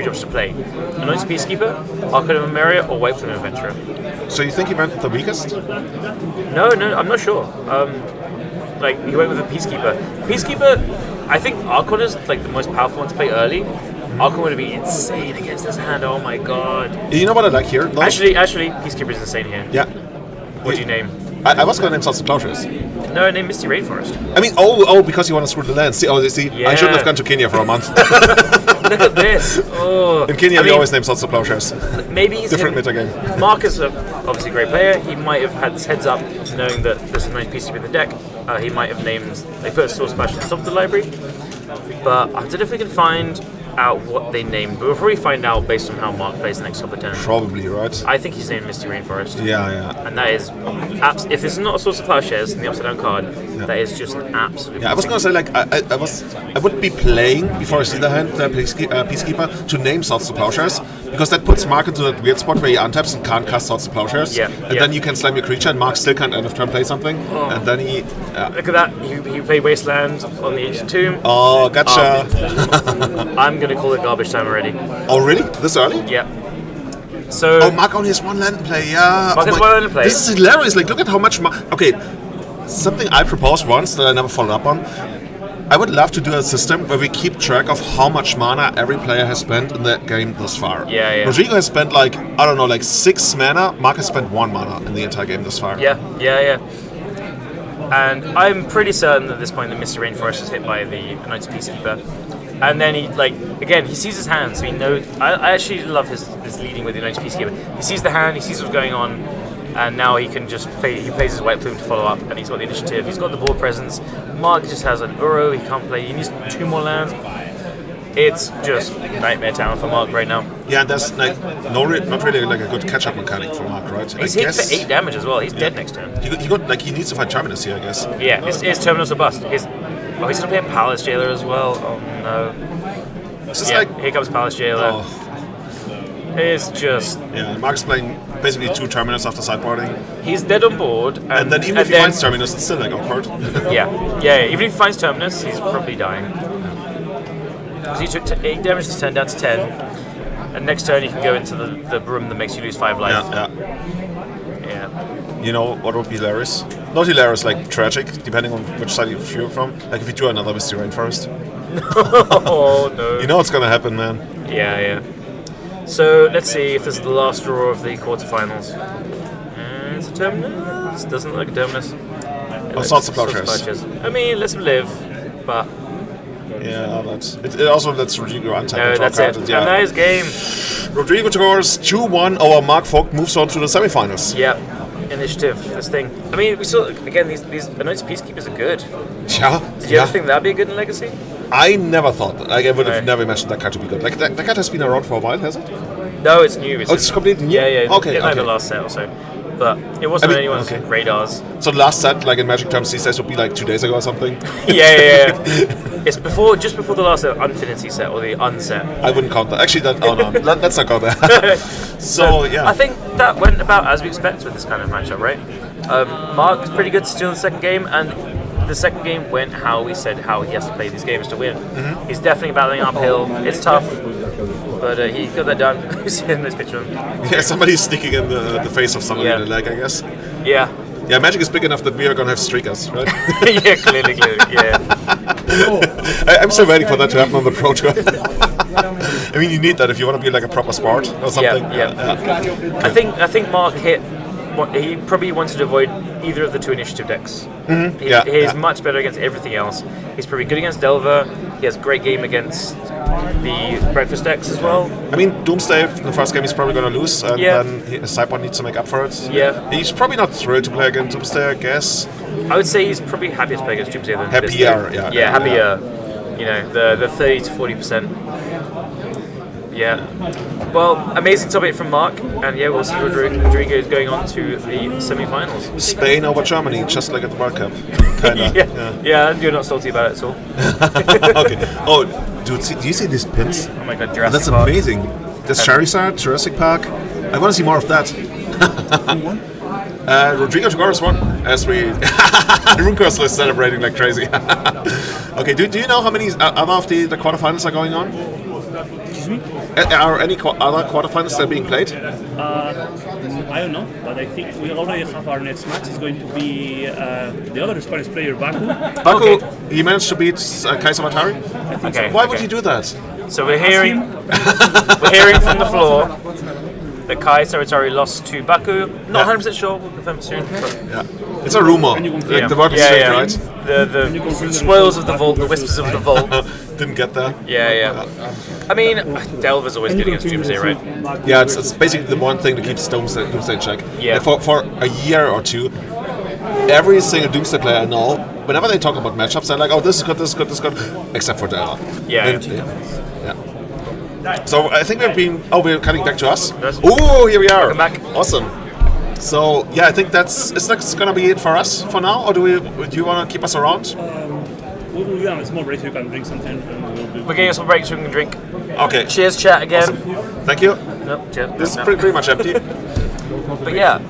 drops to play: Anointed Peacekeeper, Archon of Emeria, or White Plume Adventurer. So you think he went with the weakest? No, I'm not sure. Like he went with the Peacekeeper. Peacekeeper, I think Archon is like the most powerful one to play early. Archon would be insane against this hand. Oh my god! You know what I like here? Though? Actually, Peacekeeper is insane here. Yeah. What do you name? I was going to name Swords of Plowshares. No, name Misty Rainforest. I mean, because you want to screw the land. See, Yeah. I shouldn't have gone to Kenya for a month. Look at this. Oh. In Kenya, we always name Swords of Plowshares. Maybe he's different metagame. Mark is obviously a great player. He might have had this heads up, knowing that there's a nice piece in the deck. He might have named. They put a Source Splash on top of the library. But I don't know if we can find out what they named, but we'll probably find out based on how Mark plays the next couple of turns. Probably, right? I think he's named Misty Rainforest. Yeah. And that is, if this is not a Source of Plowshares in the upside down card, that is just an absolute. Yeah, I was gonna say like I would be playing before I see the hand Peacekeeper to name Swords of Plowshares, because that puts Mark into that weird spot where he untaps and can't cast Swords of Plowshares. And then you can slam your creature and Mark still can't end of turn play something. And then he look at that. He played Wasteland on the Ancient Tomb. Oh, gotcha. I'm gonna call it garbage time already. Oh really? This early? Yeah. So Mark only has 1 land in play. Yeah. Mark has 1 land in play. This is hilarious. Like, look at how much. Okay, something I proposed once that I never followed up on. I would love to do a system where we keep track of how much mana every player has spent in the game thus far. Yeah. Rodrigo has spent like 6 mana. Mark has spent 1 mana in the entire game thus far. Yeah. And I'm pretty certain at this point that Misty Rainforest is hit by the Anointed Peacekeeper. And then he sees his hand, so he knows. I actually love his leading with the Anointed Peacekeeper. He sees the hand, he sees what's going on, and now he can just play. He plays his White Plume to follow up, and he's got the initiative. He's got the board presence. Mark just has an Uro. He can't play. He needs 2 more lands. It's just Nightmare Town for Mark right now. Yeah, there's like not really like a good catch-up mechanic for Mark, right? He's hit for 8 damage as well. He's dead next turn. He needs to fight Terminus here, I guess. Yeah, it's Terminus or bust. He's gonna play a Palace Jailer as well. Oh no. Here comes Palace Jailer. It's just... Yeah, Mark's playing basically 2 Terminus after sideboarding. He's dead on board. And then even if he finds Terminus, it's still like awkward. yeah. Even if he finds Terminus, he's probably dying. Because he took 8 damage this turn, down to 10. And next turn you can go into the room that makes you lose 5 life. Yeah. You know what would be hilarious? Not hilarious, like tragic, depending on which side you view it from. Like if you do another Misty Rainforest. Oh no. You know what's gonna happen, man. Yeah. So let's see if this is the last draw of the quarterfinals. It's a Terminus. Doesn't look like a Terminus. Swords of Plowshares. I mean, let's live, but... Yeah, it also lets Rodrigo untap no, that's it. A nice game. Rodrigo scores 2-1. Our Mark Vogt moves on to the semifinals. Yeah, initiative, this thing. I mean, we saw, again, these Anointed Peacekeepers are good. Yeah. Did you ever think that'd be good in Legacy? I never thought that. I would have never imagined that card to be good. Like, that card has been around for a while, has it? No, it's new. It's completely new? Yeah. Okay. Like the last set or so. but it wasn't I on mean, anyone's okay. radars. So the last set, like in Magic terms these days, would be like 2 days ago or something. Yeah. It's just before the last Unfinity set or the Unset. I wouldn't count that. Actually, oh no, let's not go there. So yeah, I think that went about as we expect with this kind of matchup, right? Mark's pretty good still in the second game, and the second game went how we said how he has to play these games to win. Mm-hmm. He's definitely battling uphill. It's tough, but he got that done. Who's in this picture? yeah, somebody's sticking in the face of somebody in the leg, I guess. Yeah. Yeah, Magic is big enough that we are gonna have streakers, right? Yeah, clearly, yeah. I'm still waiting for that to happen on the Pro Tour. I mean, you need that if you want to be like a proper sport or something. Yeah. I think Mark hit. He probably wanted to avoid either of the 2 initiative decks. Mhm, He's much better against everything else. He's probably good against Delver. He has a great game against the breakfast decks as well. I mean, Doomsday, the first game he's probably going to lose, and Yeah. then Cyborg needs to make up for it. Yeah. He's probably not thrilled to play against Doomsday, I guess. I would say he's probably happier to play against Doomsday than this Happier, thing. yeah. Happier. You know, the 30 to 40%. Yeah. Well, amazing top 8 from Mark, and yeah, we'll see Rodrigo is going on to the semi-finals. Spain over Germany, just like at the World Cup. Kinda. yeah, you're not salty about it at all. Okay. Oh, dude, do you see these pins? Oh my god, Jurassic That's Park. amazing. This Charizard, Jurassic Park. I want to see more of that. Rodrigo Tagores won, as we RuneCurse is celebrating like crazy. Okay, do you know how many other of the quarterfinals are going on? Excuse me? Are any other quarterfinals that are being played? I don't know, but I think we already have our next match. It's going to be the other Spanish player, Baku. Baku, he managed to beat Kaiser Matari? Okay. Why would he do that? So we're hearing from the floor that Kai Saratari lost to Baku. Not 100% sure. We'll confirm it soon. But Yeah. It's a rumor. Like the word is straight, right? The spoils of the vault, the whispers of the vault. Didn't get that. Yeah. I mean, Delver's always good against Doomsday, right? Yeah, it's basically the one thing that keeps Doomsday in check. Yeah. For a year or two, every single Doomsday player I know, whenever they talk about matchups, they're like, oh, this is good, this is good, this is good, except for Delver. Yeah. So I think we're coming back to us. Oh, here we are. Welcome back. Awesome. So yeah, I think that's gonna be it for us for now. Or do you want to keep us around? We will have a small break so you can drink something. And We're getting us some breaks so we can drink. Okay. Cheers, chat again. Awesome. Thank you. No, cheers. This is No. pretty much empty. But yeah.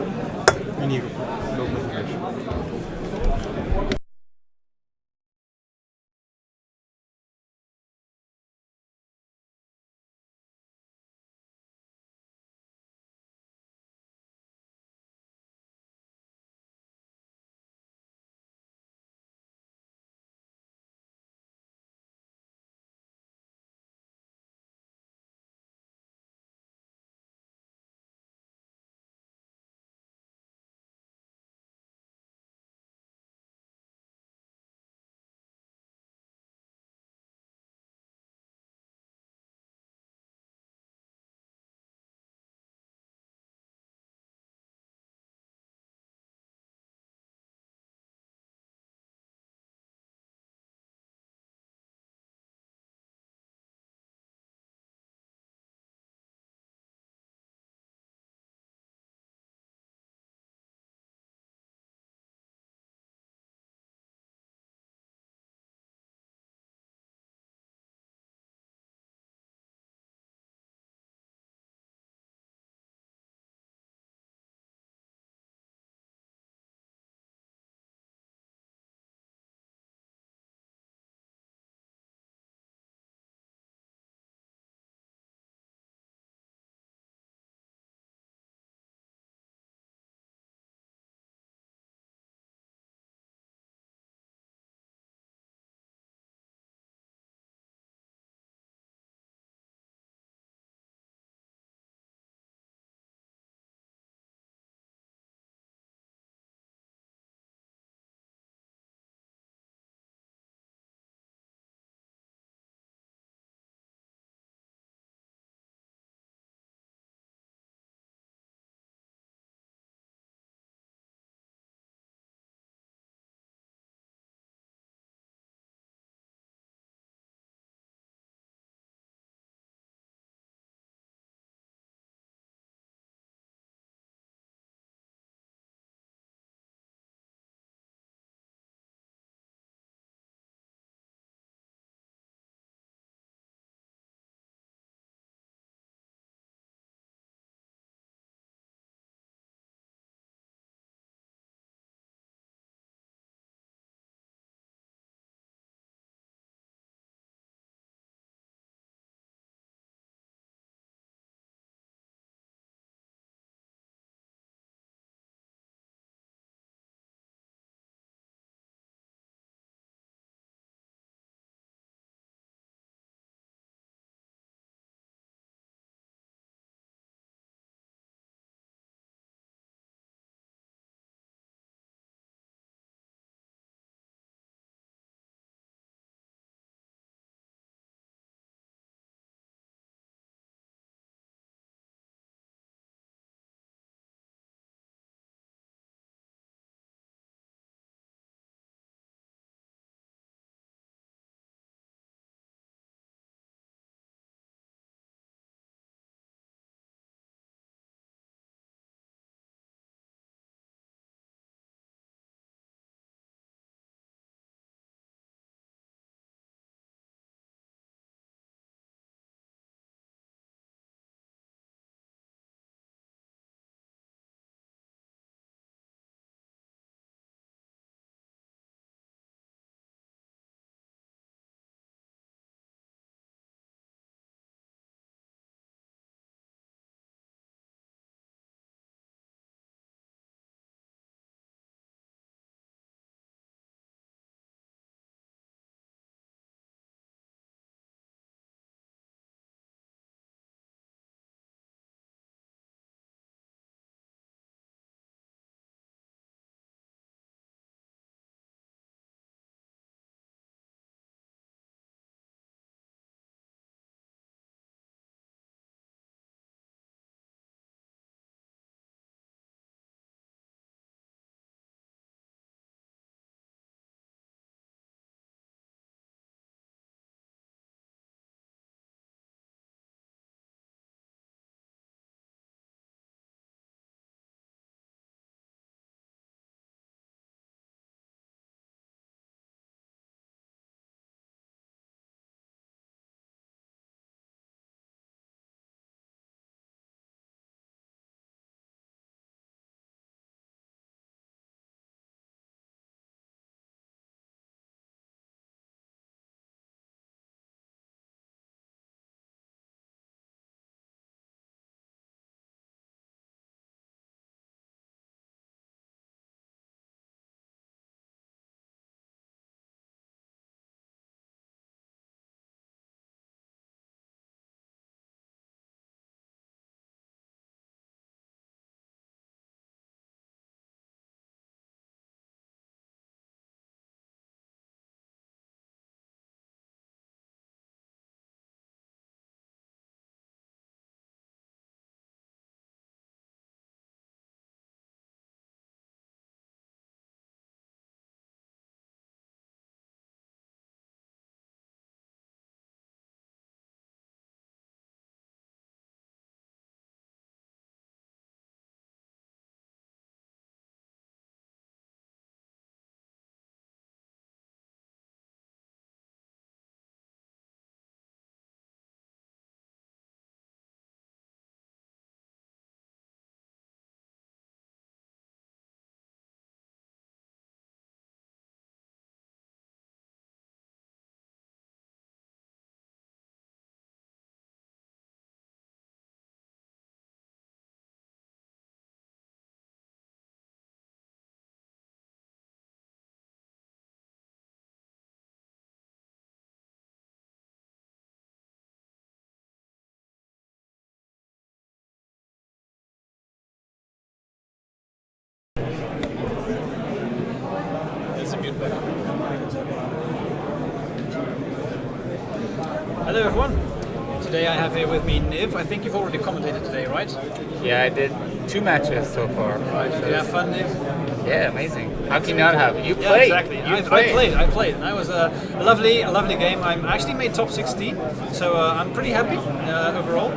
Today I have here with me Niv. I think you've already commentated today, right? Yeah, I did 2 matches so far. Did you have fun, Niv? Yeah, amazing. How can you not have? You Yeah, played. exactly. I played. And that was a lovely game. I actually made top 16, so I'm pretty happy overall.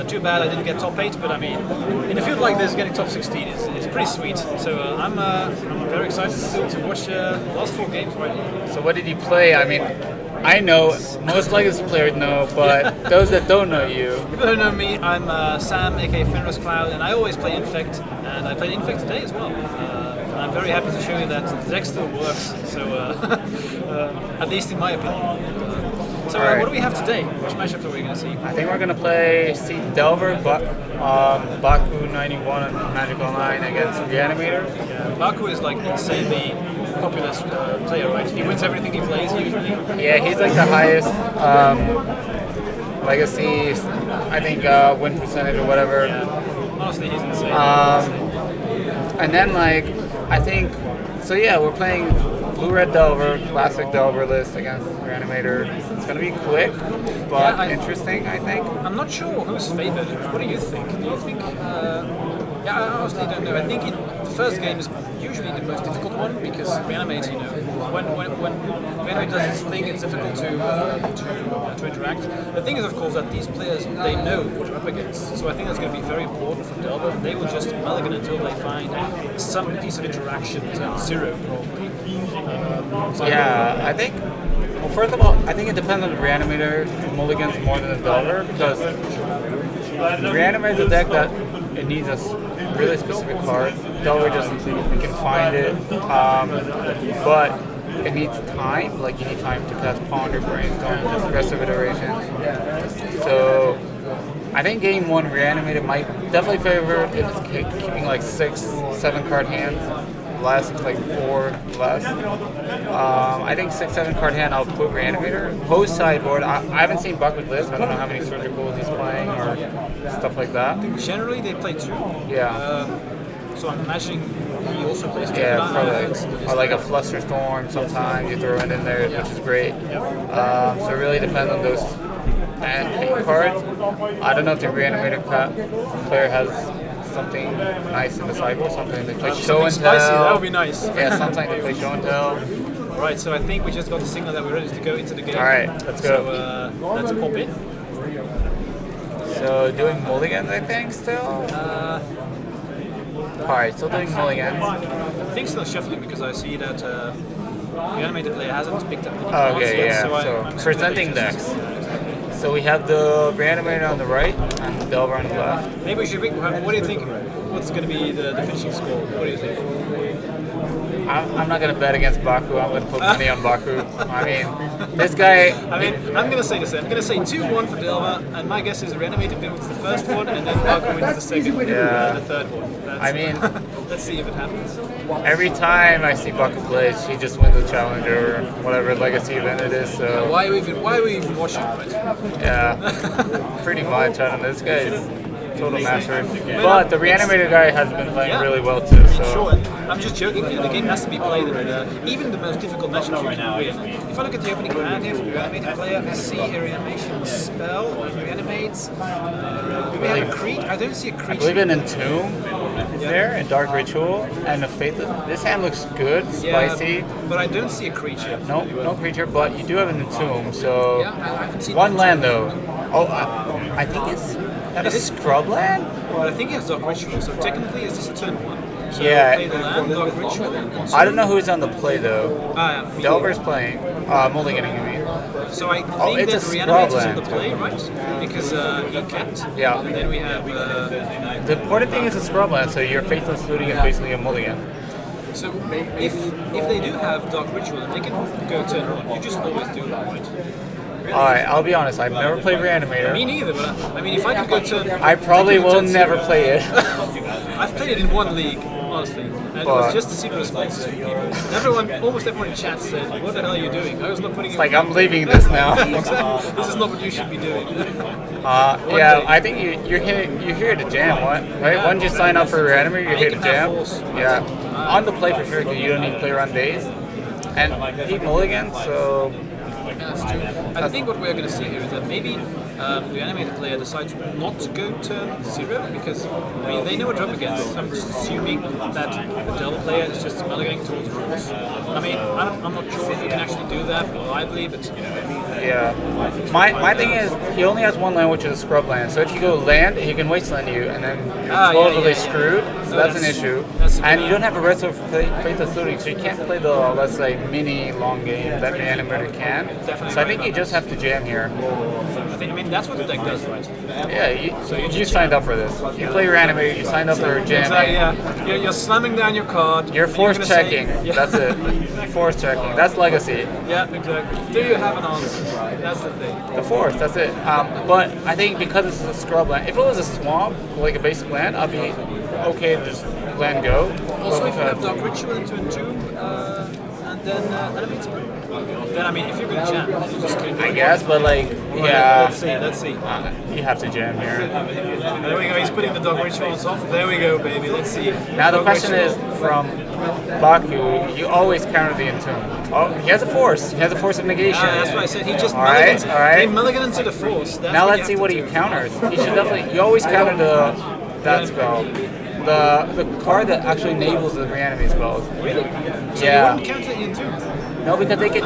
Too bad I didn't get top 8, but I mean, in a field like this, getting top 16 is pretty sweet. So I'm very excited still to watch the last 4 games right now. So what did you play? I mean, I know, most Legacy players know, but those that don't know you. People who know me, I'm Sam, aka Fenris Cloud, and I always play Infect, and I played Infect today as well. And I'm very happy to show you that the deck still works, so at least in my opinion. So what do we have today? Which matchups are we going to see? I think we're going to play Delver, Baku 91 and Magic Online against Reanimator. Yeah, Baku is like insanely popular player, right? He wins everything he plays usually. Yeah, he's like the highest Legacy, I think, win percentage or whatever. Yeah. Honestly, he's insane. And then I think, so yeah, we're playing Blue-Red Delver, classic Delver list against Reanimator. It's going to be quick, but interesting, I think. I'm not sure who's favored. What do you think? Do you think... I honestly don't know. I think the first game is usually the most difficult one because Reanimator, when Reanimator does its thing, it's difficult to interact. The thing is, of course, that these players, they know what they're up against. So I think that's going to be very important for Delver. They will just mulligan until they find some piece of interaction to 0, probably. I think, well, first of all, I think it depends on the Reanimator mulligans more than the Delver, because Reanimator is a deck that it needs a really specific card. Delver just, you can find it, but it needs time, like you need time to cast Ponder, Brainstorm, Aggressive Iteration. So I think game 1 Reanimator might definitely favor if it's keeping like 6, 7 card hands. Less, it's like 4 less. I think 6, 7 card hand, I'll put Reanimator. Post sideboard, I haven't seen Buckwheat list. I don't know how many Surgicals he's playing or stuff like that. Generally, they play 2. Yeah. So I'm imagining he also plays 2. Yeah, probably. Or like a Flusterstorm sometimes, you throw it in there, which is great. So it really depends on those cards. I don't know if the Reanimator player has something nice in the sideboard, something they play show and tell. Spicy, that would be nice. Yeah, sometimes they play show and tell. Right, so I think we just got the signal that we're ready to go into the game. Alright, let's go. So let's pop in. So doing mulligans, I think, still? Alright, still doing mulligans. I think still shuffling because I see that the animated player hasn't picked up any cards Okay, yet, yeah, so presenting decks. So we have the Reanimator on the right and the Delver on the left. Maybe we should. What do you think? What's going to be the finishing score? What do you think? I'm not going to bet against Baku. I'm going to put money on Baku. I mean, this guy... I mean, I'm going to say the same. I'm going to say 2-1 for Delver, and my guess is Reanimator wins the first one, and then Baku wins the second and the third one. I mean... Let's see if it happens. Every time I see Baku play, she just wins the challenger or whatever legacy event it is. So yeah, why are we even watching, right? Yeah, pretty much. I don't know. This guy is total master. But the Reanimator guy has been playing really well too. So. Sure, I'm just joking here. The game has to be played, and even the most difficult matchups you can win. If I look at the opening hand here for the Reanimator player, I see a reanimation spell, reanimates. Do we have a creature? I don't see a creature. I believe an Entomb there, a Dark Ritual, and a Faithless. This hand looks good, spicy. But I don't see a creature. No, no creature, but you do have an Entomb, so... Yeah, I haven't seen one land though. Oh, I think it's... That a scrub land? But I think it has Dark Ritual, so technically is this a turn 1? So yeah. Play the land, Dark Ritual, I don't know who's on the play though. Delver's playing. Mulliganing, you mean? So I think that Reanimator's on the play, right? Because he kept. Yeah. And then we have... the important thing is a scrub land, so your Faithless Looting is basically a mulligan. So if they do have Dark Ritual, and they can go turn 1, you just always do that, right? Alright, I'll be honest, I've never played Reanimator. Me neither, but I mean, if I could go turn... I probably will never play it. I've played it in one league, honestly, and it was just to see the responses from people. Almost everyone in chat said, what the hell are you doing? I was not putting it... It's like, I'm leaving this now. This is not what you should be doing. Yeah, I think you're here to jam, right? Yeah, Once you sign up for Reanimator, you're here to jam. Force. Yeah, on the play for sure, because you don't need to play around days. And he mulligans, so that's true. I think what we're going to see here is that maybe the animated player decides not to go turn 0 because they know what they're up against. I'm just assuming that the Delver player is just mulliganing towards the force. I'm not sure if you can actually do that reliably, but yeah. My thing is he only has one land, which is a scrub land. So if you go land, he can wasteland you, and then you're totally screwed. So that's an issue. And you don't have a red sword for Faithless Looting, so you can't play the, let's say, mini long game that the animator can. Definitely So I think you just have to jam here. I mean that's what the deck does, right? Yeah, you signed up for this. You play your animator, you signed up for jamming. Exactly, yeah. You're slamming down your card. You're force checking. That's it. Force checking. That's legacy. Yeah, exactly. Do you have an answer? That's the thing. The force, that's it. But I think because this is a scrub land, if it was a swamp, like a basic land, I'd be okay to just land go. Also, if you have Dark Ritual into Entomb, and then Animate Spell, then I mean, if you're going to jam, you just can't do I it. guess, but like, Well, yeah. Let's see. You have to jam here. There we go, he's putting the Dark Ritual on top. There we go, baby, let's see. Now the Dark question Ritual. is, from Baku, you always counter the Entomb. Oh, he has a force. He has a force of negation. That's what I said. He just Alright, mulligans. alright. He mulligan into the force. That's Now what let's you see have what to he do. counters. You should definitely. You always counter that spell. The card that actually enables the reanimate spells. Really? So Yeah. you wouldn't counter the Entomb? No, because they can.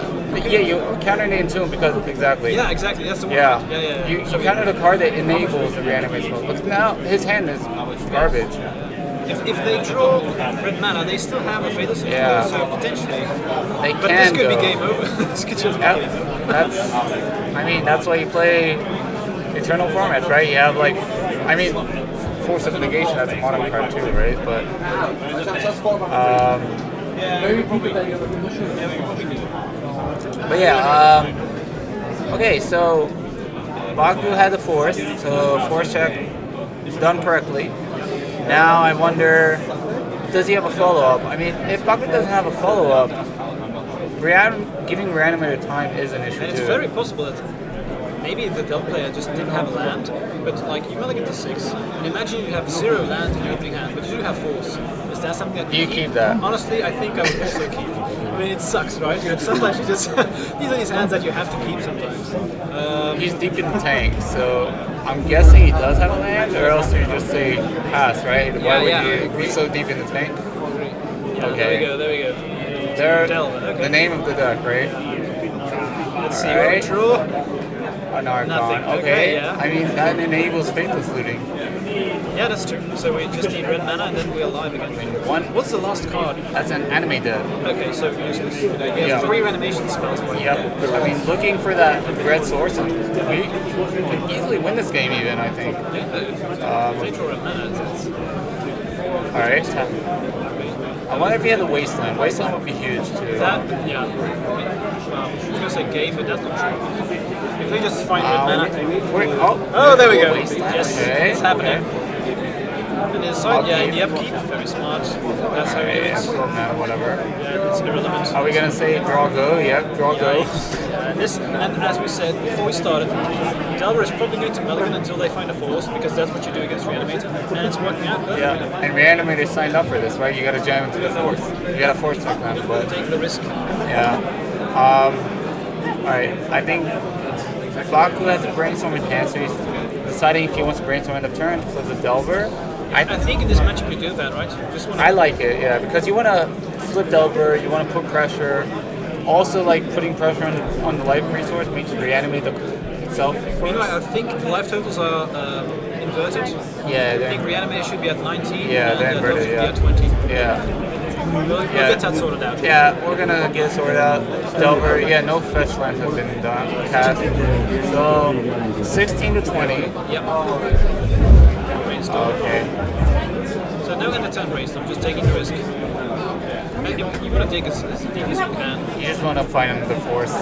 Yeah, you counter the Entomb because exactly. Yeah, exactly. That's the one. Yeah. Yeah. You counter the card that enables the reanimate spell. But now his hand is garbage. If they draw red mana, they still have a Fatal Signature, Yeah. so potentially. They but can this could go. be game over. This could just be Yep. game over. That's. I mean, that's why you play Eternal formats, right? You have like, I mean, Force of Negation. That's a modern card too, right? But. But yeah. Okay, so Baku had the force, so force check done correctly. Now I wonder, does he have a follow-up? I mean, if Baku doesn't have a follow-up, giving Reanimator time is an issue And it's too. very possible that maybe the Delta player just didn't have a land, but like you mulligan to 6, and imagine you have 0 land in your opening hand, but you do have force. Is that something that You keep that? Honestly, I think I would also keep. I mean, it sucks, right? But sometimes you just these are these hands that you have to keep sometimes. He's deep in the tank, so I'm guessing he does have a land, or else you just say pass, right? Yeah, Why would yeah, I you agree. be so deep in the tank? Yeah, Okay. there we go. They're Delver, okay. the name of the deck, right? Let's see, Alright. what we draw. An Archon. Nothing. Okay. Okay, yeah. I mean, that enables Faithless Looting. Yeah, that's true. So we just need red mana and then we're alive again. What's the last card? That's an anime deck. Okay, so useless. We have Yeah. 3 reanimation spells. Yep. I mean, looking for that red source, and we can easily win this game even, I think. They draw red mana. Alright. I wonder if he had a Wasteland. Wasteland would be huge too. That, yeah. Well, I was going to say game, but that's not true. If they just find red mana. Oh, there we go. Wasteland. Yes, Okay. it's happening. And inside, yeah, in the upkeep, very smart. That's how it is. Whatever. Yeah, it's irrelevant. Are we gonna say draw go? Yep, draw go. And as we said before we started, Delver is probably going to mulligan until they find a force because that's what you do against Reanimator, and it's working out perfectly. Yeah, and Reanimator signed up for this, right? You gotta jam into the force. You gotta force check them, but Take the risk. yeah. Alright, I think Baku has a brainstorm in hand, so he's deciding if he wants to brainstorm end of turn for the Delver. I think in this matchup you do that, right? Just wanna, I like it, yeah, because you want to flip Delver, you want to put pressure. Also, like putting pressure on the life resource makes you reanimate itself. Meanwhile, I think the life totals are inverted. Yeah, I think Reanimator should be at 19 Yeah, and they're Delver inverted, should yeah. be at 20. Yeah. We'll get that sorted out. Yeah, we're gonna get it sorted out. Delver, yeah, no fetch lands have been done. Cast. So 16 to 20. Yep. Okay. So no end of turn race, I'm just taking the risk. You want to dig as deep as you can. You just want to find him the force.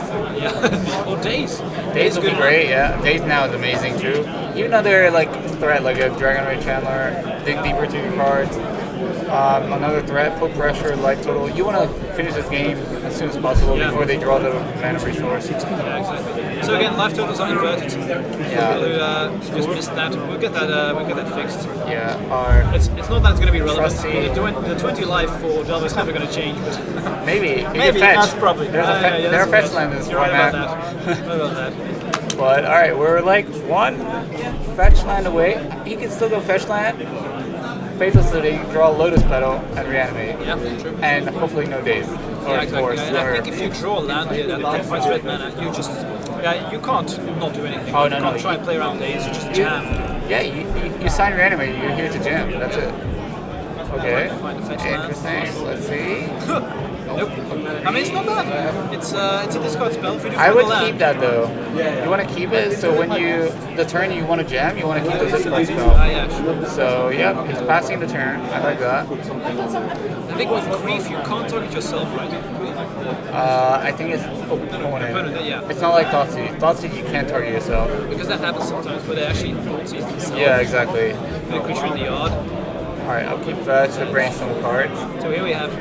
Yeah, or Days. Days will be great, yeah. Days now is amazing too. Even though they're like threat, like a Dragon Ray Chandler, dig deeper to your cards. Another threat, put pressure, life total. You want to finish this game as soon as possible before they draw the mana resource. Yeah, exactly. So again, life totals are inverted. Yeah. People who just missed that, we'll get that fixed. Yeah. It's not that it's going to be relevant. Trusty. The 20 life for Delver is never going to change, but Maybe. maybe Fetch. that's probably. Their fetch land is You're one right mana. about that. Right about that. But alright, we're like one fetch land away. He can still go fetch land, Faithful Sitting, draw Lotus Petal, and reanimate. Yeah, true. And hopefully no days. Or Yeah, exactly. force. And I or- think if you draw land here that fights red mana, you just you can't not do anything. Oh, you no, can't no. try and play around days. You just You- jam. Yeah, you sign reanimate, you're here to jam. That's it. Okay. Find a fetch land. Interesting. Let's see. Nope. I mean, it's not bad. It's a discard spell. If you do I find would a land, keep that though. You want to keep it so when the turn you want to jam, you want to keep the discard spell. Yeah, sure. So yeah, he's passing the turn. I like that. I think with grief you can't target yourself, right? I think it's opponent. Opponent, yeah. It's not like Thoughtseize. Thoughtseize you can't target yourself. Because that happens sometimes, where they actually seize themselves. Yeah, exactly. Put a creature in the yard. Alright, I'll keep that to the brainstorm card. So here we have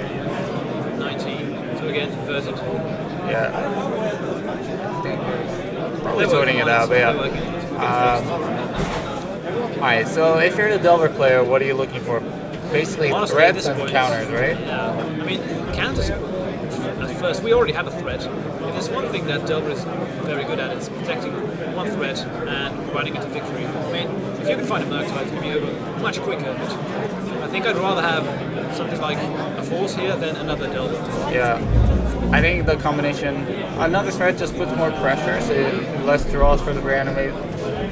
19. So again, inverted. Yeah. I think we're probably They're sorting working it on out, but They're yeah. working. Alright, so if you're the Delver player, what are you looking for? Basically, Honestly, at threats this and point, counters, right? Yeah. I mean, counters. At first, we already have a threat. If there's one thing that Delver is very good at, it's protecting one threat and riding into victory. I mean, if you can find a Murktide, it's going to be over much quicker. But I think I'd rather have something like a Force here than another Delver. Yeah. I think the combination, another threat just puts more pressure, so less draws for the reanimate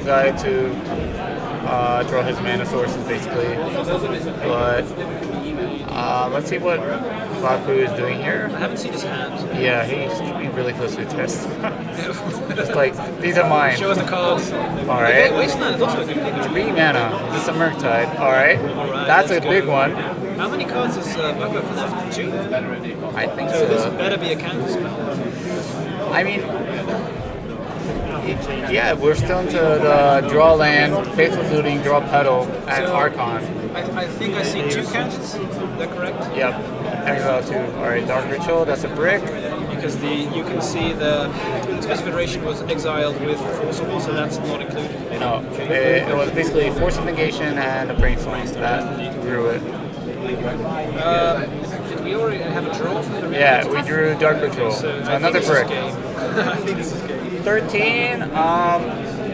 guy to draw his mana sources, basically. But let's see what Baku is doing here. I haven't seen his hand. Yeah, he's keeping really close to his chest. Just like, these are mine. Show us the cards. Alright. Wasteland is also a good pick. 3 mana. This is a Murktide. Alright. That's a let's big go. one. How many cards is Baku left? 2? I think So this so. better be a counter spell. I mean, yeah, we're still into the draw land, faithful looting, draw petal, and So- Archon. I think I see 2 counters. Is that correct? Yep. Exile 2. Alright, Dark Ritual, that's a brick. Because you can see the Space Federation was exiled with Forcible, so that's not included. No, it was basically Force of Negation and a Brainstorm that drew it. Did we already have a draw from the Yeah, we drew Dark Ritual. So Another brick. I think this is game. 13,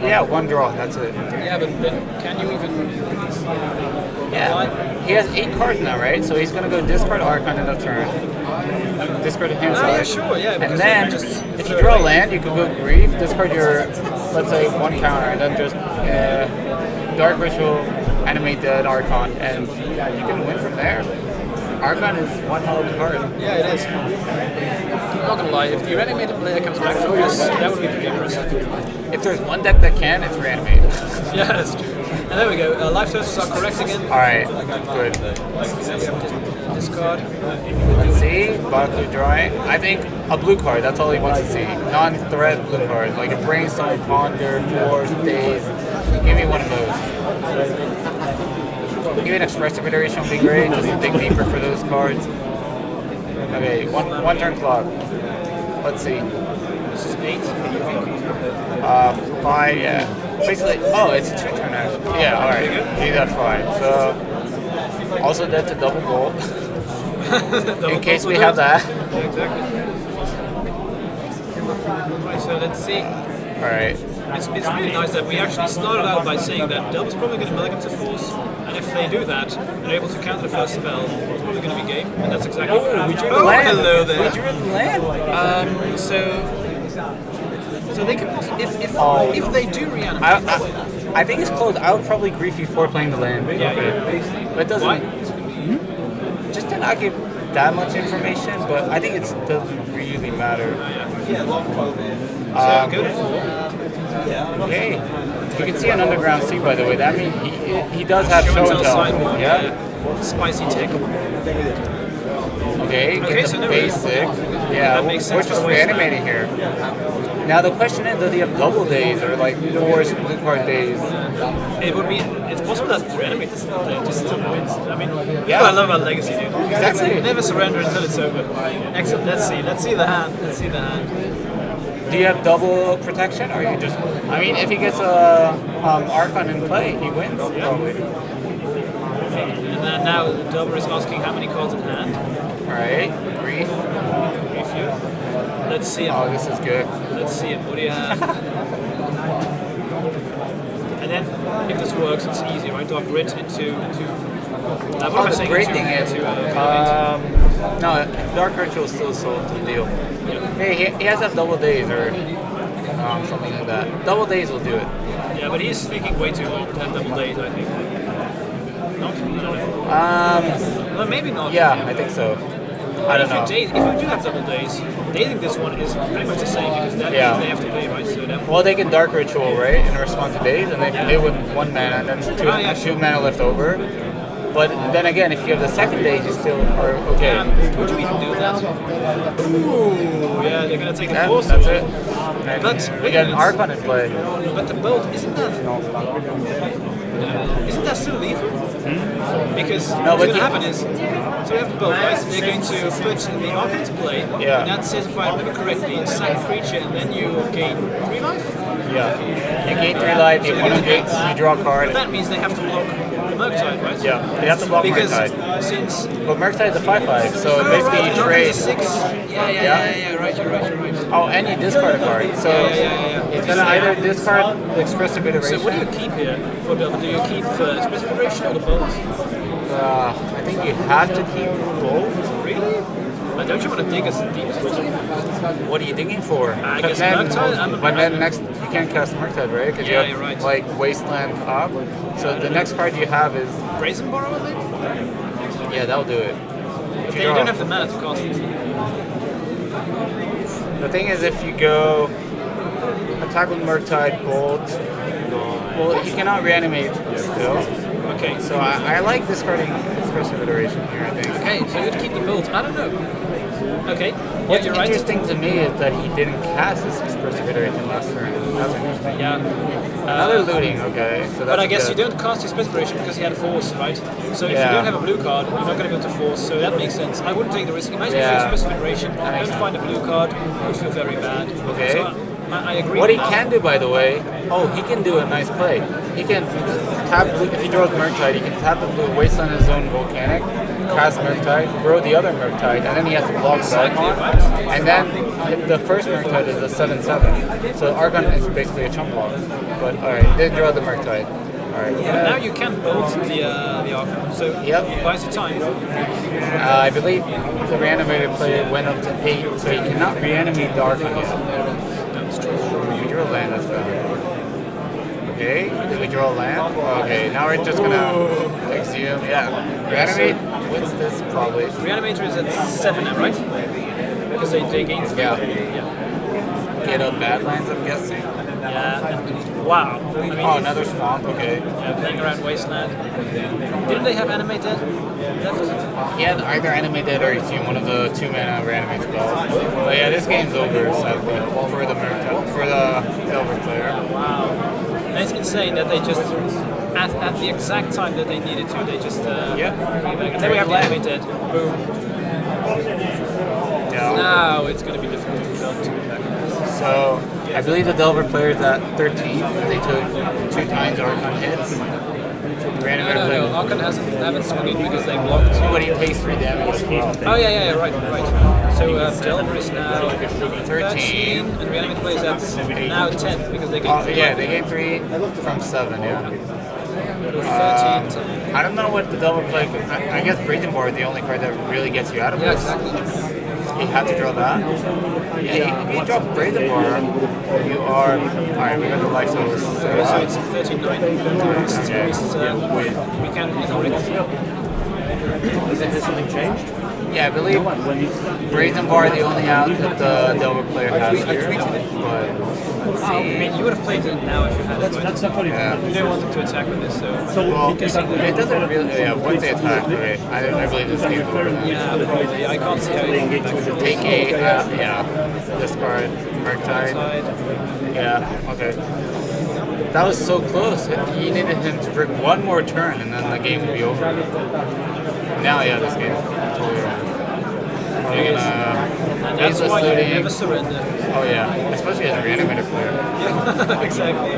yeah, 1 draw, that's it. Yeah, but then can you even... Yeah, he has 8 cards now, right? So he's gonna go discard Archon in the turn. Discard a hand yeah, side. sure, yeah. And because then, you can just if throw you it draw a away. land, you can go Grief, discard your, let's say, 1 counter, and then just Dark Ritual, animate the Archon, and yeah, you can win from there. Archon is one hell of a card. Yeah, it is. I'm not gonna lie, if the reanimated player comes back from this, that would be pretty impressive. If there's one deck that can, it's reanimated. Yeah, that's true. And there we go. Life totals are correct again. Alright, good. Discard. Let's see, Baku drawing. I think a blue card, that's all he wants to see. Non-threat blue card, like a Brainstorm, Ponder, Force, Daze. Give me one of those. Even Expressive Iteration would be great, just to dig deeper for those cards. Okay, one turn clock. Let's see. This is 8. 5, yeah. Basically, oh, it's a 2 turn action. Yeah, alright. He's at 5. So, also dead to double bolt. In case we have that. Yeah, exactly. Right, so let's see. Alright. It's really nice that we actually started out by saying that Delver's probably going to mulligan to Force, and if they do that, they're able to counter the first spell, it's probably going to be game, and that's exactly what happened. We drew the land. Hello there. We drew the land. So they could if they do reanimate. I think it's close. I would probably grief before playing the land. Yeah. But it doesn't. Why? Just to not give that much information, but I think it doesn't really matter. So go to 4. Okay. You can see an Underground Sea, by the way. That means he does have show and tell. Cycle. Yeah. Spicy tick. Okay, Okay, get so the no basic. Yeah, that makes sense we're just for wasteland. reanimating here. Now the question is, does he have double days or like 4 blue card days? It would be. It's possible that the reanimate is just still wins. I mean, Yeah. what I love about Legacy, dude. Exactly. Never surrender until it's over. Excellent. Let's see. Let's see the hand. Let's see the hand. Do you have double protection, or you just? I mean, if he gets a Archon in play, he wins probably. And then now the Delver is asking how many cards in hand. All right, grief. Grief you. Let's see him. Oh, this is good. Let's see him. What do you have? And then, if this works, it's easy, right? To upgrade into. What am I saying? Upgrading it. Into, No, Dark Ritual still solves the deal. Hey, he has to have double days or something like that. Double days will do it. yeah, but he's thinking way too long to have double days, I think. Not? Well, maybe not. Yeah, I think so. I don't know. If you do have double days, dating this one is pretty much the same because that Yeah. means they have to pay, right? So that Well, they can Dark Ritual, right, in response to days, and they play with 1 mana and then two mana left over. But then again, if you have the second day, you still are okay. Would you even do that? Ooh, yeah, they're gonna take the Yeah, force. that's it. And But we wait a got an minute. Archon in play. But the bolt isn't that still lethal? Because No, what's but going to happen is, so we have the bolt, right? They're going to put the Archon into play, Yeah. and that says, if I remember correctly, sack a creature, and then you gain 3 life? Yeah. You gain 3 life, the opponent gains, you draw a card. But that means they have to block the Murktide, right? Yeah, they have to block because Murktide. Since But Murktide's a 5/5, so basically right, you the Archon trade. is a 6. Yeah, right, you're right. Oh, and you discard a card. So Yeah. it's gonna either discard the Expressive Iteration. So what do you keep here for Delver? Do you keep the Expressive Iteration or the bolts? I think you have to keep both. Really? But don't you want to dig as deep as possible? What are you digging for? I But guess then, Murktide. but then next you can't cast Murktide, right? Because Yeah, you you're have right. like Wasteland up. So the next card you have is Brazen Borrower, maybe? yeah, that'll do it. If Okay, you don't have the mana to cast it. The thing is, if you go attack with Murktide, Bolt, well, you cannot reanimate still. Okay. So I like discarding Expressive Iteration here, I think. Okay, so you'd keep the build. I don't know. Okay. What's you're right. interesting to me is that he didn't cast his Expressive Iteration last turn. That's interesting. Yeah. Another looting, okay. So But that's I guess good. you don't cast your Specification because he had a force, right? So if Yeah. you don't have a blue card, you're not going to be able to force, so that makes sense. I wouldn't take the risk. Imagine Yeah. if you have Specification, That makes don't find a blue card, you would feel very bad. Okay. So I agree. What he with that. can do, by the way, he can do a nice play. He can tap blue, if he draws Murktide, he can tap the blue, Wasteland his own Volcanic, cast Murktide, throw the other Murktide, and then he has to block the Archon. And then the first Murktide is a 7/7. So Archon is basically a chump block. But alright, then draw the Murktide. Alright. But now you can bolt the Archon, so buys you time. I believe the reanimated player went up to 8, so he cannot reanimate the Archon yet. That's true. We draw a land, that's bad. Okay, did we draw a land? Okay, now we're just gonna exhume. Yeah, reanimate wins this probably. Reanimator is at 7 now, right? Because they gain 3. Yeah. Get up Badlands, I'm guessing. Yeah. Wow. I mean, another swamp. Okay. Yeah, playing around Wasteland. Didn't they have animated left? Yeah, either animated or exhume one of the 2 mana reanimate spells. But yeah, this game's over sadly for the Delver player. Wow. And it's insane that they just, at the exact time that they needed to, they just bring it back. And then we have the animated. Boom. Yeah. Now it's going to be difficult for Delver to get back. So I believe the Delver player is at 13. They took 2 times Archon hits. No. Archon haven't swung in because they blocked. But he takes 3 damage as well. Oh yeah, right. So Delver is now 13, and Reanimate plays at now 10 because they gained 3. Yeah, they gained 3 from 7. Yeah. 13. I don't know what the Delver play. I guess Brazen Bar is the only card that really gets you out of this. Yeah, exactly. You have to draw that. Yeah, if you draw Brazen Bar, you are. Alright, we got the life source. So it's 13-9. We counted with already. Has something changed? Yeah, I believe Brazen Bar the only out that the Delver player has here. But let's see. I mean, you would have played it now if you had it. Right? Yeah. You don't want them to attack with this, so. Well, it doesn't really. Yeah, once they attack, right? I believe this game over. Yeah, probably. I can't see how you can get back. Take a yeah. Discard. Murktide. Yeah. Okay. That was so close. He needed him to bring one more turn, and then the game would be over. Now, yeah, this game totally wrong. And that's why you never surrender. Oh yeah, especially as a reanimator player. Yeah, exactly.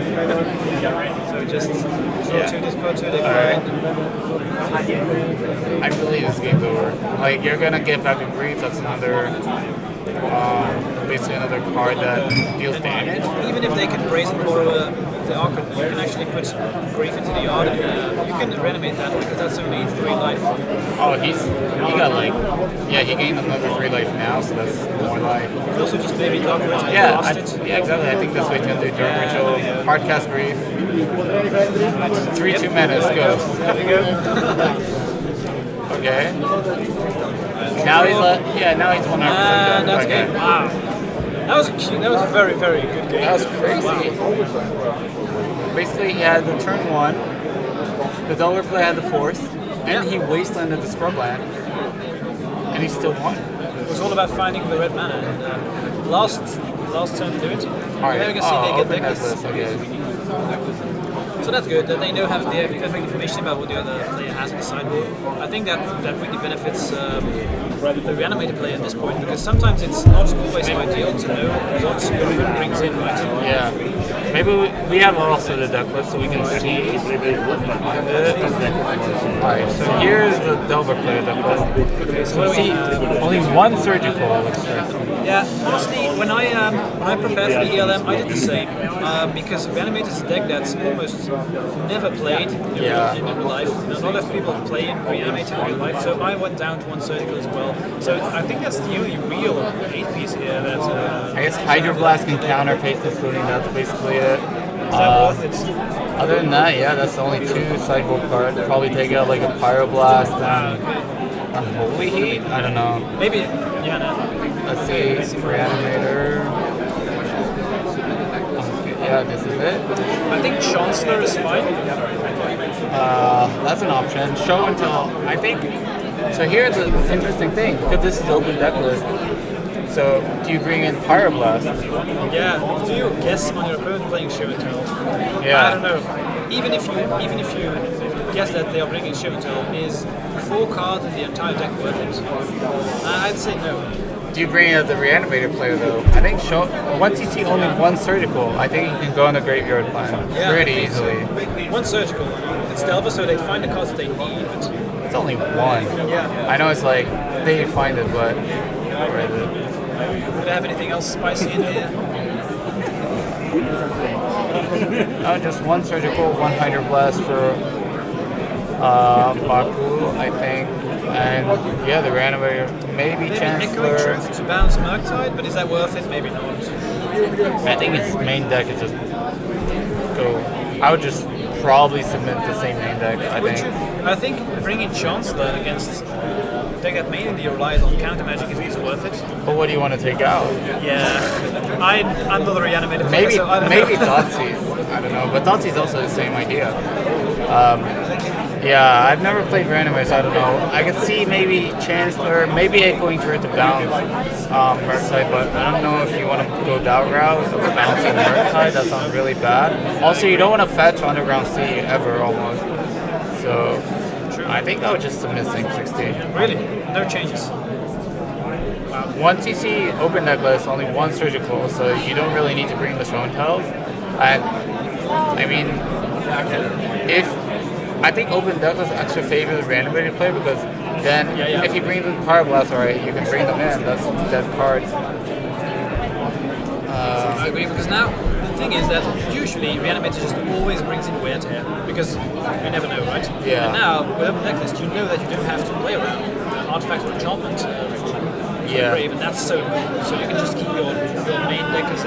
So just draw 2 discard 2 they I believe this game's over. Like, you're gonna get back in brief, that's another basically another card that deals damage. Even if they can brazen borrow the Archon, you can actually put grief into the yard and you can reanimate that because that's only 3 life. Oh, he got like, yeah, he gained another 3 life now, so that's more life. You can also just maybe Dark Ritual. Yeah, yeah, exactly. I think that's what he's gonna do. Dark Ritual, Hardcast Grief, 3/2 mana, let's go. There we go. Okay. Now he's now he's 100%. And that's game. Wow. That was a very, very good game. That was crazy. Wow. Basically, he had the turn 1, the Delver player had the 4th, and he wastelanded the scrubland, and he still won. It was all about finding the red mana. And, last turn to do it. Alright. There we can see they get deck this. Okay. So that's good that they know have the perfect information about what the other player has in the sideboard. I think that really benefits the reanimated player at this point because sometimes it's not always ideal to know what your opponent brings in, right? Yeah. Maybe we have also the deck list so we can see. Alright, so here's the Delver player deck list. Okay, so you see only one surgical looks like. Yeah, honestly, when I prepared for the ELM, I did the same because Reanimated is a deck that's almost never played in real life. Not a lot of people play in Reanimated in real life, so I went down to 1 surgical as well. So I think that's the only real 8-piece here that. I guess Hydroblast can counter face this looting. That's basically it. Is that worth it? Other than that, yeah, that's the only 2 sideboard cards. Probably take out like a Pyroblast and a Holy Heat. I don't know. Maybe. Yeah. No. Let's see, Reanimator. Okay, yeah, this is it. I think Chancellor is fine. That's an option. Show and tell. I think. So here's the interesting thing, because this is open deck list. So do you bring in Pyroblast? Yeah. Do you guess on your opponent playing Show and Tell? Yeah. I don't know. Even if you guess that they are bringing Show and Tell, is 4 cards in the entire deck worth it? I'd say no. Do you bring in the reanimator player though? I think once you see only 1 surgical, I think you can go on the graveyard plan pretty easily. So. 1 surgical. It's Delver, so they find the cards that they need. But it's only 1. Yeah. I know it's like they find it, but where is it? Do they have anything else spicy in here? No, just 1 surgical, 1 Hydroblast for Baku, I think. And yeah, the reanimator, maybe Chancellor. Echoing Truth to bounce Murktide, but is that worth it? Maybe not. I think its main deck is just go. I would just probably submit the same main deck. I think bringing Chancellor against deck that mainly relies on counter magic is worth it. But what do you want to take out? Yeah, I'm not a reanimated player, so I don't know. Thoughtseize. I don't know, but Thoughtseize also the same idea. Yeah, I've never played Reanimator, so I don't know. I could see maybe Chancellor, maybe Echoing Truth to bounce Murktide, but I don't know if you want to go that route of bouncing Murktide. That sounds really bad. Also, you don't want to fetch Underground Sea ever, almost. So, I think I would just submit Sync 16. Really? No changes? Once you see open deck list, only 1 surgical, so you don't really need to bring the Show and Tells. I mean, I think open deck list actually favors the reanimated player because then if he brings in Pyroblast, alright, you can bring them in. That's dead cards. I agree because now the thing is that usually Reanimator just always brings in wear tear because you never know, right? Yeah. And now with open deck list, you know that you don't have to play around Artifact of Enchantment. Brave, and that's so cool. So you can just keep your main deck as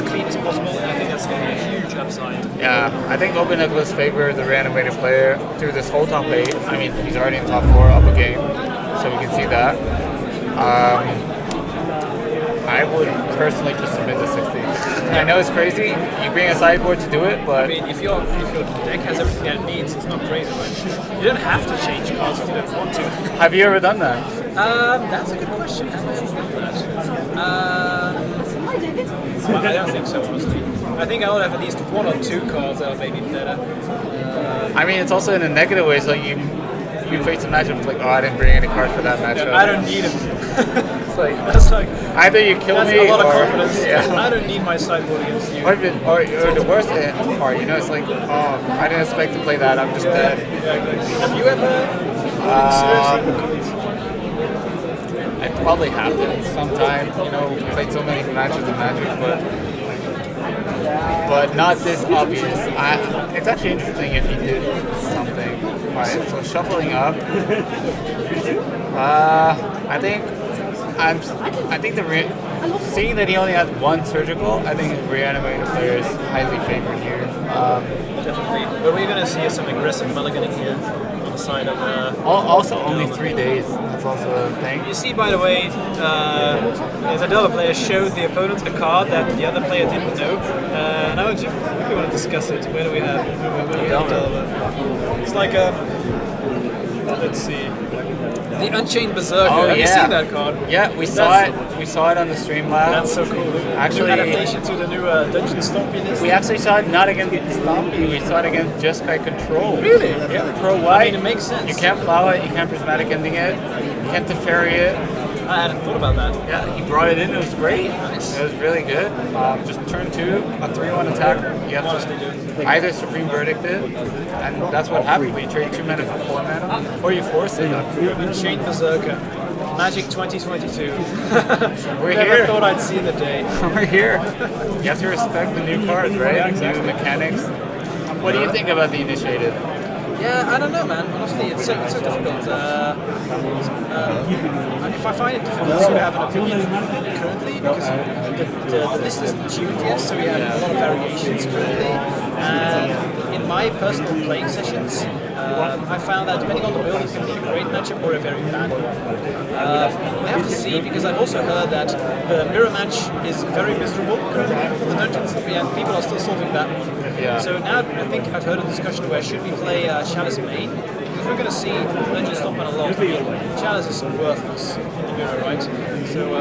clean as possible, and I think that's going to be a huge upside. Yeah, I think open deck list favors the reanimated player through this whole top 8. I mean, he's already in top 4 up a game. so we can see that. I would personally just submit to 60. I know it's crazy. You bring a sideboard to do it, but I mean, if your deck has everything that it needs, it's not crazy, right? You don't have to change cards if you don't want to. have you ever done that? That's a good question. Have I ever done that? Well, I don't think so, honestly. I think I would have at least 1 or 2 cards that are maybe better. I mean, it's also in a negative way. So you face a matchup like, oh, I didn't bring any cards for that matchup. I don't need them. That's like either you kill that's me a lot or of confidence. yeah. I don't need my sideboard against you. Or the worst part, you know, it's like, oh, I didn't expect to play that. I'm just dead. Yeah, exactly. Have you ever I probably have it sometime. You know, played so many matches of Magic, but not this obvious. It's actually interesting if he did something. Right. So shuffling up. I think seeing that he only has 1 surgical, I think reanimating the player is highly favored here. Definitely. But we're going to see some aggressive mulliganing here on the side of. Also, only 3 days. That's also a thing. You see, by the way, the other player showed the opponent a card that the other player didn't know. And I would just quickly want to discuss it. Where do we have? It's like a. Let's see. The Unchained Berserker. Oh, Have yeah. you seen that card? Yeah, we saw it. We saw it on the stream lab. That's so cool. Actually, new adaptation to the new Dungeon Stompy list. we actually saw it not against Stompy. We saw it against Jeskai Control. Really? Yeah, Pro White. I mean, it makes sense. You can't plow it. You can't prismatic ending it. You can't Teferi it. I hadn't thought about that. Yeah, he brought it in. It was great. Nice. It was really good. Just turn 2, a 3/1 attack. You have to either Supreme Verdict it, and that's what happened. You trade 2 mana for 4 mana, or you force it. Unchained Berserker. Magic 2022. We're Never here. thought I'd see the day. We're here. You have to respect the new cards, right? Yeah, exactly. New mechanics. What do you think about the initiative? Yeah, I don't know, man. Honestly, it's so difficult. If I find it difficult to have an opinion currently, because the list isn't tuned yet, so we have a lot of variations currently. And in my personal playing sessions, I found that depending on the build, it can be a great matchup or a very bad one. We have to see, because I've also heard that the mirror match is very miserable currently for the dungeons, and people are still solving that one. Yeah. So now I think I've heard a discussion where should we play Chalice main? Because we're going to see Dungeons Stomping a lot. Chalice is worthless in the mirror, right? So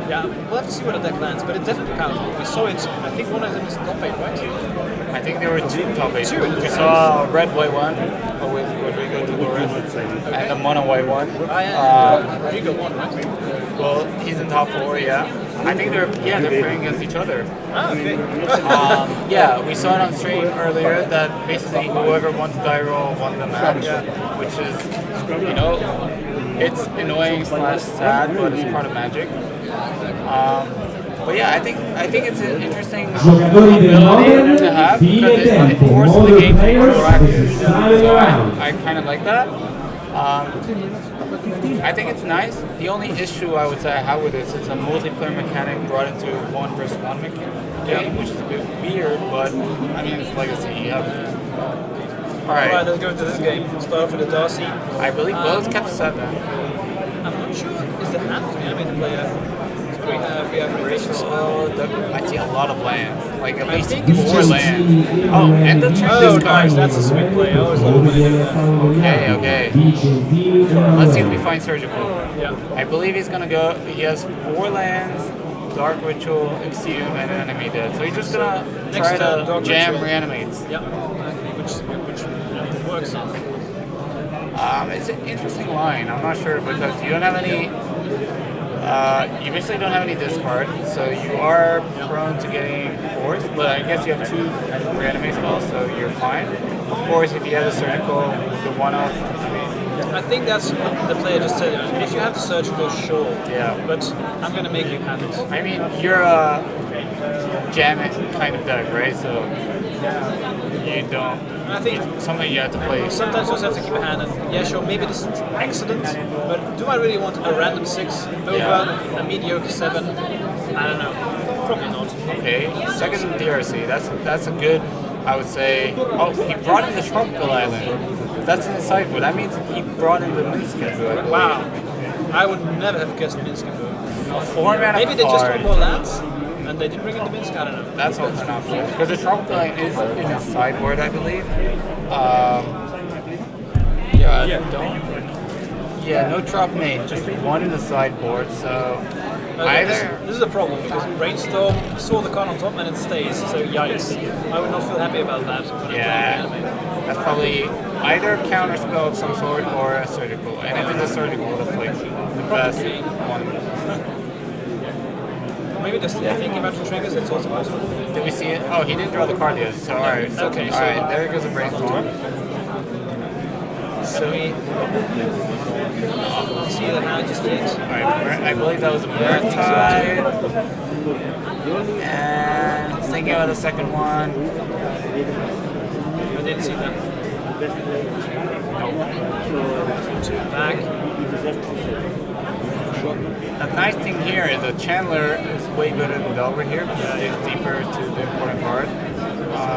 yeah, we'll have to see where the deck lands, but it's definitely powerful. We saw it, I think one of them is top 8, right? I think there were 2 top 8. 2. We saw a red white one with Rodrigo Dolores and a mono white one. Rodrigo won, right? Well, he's in top 4, yeah. I think they're playing against each other. Ah, okay. Yeah, we saw it on stream earlier that basically whoever won the die roll won the match, which is, you know, it's annoying / sad, but it's part of Magic. But yeah, I think it's an interesting ability to have because it forces the game to be proactive. So I kind of like that. I think it's nice. The only issue I would say I have with this is a multiplayer mechanic brought into 1 versus 1 game, which is a bit weird, but I mean it's Legacy. You have. Alright, let's go into this game. Start off with the Darcy. I believe both kept 7. I'm not sure. Is the hand to animate the player? So we have Relation Spell. I see a lot of lands, like at least think it's 4 just- lands. Oh, and the trick Oh, is nice. That's a sweet play. I always love when they do that. Okay. Let's see if we find Surgical. Yeah. I believe he's gonna go. He has 4 lands, Dark Ritual, Exhume, and Enemy Dead. So he's just gonna Next try turn, to Dark jam Ritual. Reanimates. Yeah, exactly. Which works. It's an interesting line. I'm not sure because you don't have any. You basically don't have any discard, so you are prone to getting forced. But I guess you have 2 Reanimate spells, so you're fine. Of course, if you have a Surgical, the 1-off. I think that's what the player just said. If you have the surgical, sure. Yeah. But I'm gonna make you have it. I mean, you're a jam it kind of deck, right? So you don't. I think something you have to play. Sometimes you also have to keep a hand. And yeah, sure, maybe this is excellent, but do I really want a random 6 over a mediocre 7? I don't know. Probably not. Okay. Second DRC. That's a good. I would say. Oh, he brought in the Tropical Island. That's in the sideboard. That means he brought in the Minskin. Wow. I would never have guessed Minsk and Boom. Format Maybe of they just card. want more lands, and they didn't bring in the Minsk. I don't know. That's also an option. Because the Tropical Line is in his sideboard, I believe. Yeah, no drop main, just one in the sideboard. So either This is a problem because Brainstorm saw the card on top and it stays. So yikes! I would not feel happy about that. When I'm playing anime. that's probably either a counter spell of some sort or a surgical. And if it's a surgical, that's like the best one. Maybe just thinking about the triggers, it's also possible. Did we see it? Oh, he didn't draw the card yet. So alright. So, Okay, so- alright, there goes a Brainstorm. So we see the hand just yet. Alright, I believe that was a Yeah, I think so Murktide. And thinking about the second one. I didn't see that. Two back. The nice thing here is that Chandler is way better than Delver here because it digs deeper to the important part.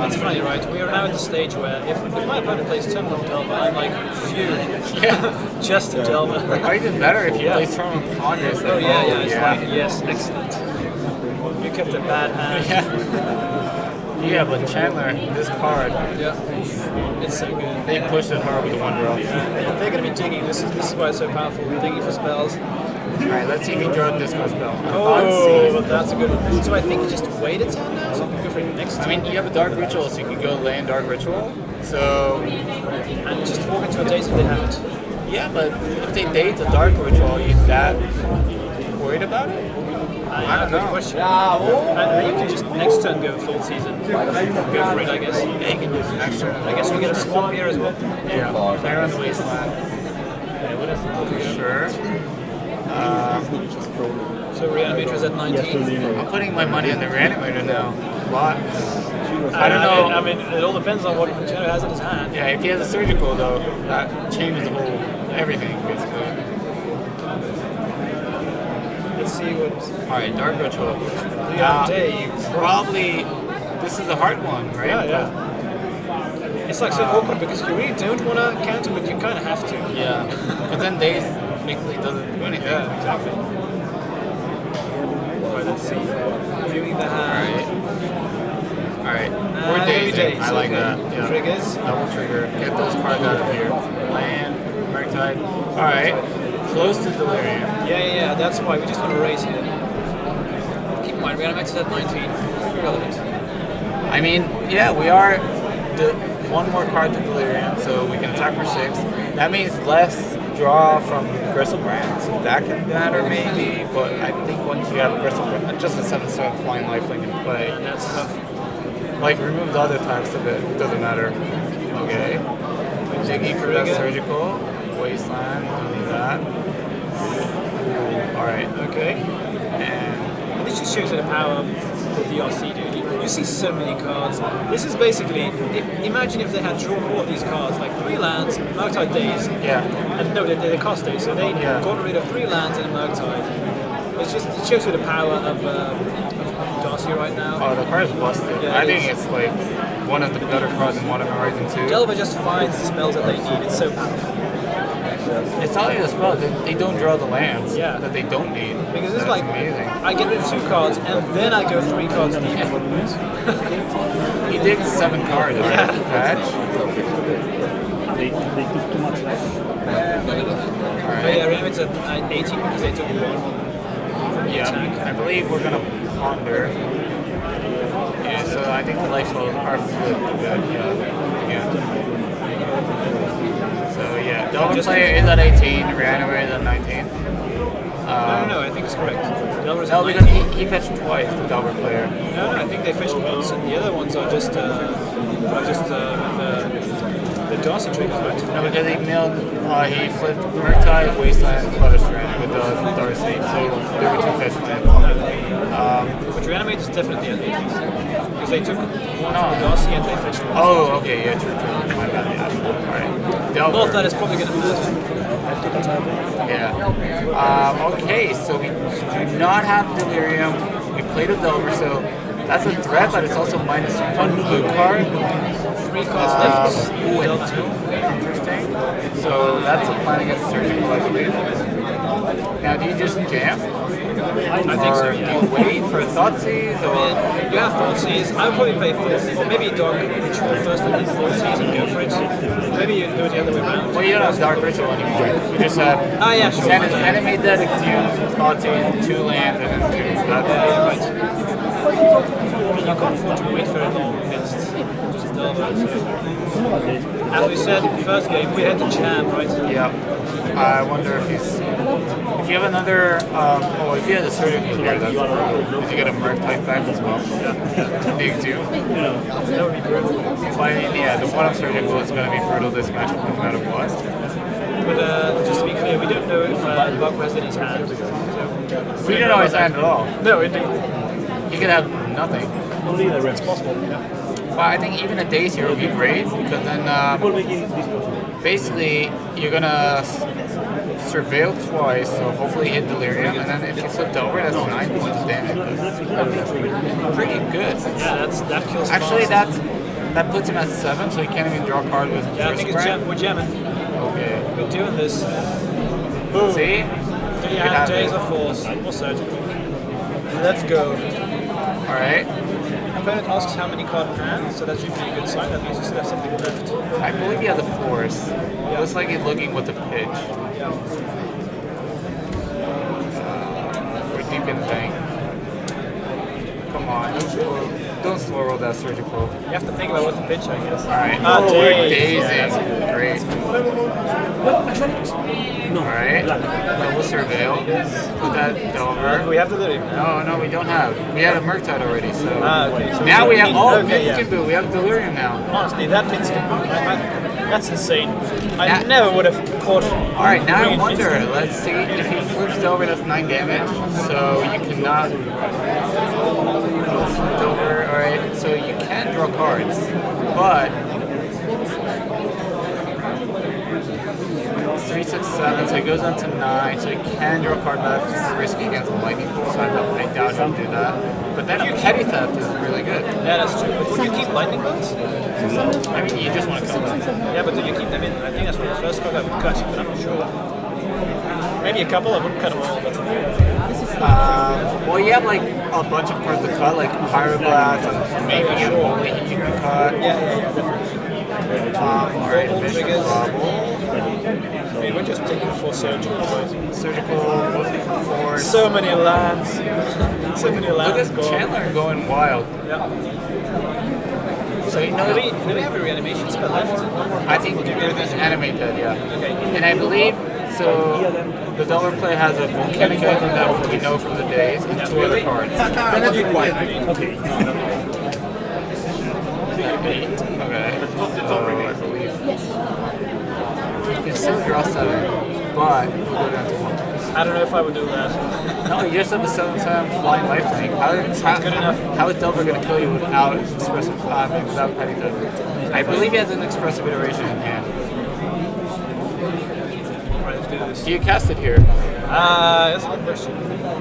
It's funny, right? We are now at the stage where if my opponent plays turn 1 Delver, I'm like, phew. Yeah. Just a Delver. Or even better if you Yeah. play turn 1 Ponders. Oh, yeah, it's like, yes, excellent. You kept a bad hand. Yeah, but Chandler, this card, it's so good. they pushed it hard with the one draw. They're going to be digging. This is why it's so powerful. Digging for spells. Alright, let's see if he draws a disco spell. Oh, that's a good one. So I think you just wait a turn now, so you can go for it next I turn. mean, you have a Dark Ritual, so you can go land Dark Ritual. So, and just walk into a daze if they haven't. Yeah, but if they date the Dark Ritual, are you that worried about it? I don't know. Question. And you can just next turn go full season. Go for it, I guess. Yeah, you can do it next turn. I guess we get a swamp here as well. Yeah, Clear on the Wasteland. For sure. So Reanimator's at 19. I'm putting my money on the Reanimator now. A lot. I don't know. I mean, it all depends on what Pachino has in his hand. Yeah, if he has a surgical though, that changes the whole everything basically. Let's see what. All right, Dark Ritual. Dave. Probably this is a hard one, right? Yeah. It's like so awkward because you really don't want to counter, but you kind of have to. Yeah. But then Daze basically doesn't do anything. Yeah, exactly. Alright, let's see. Viewing the hand. Alright. We're dazing. I like that. Yeah. Triggers. Double trigger. Get those cards out of here. Land. Murktide. Alright. Close to Delirium. Yeah. That's why we just want to raise here. Keep in mind, Reanimator's at 19. Irrelevant. I mean, yeah, we are one more card to Delirium, so we can attack for 6. That means less draw from Gristlebrand, so that can matter maybe, but I think once you have Gristlebrand, just a 7/7 flying lifelink in play. That's tough. Like, remove the other types of it, doesn't matter. Okay. Digging for that surgical. Wasteland, don't need that. Alright. Okay. And this just shows you the power of the DRC, dude. You see so many cards. This is basically, imagine if they had drawn all of these cards, like 3 lands, Murktide Daze. Yeah. And no, they cost days, so they got rid of 3 lands and a Murktide. It shows you the power of Darcy right now. Oh, the card is busted. Yeah, I think it's like one of the better cards in Modern Horizon 2. Delver just finds the spells that they need. It's so powerful. It's not even a spell, they don't draw the lands that they don't need. Because it's That's like, amazing. I get rid of 2 cards and then I go 3 cards deep. He digs 7 cards, right? Fetch. They took too much less. But yeah, Reanimator's at 18 because they took 1 from the attack. I believe we're gonna ponder. Yeah, so I think the life flows are flipped a bit. Yeah. So yeah, Delver player is at 18, Reanimator is at 19. No, I think it's correct. Delver's No, at because 19. he fetched twice, the Delver player. No, I think they fetched once, and the other ones are just with the Darcy triggers, right? No, because he flipped Murktide, Wasteland, Flutterstrand with Darcy, so there were 2 fetch lands. But Reanimator's definitely at 18. Because they took 1 from the Darcy and they fetched 1. Oh, okay, yeah, true. My bad, yeah. Alright. Not that it's probably going to matter. Yeah. Okay, so we do not have Delirium. We played a Delver, so that's a threat, but it's also minus 1 blue card. 3 cards left. Ooh, and 2. Interesting. So that's a plan against Surgical, I believe. Now, do you just jam? I think so, yeah. Do you wait for Thoughtseize, or? You have Thoughtseize. I would probably play Thoughtseize. Or maybe Dark Ritual first and then Thoughtseize and go for it. Maybe you do it the other way around. Well, you don't have Dark Ritual anymore. You just have yeah, sure. enemy dead, Exhume, Thoughtseize, 2 lands, and then 2. So that's right. You can't afford to wait very long against just Delver. As we said in the first game, we had the champ, right? Yeah. I wonder if he's... If you have another... if you had a surgical here, that's brutal. Because you get a Merc type back as well. Yeah. Big 2. That would be brutal. But yeah, the one surgical is going to be brutal this matchup no matter what. But just to be clear, we don't know if Buck has in his hand. So we don't know his hand at all. No, indeed. He could have nothing. It's possible, yeah. Well, I think even a Daze here would be great, because then basically you're gonna surveil twice, so hopefully hit Delirium, and then if you flip over, that's 9 points of damage. That's pretty good. Yeah, that kills. Actually, fast. that puts him at 7, so he can't even draw a card with. Yeah, I think we're jamming. Okay. We're doing this. Boom. See? Do you have Days of Force or Surgical? Let's go. Alright. Opponent asks how many cards in hand, so that's usually a good sign. That means you still have something left. I believe he has a Force. It looks like he's looking with the pitch. We're deep in the thing. Come on, don't slow roll that surgical. You have to think about what to pitch, I guess. Alright. We're dazing. Great. Alright. Double surveil. Put that Delver. We have to do it. No, we don't have. We had a Murktide already, so. Okay. So now we have Minskin Boo. We have Delirium now. Honestly, that Minskin Boo, that's insane. I never would have caught. Alright, now I wonder. Let's see if he flips Delver, that's 9 damage. So you cannot. Flipped over. Alright, so you can draw cards, but. 3, 6, 7, so he goes on to 9, so he can draw a card back, which is risky against the Lightning Bolt, so I doubt he'll do that. But then a Petty Theft is really good. Yeah, that's true. But would you keep Lightning Bolts? I mean, you just want to kill them. Yeah, but do you keep them in? I think that's one of the first cards I would cut, but I'm not sure. Maybe a couple, I wouldn't cut them all. But well, you have like a bunch of cards to cut, like Pyroblast, and maybe a Holy Heat you can cut. Yeah, definitely. Alright, Bishop Bobble. I mean, we're just taking for surgical, right? Surgical, Force. So many lands. So many lands. Look at Chandler going wild. Yeah. So you know, do we have a reanimation spell left? I think there's an animate dead, yeah. Okay. And I believe, so the Delver play has a Volcanic Weapon that we know from the days, and 2 other cards. Okay. Okay. I believe. You can still draw 7, but we'll go down to 1. I don't know if I would do that. No, you just have a 7/7 flying lifelink. How good enough. How is Delver going to kill you without expressive, without Petty Theft? I believe he has an expressive iteration in hand. Alright, let's do this. Do you cast it here? That's a good question.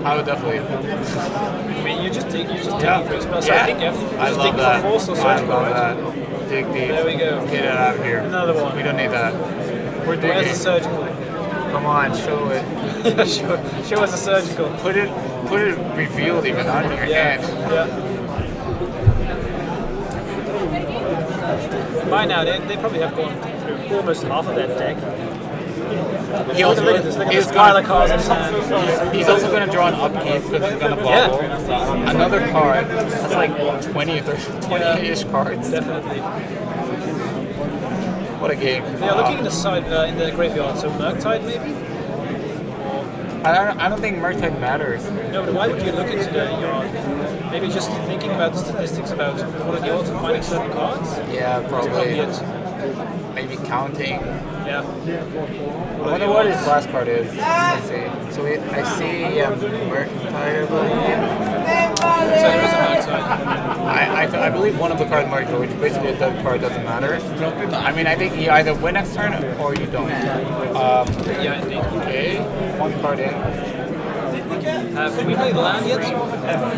I would definitely. I mean, you just take for your spell. So Yeah. I think you have to I just love dig that. for force or I surgical, love right? that. Dig deep. There we go. Get it out of here. Another one. We don't need that. We're digging. Where's the surgical? Come on, show it. show us the surgical. Put it revealed even on your hand. Yeah. By now, they probably have gone through almost half of that deck. Look at this. Look at this pile of cards in his hand. He's also going to draw an upkeep because he's going to bobble. Yeah. Another card. That's like 20 or 20-ish cards. Definitely. What a game. They are looking in the side in the graveyard. So Murktide maybe. I don't think Murktide matters. No, but why would you look into the yard? Maybe just thinking about the statistics about one of the odds of finding certain cards. Yeah, probably. Maybe counting. Yeah. I wonder what his last card is. Let's see. So I see Murktide, I believe. So there is a Murktide. I believe one of the cards marked, which basically the card doesn't matter. I mean, I think you either win next turn or you don't. Yeah, indeed. Okay, 1 card in. Have we played land yet?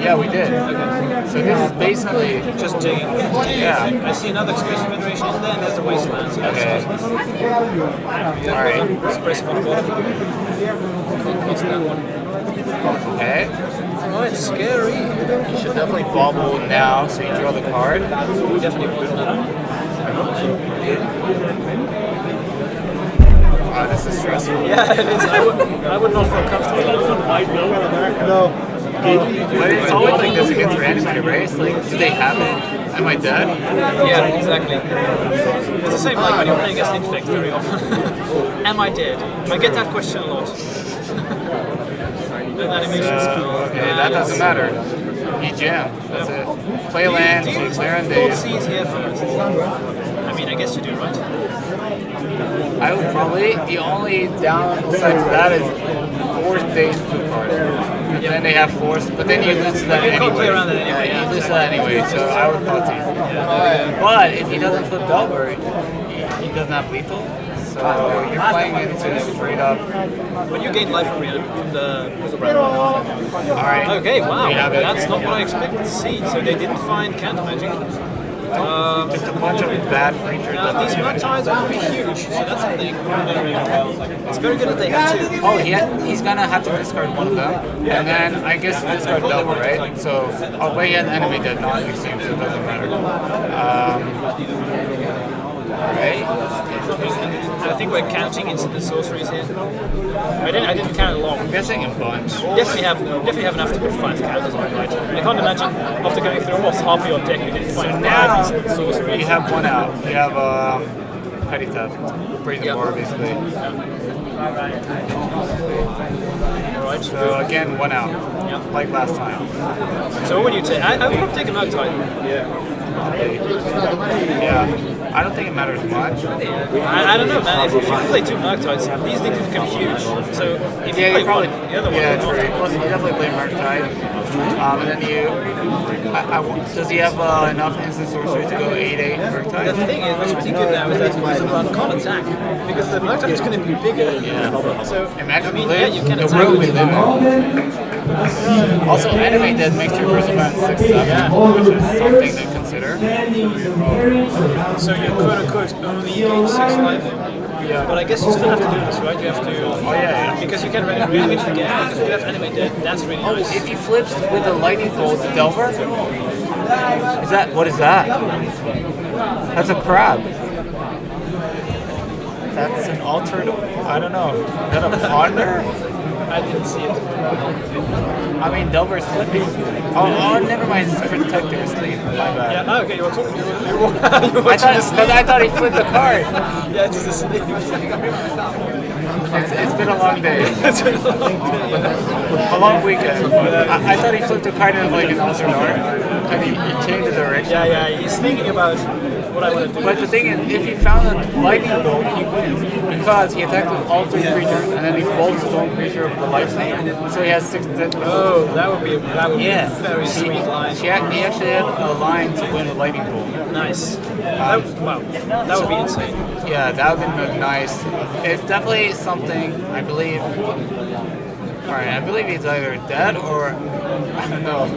Yeah, we did. Okay. So this is basically just digging. Yeah. I see another expressive iteration in there, and there's a wasteland. So okay. Alright. Expressive on the bottom. Can't cross that one. Okay. Right, scary. You should definitely bobble now, so you draw the card. We definitely want that. Oh, this is stressful. Yeah, it is. I would not feel comfortable. No. But it's always like this against randomizer, right? It's like, do they have it? Am I dead? Yeah, exactly. It's the same like when you're playing against Infect very often. Am I dead? I get that question a lot. Then animation spell. Okay, that doesn't matter. You jam. That's it. Play land, Do you clear and thought days. seeds here first? I mean, I guess you do, right? I would probably. The only downside to that is force days blue card. And then they have force, but then you lose that You can't anyway. play around that anyway, Yeah, yeah. you lose that anyway. So I would thought seeds. But if he doesn't flip Delver, he doesn't have lethal. So you're playing into straight up. But you gain life from the Alright. Okay, wow. We have it. That's not what I expected to see. So they didn't find counter magic. Just a bunch of bad creatures. Now, these Magpies are going to be huge, so that's something. It's very good that they have two. Oh, he's gonna have to discard one of them, and then I guess discard double, right? So, oh, but he has enemy dead non-extreme, so it doesn't matter. Alright. I think we're counting instant sorceries here. I didn't count it long. I'm guessing a bunch. Definitely have enough to put 5 counters on, right? I can't imagine after going through almost half of your deck you didn't find 5 instant sorceries. You have one out. You have Petty Theft. Brazen Bar, basically. Alright. So again, one out. Like last time. So what would you take? I would probably take a Magpie. Yeah. I don't think it matters much. I don't know, man. If you play 2 Magpies, these things become huge. So if you play probably, one, the other one yeah, will true. not. Plus, you definitely play Murktide. And then does he have enough instant sorcery to go 8/8 Murktide? The thing is, what's really good now is that Griselbrand can't attack because the Murktide is going to be bigger. Yeah. So imagine I mean, yeah, you can the attack world we with live in. Also, anime dead makes your Griselbrand 6/7, which is something to consider. So you quote unquote only gain 6 life. Yeah. But I guess you still have to do this, right? You have to. Oh yeah. Because you can reanimate it again. Because you have anime dead. That's really nice. If he flips with a lightning bolt Delver, what is that? That's a crab. That's an altered. I don't know. Is that a ponder? I didn't see it. I mean, Delver's flipping. Oh, never mind. It's protector sleep. My bad. Yeah. Oh, okay. You were talking. You I thought he flipped the card. Yeah, it's just a sleep. It's been a long day. It's been a long day. A long weekend. I thought he flipped a card in like an alternate art. And he changed the direction. Yeah. He's thinking about what I want to do. But the thing is, if he found a lightning bolt, he wins because he attacked with all 3 creatures, and then he bolts his own creature of the life lane, so he has 6 dead. Oh, that would be a very sweet line. He actually had a line to win a lightning bolt. Nice. Wow, that would be insane. Yeah, that would have been nice. It's definitely something I believe. Alright, I believe he's either dead or I don't know.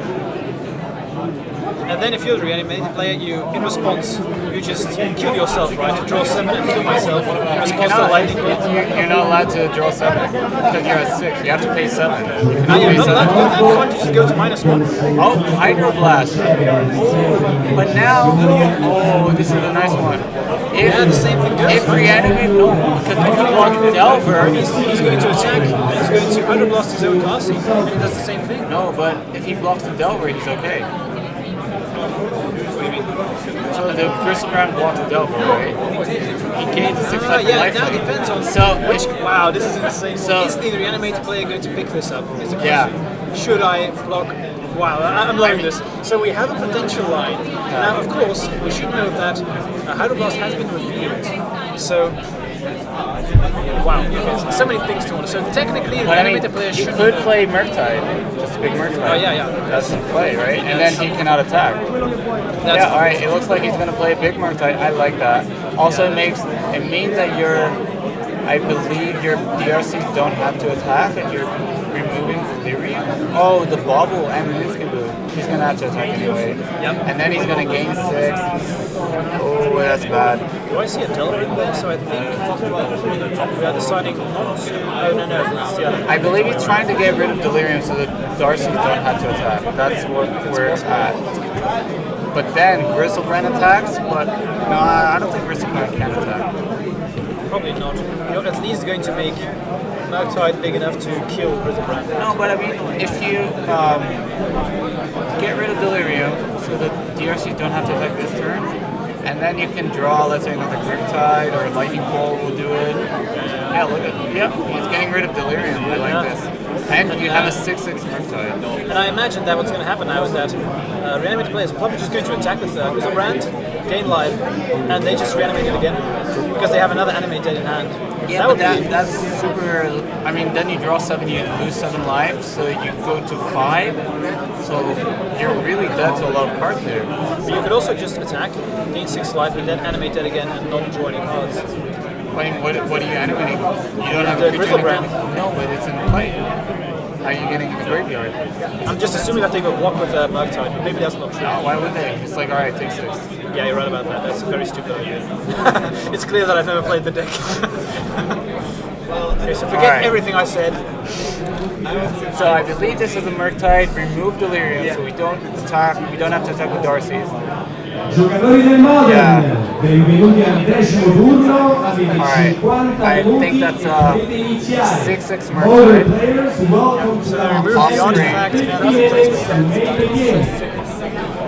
And then if you're the reanimated player, in response, you just kill yourself, right? To draw 7 and kill myself. In response to lightning bolt. You're not allowed to draw 7 because you're at 6. You have to pay 7. You're not allowed to do that. Can't you just go to -1? Oh, Hydroblast. But now, this is a nice one. Yeah, the same thing goes. If reanimate, no, because if you block Delver, he's going to attack, and he's going to Hydroblast his own castle, and he does the same thing. No, but if he blocks the Delver, he's okay. What do you mean? So the Griselbrand blocks the Delver, right? He gains a 6 life. Yeah, now it depends on which. Wow, this is insane. So is the reanimated player going to pick this up? Is the question. Yeah. Should I block? Wow, I'm loving this. So we have a potential line. Now, of course, we should know that Hydroblast has been revealed. So, wow, okay, so many things to understand. So technically, the animated player he should could play Murktide, just a big Murktide. Oh yeah. That's the play, right? And then he cannot attack. Yeah, alright, it looks like he's gonna play a big Murktide. I like that. Also, it means that I believe your DRCs don't have to attack and you're removing Delirium? Oh, the bubble and the instant boo. He's gonna have to attack anyway. Yep. And then he's gonna gain 6. Oh, that's bad. Do I see a Delver in there? So I think we are deciding not to. Oh, no, it's the other. I believe he's trying to get rid of Delirium so that Darcy don't have to attack. That's what we're at. But then Gristlebrand attacks, but no, I don't think Gristlebrand can attack. Probably not. You're at least going to make Murktide big enough to kill Gristlebrand. No, but I mean, if you get rid of Delirium so that DRCs don't have to attack this turn, and then you can draw, let's say, another Griptide or Lightning Bolt will do it. Yeah, look at he's getting rid of Delirium. I like this. And you have a 6/6 Murktide. And I imagine that what's going to happen now is that reanimated players are probably just going to attack with Gristlebrand, gain life, and they just reanimate it again because they have another animated in hand. Yeah, that's super. I mean, then you draw 7, you lose 7 life, so you go to 5. So you're really dead to a lot of cards there. But you could also just attack, gain 6 life, and then animate that again and not draw any cards. I mean, what are you animating? You don't have the a creature in the Gristlebrand. graveyard. No, but it's in play. How are you getting in the graveyard? I'm just assuming that they will block with Murktide, but maybe that's not true. No, why would they? It's like, alright, take 6. Yeah, you're right about that. That's a very stupid idea. It's clear that I've never played the deck. Okay, so forget everything I said. So I believe this is a Murktide. Remove Delirium, so we don't attack. We don't have to attack with Darcy's. Giocatori del Modern, benvenuti al 10° turno, avete 50 I minuti think that's per iniziare. 6/6 All Murktide. players welcome So to they our remove the artifact and other experience and make a game.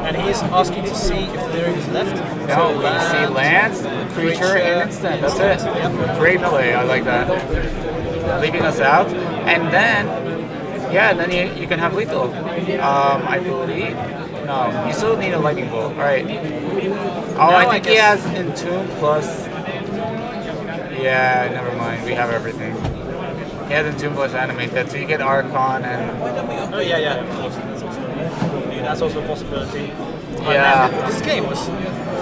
And he's asking to see if the lyric is left. No, we see lands, creature, and instant. That's it. Great play. I like that. Leaving us out, and then then you can have lethal. I believe. No, you still need a lightning bolt. All right. Oh, No, I think I he guess- has Entomb plus. Yeah, never mind. We have everything. He has Entomb plus animate that, so you get Archon and. Oh yeah, of course. That's also a possibility. Yeah. Man, this game was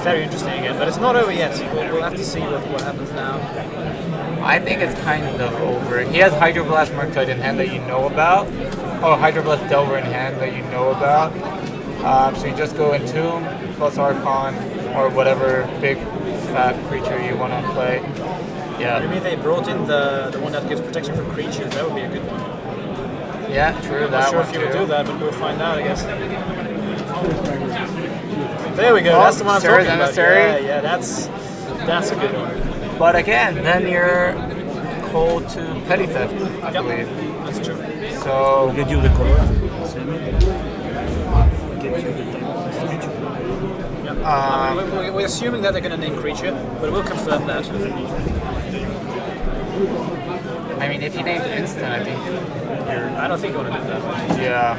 very interesting again, but it's not over yet. We'll have to see what happens now. I think it's kind of over. He has Hydroblast Murktide in hand that you know about. Oh, Hydroblast Delver in hand that you know about. So you just go Entomb plus Archon or whatever big fat creature you want to play. Yeah. Maybe they brought in the one that gives protection from creatures. That would be a good one. Yeah, true. I'm That not sure one if you would too. do that, but we'll find out, I guess. There we go. Oh, That's the one I'm Sarah's talking about. Emissary. Yeah, that's a good one. But again, then you're cold to Petty Theft, I believe. That's true. So Get you the color. We're assuming that they're going to name creature, but we'll confirm that. I mean, if you named instant, I think I don't think you want to do that. yeah.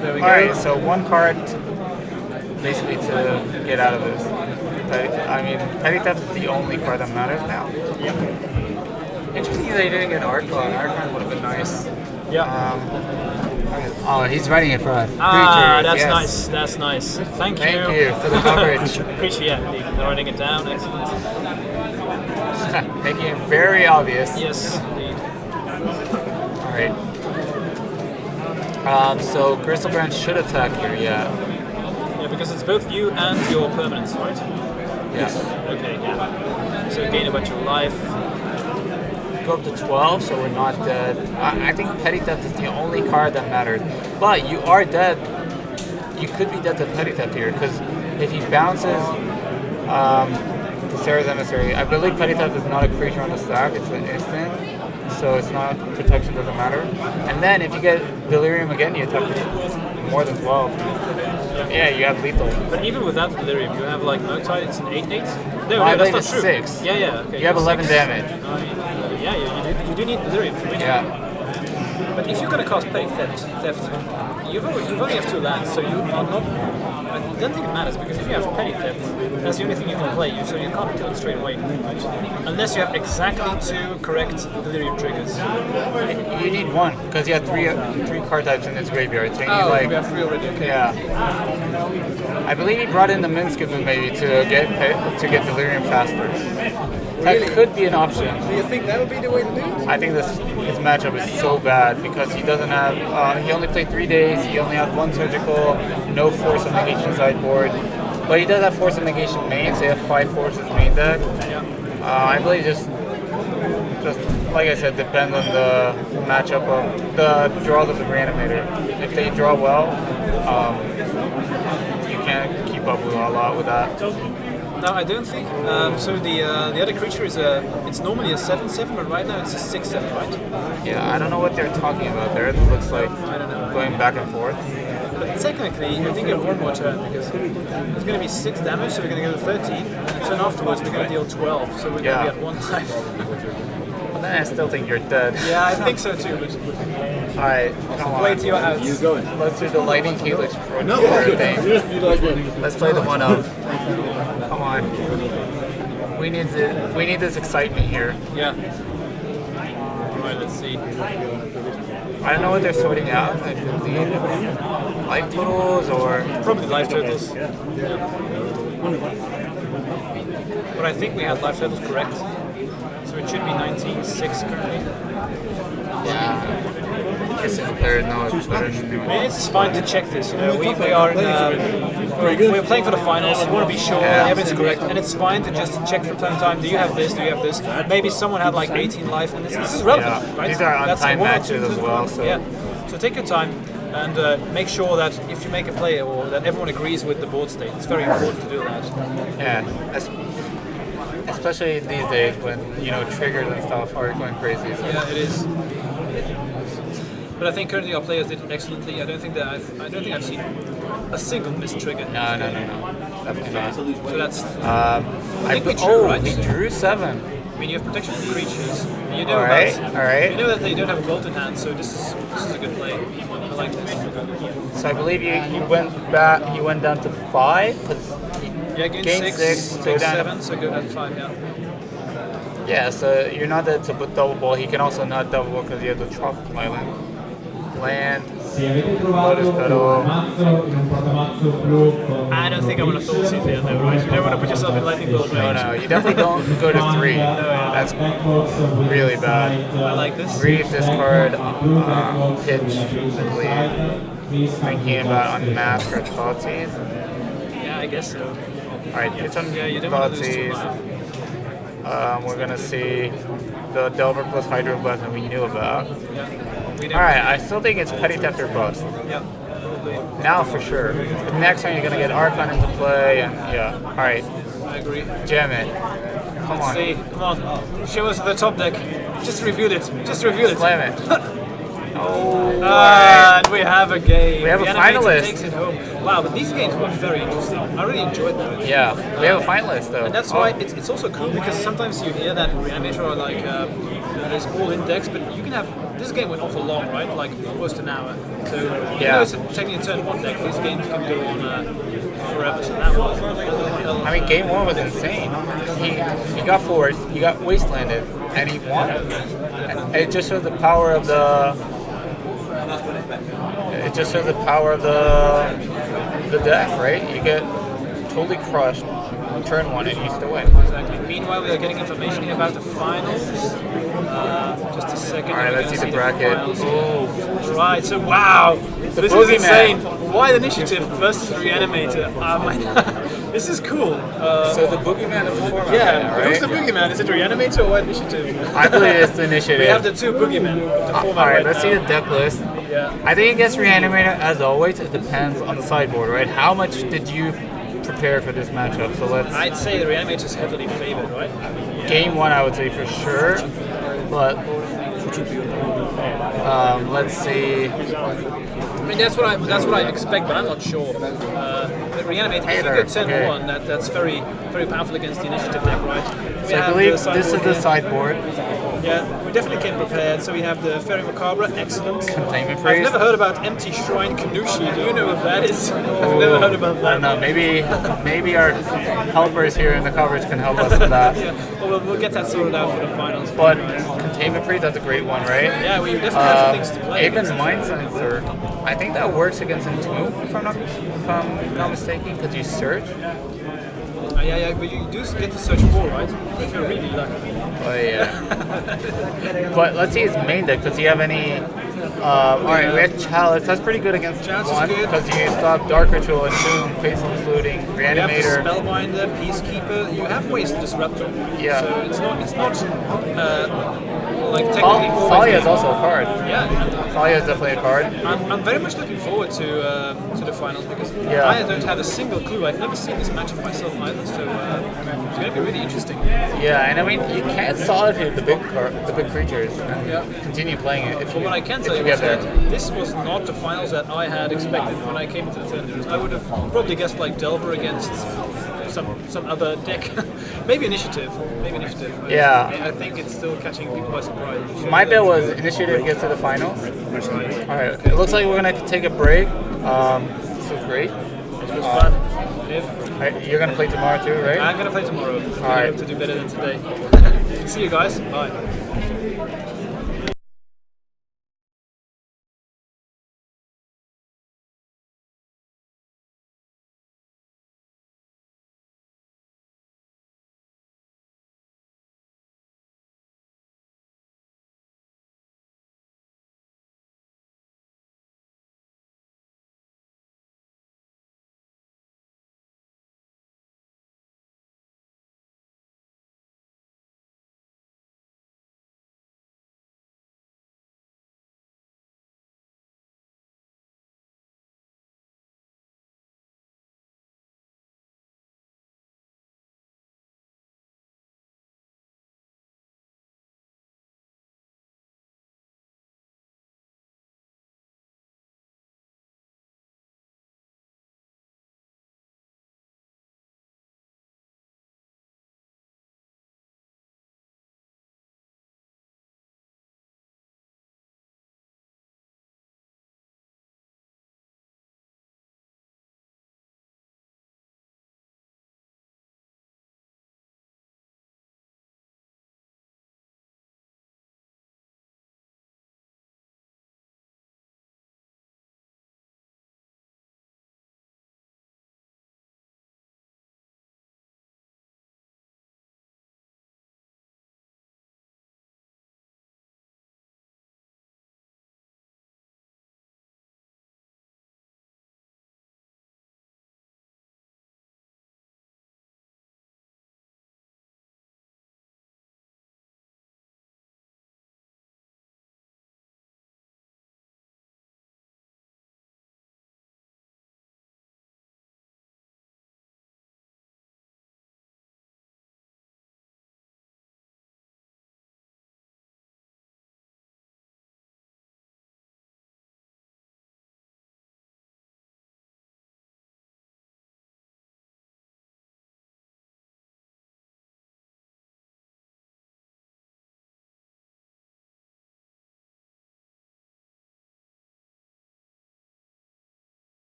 There we All go. right, so one card basically to get out of this. I mean, Petty Theft is the only card that matters now. Yep. Interesting that he didn't get Archon. Archon would have been nice. Yeah. Oh, he's writing it for us. Ah, Creature, that's yes. nice. That's nice. Thank you. Thank you for the coverage. Appreciate it. They're writing it down. Excellent. Making it very obvious. Yes, indeed. All right. So Gristlebrand should attack here, yeah. Yeah, because it's both you and your permanents, right? Yes. Okay, yeah. So gain a bunch of life. Go up to 12, so we're not dead. I think Petty Theft is the only card that matters. But you are dead. You could be dead to Petty Theft here, because if he bounces Sarah's Emissary, I believe Petty Theft is not a creature on the stack, it's an instant. So it's not, protection doesn't matter. And then if you get Delirium again, you attack with more than 12. Yeah, you have lethal. But even without Delirium, you have like Murktide, it's an 8/8? No, No, I that's believe not it's true. 6. Yeah, yeah. Okay, You have 11 6. damage. Yeah, you do need Delirium to win. Yeah. But if you're going to cast Petty Theft, you only have 2 lands, so you are not. I don't think it matters because if you have Petty Theft, that's the only thing you can play. So you can't kill it straight away, right? Unless you have exactly 2 correct Delirium triggers. You need 1. because he had three card types in his graveyard. So he Oh, like we have 3 already. Okay. yeah. I believe he brought in the Minskabu maybe to get Delirium faster. That could be an option. Do you think that would be the way to do it? I think his matchup is so bad because he doesn't have. He only played 3 days. He only has 1 surgical, no force of negation sideboard. But he does have force of negation main, so he has 5 forces main deck. I believe just like I said, depends on the matchup of the draws of the Reanimator. If they draw well, you can't keep up with a lot with that. No, I don't think. So the other creature is it's normally a 7/7, but right now it's a 6/7, right? Yeah, I don't know what they're talking about there. It looks like going back and forth. But technically, I think you have 1 more turn because it's going to be 6 damage, so we're going to go to 13, and the turn afterwards we're going to deal 12, so we're going to be at 1 life. But then I still think you're dead. Yeah, I think so too. But alright, come on. Play to your outs. You going? Let's do the Lightning Helix thing. Let's play the 1-of. Come on. We need this excitement here. Yeah. Alright, let's see. I don't know what they're sorting out. I believe life totals or probably life totals. Yeah. But I think we had life totals correct. So it should be 19-6 currently. Yeah. I guess the player knows better than you. It's fine to check this, you know. We are in, we're playing for the finals. You want to be sure everything's correct, and it's fine to just check from time to time. Do you have this? Do you have this? Maybe someone had like 18 life, and this is relevant, right? These are on-time matches as well. So. Yeah. So take your time and make sure that if you make a play or that everyone agrees with the board state, it's very important to do that. Yeah. Especially these days when triggers and stuff are going crazy. So. Yeah, it is. But I think currently our players did excellently. I don't think I've seen a single missed trigger. No. Definitely not. So that's. I think we drew, right? He drew 7. I mean, you have protection from creatures. You know all right. You know that they don't have a bolt in hand, so this is a good play. I like this. So I believe you went back. You went down to 5. Yeah, gain 6, so take down 7, so go down to 5. Yeah. Yeah, so you're not there to put double ball. He can also not double ball because you have the Tropical Island. Land. Lotus Petal. I don't think I want to thought seed there, though, right? You don't want to put yourself in lightning bolt range. No, you definitely don't go to 3. That's really bad. I like this. Read this card, pitch, I believe. Thinking about Unmask or Thoughtseize. Yeah, I guess so. Alright, pitch on you don't want to lose too Thoughtseize. We're gonna see the Delver plus Hydro Blast that we knew about. Alright, I still think it's Petty Theft or Bust. Yeah, probably. Now for sure. The next time you're gonna get Archon into play, and yeah. Alright. I agree. Jam it. Come Let's on. see. Come on. Show us the top deck. Just reveal it. Just reveal it. Slam it. Oh. And we have a game. We have a The Animator finalist. takes it home. Wow, but these games were very interesting. I really enjoyed them. Yeah, we have a finalist though. And that's why it's also cool because sometimes you hear that Reanimator are like there's all index, but you can have this game went awful long, right? Like almost an hour. So even though it's technically a turn 1 deck, these games can go on forever. So that was. I mean, game 1 was insane. He got forced, he got wastelanded, and he won. And it just shows the power of the. It just shows the power of the deck, right? You get totally crushed on turn 1 and you still win. Exactly. Meanwhile, we are getting information here about the finals. Just a second. All right, let's see the bracket. Oh, right. So wow, this is Boogeyman. insane. Wide Initiative versus Reanimator. This is cool. So the Boogeyman is the format. Yeah, right? who's the Boogeyman? Is it Reanimator or Wide Initiative? I believe it's the Initiative. We have the 2 Boogeymen of the format Alright, right let's now. see the deck list. Yeah. I think against Reanimator, as always, it depends on the sideboard, right? How much did you prepare for this matchup? So let's. I'd say the Reanimator is heavily favored, right? Game 1, I would say for sure, but let's see. I mean, that's what I expect, but I'm not sure. But Reanimator, if you go turn 1, that's very, very powerful against the Initiative deck, right? So I believe this is the sideboard. Yeah, we definitely came prepared. So we have the Fairy Macabre, excellent. Containment I've Priest. never heard about Empty Shrine Kanushi. Do you know what that is? I've never heard about I that. don't know. Maybe our helpers here in the coverage can help us with that. Yeah, well, we'll get that sorted out for the finals. But Containment Priest, that's a great one, right? Yeah, we definitely have some things to play. Aven's Mind Sensor. I think that works against Entomb, if I'm not mistaken, because you search. Yeah, but you do get to search 4, right? If you're really lucky. Oh yeah. But let's see his main deck. Does he have any? Alright, we have Chalice. That's pretty good against one because you can stop Dark Ritual, Entomb, Faceless Looting, Reanimator. You have the Spellbinder, Peacekeeper. You have ways to disrupt them. Yeah. So it's not like technically. Thalia is also a card. Yeah. Thalia is definitely a card. I'm very much looking forward to the finals because I don't have a single clue. I've never seen this matchup myself either, so it's going to be really interesting. Yeah, and I mean you can't solitude the big creatures and continue playing it. Well, what I can tell you is that this was not the finals that I had expected when I came into the tournament. I would have probably guessed like Delver against some other deck. Maybe Initiative. Yeah. I think it's still catching people by surprise. My bet was Initiative gets to the finals. Alright, it looks like we're going to take a break. This was great. It was fun. You're going to play tomorrow too, right? I'm going to play tomorrow. I hope to do better than today. See you guys. Bye.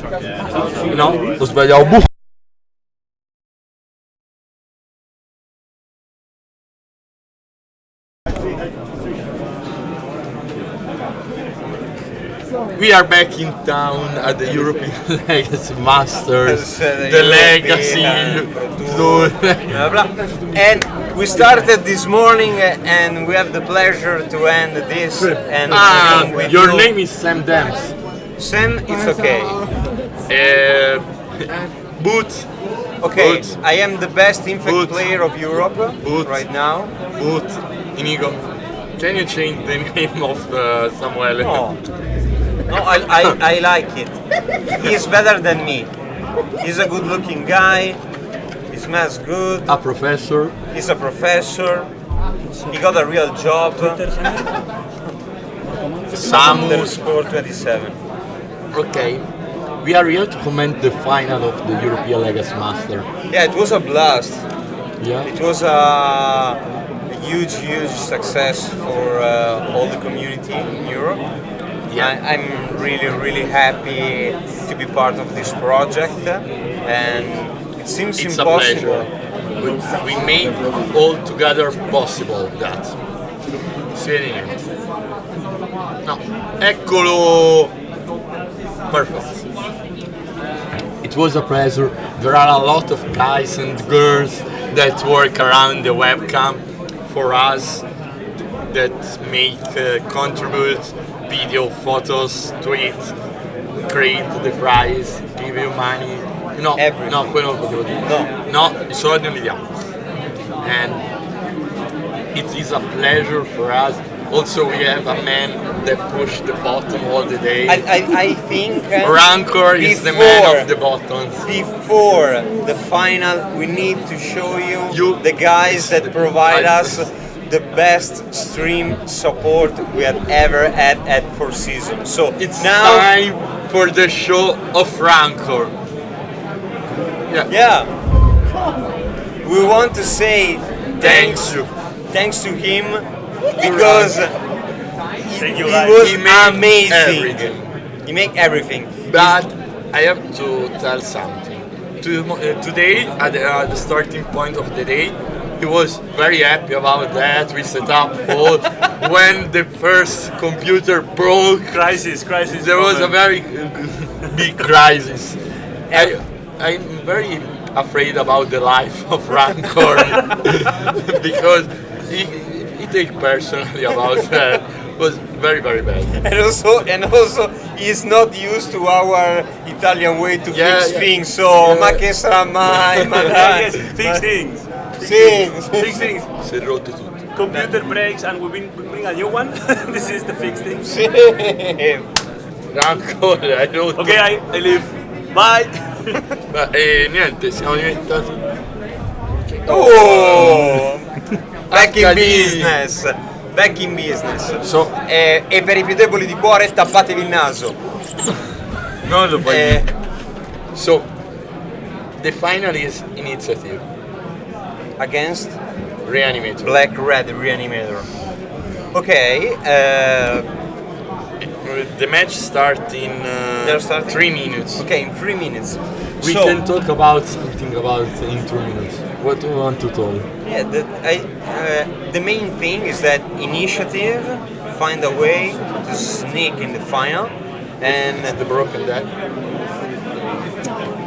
No, ho sbagliato. Buff. We are back in town at the European Legacy Masters, the Legacy Tour. And we started this morning, and we have the pleasure to end this. And with your name is Sam Dams. Sam, it's okay. Boot. Okay, Boot. I am the best Infect player of Europe right now. Boot. Inigo. Can you change the name of Samuel? No, I like it. He's better than me. He's a good-looking guy. He smells good. A professor. He's a professor. He got a real job. Samu. Score 27. Okay. We are here to comment the final of the European Legacy Master. Yeah, it was a blast. Yeah. It was a huge success for all the community in Europe. Yeah. I'm really happy to be part of this project, and it seems It's impossible. a pleasure. We made all together possible that. Sediment. No, eccolo. Perfect. It was a pleasure. There are a lot of guys and girls that work around the webcam for us, that make contribute video, photos, tweet, create the prize, give you money. No, no, quello non potevo dire. No, I soldi non li diamo. And it is a pleasure for us. Also, we have a man that pushed the button all the day. I think Rancor is the man of the buttons. Before the final, we need to show you the guys that provide us the best stream support we have ever had at Four Seasons. So it's now time for the show of Rancor. Yeah. We want to say thanks to him, because he was amazing. Everything. He made everything. But I have to tell something. Today, at the starting point of the day, he was very happy about that. We set up all. When the first computer broke, crisis. There was a very big crisis. I'm very afraid about the life of Rancor because he take personally about that. It was very bad. And also he's not used to our Italian way to fix things. So ma che sarà mai? Yes, fix things. Fix things. Si è rotto tutto. Computer breaks and we bring a new one. This is the fix thing. Rancor, I don't. Okay, I leave. Bye. Niente, siamo diventati. Back in business. Back in business. E per i più deboli di cuore tappatevi il naso. Non lo puoi dire. So, the final is initiative. Against? Reanimator. Black Red Reanimator. Okay. The match starts in 3 minutes. Okay, in 3 minutes. We can talk about something about in 2 minutes. What do you want to talk? Yeah, the main thing is that initiative find a way to sneak in the final, and the broken deck.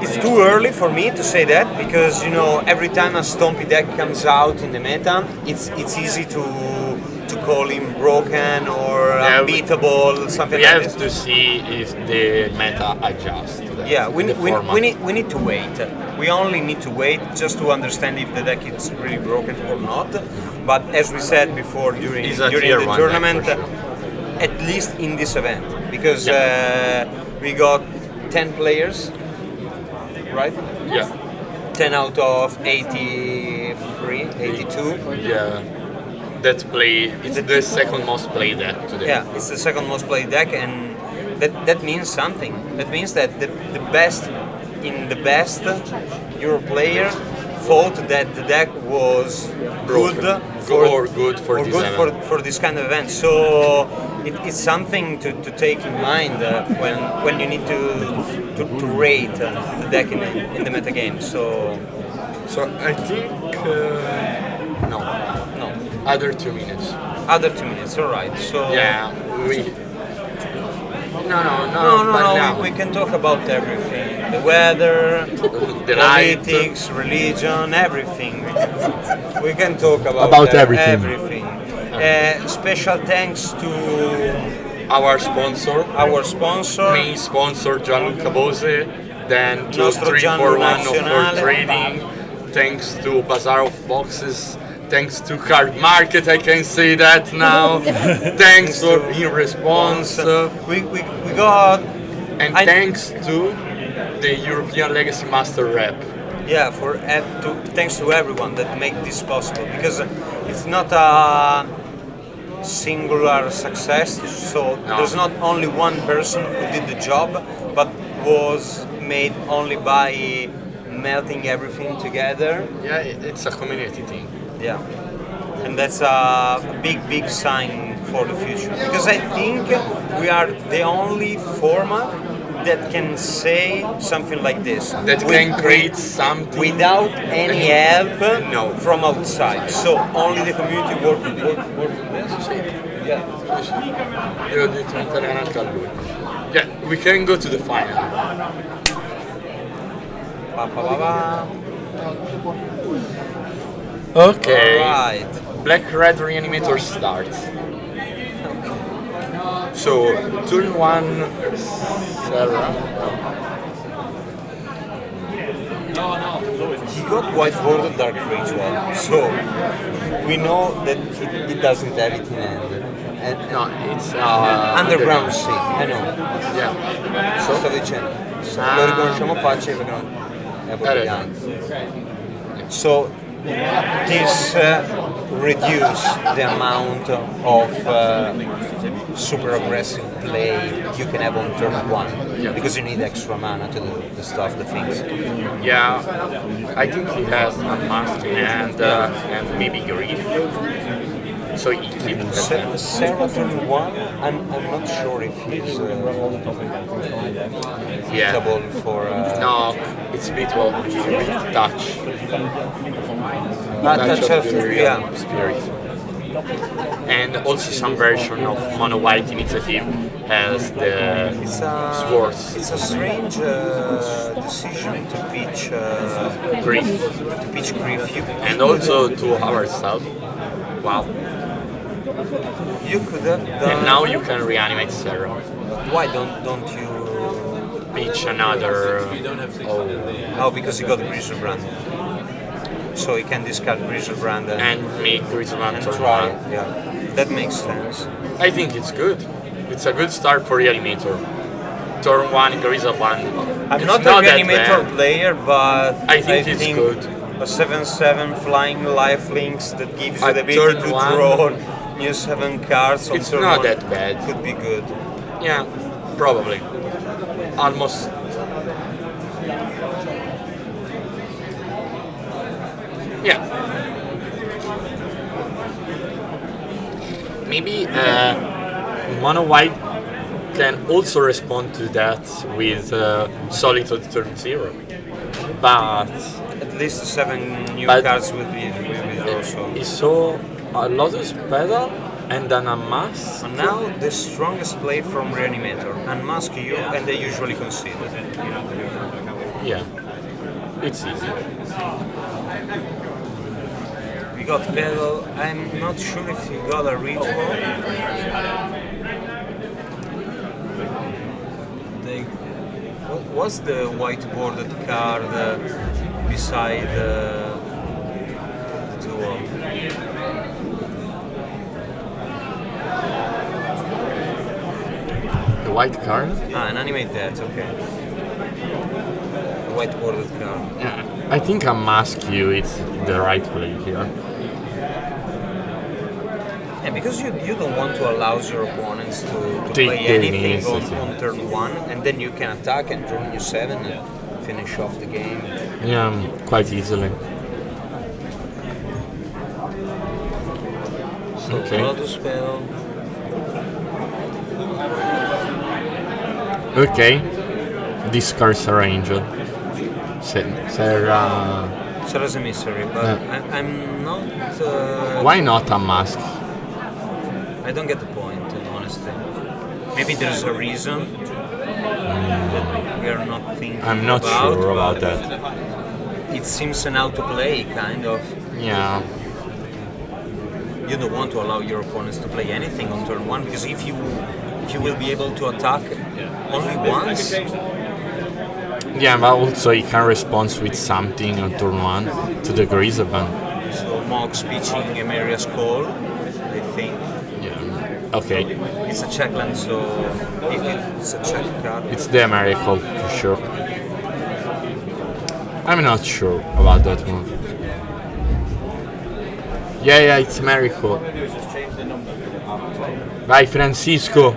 It's too early for me to say that, because every time a Stompy deck comes out in the meta, it's easy to call him broken or unbeatable, something like this. We have to see if the meta adjusts to that. Yeah, we need to wait. We only need to wait just to understand if the deck is really broken or not. But as we said before during the tournament, at least in this event, because we got 10 players, right? Yeah. 10 out of 83, 82. Yeah. It's the second most played deck today. Yeah, it's the second most played deck, and that means something. That means that the best in the best Euro player thought that the deck was good for this kind of event. So it's something to take in mind when you need to rate the deck in the metagame. So I think no. Other 2 minutes. Other 2 minutes. All right. So yeah, we. No. No. We can talk about everything: the weather, the light, politics, religion, everything. We can talk about everything. Special thanks to our sponsor. Main sponsor Gianluca Bose. Then to Nostro 341 for Nazionale. trading. Thanks to Bazaar of Boxes. Thanks to Card Market, I can say that now. Thanks for in response. We got thanks to the European Legacy Master Rep. Yeah, thanks to everyone that make this possible, because it's not a singular success. So there's not only one person who did the job, but was made only by melting everything together. Yeah, it's a community thing. Yeah, and that's a big sign for the future, because I think we are the only format that can say something like this. That can create something without any help from outside. So only the community work for this. Devo diventare anche a lui. Yeah, we can go to the final. Okay. Alright. Black Red Reanimator starts. So turn 1 Sarah. He got whiteboarded Dark Ritual, so we know that it doesn't have it in hand. And no, it's Underground Sea, I know. Yeah. So sto dicendo, lo riconosciamo facile perché non è bottigliano. So this reduce the amount of super aggressive play you can have on turn 1, because you need extra mana to do the stuff, the things. Yeah, I think he has a mask in hand and maybe Grief. So he keeps Sarah turn 1, I'm not sure if he's suitable for... No, it's beatable. Touch. Touch of Spirit. And also some version of Mono White Initiative has the swords. It's a strange decision to pitch Grief. And also to ourselves. Wow. You could have done... And now you can reanimate Sarah. Why don't you pitch another... Oh, because he got Griselbrand. So he can discard Griselbrand and make Griselbrand turn try. 1. Yeah, that makes sense. I think it's good. It's a good start for Reanimator. Turn 1 Griselbrand. I'm not a Reanimator player, but I think it's good. A 7/7 flying lifelinks that gives you the ability to draw new 7 cards. It's not that bad. Could be good. Yeah, probably. Almost. Yeah. Maybe Mono White can also respond to that with Solitude turn 0. But at least 7 new cards will be also. He saw a Lotus Petal and an Unmask. And now the strongest play from Reanimator. Unmask you and they usually concede. Yeah. It's easy. We got Petal. I'm not sure if he got a ritual. What's the whiteboarded card beside the duel? The white card? Ah, and animate that, okay. The whiteboarded card. Yeah, I think Unmask you is the right play here. Yeah, because you don't want to allow your opponents to Take play the anything initiative. on turn 1, and then you can attack and draw your 7 and finish off the game. Yeah, quite easily. So Okay. Lotus Spell. Okay, these cards are angel. Sarah. Sarah's a mystery, but I'm not. Why not a mask? I don't get the point, honestly. Maybe there's a reason that we are not thinking about. I'm not sure about that. It seems an auto-play, kind of. Yeah. You don't want to allow your opponents to play anything on turn 1, because if you will be able to attack only once. Yeah, but also he can respond with something on turn 1 to the Grisaban. So Mox pitching Emeria's Call, I think. Yeah. Okay. It's a checkland, so it's a check card. It's the miracle for sure. I'm not sure about that move. Yeah, it's miracle. Vai Francisco.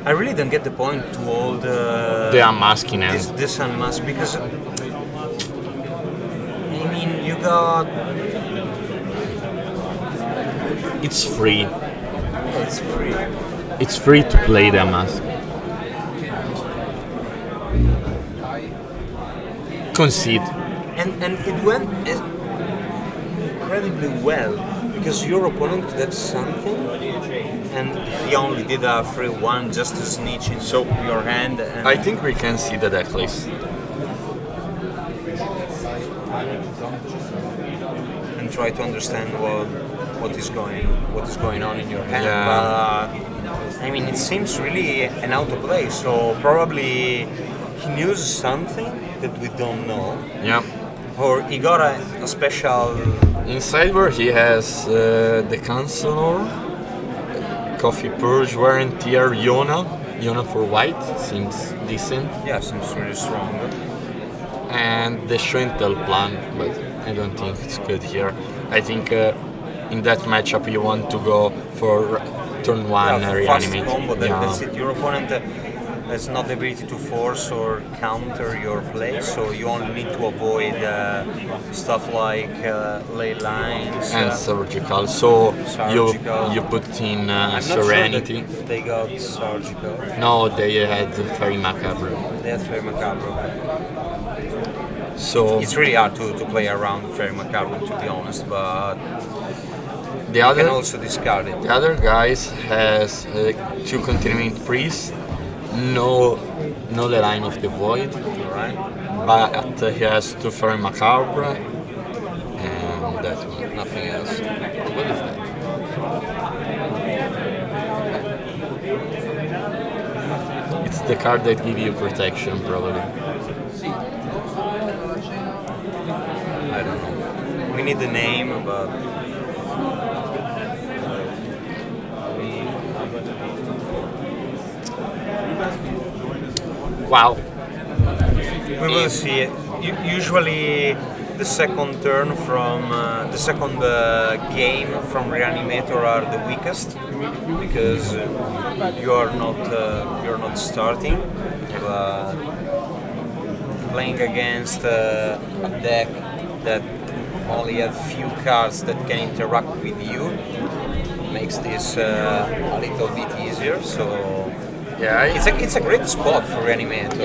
I really don't get the point to all the unmasking end. This unmask, because I mean you got. It's free. It's free. It's free to play the mask. Concede. And it went incredibly well, because your opponent did something and he only did a free one just to snitch into your hand. And I think we can see the deck list. And try to understand what is going on in your hand. Yeah. But I mean, it seems really an auto-play, so probably he knew something that we don't know. Yeah. Or he got a special. In sideboard he has the Chancellor, Coffee Purge, Warrantier, Yona for white, seems decent. Yeah, seems really strong. And the Shrintel plan, but I don't think it's good here. I think in that matchup you want to go for turn 1 for reanimate. fast combo, that's it. Your opponent has not the ability to force or counter your play, so you only need to avoid stuff like ley lines And surgical. So surgical. you put in I'm Serenity. Not sure that they got surgical. No, they had Fairy Macabre. They had Fairy Macabre. So it's really hard to play around Fairy Macabre, to be honest, but the you other can also discard it. The other guys has 2 Continuing Priest, no the Line of the Void, right? But he has 2 Fairy Macabre and that one. Nothing else. What is that? It's the card that gives you protection, probably. I don't know. We need the name, but wow. We will see it. Usually, the second turn from the second game from Reanimator are the weakest, because you're not starting, but playing against a deck that only have few cards that can interact with you makes this a little bit easier. So yeah, it's a great spot for Reanimator.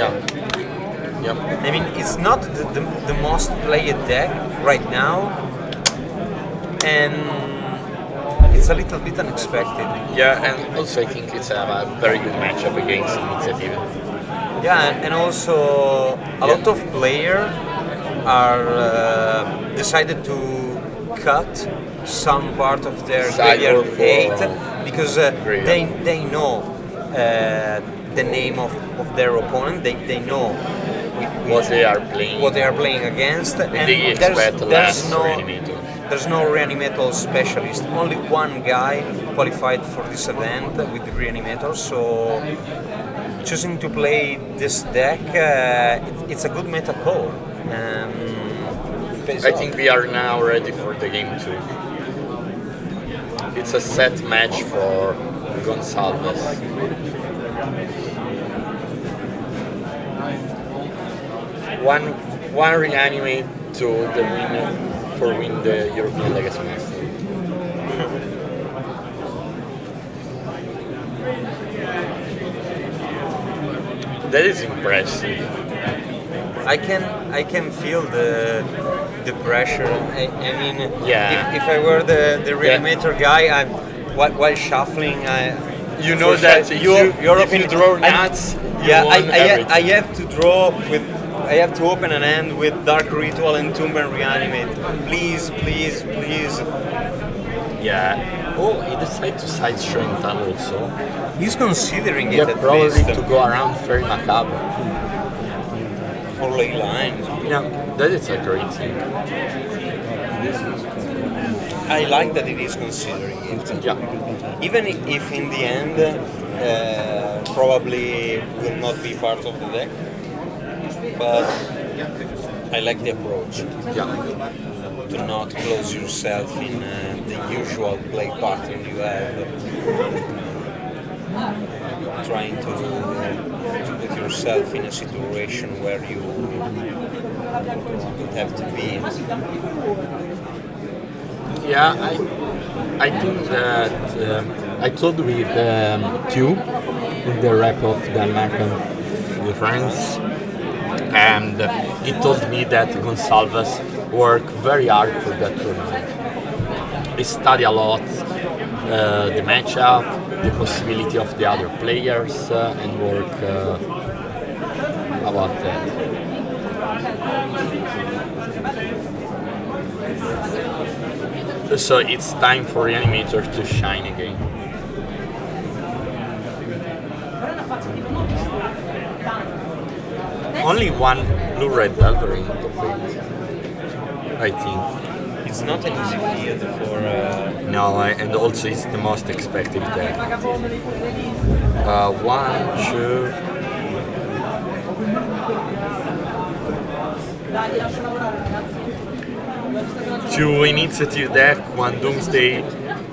Yep. I mean, it's not the most played deck right now, and it's a little bit unexpected. Yeah, and also I think it's a very good matchup against Initiative. Yeah, and also a lot of players are decided to cut some part of their graveyard hate, because they know the name of their opponent. They know what they are playing against, and they expect there's no Reanimator. There's no Reanimator specialist. Only one guy qualified for this event with the Reanimator, so choosing to play this deck, it's a good meta call. I think we are now ready for the game 2. It's a set match for Gonçalves. One reanimate to the winner for win the European Legacy Master. That is impressive. I can feel the pressure. I mean, Yeah. if I were the reanimator guy, while shuffling, You know that if you draw nuts, you won everything. I have to draw with. I have to open an hand with Dark Ritual and Tomb and Reanimate. Please, please, please. Yeah. Oh, he decided to side Trentan also. He's considering it Yeah, at probably least. to go around Fairy Macabre. Or ley lines. Yeah, that is a great thing. I like that it is considering it. Yeah. Even if in the end probably will not be part of the deck, but I like the approach. Yeah. To not close yourself in the usual play pattern you have. Trying to put yourself in a situation where you would have to be. Yeah, I think that I told with Q in the rep of the American France, and he told me that Gonsalves worked very hard for that tournament. He studied a lot the matchup, the possibility of the other players, and work about that. So it's time for Reanimator to shine again. Only one blue-red Delverine to beat, I think. It's not an easy field for... No, and also it's the most expected deck. 1, 2... Two initiative deck, one Doomsday,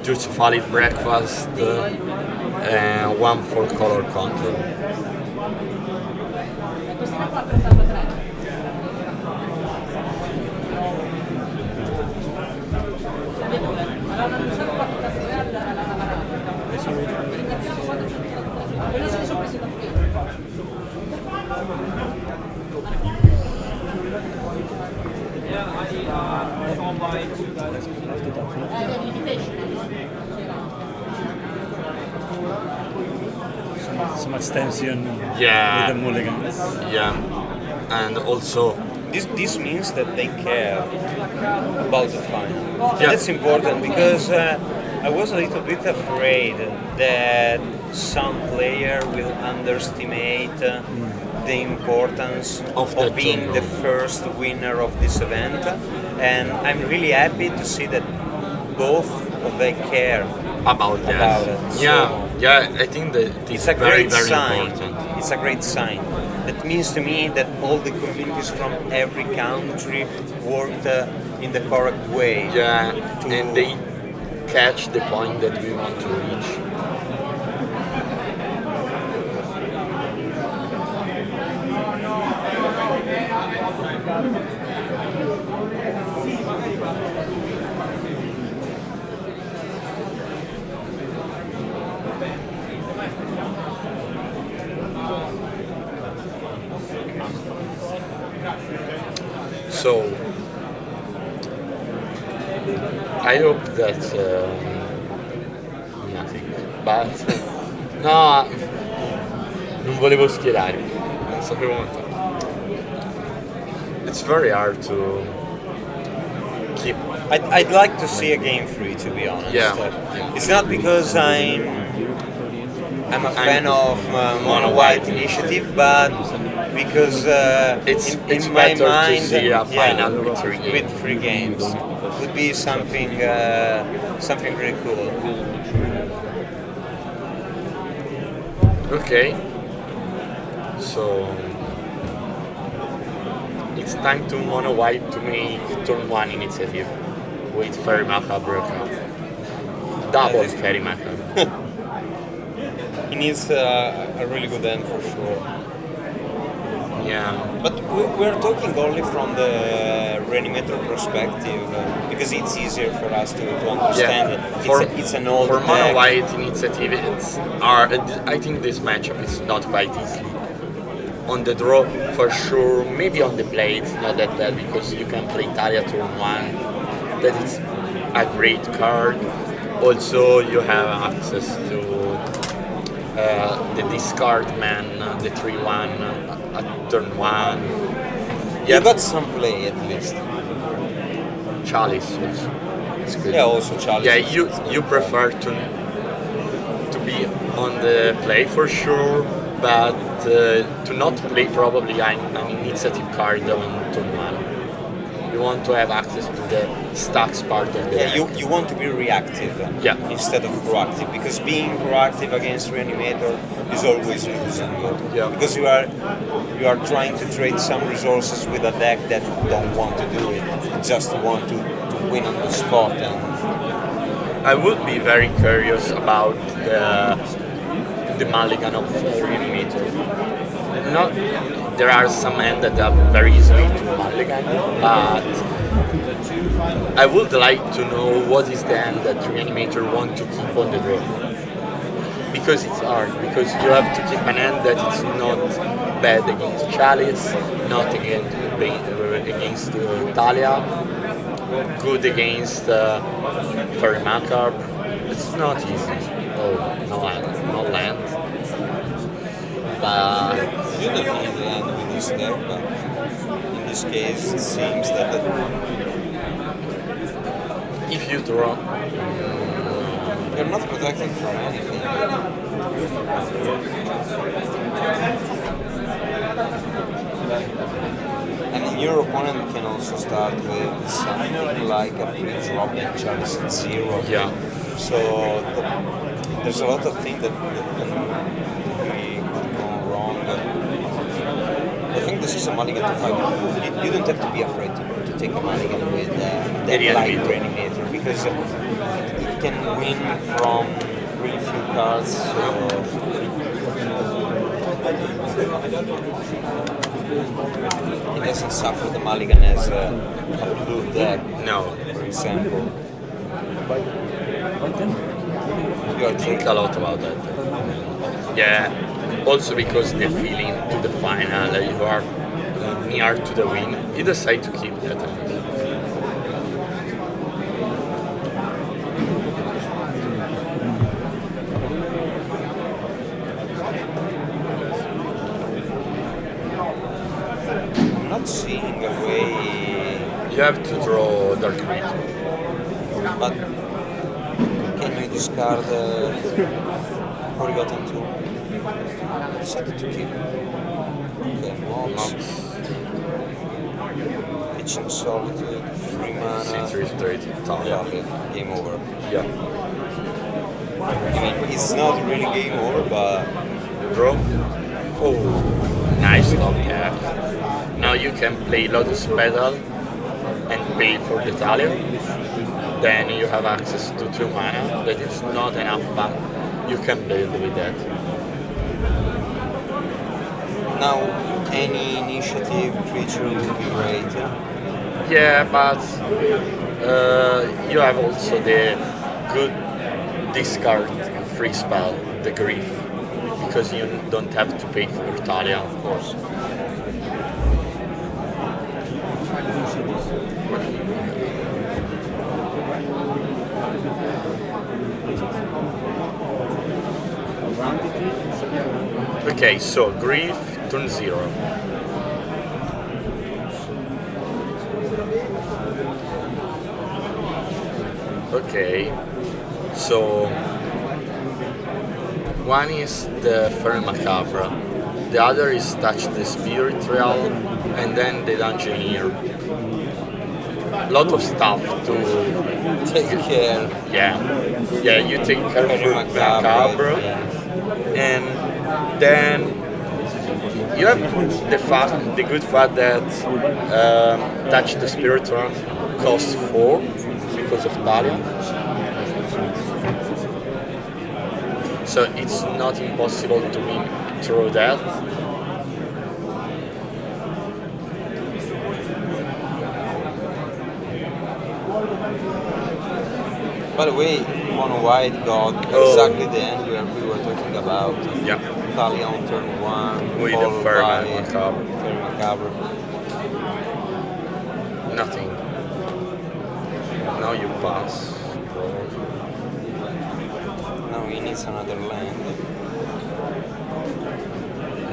two Valid Breakfast, and one for color control. So much tension Yeah. with the mulligans. Yeah, and also This means that they care about the final. Yeah. That's important because I was a little bit afraid that some player will underestimate the importance of being the tournament. first winner of this event, and I'm really happy to see that both of them care about that. it. Yeah, So yeah, I think that it's a very, great very sign. important. It's a great sign. That means to me that all the communities from every country worked in the correct way. Yeah, and they catch the point that we want to reach. So I hope that nothing. But no, non volevo schierare, non sapevo come fare. It's very hard to keep. I'd like to see a game free, to be honest. Yeah. It's not because I'm a fan of Mono White Initiative, but because it's in my better mind, to see a final with 3 games. with 3 games would be something something really cool. Okay. So it's time to Mono White to make turn 1 initiative with Fairy Macabre. Double Fairy Macabre. He needs a really good end for sure. Yeah. But we're talking only from the Reanimator perspective because it's easier for us to understand it. It's an old for deck. Mono White initiative, it's I think this matchup is not quite easy. on the draw for sure. Maybe on the play it's not that bad because you can play Italia turn 1. That is a great card. Also, you have access to the discard man, the 3-1 at turn 1. You got some play at least. Chalice also. It's good. Yeah, also Chalice. Yeah, you prefer to be on the play for sure, but to not play probably an initiative card on turn 1. You want to have access to the stacks part of the deck. You want to be reactive instead of proactive, because being proactive against Reanimator is always losing. Because you are trying to trade some resources with a deck that don't want to do it, just want to win on the spot. And I would be very curious about the mulligan of Reanimator. There are some hands that are very easily to mulligan, but I would like to know what is the hand that Reanimator want to keep on the draw. Because it's hard, because you have to keep an hand that is not bad against Chalice, not against Italia, good against Fairy Macabre. It's not easy. Oh, no land. But you don't need land with this deck, but in this case it seems that if you draw, you're not protected from anything. And your opponent can also start with something like a free drop and Chalice at 0. Yeah. So there's a lot of things that can wrong. I think this is a mulligan to fight. You don't have to be afraid to take a mulligan with that light Reanimator, because it can win from really few cards. It doesn't suffer the mulligan as a blue deck. No. For example. I think a lot about that. Yeah. Also because the feeling to the final, you are near to the win, you decide to keep that hand. I'm not seeing a way. You have to draw Dark Creature. But can you discard Forgotten 2? Decided to keep. Okay, Mox. Pitching Solitude, 3 mana. Yeah, game over. Yeah. I mean, it's not really game over, but draw. Oh, nice top deck. Now you can play Lotus Petal and pay for the Thalia. Then you have access to 2 mana. That is not enough, but you can build with that. Now, any initiative creature would be great. Yeah, but you have also the good discard free spell, the Grief, because you don't have to pay for Thalia, of course. Okay, so Grief, turn 0. Okay, so one is the Fairy Macabre, the other is Touch the Spirit Realm, and then the Dungeoneer. Lot of stuff to take care. Yeah, you take care of Fairy Macabre, and then you have the good fact that Touch the Spirit Realm costs 4 because of Thalia. So it's not impossible to win through that. By the way, Mono White got exactly the end where we were talking about. Yeah. Thalia on turn 1. With the followed Ferry by Macabre. Ferry Macabre. Nothing. Now you pass. Now he needs another land.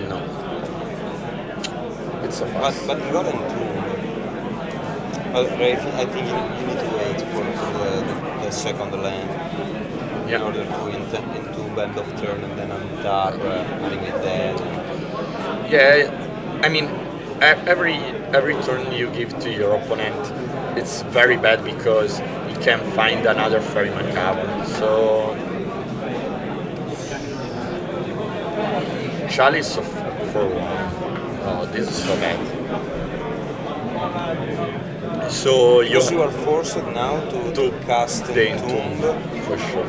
No. It's a But pass. he got Entomb. But I think you need to wait for the second land in order to Entomb end of turn and then untap, having it dead. Yeah, I mean, every turn you give to your opponent, it's very bad because he can find another Ferry Macabre. So Chalice for one. Oh, this is so bad. So You are forced now to cast the Entomb. for sure.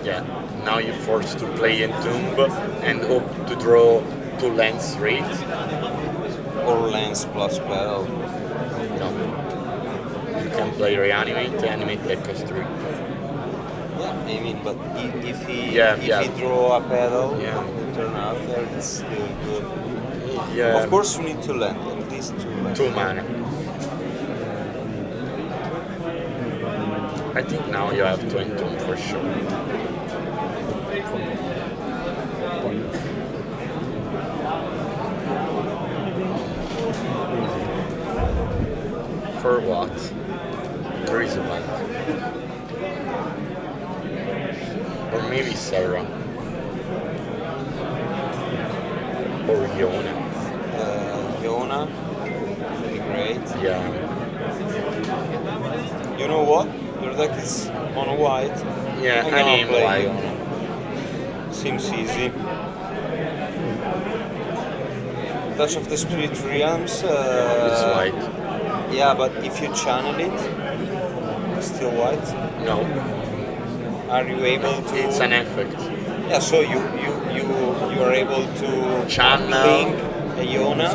Yeah, now you're forced to play Entomb and hope to draw 2 lands straight. Or lands plus spell. No. You can play Reanimate, that costs 3. Yeah, I mean, but if he draw a pedal, turn after, it's still good. Yeah. Of course, you need to land, at least 2 lands. 2 mana. I think now you have to Entomb for sure. For what? There is a land. Or maybe Sarah. Or Yona. Yona would be great. Yeah. You know what? Your deck is mono white. Yeah, I'm I gonna name play white. Yona. Seems easy. Touch of the Spirit Realms. It's white. Yeah, but if you channel it, it's still white. No. Are you able to? It's an effect. Yeah, so you are able to Channel. link a Yona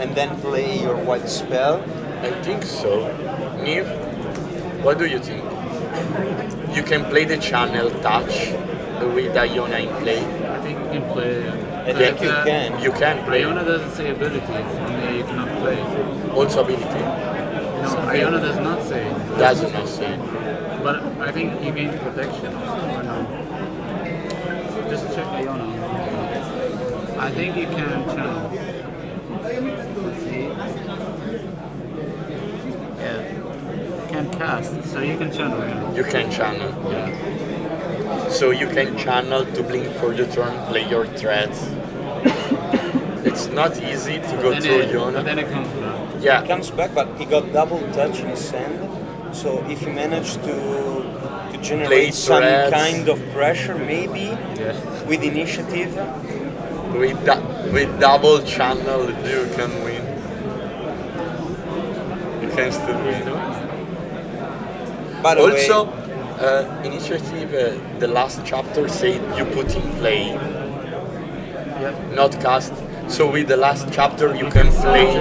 and then play your white spell. I think so. Niv, what do you think? You can play the channel touch with Iona in play. I think you can play. I think you can. You can play. Iona doesn't say ability, only you cannot play. Also ability. No, Iona does not say. Does not say. But I think you gain protection also, or no? Just check Iona. I think you can channel. Let's see. Yeah. You can cast, so you can channel. Yeah. You can channel. Yeah. So you can channel to blink for the turn, play your threats. It's not easy to go through Iona. Then it comes back. Yeah. He comes back, but he got double touch in his hand. So if he managed to generate Play some threats. kind of pressure, maybe with initiative. With double channel, you can win. You can still win. By the Also, initiative, the last chapter said you put in play, not cast. So with the last chapter, you can play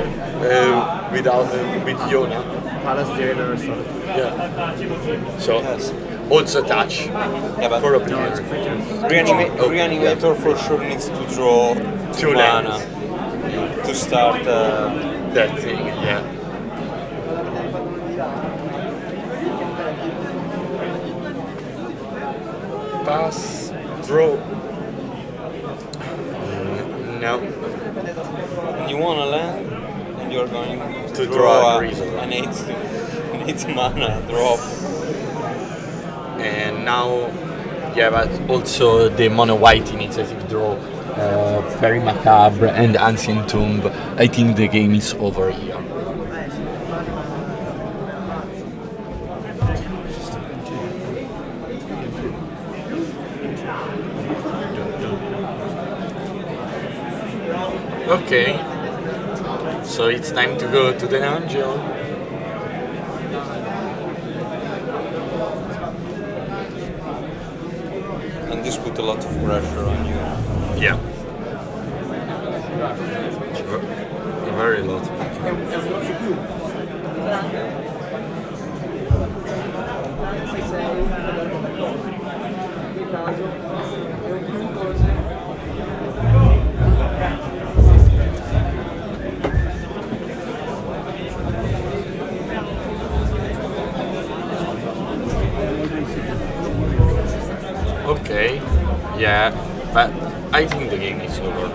without with Yona. Palace Jailer or something. Yeah. So also touch. Yeah, but for a no, it's player. Reanimator for sure needs to draw 2 mana to start that thing. Yeah. Pass, draw. No. And you want to land, and you're going to draw a an 8 mana drop. And now, yeah, but also the mono white initiative draw, Ferry Macabre and Ancient Tomb. I think the game is over here. Okay, so it's time to go to the dungeon. And this put a lot of pressure on you. Yeah. Very lot. But I think the game is over.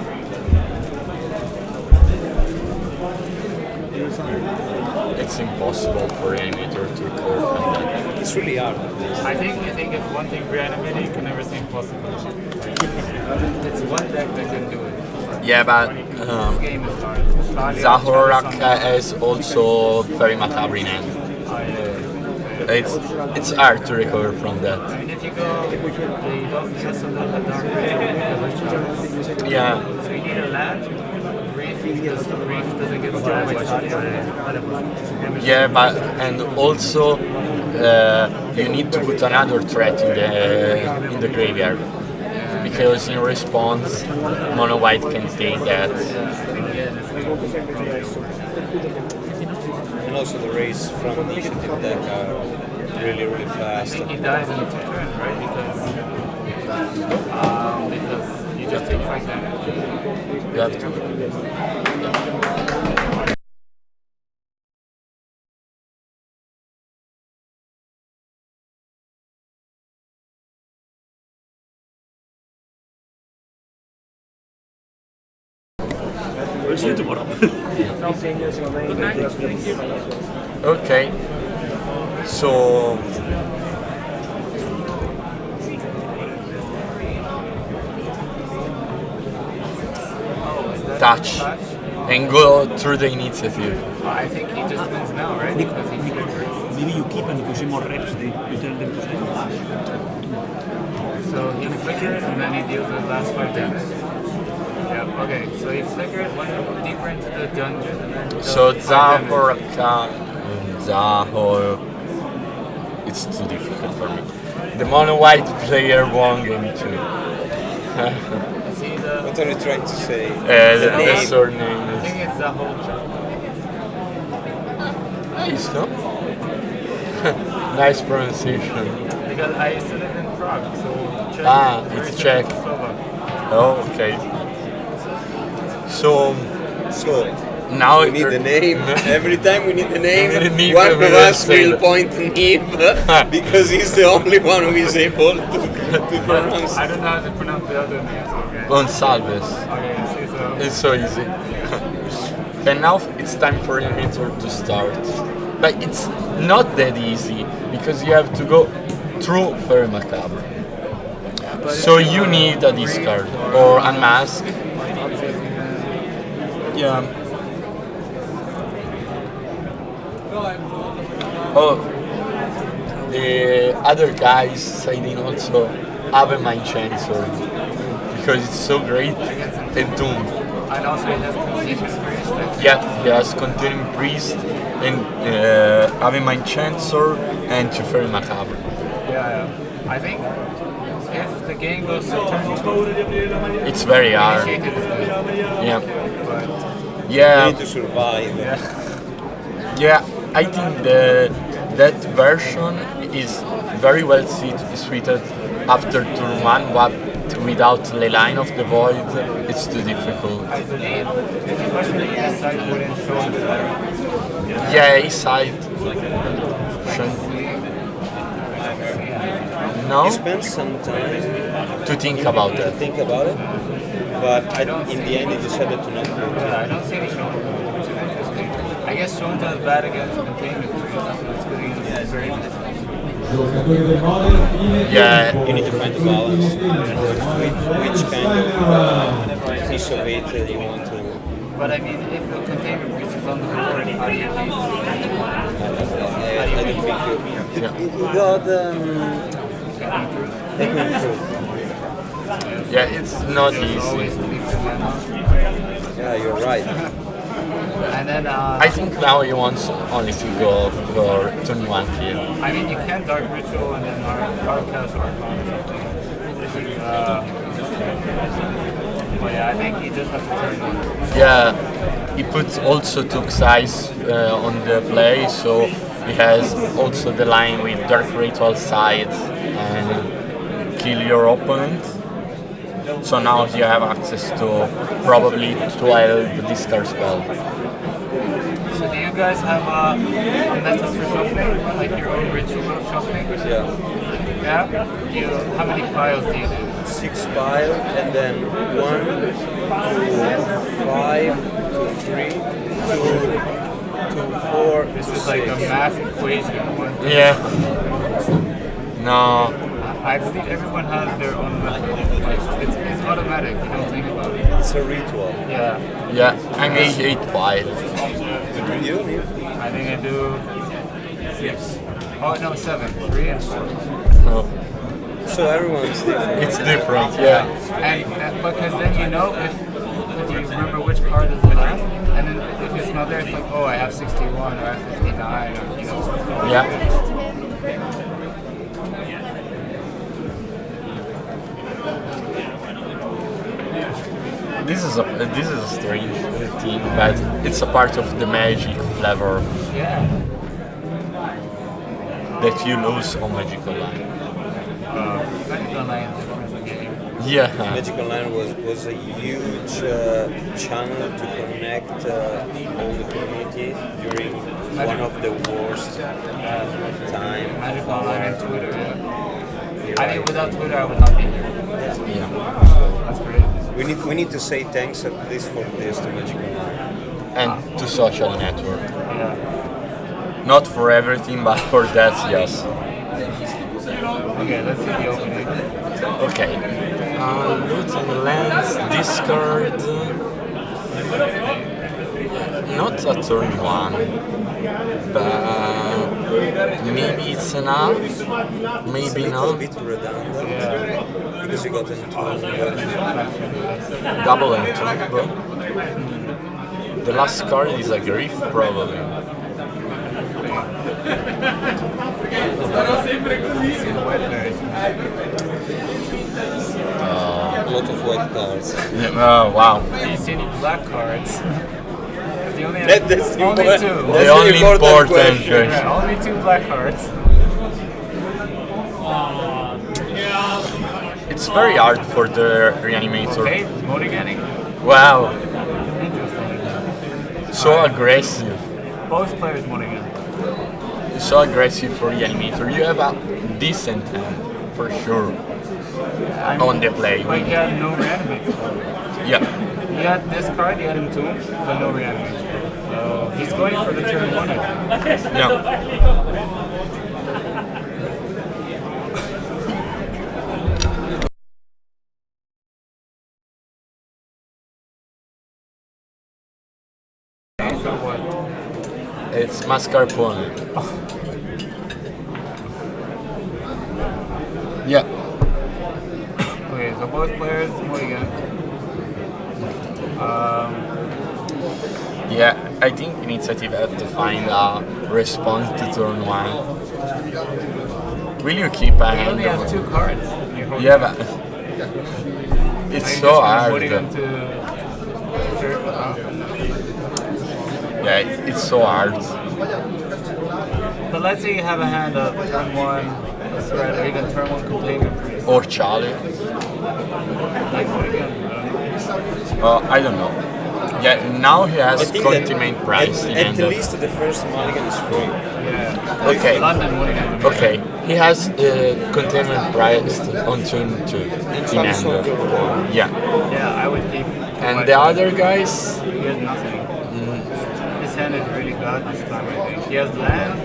It's impossible for Reanimator to recover from that. It's really hard. I think if one thing Reanimating can never seem possible. It's one deck that can do it. Yeah, but This game is hard. Zahorak has also very macabre in hand. It's hard to recover from that. I mean, if you go, you don't just on the dark ritual. Yeah. So you need a land. Grief, because the grief doesn't get destroyed by Stadia. Yeah, but and also you need to put another threat in the graveyard because in response, mono white can take that. And also the race from initiative deck are really, really fast. He dies in 2 turns, right? Because you just take 5 damage. You have to. We'll see you tomorrow. Good night. Thank you. Okay. So touch and go through the initiative. I think he just wins now, right? Because he flickers. Maybe you keep and if you see more reps, you tell them to stay. So he flickers and then he deals the last 5 damage. Yeah, okay. So he flickers, went deeper into the dungeon and then So dealt 5 damage. Zahor, it's too difficult for me. The mono white player won game 2. What are you trying to say? The surname I think it's the whole Nice, no? Nice pronunciation. Because I used to live in Prague, so Czech. It's Czech. Oh, okay. So now we need the name. Every time we need the name, need one to of be us said. will point to him because he's the only one who is able to pronounce. I don't know how to pronounce the other names. Okay. Gonsalves. Okay, see, so It's so easy. And now it's time for Reanimator to start. But it's not that easy because you have to go through Fairy Macabre. So you need a discard or unmask. Yeah. Oh, the other guys citing also have a Mind Chancellor because it's so great and Doom. and also it has continuous priest. Yeah, he has Continuing Priest and Ave Mind Chancellor and Teferi Macabre. Yeah. I think if the game goes to turn 2, It's very hard. Initiative is good. Yeah. But Yeah. You need to survive. Yeah, I think that version is very well suited after turn 1, but without the line of the void, it's too difficult. I believe, especially the side wouldn't show the Yeah, A side. No? You spend some time To think about to it. think about it, but in the end, you decided to not do it. I don't see any Shonta, which is interesting. I guess Shonta is bad against containment trees, so it's good against very Yeah. You need to find the balance, which kind of piece of it you want to. But I mean, if the containment breach is on the board, how do you beat? I don't think you got Echoing Truth. Yeah, it's not easy. Yeah, you're right. And then I think now he wants only to go for turn 1 here. I mean, you can Dark Ritual and then Arcast Archon. But yeah, I think he just has to turn 1. Yeah, he puts also Took's Eyes on the play, so he has also the line with Dark Ritual sides and kill your opponent. So now you have access to probably 12 discard spell. So do you guys have a method for shuffling, like your own ritual of shuffling? Yeah. Yeah? How many piles do you do? 6 pile, and then 1 to 5 to 3 to 4. This to is like a 6. math equation. Yeah. No. I believe everyone has their own method. Like, it's automatic. You don't think about it. It's a ritual. Yeah. Yeah, I'm 8 pile. You? I think I do 6. Oh no, 7. 3 and 4. No. So everyone's different. It's different, yeah. And because then you know if you remember which card is the last, and then if it's not there, it's like, oh, I have 61 or I have 59, or you know. Yeah. This is a strange thing, but it's a part of the magic flavor Yeah. that you lose on Magic Online. Magic Online is a different game. Yeah. Magic Online was a huge channel to connect all the community during one of the worst time. Magic Online and Twitter, yeah. I think without Twitter I would not be here. Yeah. That's great. We need to say thanks at least for this to Magic Online. And to social network. Yeah. Not for everything, but for that, yes. Okay, let's see the opening. Okay. Loot and lands, discard. Not a turn 1, but maybe it's enough, maybe It's a not. bit redundant because you got into Double entry, but the last card is a grief, probably. a lot of white cards. Oh, wow. Do you see any black cards? You only have That's the only import- 2. that's The only important question. Yeah, only 2 black cards. It's very hard for the reanimator. Okay, mulliganing. Wow, Interesting. so aggressive. Both players mulligan. So aggressive for reanimator. You have a decent hand, for sure, on the play. But he had no reanimates. Yeah. He had this card, he had him 2, but no reanimates. So he's going for the turn 1, I think. Yeah. So what? It's mascarpone. Yeah. Okay, so both players mulligan. Yeah, I think initiative had to find a response to turn 1. Will you keep a You hand? only have 2 cards. Yeah, but it's so hard. Mulligan to third. Yeah, it's so hard. But let's say you have a hand of turn 1, let's write or even turn 1 containment priest. Or Charlie. Like mulligan. I don't know. Yeah, now he has I think containment that price. At least the first mulligan is free. Yeah. Okay. London mulligan. Okay, he has containment price on turn 2 in hand. Yeah. Yeah, I would keep. And the other guys, He has nothing. His hand is really bad this time, I think. He has land,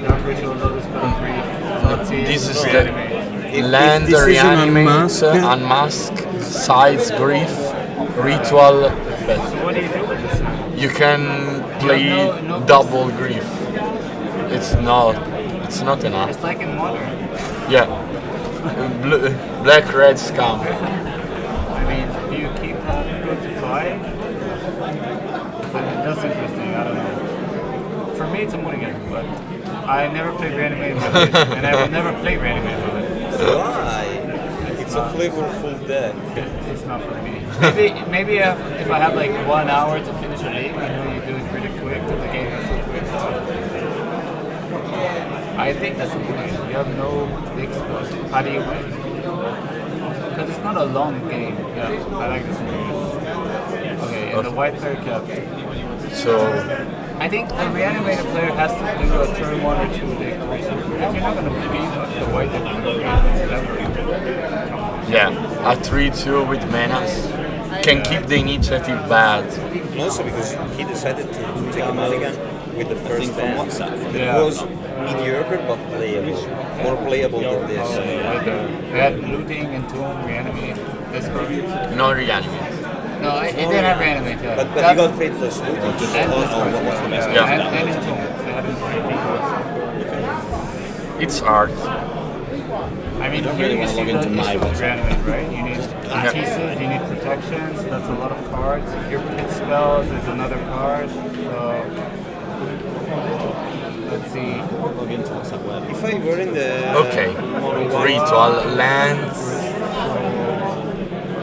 Dark Ritual, Lotus Petal Brief. Let's see. this is the reanimate. land this is an reanimate, unmask. unmask, sides, grief, ritual. But So what do you do with this hand? you can play no double grief. It's not enough. It's like in Modern. Yeah. Black red scam. I mean, do you keep that go to 5? I mean, that's interesting, I don't know. For me, it's a mulligan, but I never played Reanimate in my life, and I will never play Reanimate in my life. Why? It's a flavorful deck. It's not for me. Maybe if I have like 1 hour to finish a game, I know you do it pretty quick, because the game is so quick. I think that's a point. You have no big spot. How do you win? Because it's not a long game. Yeah, I like this one. Okay, and the white player kept. So I think the reanimated player has to do a turn 1 or 2 victories. If you're not going to beat the white player, Yeah, a 3-2 with Menas can keep the initiative bad. And also because he decided to take a mulligan with the first from band. WhatsApp. It Yeah. was mediocre but playable. More playable than this. They had looting and tomb, reanimate, discard. No reanimate. No, it didn't have reanimate. Yeah. But he got faithless looting. And discard. what's the message? Yeah. And entomb. They had entomb. It's hard. I mean, don't here really you wanna see log the into my issue with WhatsApp. reanimate, right? You need pieces, you need protections, that's a lot of cards. Your pit spells is another card. So let's see. Log into WhatsApp web. If I were in the Okay. Ritual lands.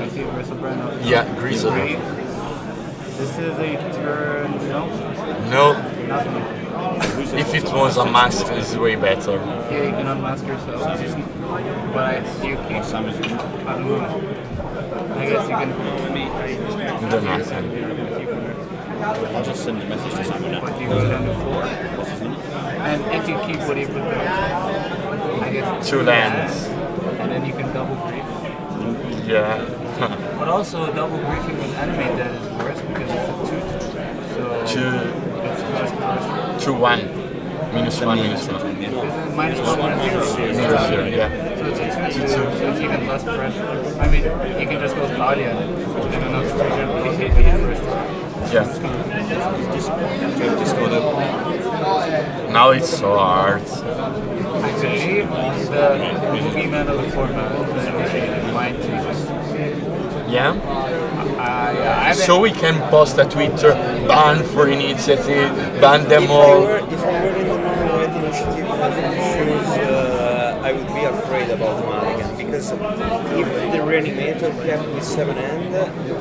You see Griselbrand up Yeah, front. Griselbrand. Brave. This is a turn, no? No. Nothing. If it was a mask, it's way better. Yeah, you can unmask yourself. But you can't. I don't know. I guess you can. Don't matter. I'll just send a message to Simon now. But you go down to 4. What's his name? And if you keep what you put there, I guess 2 lands. and then you can double grief. Yeah. But also double griefing with animate that is worse because it's a 2-2. So 2. it's less pressure. 2-1. -1, -1. Is it minus 1 or 0? Minus 0, yeah. So it's a 2-2, so it's even less pressure. I mean, you can just go Thalia and another pressure with the first time. Yeah. Now it's so hard. I believe the boogeyman of the format is initiated mind changes. Yeah? I So we can post a Twitter ban for initiative, ban them all. If I were in the mono white initiative shoes, I would be afraid about the mulligan because if the reanimator kept with 7 end,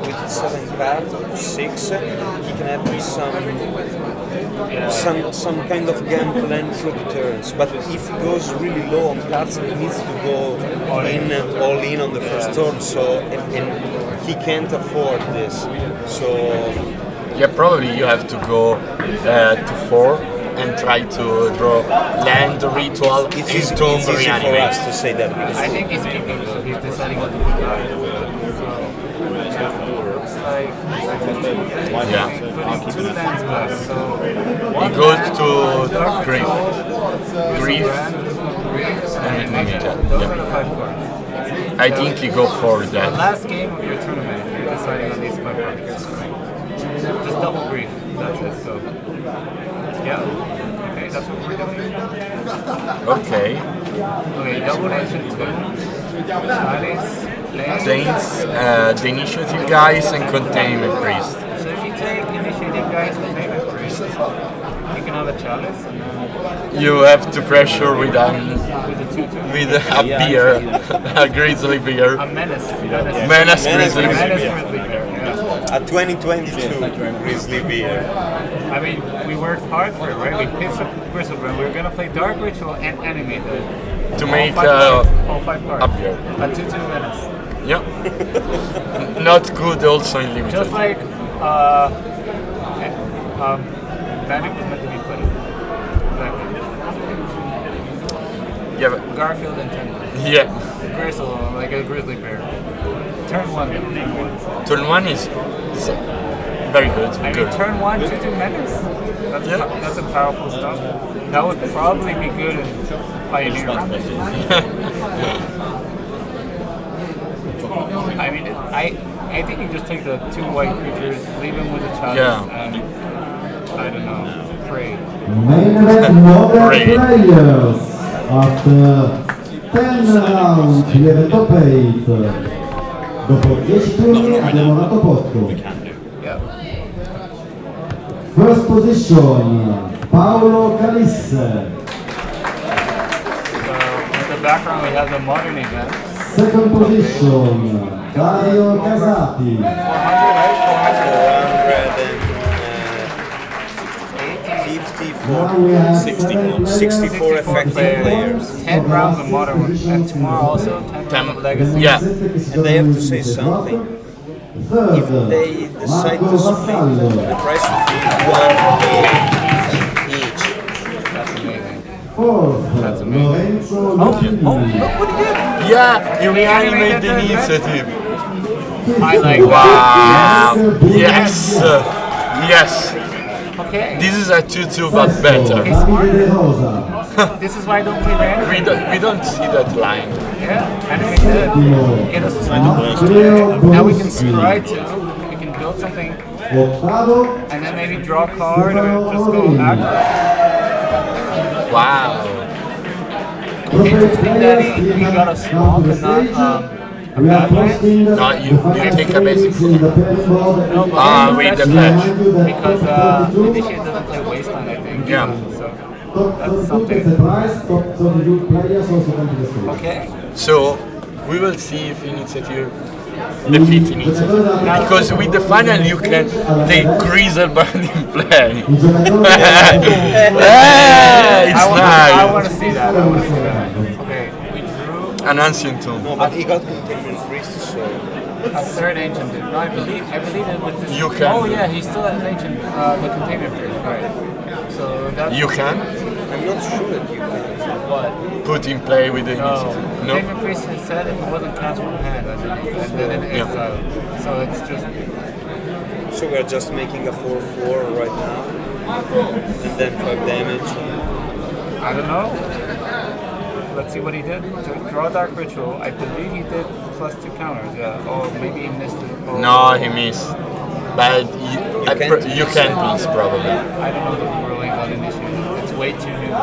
with 7 cards or 6, he can have some kind of game plan through the turns. But if he goes really low on cards, he needs to go all in on the first turn. So and he can't afford this. So Yeah, probably you have to go to 4 and try to draw land, ritual, it's and easy, tomb it's easy for reanimate. us to say that because I think he's keeping though. He's deciding what to put back. So looks like Yeah. putting 2 lands back. So He goes to Grief. Grief. Grief And and Mimica. those Yeah. are the 5 cards. I think you go for The that. last game of your tournament, you're deciding on these 5 cards. Just double grief. That's it. So yeah. Okay, that's what we're doing. Okay. Okay, double ancient tomb. Chalice. Land. Danes, the initiative guys and containment priest. So if you take initiative guys and payment priest, you can have a chalice and then You have to pressure with with a 2-2. a beer, a grizzly beer. A menace. Menace grizzly Menace beer. grizzly bear. Yeah. a 2022 Grizzly beer. I mean, we worked hard for it, right? We pitched up Griselbrand. We were gonna play Dark Ritual and Animated. To All make 5 cards. All 5 cards. a beer. A 2-2 menace. Yeah. Not good also in limited. Just like Magic was meant to be played. Exactly. Yeah, but Garfield and Ten. yeah. Gristle, like a grizzly bear. Turn 1, turn 1. Turn 1 is very good. I mean, Good. turn 1, 2-2 menace. That's a powerful stuff. That would probably be good in Pioneer. I mean, I think you just take the 2 white creatures, leave them with a chalice, and I don't know, pray. Main event modern players after 10 rounds di event top 8. Dopo 10 turni abbiamo una top 8. Yeah. First position Paolo Calisse. So, in the background we have the modern event. Second position Dario Casati. 64 effective players. 10 rounds of modern, and tomorrow also 10 rounds of legacy. Yeah. And they have to say something. If they decide to split, the price would be 1K each. That's amazing. Fourth, That's to me. Lorenzo Oh, Lucchini. look what he did! Yeah, he reanimated the initiative. I like Wow! Yes! Yes! Okay. This is a 2-2 but better. Davide Rosa. This is why I don't play random. We don't see that line. Yeah, animate that. Get us small. Now we can scry too. We can build something. Ottavo. And then maybe draw a card or just go aggro. Wow. Interesting that he got a swamp and not a bad land. No, you take a basic. No, but with the fetch. fetch. Because Initiate doesn't play Wasteland, I think. Yeah. So that's something. Okay. So we will see if initiative defeat initiative. Because with the final you can take Grizzle Burning play. It's nice. I want to see that. I want to see that. Okay, we drew An ancient tomb. No, but he got Containment Priest, so... a third ancient dude. No, I believe it with this. You can. Oh yeah, he still has ancient the containment priest, right? So that's You can I'm not sure that you can. what. put in play with the No, initiative. containment priest has said if it wasn't cast from hand, I believe, and then in Yeah. exile. So it's just So we're just making a 4/4 right now. And then 5 damage. I don't know. Let's see what he did. To draw Dark Ritual, I believe he did +2 counters, yeah. Or maybe he missed it. Or No, he missed. But you can't miss probably. I don't know the ruling on initiative. It's way too new.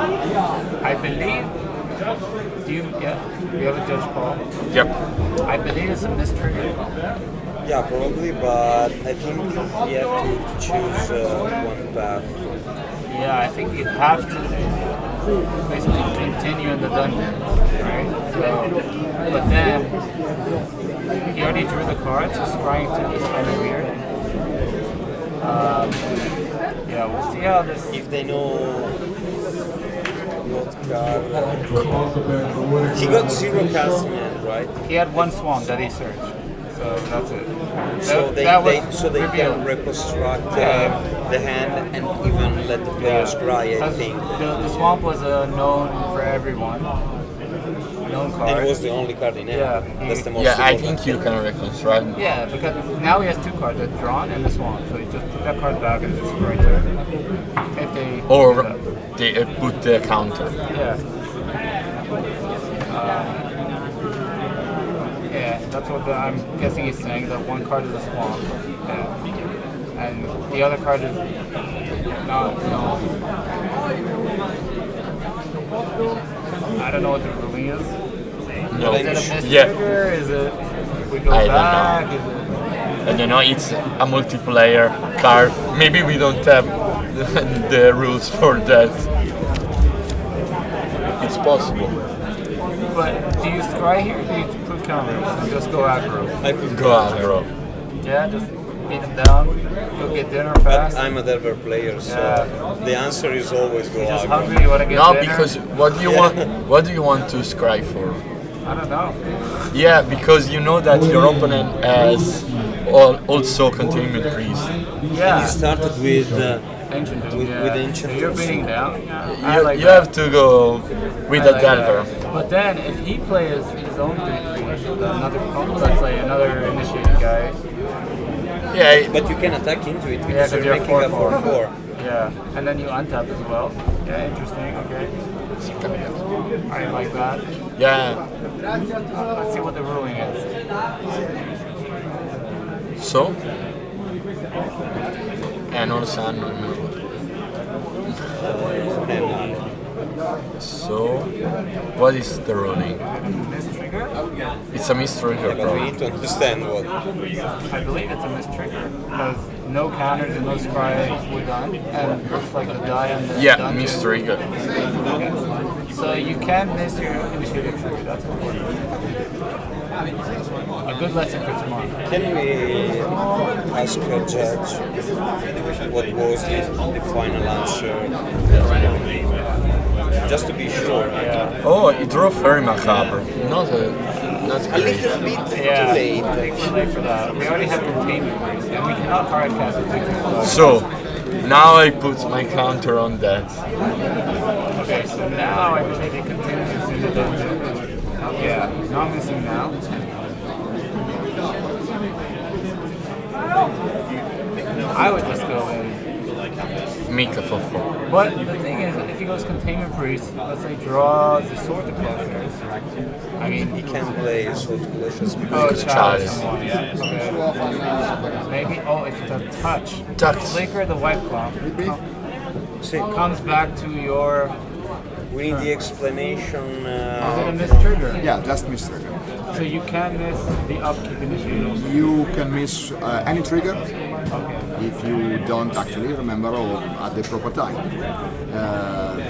I believe. Do you? Yeah. You have a judge call. Yep. I believe it's a mistrigger. Yeah, probably, but I think you have to choose one path. Yeah, I think you have to basically continue in the dungeon, right? So, but then you already drew the cards, so scrying to is kind of weird. Yeah, we'll see how this. If they know what card. He got 0 cast in hand, right? He had 1 swamp that he searched, so that's it. So That was they revealed. can reconstruct Yeah. the hand and even let the players cry, I Because think. The swamp was known for everyone. Known card. And it was the only card in hand. Yeah. That's the most Yeah, I important think you can reconstruct. Yeah, because now he has 2 cards, the drawn and the swamp. So you just put that card back and it's right there. If they Or do that. they put the counter. Yeah. Yeah, that's what I'm guessing he's saying, that 1 card is a swamp. Yeah. And the other card is no. I don't know what the ruling is. No. Is it a mistrigger? Yeah. Is it we go I don't back? know. Is it I don't know, it's a multiplayer card. Maybe we don't have the rules for that. It's possible. But do you scry here or do you put counters and just go aggro? I could Go aggro. Yeah, just beat them down, go get dinner fast. But I'm a Delver player, so Yeah. the answer is always go You're just aggro. hungry, you want to get No, dinner? because what do you want? What do you want to scry for? I don't know. Yeah, because you know that your opponent has also containment priest. Yeah. You started with Ancient Doom, with yeah. Ancient So you're Doom. beating down. Yeah. I You, like you that. have to go with I a like Delver. that. But then if he plays his own 3/3, another, let's say another initiating guy. Yeah, But you can attack into it Yeah, because because you're you're making a 4/4. 4/4. Yeah, and then you untap as well. Yeah, interesting. Okay. I like that. Yeah. Let's see what the ruling is. So? Non sanno. So, what is the ruling? Mistrigger? It's a mistrigger, Yeah, but we need to understand what. I believe it's a mistrigger because no counters and no scry were done, and it looks like the die on the Yeah, dungeon. mistrigger. Okay. So you can miss your initiative trigger. That's important. A good lesson for tomorrow. Can we ask a judge what was the final answer? Just to be sure. Oh, it drew very macabre. Not A great. little bit Yeah, too late. I think too late for that. We already have containment priest, and we cannot hard cast it. So, now I put my counter on that. Okay, Okay, so now I believe he continues in the dungeon. Yeah, not missing now. I would just go in. Mika for 4. But the thing is, if he goes Containment Priest, let's say draw the Sword of Collectors. I mean, he can play Sword of Collectors because Chalice. Yeah, okay. Maybe, if it's a touch. Flicker the White Clock. Comes back to your. We need the explanation. Is it a miss trigger? Yeah, just miss trigger. So you can miss the upkeep initiator. You can miss any trigger if you don't actually remember or at the proper time.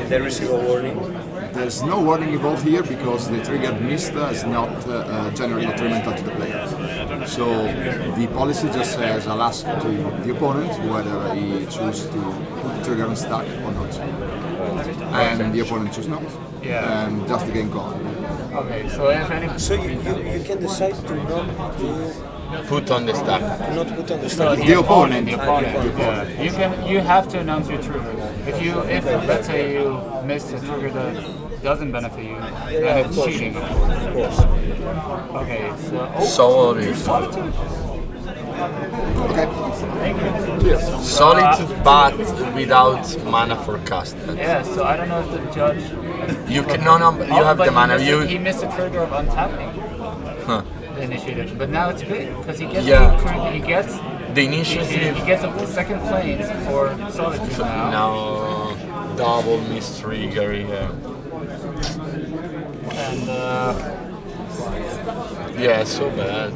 There is no warning? There's no warning involved here because the trigger missed is not generally detrimental to the player. So the policy just says, I'll ask to the opponent whether he chooses to put the trigger on stack or not. And the opponent chooses not. Yeah. And just the game call. Okay, so if any... So you can decide to not to put on the stack. To not put on the So stack. the opponent. Yeah. You have to announce your trigger. If let's say you miss a trigger that doesn't benefit you, then it's cheating. Of course. Okay, so Solitude. Okay. Thank you. Solitude, but without mana for cast. Yeah, so I don't know if the judge. You can you have the mana. He missed a trigger of untapping the initiative, but now it's big because he gets he gets the initiative. He gets up to second planes for Solitude now. Now double miss trigger. And yeah, so bad.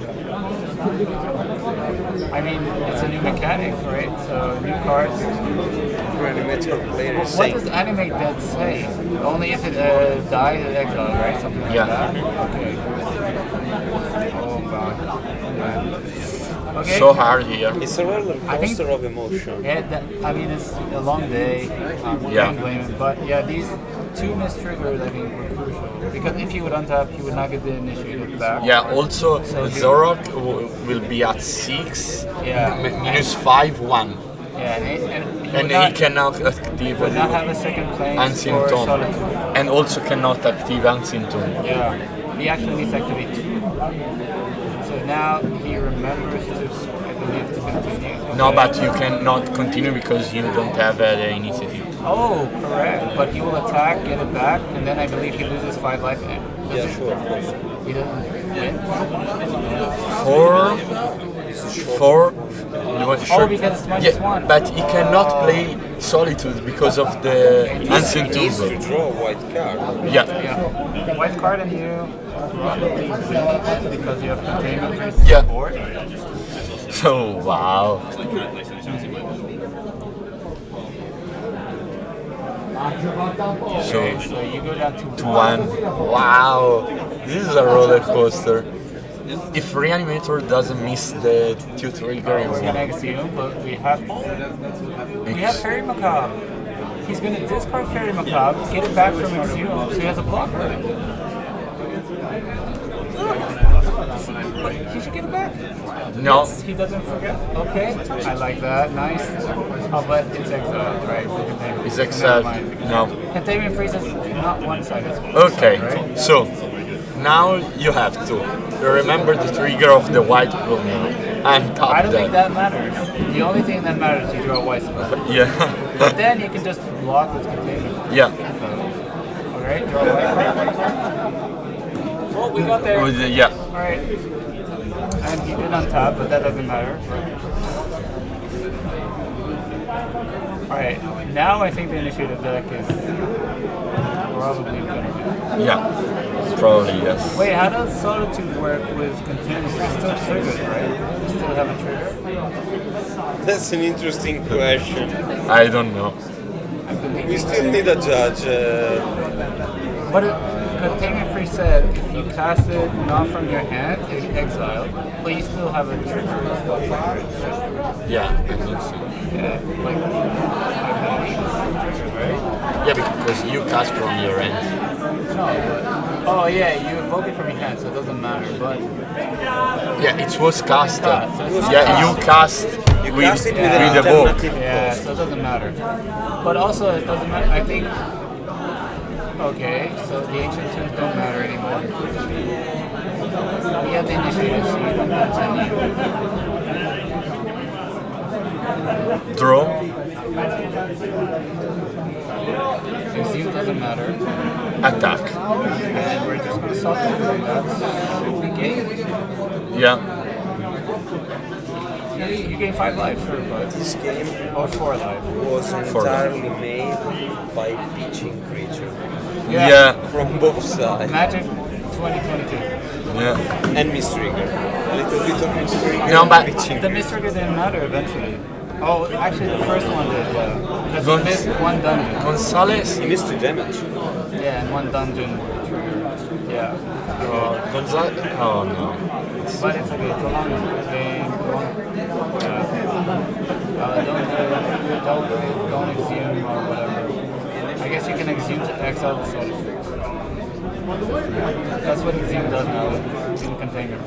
I mean, it's a new mechanic, right? So new cards. What does Animate Dead say? Only if it dies at exile, right? Something like that. Okay. Oh god. Okay. So hard here. It's a roller coaster of emotion. Yeah, I mean, it's a long day. Can't blame it. But yeah, these two missed triggers, I think, were crucial. Because if you would untap, you would not get the initiative back. Yeah, also Zorok will be at 6, minus 5, 1. Yeah, and he cannot activate would not have a second plane Ancient for Tomb. And also cannot activate Ancient Tomb. Yeah, he actually needs to activate 2. So now he remembers to, I believe, to continue. No, but you cannot continue because you don't have the initiative. Oh, correct. But he will attack, get it back, and then I believe he loses 5 life. Yeah, sure, of course. He doesn't win? 4. Oh, because it's minus 1. But he cannot play Solitude because of the Ancient Tomb. He needs to draw a white card. Yeah. White card and you probably win because you have containment on board. So, wow. So you go down to 1. Wow. This is a roller coaster. If Reanimator doesn't miss the 2 trigger, we're gonna exhume, but we have Fairy Macabre. He's gonna discard Fairy Macabre, get it back from exhume, so he has a blocker. But he should give it back. No. He doesn't forget. Okay, I like that. Nice. Oh, but it's exiled, right? For containment. It's exiled. No. Containment freeze is not one-sided. Okay, right? so now you have to remember the trigger of the white blue and tap I don't them. think that matters. The only thing that matters is you draw a white spell. Yeah. But then you can just block with containment. Yeah. So, alright, draw a white card. Well, we got there. Yeah. Alright. And he did on top, but that doesn't matter. Alright, now I think the initiative deck is probably gonna be. Yeah. Probably, yes. Wait, how does Solitude work with containment? It's still triggered, right? You still have a trigger? That's an interesting question. I don't know. We still need a judge. But containment free said if you cast it not from your hand, it's exiled, but you still have a trigger. Yeah, I think so. Yeah, like I believe it's still triggered, right? Yeah, because you cast from your end. No, but you evoke it from your hand, so it doesn't matter. But yeah, it was cast. So You cast with the book. Yeah, so it doesn't matter. But also, it doesn't matter. I think Okay, so the ancient tunes don't matter anymore. We have the initiative, so we don't continue. Draw. Exhume doesn't matter. Attack. And we're just going to solve it. That's the game. Yeah. You gain 5 lives for but This game or 4 lives. was entirely made by pitching creature. Yeah. From both sides. Magic 2022. Yeah. And Mistrigger. A little bit of Mistrigger. No, but The Mistrigger didn't matter eventually. Oh, actually the first one did, yeah. Because he missed 1 dungeon. Gonzalez. He missed 2 damage. Yeah, and 1 dungeon trigger. Yeah. Gonzalez. Oh no. But it's okay, it's a long game. Don't exhume or whatever. I guess you can exhume to exile the soul tricks. That's what exhume does now in container.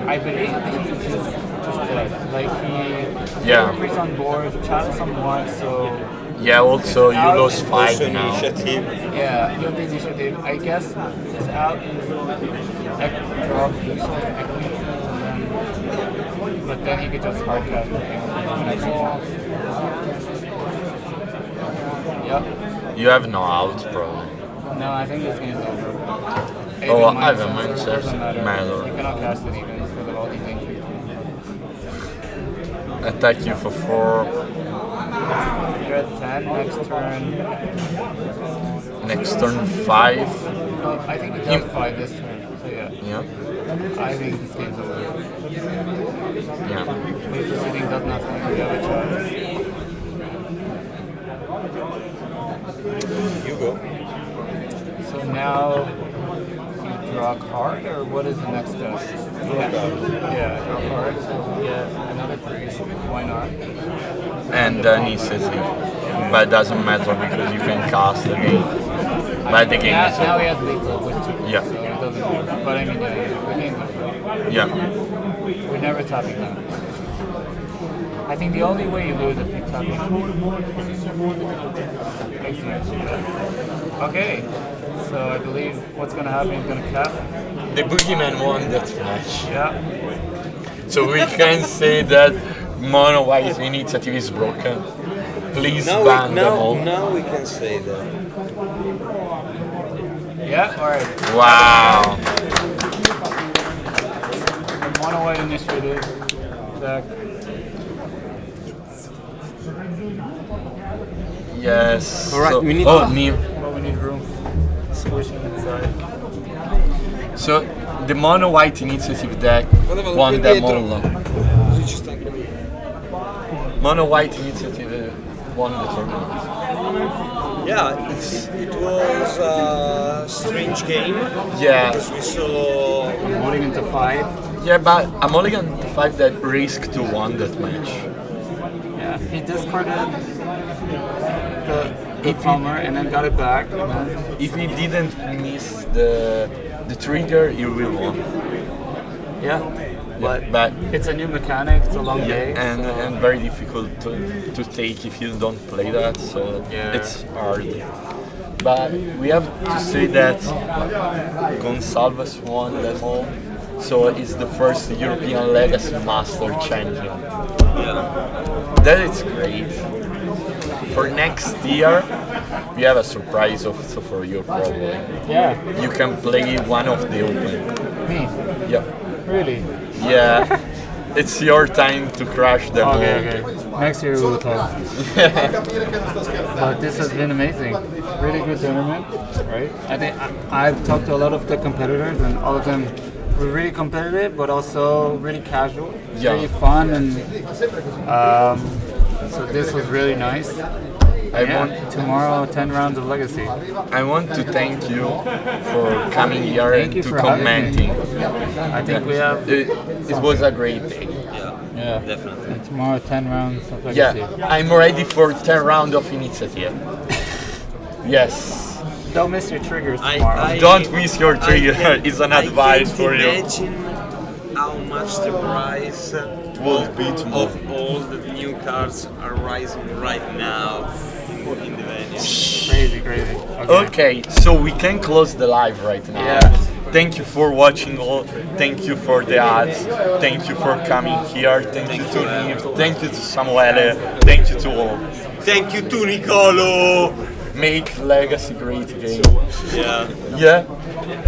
I believe he's just dead. Like he increased on board, chatted some once, so Yeah, also you lost 5 Also now. initiative. yeah, you have the initiative. I guess his out is drop resource equity, but then he could just hard cast the game whenever he wants. Yep. You have no out, probably. No, I think this game's over. Oh, Even I have a Mindset doesn't mindset. matter. Matter. You cannot cast it even because of all these ancient. Attack you for 4. You're at 10, next turn. Next turn 5. Oh, I think you got 5 this turn, so yeah. Yeah. I think this game's over. Yeah. If the sitting does nothing, you have a choice. You go. So now you draw a card, or what is the next step? Draw a card. Yeah, draw a card. So we get another priest. Why not? And initiative. But it doesn't matter because you can cast again. But the game is Now he has big club with 2, Yeah. so it doesn't matter. But I mean, yeah, the game's over. Yeah. We're never tapping that. I think the only way you lose is if you tap it. Okay, so I believe what's going to happen is going to cast. The Boogeyman won that match. Yeah. So we can say that Mono White initiative is broken. Please ban them all. Now we can say that. Yeah, alright. Wow. The Mono White initiative. Deck. Yes. Alright, so, we need. Oh, Neve. Well, we need room. Squishing inside. So the Mono White initiative deck won them all. Mono White initiative won the tournament. Yeah, it was a strange game. Yeah. Because we saw Mulligan to 5. Yeah, but a Mulligan to 5 that risked to won that match. Yeah, he discarded the Palmer and then got it back. And then If he didn't miss the trigger, he will won. yeah, but, But it's a new mechanic. It's a long day. and very difficult to take if you don't play that, so it's hard. But we have to say that Gonsalves won them all, so he's the first European Legacy Master champion. That is great. For next year, we have a surprise also for you probably. Yeah. You can play one of the open. Me? Yeah. Really? Yeah. It's your time to crush them all. Okay. Next year we will talk. But this has been amazing. Really good tournament, right? I think I've talked to a lot of the competitors, and all of them were really competitive, but also really casual, really fun, and so this was really nice. I want tomorrow 10 rounds of Legacy. I want to thank you for coming here Thank you and to for having commenting. I think we have. It was a great day. Yeah, definitely. And tomorrow 10 rounds of Legacy. Yeah, I'm ready for 10 rounds of initiative. Yes. Don't miss your triggers tomorrow. Don't miss your trigger. It's an advice for you. Imagine how much the price will be tomorrow. Of all the new cards are rising right now in the venue. Crazy. Okay, so we can close the live right now. Yeah. Thank you for watching all. Thank you for the ads. Thank you for coming here. Thank you to Niv. Thank you to Samuele. Thank you to all. Thank you to Nicolo. Make Legacy great again. Yeah. Yeah?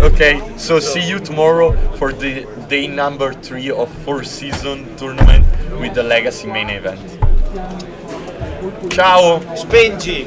Okay, so see you tomorrow for the day number 3 of 4-season tournament with the Legacy main event. Ciao! Spengi!